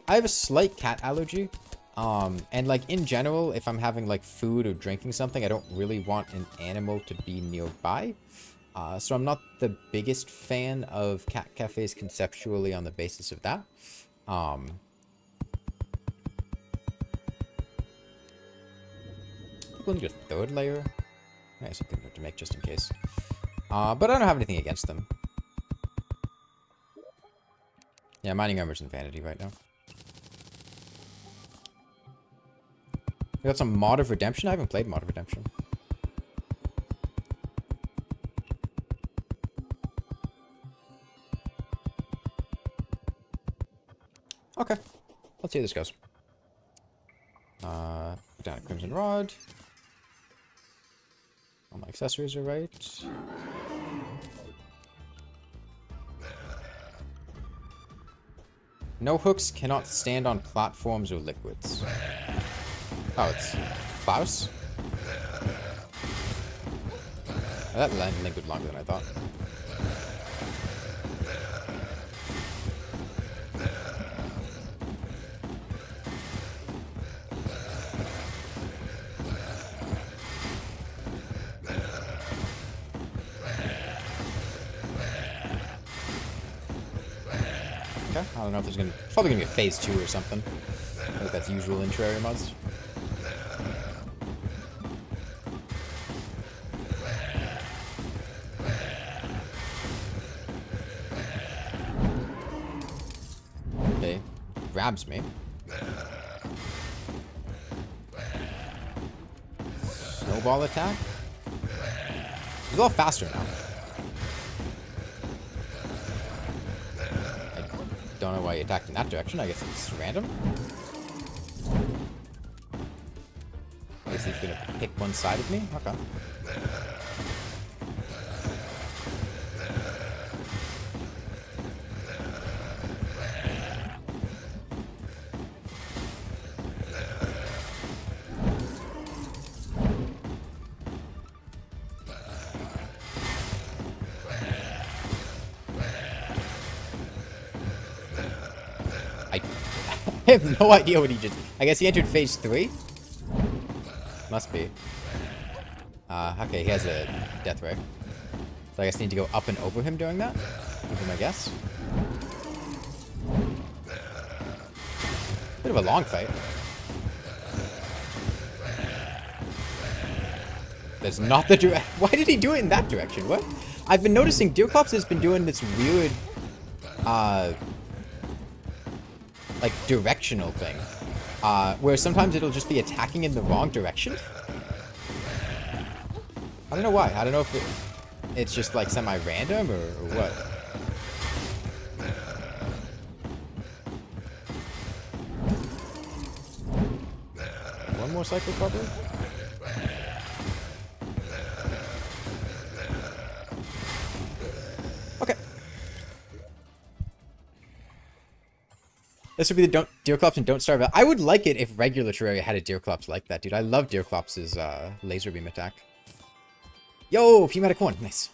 A: have a slight cat allergy. And like in general, if I'm having like food or drinking something, I don't really want an animal to be nearby. So I'm not the biggest fan of cat cafes conceptually on the basis of that. We'll need a 3rd layer. I guess I could have to make just in case. But I don't have anything against them. Yeah, mining armor's in vanity right now. We got some Mod of Redemption. I haven't played Mod of Redemption. Okay. Let's see how this goes. Down a Crimson Rod. All my accessories are right. No hooks cannot stand on platforms or liquids. Oh, it's Klaus? That lingered longer than I thought. Okay, I don't know if there's probably gonna be a phase 2 or something. I think that's usual in Terraria mods. grabs me. Snowball attack. He's a lot faster now. I don't know why he attacked in that direction. I guess it's random. I guess he's gonna pick one side of me. Okay. I have no idea what he just... I guess he entered phase 3? Must be. Okay, he has a death ray. So I guess I need to go up and over him doing that? Would be my guess. Bit of a long fight. That's not the direction. Why did he do it in that direction? What? I've been noticing Deerclops has been doing this weird... like directional thing, where sometimes it'll just be attacking in the wrong direction. I don't know why. I don't know if it's just like semi-random or what. One more cycle probably. Okay. This would be the Deerclops and Don't Starve Out. I would like it if regular Terraria had a Deerclops like that, dude. I love Deerclops' laser beam attack. Yo, Pneumatic Horn. Nice.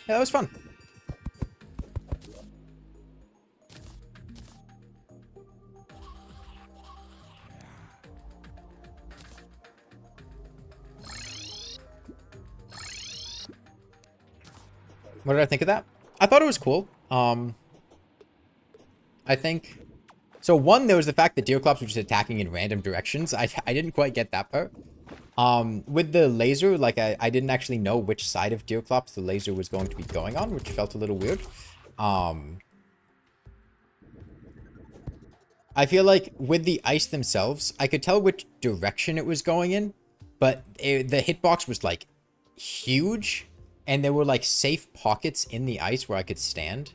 A: Yeah, that was fun. What did I think of that? I thought it was cool. I think... So one, there was the fact that Deerclops were just attacking in random directions. I didn't quite get that part. With the laser, like, I didn't actually know which side of Deerclops the laser was going to be going on, which felt a little weird. I feel like with the ice themselves, I could tell which direction it was going in, but the hitbox was, like, huge. And there were, like, safe pockets in the ice where I could stand.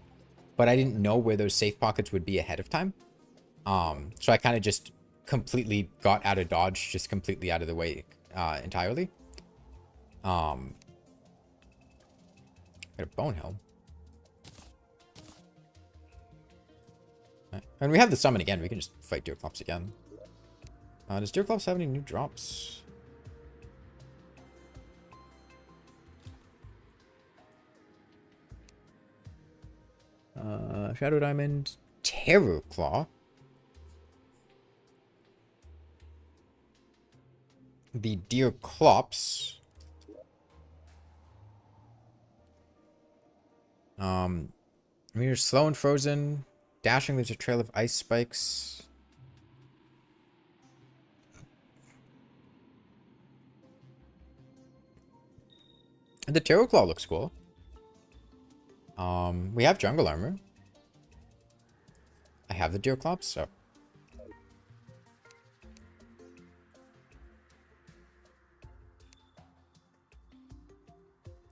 A: But I didn't know where those safe pockets would be ahead of time. So I kind of just completely got out of dodge. Just completely out of the way entirely. Got a bone helm. And we have the summon again. We can just fight Deerclops again. Does Deerclops have any new drops? Shadow Diamond, Terror Claw. The Deerclops. When you're slow and frozen, dashing leaves a trail of ice spikes. And the Terror Claw looks cool. We have jungle armor. I have the Deerclops, so.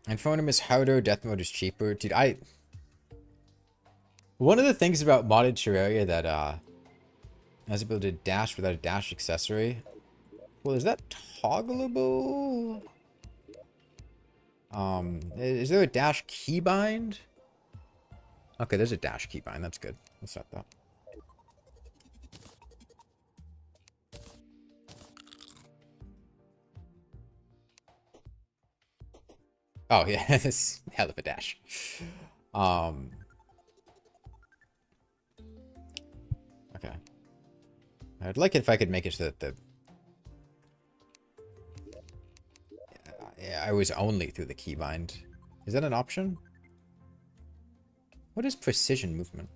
A: And Phonem is harder, death mode is cheaper. Dude, one of the things about modded Terraria that, has the ability to dash without a dash accessory. Well, is that toggleable? Is there a dash keybind? Okay, there's a dash keybind. That's good. Let's set that. Oh, yeah. This hell of a dash. Okay. I'd like it if I could make it so that the... I was only through the keybind. Is that an option? What is precision movement?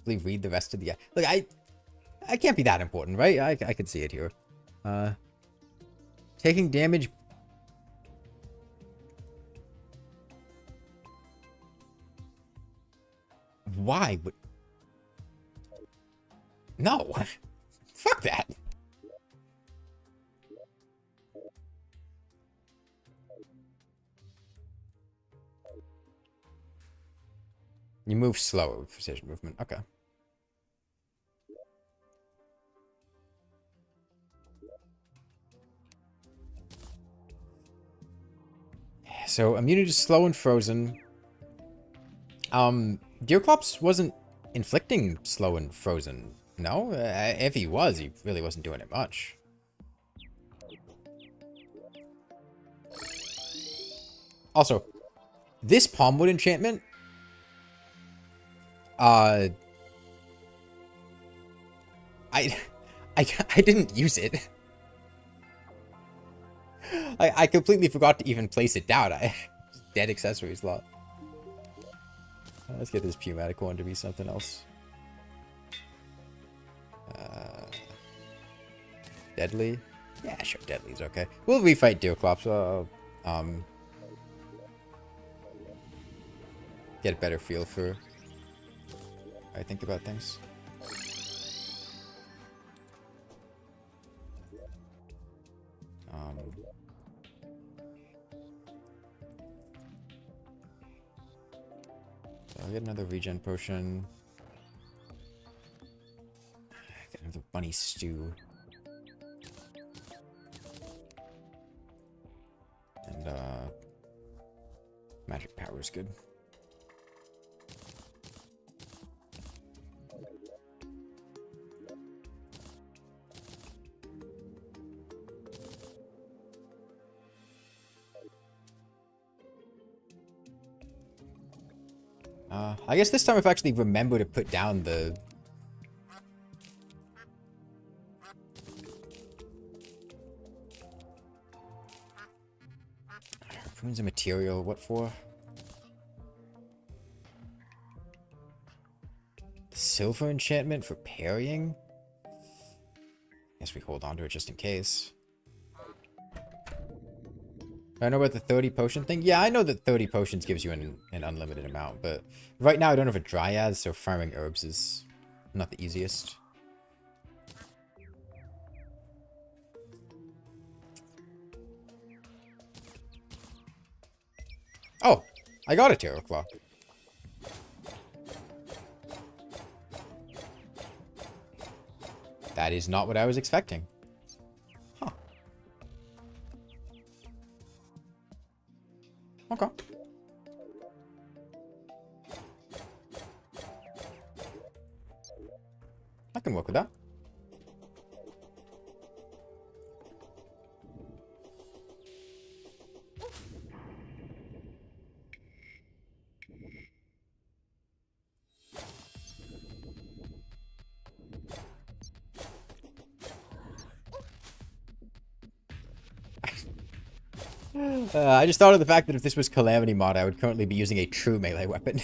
A: quickly read the rest of the... Look, I can't be that important, right? I can see it here. Taking damage... Why would... No. Fuck that. You move slower with precision movement. Okay. So, immunity to slow and frozen. Deerclops wasn't inflicting slow and frozen. No? If he was, he really wasn't doing it much. Also, this Palmwood enchantment... I didn't use it. I completely forgot to even place it down. Dead accessory slot. Let's get this Pneumatic one to be something else. Deadly? Yeah, sure, Deadly's okay. We'll refight Deerclops. Get a better feel for... I think about things. So I'll get another regen potion. Get another bunny stew. And magic power is good. I guess this time I've actually remembered to put down the... Runes of material, what for? The silver enchantment for parrying? Guess we hold on to it just in case. I know about the 30 potion thing. Yeah, I know that 30 potions gives you an unlimited amount, but right now I don't have a dryad, so farming herbs is not the easiest. Oh, I got a Terror Claw. That is not what I was expecting. Huh. Okay. I can work with that. I just thought of the fact that if this was Calamity mod, I would currently be using a true melee weapon.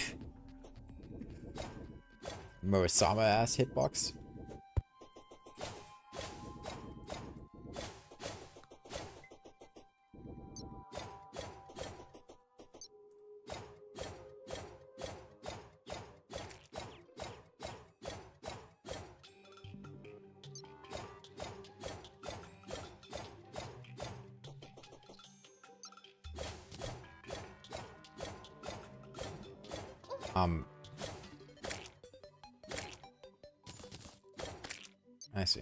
A: Murasama ass hitbox. I see.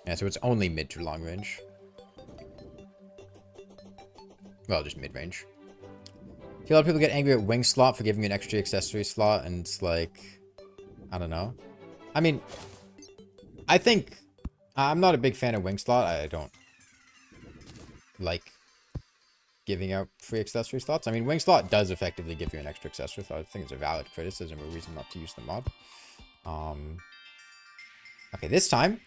A: Yeah, so it's only mid to long range. Well, just mid range. I feel a lot of people get angry at Wing Slot for giving you an extra accessory slot, and it's like, I don't know. I mean, I think I'm not a big fan of Wing Slot. I don't like giving out free accessory slots. I mean, Wing Slot does effectively give you an extra accessory slot. I think it's a valid criticism or reason not to use the mod. Okay, this time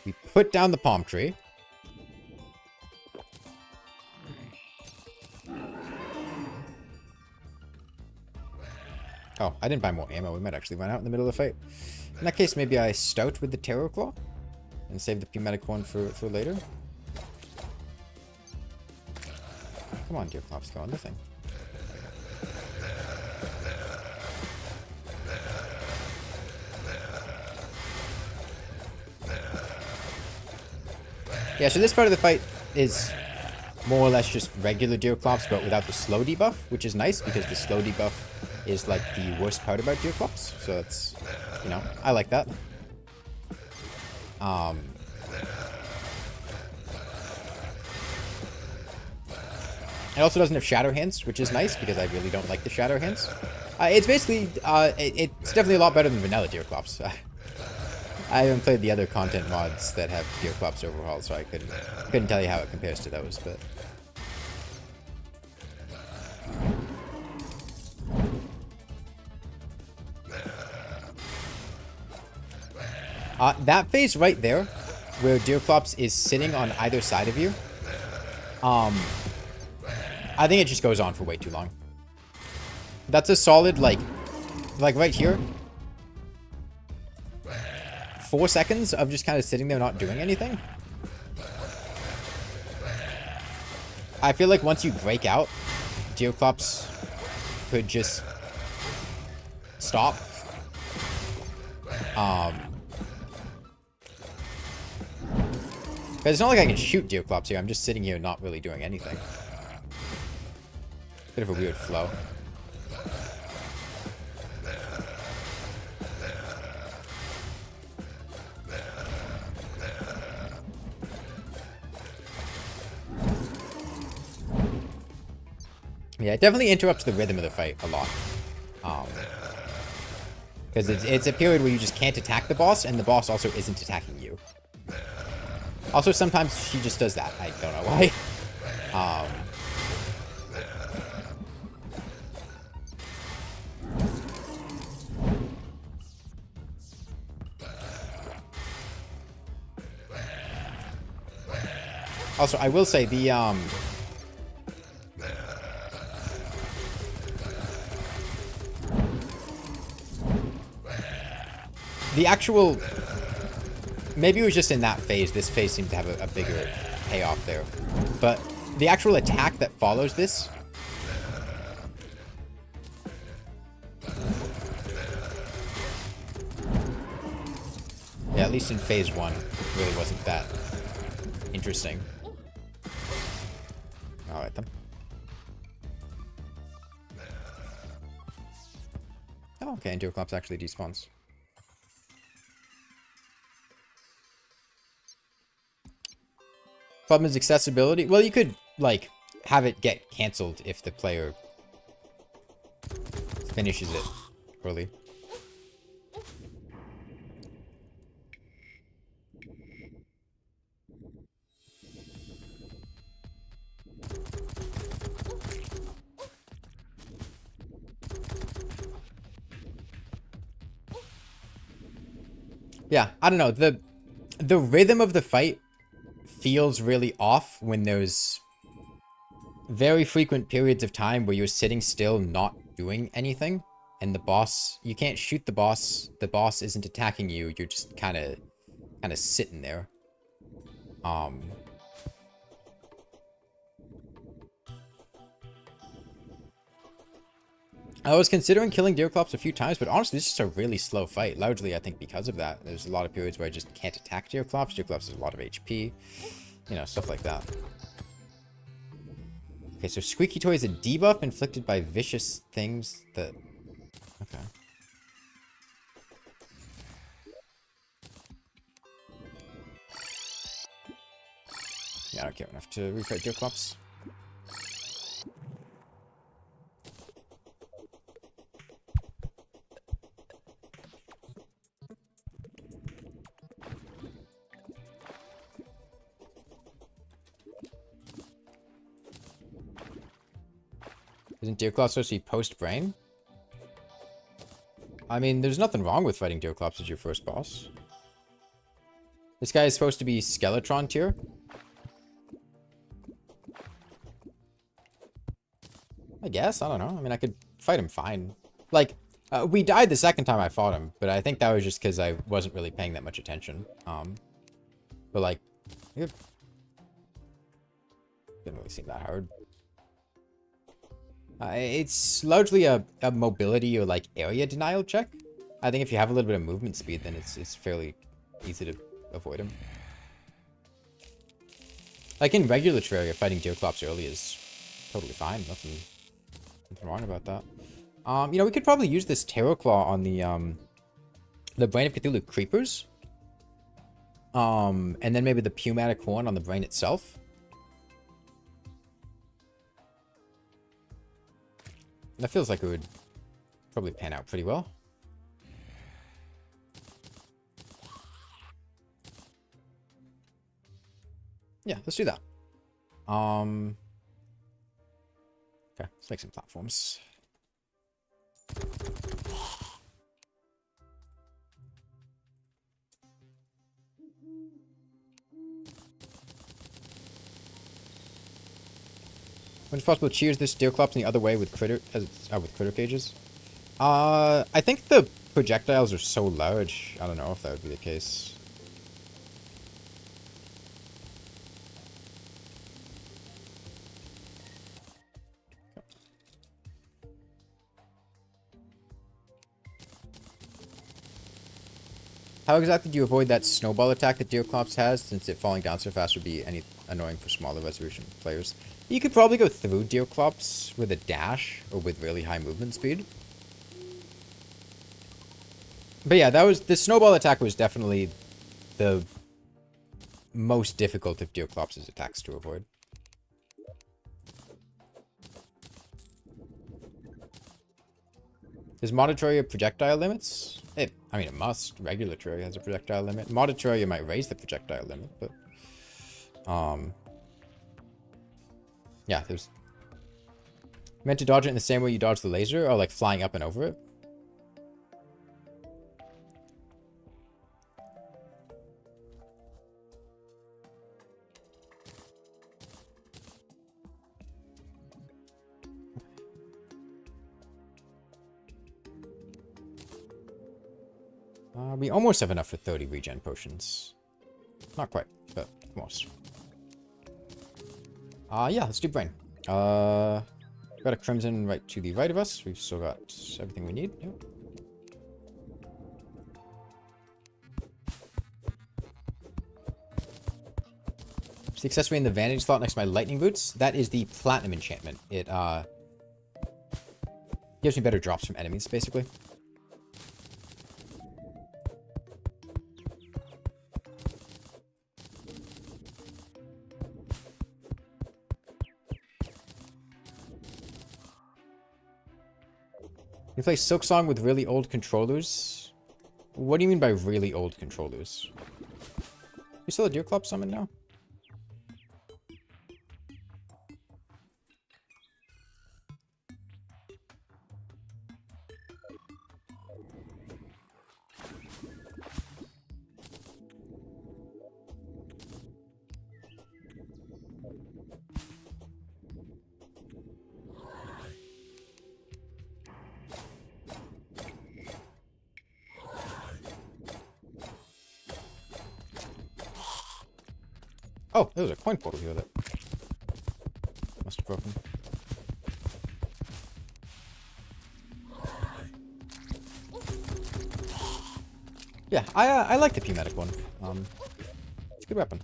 A: we put down the palm tree. Oh, I didn't buy more ammo. We might actually run out in the middle of the fight. In that case, maybe I stout with the Terror Claw and save the Pneumatic one for later. Come on, dear Clops, go on the thing. Yeah, so this part of the fight is more or less just regular Deerclops, but without the slow debuff, which is nice because the slow debuff is like the worst part about Deerclops. So it's, you know, I like that. It also doesn't have Shadow Hands, which is nice because I really don't like the Shadow Hands. It's basically, it's definitely a lot better than vanilla Deerclops. I haven't played the other content mods that have Deerclops overhaul, so I couldn't tell you how it compares to those, but... that phase right there, where Deerclops is sitting on either side of you, I think it just goes on for way too long. That's a solid, like right here. 4 seconds of just kind of sitting there not doing anything. I feel like once you break out, Deerclops could just stop. But it's not like I can shoot Deerclops here. I'm just sitting here not really doing anything. Bit of a weird flow. Yeah, it definitely interrupts the rhythm of the fight a lot. Because it's a period where you just can't attack the boss, and the boss also isn't attacking you. Also, sometimes she just does that. I don't know why. Also, I will say the actual... Maybe it was just in that phase. This phase seemed to have a bigger payoff there. But the actual attack that follows this... Yeah, at least in phase 1, it really wasn't that interesting. Alright then. Oh, okay, and Deerclops actually despawns. Problem is accessibility. Well, you could, like, have it get cancelled if the player finishes it early. Yeah, I don't know. The rhythm of the fight feels really off when there's very frequent periods of time where you're sitting still not doing anything, and the boss, you can't shoot the boss isn't attacking you, you're just kind of sitting there. I was considering killing Deerclops a few times, but honestly, this is just a really slow fight. Largely, I think, because of that. There's a lot of periods where I just can't attack Deerclops. Deerclops has a lot of HP. You know, stuff like that. Okay, so Squeaky Toy is a debuff inflicted by vicious things that... Okay. Yeah, I don't care enough to refight Deerclops. Isn't Deerclops supposed to be post-brain? I mean, there's nothing wrong with fighting Deerclops as your first boss. This guy is supposed to be Skeletron tier. I guess, I don't know. I mean, I could fight him fine. Like, We died the second time I fought him, but I think that was just because I wasn't really paying that much attention. But like, it didn't really seem that hard. It's largely a mobility or like area denial check. I think if you have a little bit of movement speed, then it's fairly easy to avoid him. Like in regular Terraria, fighting Deerclops early is totally fine. Nothing wrong about that. You know, we could probably use this Terror Claw on the Brain of Cthulhu creepers. And then maybe the Pneumatic Horn on the brain itself. That feels like it would probably pan out pretty well. Yeah, let's do that. Okay, let's make some platforms. When it's possible, cheers this Deerclops in the other way with critter with critter cages. I think the projectiles are so large. I don't know if that would be the case. How exactly do you avoid that snowball attack that Deerclops has, since it falling down so fast would be annoying for smaller resolution players? You could probably go through Deerclops with a dash, or with really high movement speed. But yeah, the snowball attack was definitely the most difficult of Deerclops' attacks to avoid. Does Modded Terraria have projectile limits? I mean, it must. Regular Terraria has a projectile limit. Modded Terraria might raise the projectile limit, but... yeah, there's... Meant to dodge it in the same way you dodge the laser, or like flying up and over it? We almost have enough for 30 regen potions. Not quite, but almost. Yeah, let's do brain. Got a crimson right to the right of us. We've still got everything we need. Yep. It's the accessory in the vantage slot next to my lightning boots. That is the platinum enchantment. It gives me better drops from enemies, basically. You play Silksong with really old controllers? What do you mean by really old controllers? You still a Deerclops summon now? Oh, there was a coin portal here that must have broken. Yeah, I like the Pneumatic one. It's a good weapon.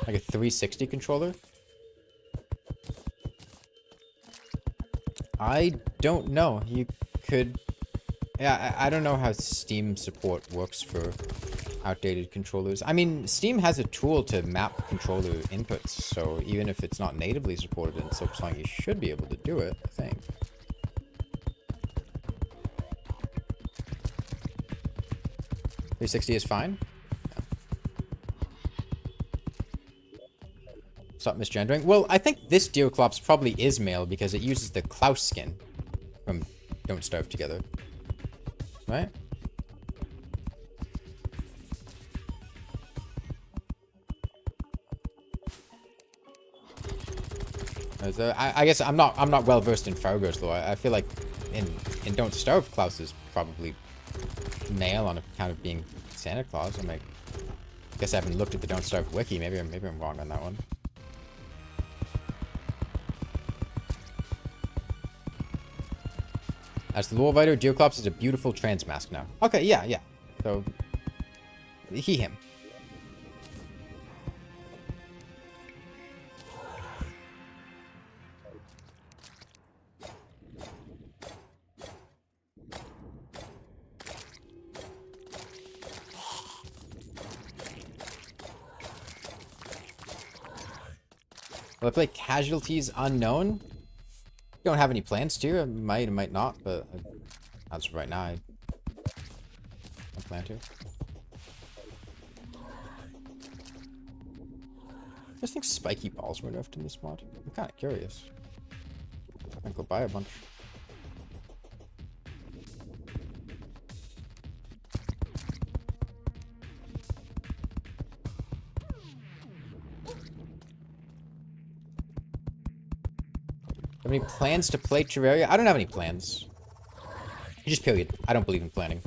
A: Like a 360 controller? I don't know. You could... Yeah, I don't know how Steam support works for outdated controllers. I mean, Steam has a tool to map controller inputs, so even if it's not natively supported in Silksong, you should be able to do it, I think. .360 is fine? Stop misgendering. Well, I think this Deerclops probably is male because it uses the Klaus skin. from Don't Starve Together. Right? I guess I'm not well versed in Fargo's though. I feel like in Don't Starve, Klaus is probably male on account of being Santa Claus. I guess I haven't looked at the Don't Starve wiki. Maybe I'm wrong on that one. As the lore writer, Deerclops is a beautiful trans mask now. Okay, yeah. So, he, him. Will I play Casualties Unknown? Don't have any plans to. I might not, but as of right now, I plan to. I just think spiky balls were nerfed in this mod. I'm kind of curious. I think I'll buy a bunch. Have any plans to play Terraria? I don't have any plans. Just period. I don't believe in planning.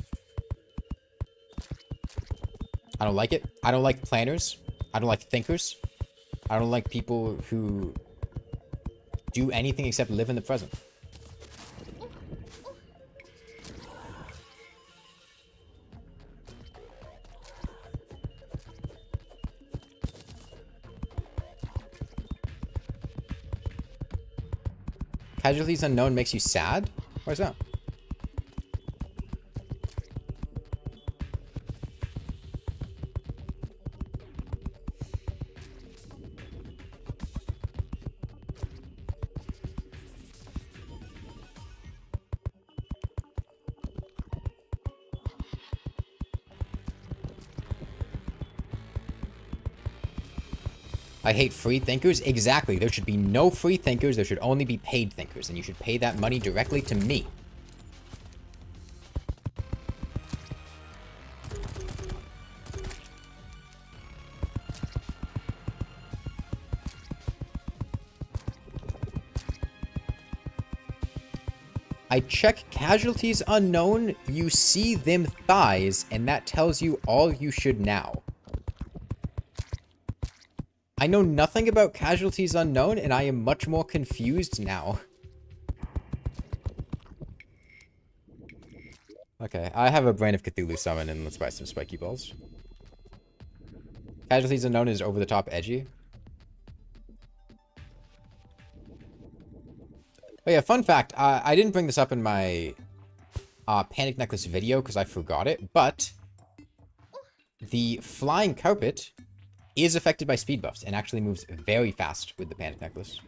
A: I don't like it. I don't like planners. I don't like thinkers. I don't like people who do anything except live in the present. Casualties Unknown makes you sad? Why's that? I hate free thinkers. Exactly. There should be no free thinkers. There should only be paid thinkers. And you should pay that money directly to me. I check Casualties Unknown. You see them thighs. And that tells you all you should know. I know nothing about Casualties Unknown, and I am much more confused now. Okay, I have a Brain of Cthulhu summon, and let's buy some spiky balls. Casualties Unknown is over the top edgy. Oh yeah, fun fact, I didn't bring this up in my Panic Necklace video because I forgot it, but the flying carpet is affected by speed buffs and actually moves very fast with the Panic Necklace.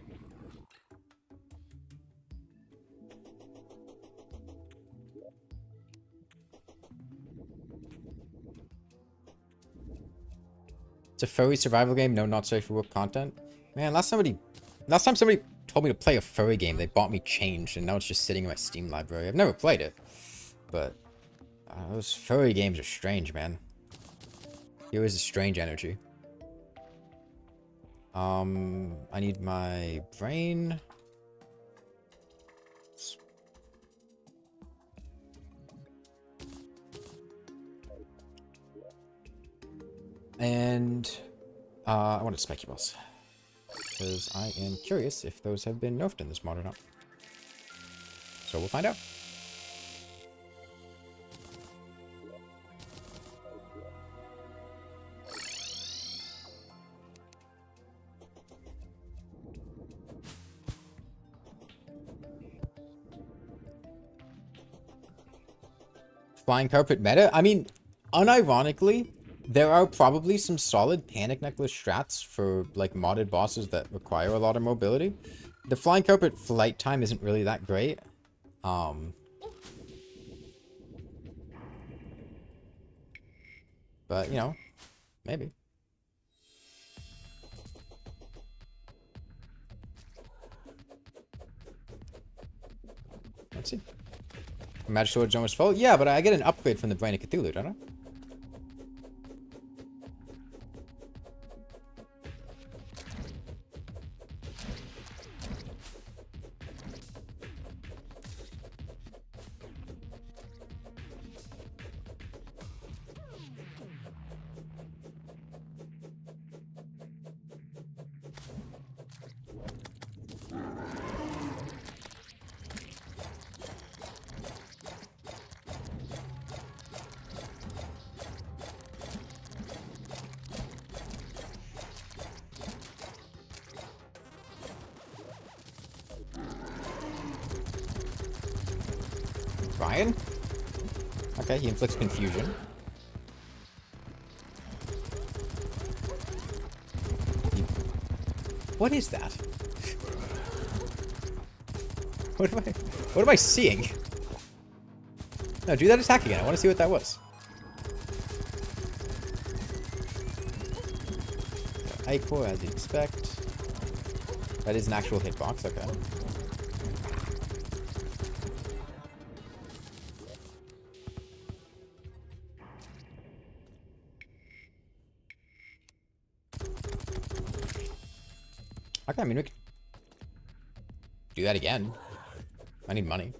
A: It's a furry survival game, no not safe for work content. Man, last time somebody told me to play a furry game, they bought me Change, and now it's just sitting in my Steam library. I've never played it, but those furry games are strange, man. There is a strange energy. I need my brain. And, I wanted spiky balls. Because I am curious if those have been nerfed in this mod or not. So we'll find out. Flying carpet meta? I mean, unironically, there are probably some solid Panic Necklace strats for, like, modded bosses that require a lot of mobility. The flying carpet flight time isn't really that great. But, you know, maybe. Let's see. Magic Sword's almost full. Yeah, but I get an upgrade from the Brain of Cthulhu, don't I? Brian? Okay, he inflicts confusion. What is that? What am I seeing? No, do that attack again. I want to see what that was. Ichor, as you'd expect. That is an actual hitbox, okay. Okay, I mean, we could do that again. I need money.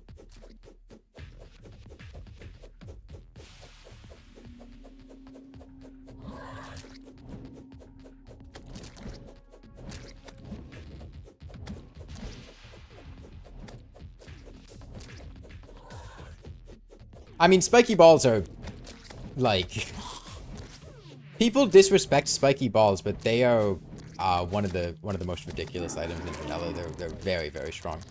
A: I mean, spiky balls are, like... People disrespect spiky balls, but they are one of the most ridiculous items in vanilla. They're very, very strong.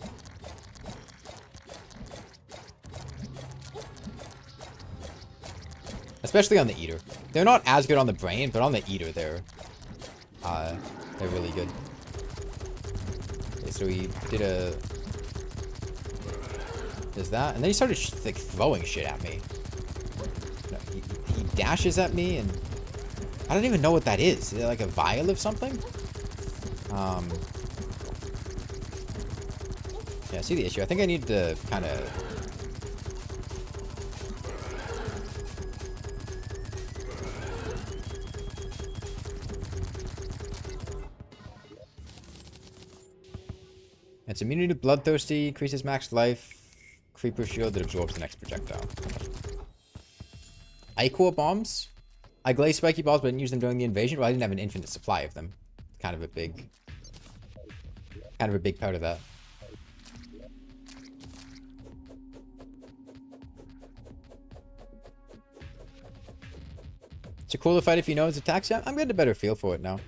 A: Especially on the Eater. They're not as good on the Brain, but on the Eater, they're really good. Okay, so he did a... Does that, and then he started like throwing shit at me. No, he dashes at me, and I don't even know what that is. Is it like a vial of something? Yeah, I see the issue. I think I need to kind of... It's immunity to Bloodthirsty, increases max life, Creeper Shield that absorbs the next projectile. Ichor bombs? I glazed spiky balls, but didn't use them during the invasion. Well, I didn't have an infinite supply of them. Kind of a big part of that. It's a cooler fight if you know his attacks. Yeah, I'm getting a better feel for it now.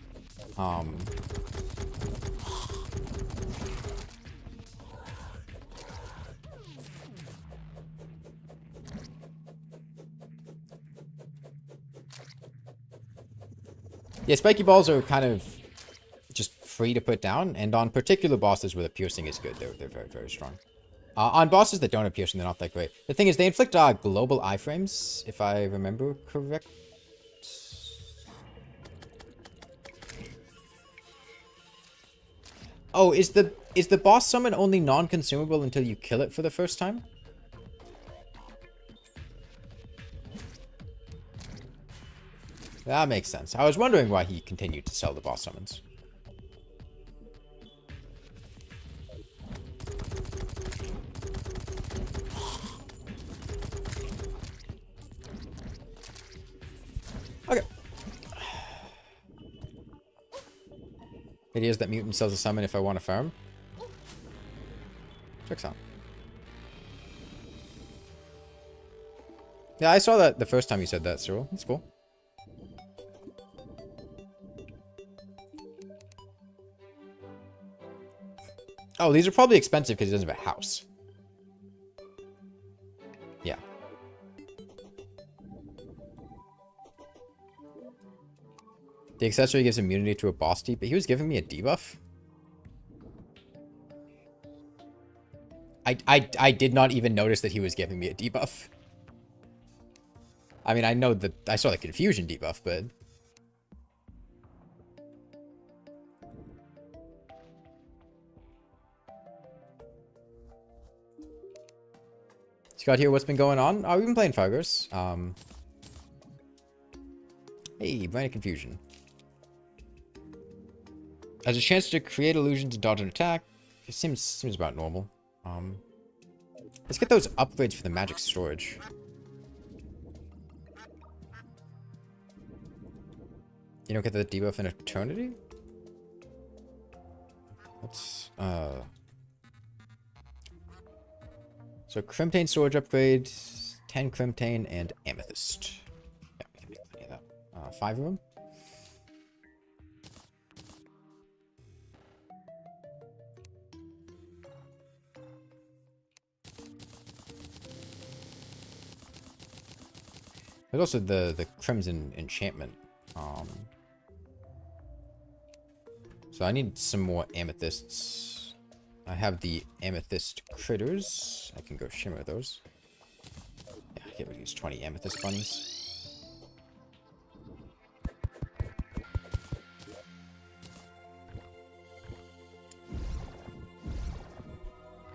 A: Yeah, spiky balls are kind of just free to put down, and on particular bosses where the piercing is good, they're very, very strong. On bosses that don't have piercing, they're not that great. The thing is, they inflict global iframes, if I remember correct. Oh, is the boss summon only non-consumable until you kill it for the first time? That makes sense. I was wondering why he continued to sell the boss summons. Okay. It is that mutant sells a summon if I want to farm. Checks out. Yeah, I saw that the first time you said that, Cyril. That's cool. Oh, these are probably expensive because he doesn't have a house. Yeah. The accessory gives immunity to a boss deep, but he was giving me a debuff? I did not even notice that he was giving me a debuff. I mean, I know that I saw the confusion debuff, but... Scott here, what's been going on? Oh, we've been playing Fargo's. Hey, Brain of Confusion. Has a chance to create illusions and dodge an attack. It seems about normal. Let's get those upgrades for the magic storage. You don't get the debuff in Eternity? Let's, So Crimtane storage upgrade, 10 Crimtane and Amethyst. Yeah, we can make plenty of that. 5 of them. There's also the Crimson Enchantment. So I need some more amethysts. I have the amethyst critters. I can go shimmer those. Yeah, here we use 20 amethyst bunnies.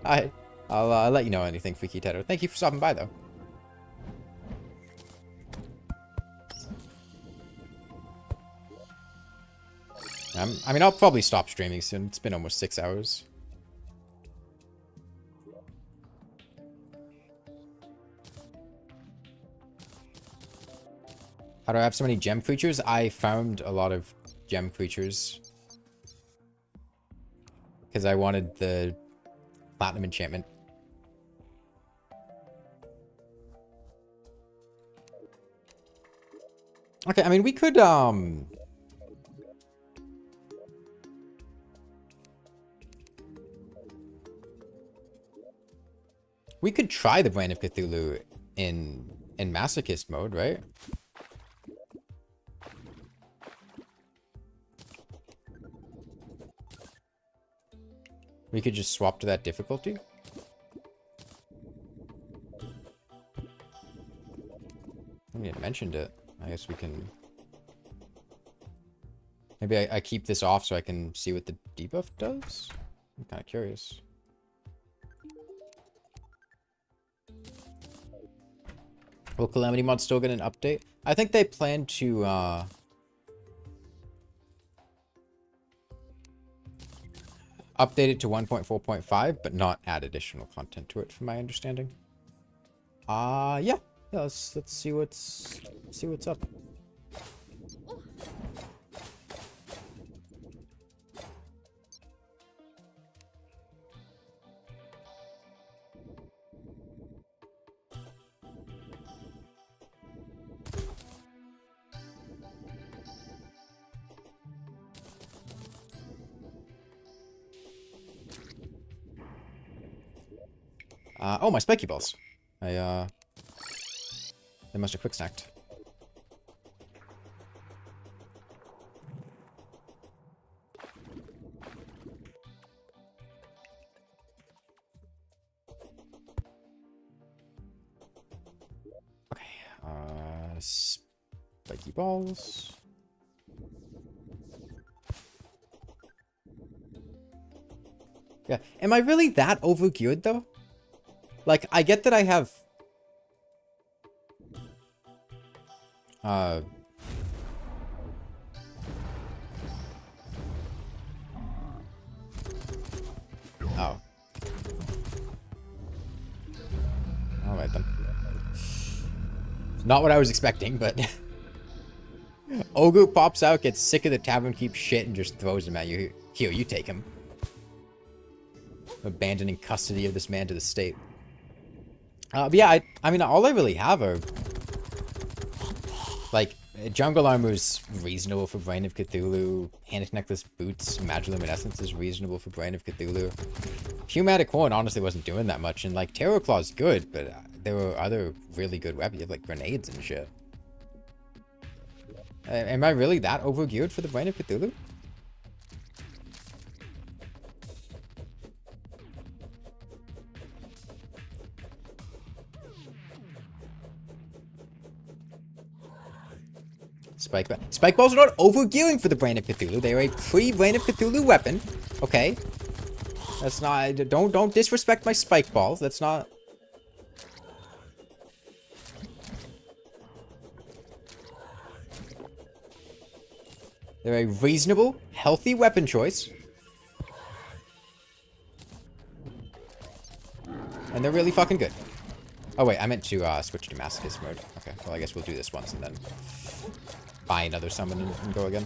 A: Hi. I'll let you know anything, Freaky Teto. Thank you for stopping by, though. I mean, I'll probably stop streaming soon. It's been almost 6 hours. How do I have so many gem creatures? I found a lot of gem creatures. Because I wanted the platinum enchantment. Okay, I mean, we could, we could try the Brain of Cthulhu in Masochist mode, right? We could just swap to that difficulty. I mean, it mentioned it. I guess we can... Maybe I keep this off so I can see what the debuff does? I'm kind of curious. Will Calamity mod still get an update? I think they plan to, update it to 1.4.5, but not add additional content to it, from my understanding. Yeah. Let's see what's up. Oh, my spiky balls. They must have quick snacked. Okay, spiky balls. Yeah, am I really that overgeared though? Like, I get that I have... Oh. Alright then. Not what I was expecting, but... Ogu pops out, gets sick of the Tavern Keep shit, and just throws him at you. Here, you take him. Abandoning custody of this man to the state. But yeah, I mean, all I really have are... Like, Jungle Armor's reasonable for Brain of Cthulhu. Panic Necklace Boots, Magiluminescence is reasonable for Brain of Cthulhu. Pneumatic Horn honestly wasn't doing that much. And, like, Terror Claw's good, but there were other really good weapons. You have, like, grenades and shit. Am I really that overgeared for the Brain of Cthulhu? Spike balls are not overgearing for the Brain of Cthulhu. They are a pre-Brain of Cthulhu weapon. Okay. That's not... Don't disrespect my spike balls. That's not... They're a reasonable, healthy weapon choice. And they're really fucking good. Oh wait, I meant to switch to Masochist mode. Okay, well I guess we'll do this once and then buy another summon and go again.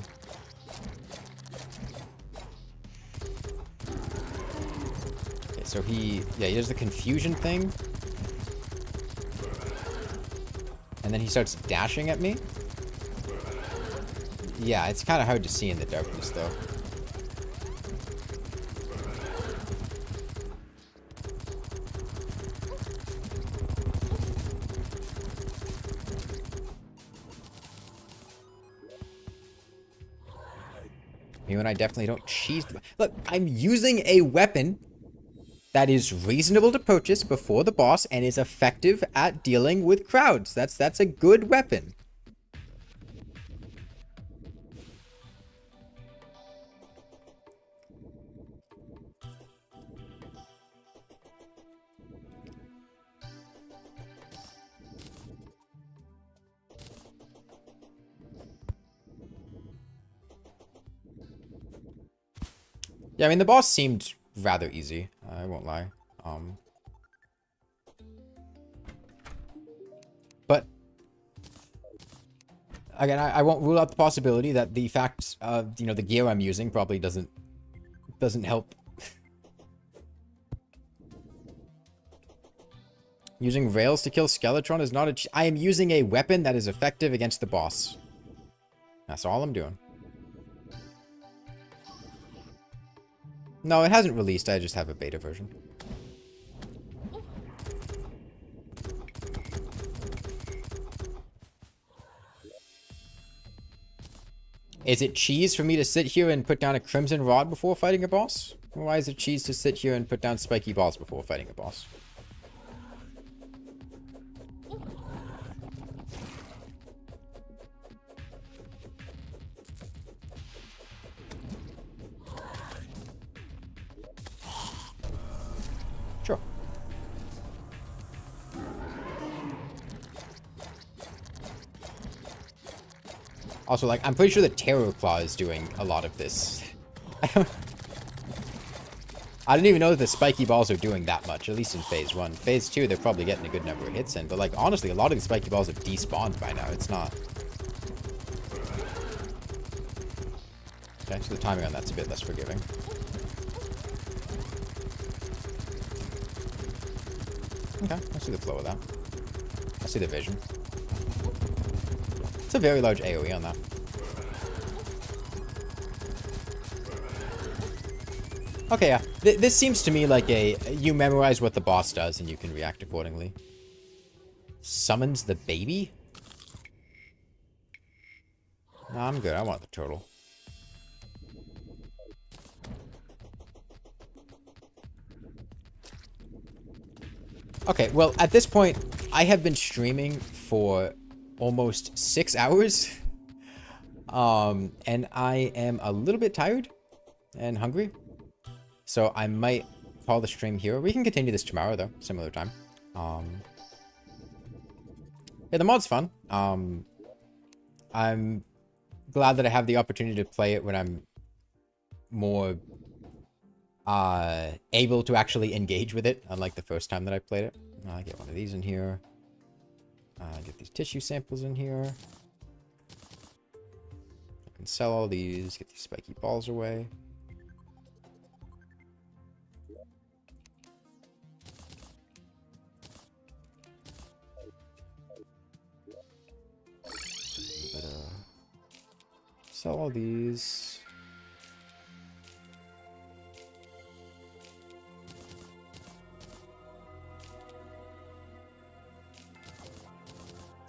A: Okay, so he does the confusion thing. And then he starts dashing at me. Yeah, it's kind of hard to see in the darkness though. You and I definitely don't cheese. Look, I'm using a weapon that is reasonable to purchase before the boss and is effective at dealing with crowds. That's a good weapon. Yeah, I mean, the boss seemed rather easy. I won't lie. But again, I won't rule out the possibility that the fact of, you know, the gear I'm using probably doesn't help. Using rails to kill Skeletron is not a... I am using a weapon that is effective against the boss. That's all I'm doing. No, it hasn't released. I just have a beta version. Is it cheese for me to sit here and put down a Crimson Rod before fighting a boss? Or why is it cheese to sit here and put down spiky balls before fighting a boss? Sure. Also, like, I'm pretty sure the Terror Claw is doing a lot of this. I didn't even know that the spiky balls are doing that much, at least in Phase 1. Phase 2, they're probably getting a good number of hits in, but, like, honestly, a lot of the spiky balls have despawned by now. It's not... Okay, so the timing on that's a bit less forgiving. Okay, I see the flow of that. I see the vision. It's a very large AoE on that. Okay, yeah. This seems to me like you memorize what the boss does and you can react accordingly. Summons the baby? No, I'm good. I want the turtle. Okay, well, at this point, I have been streaming for almost 6 hours. And I am a little bit tired and hungry. So I might call the stream here. We can continue this tomorrow, though. Similar time. Yeah, the mod's fun. I'm glad that I have the opportunity to play it when I'm more able to actually engage with it, unlike the first time that I played it. I get one of these in here. Get these tissue samples in here. I can sell all these, get these spiky balls away. Sell all these.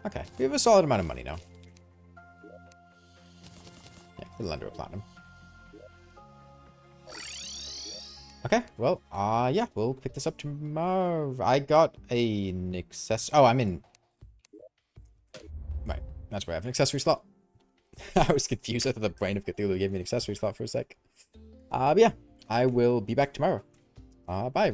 A: Okay, we have a solid amount of money now. Yeah, a little under a platinum. Okay, well, yeah, we'll pick this up tomorrow. I got an accessory. Oh, I'm in. Right, that's where I have an accessory slot. I was confused. I thought the Brain of Cthulhu gave me an accessory slot for a sec. But yeah, I will be back tomorrow. Bye.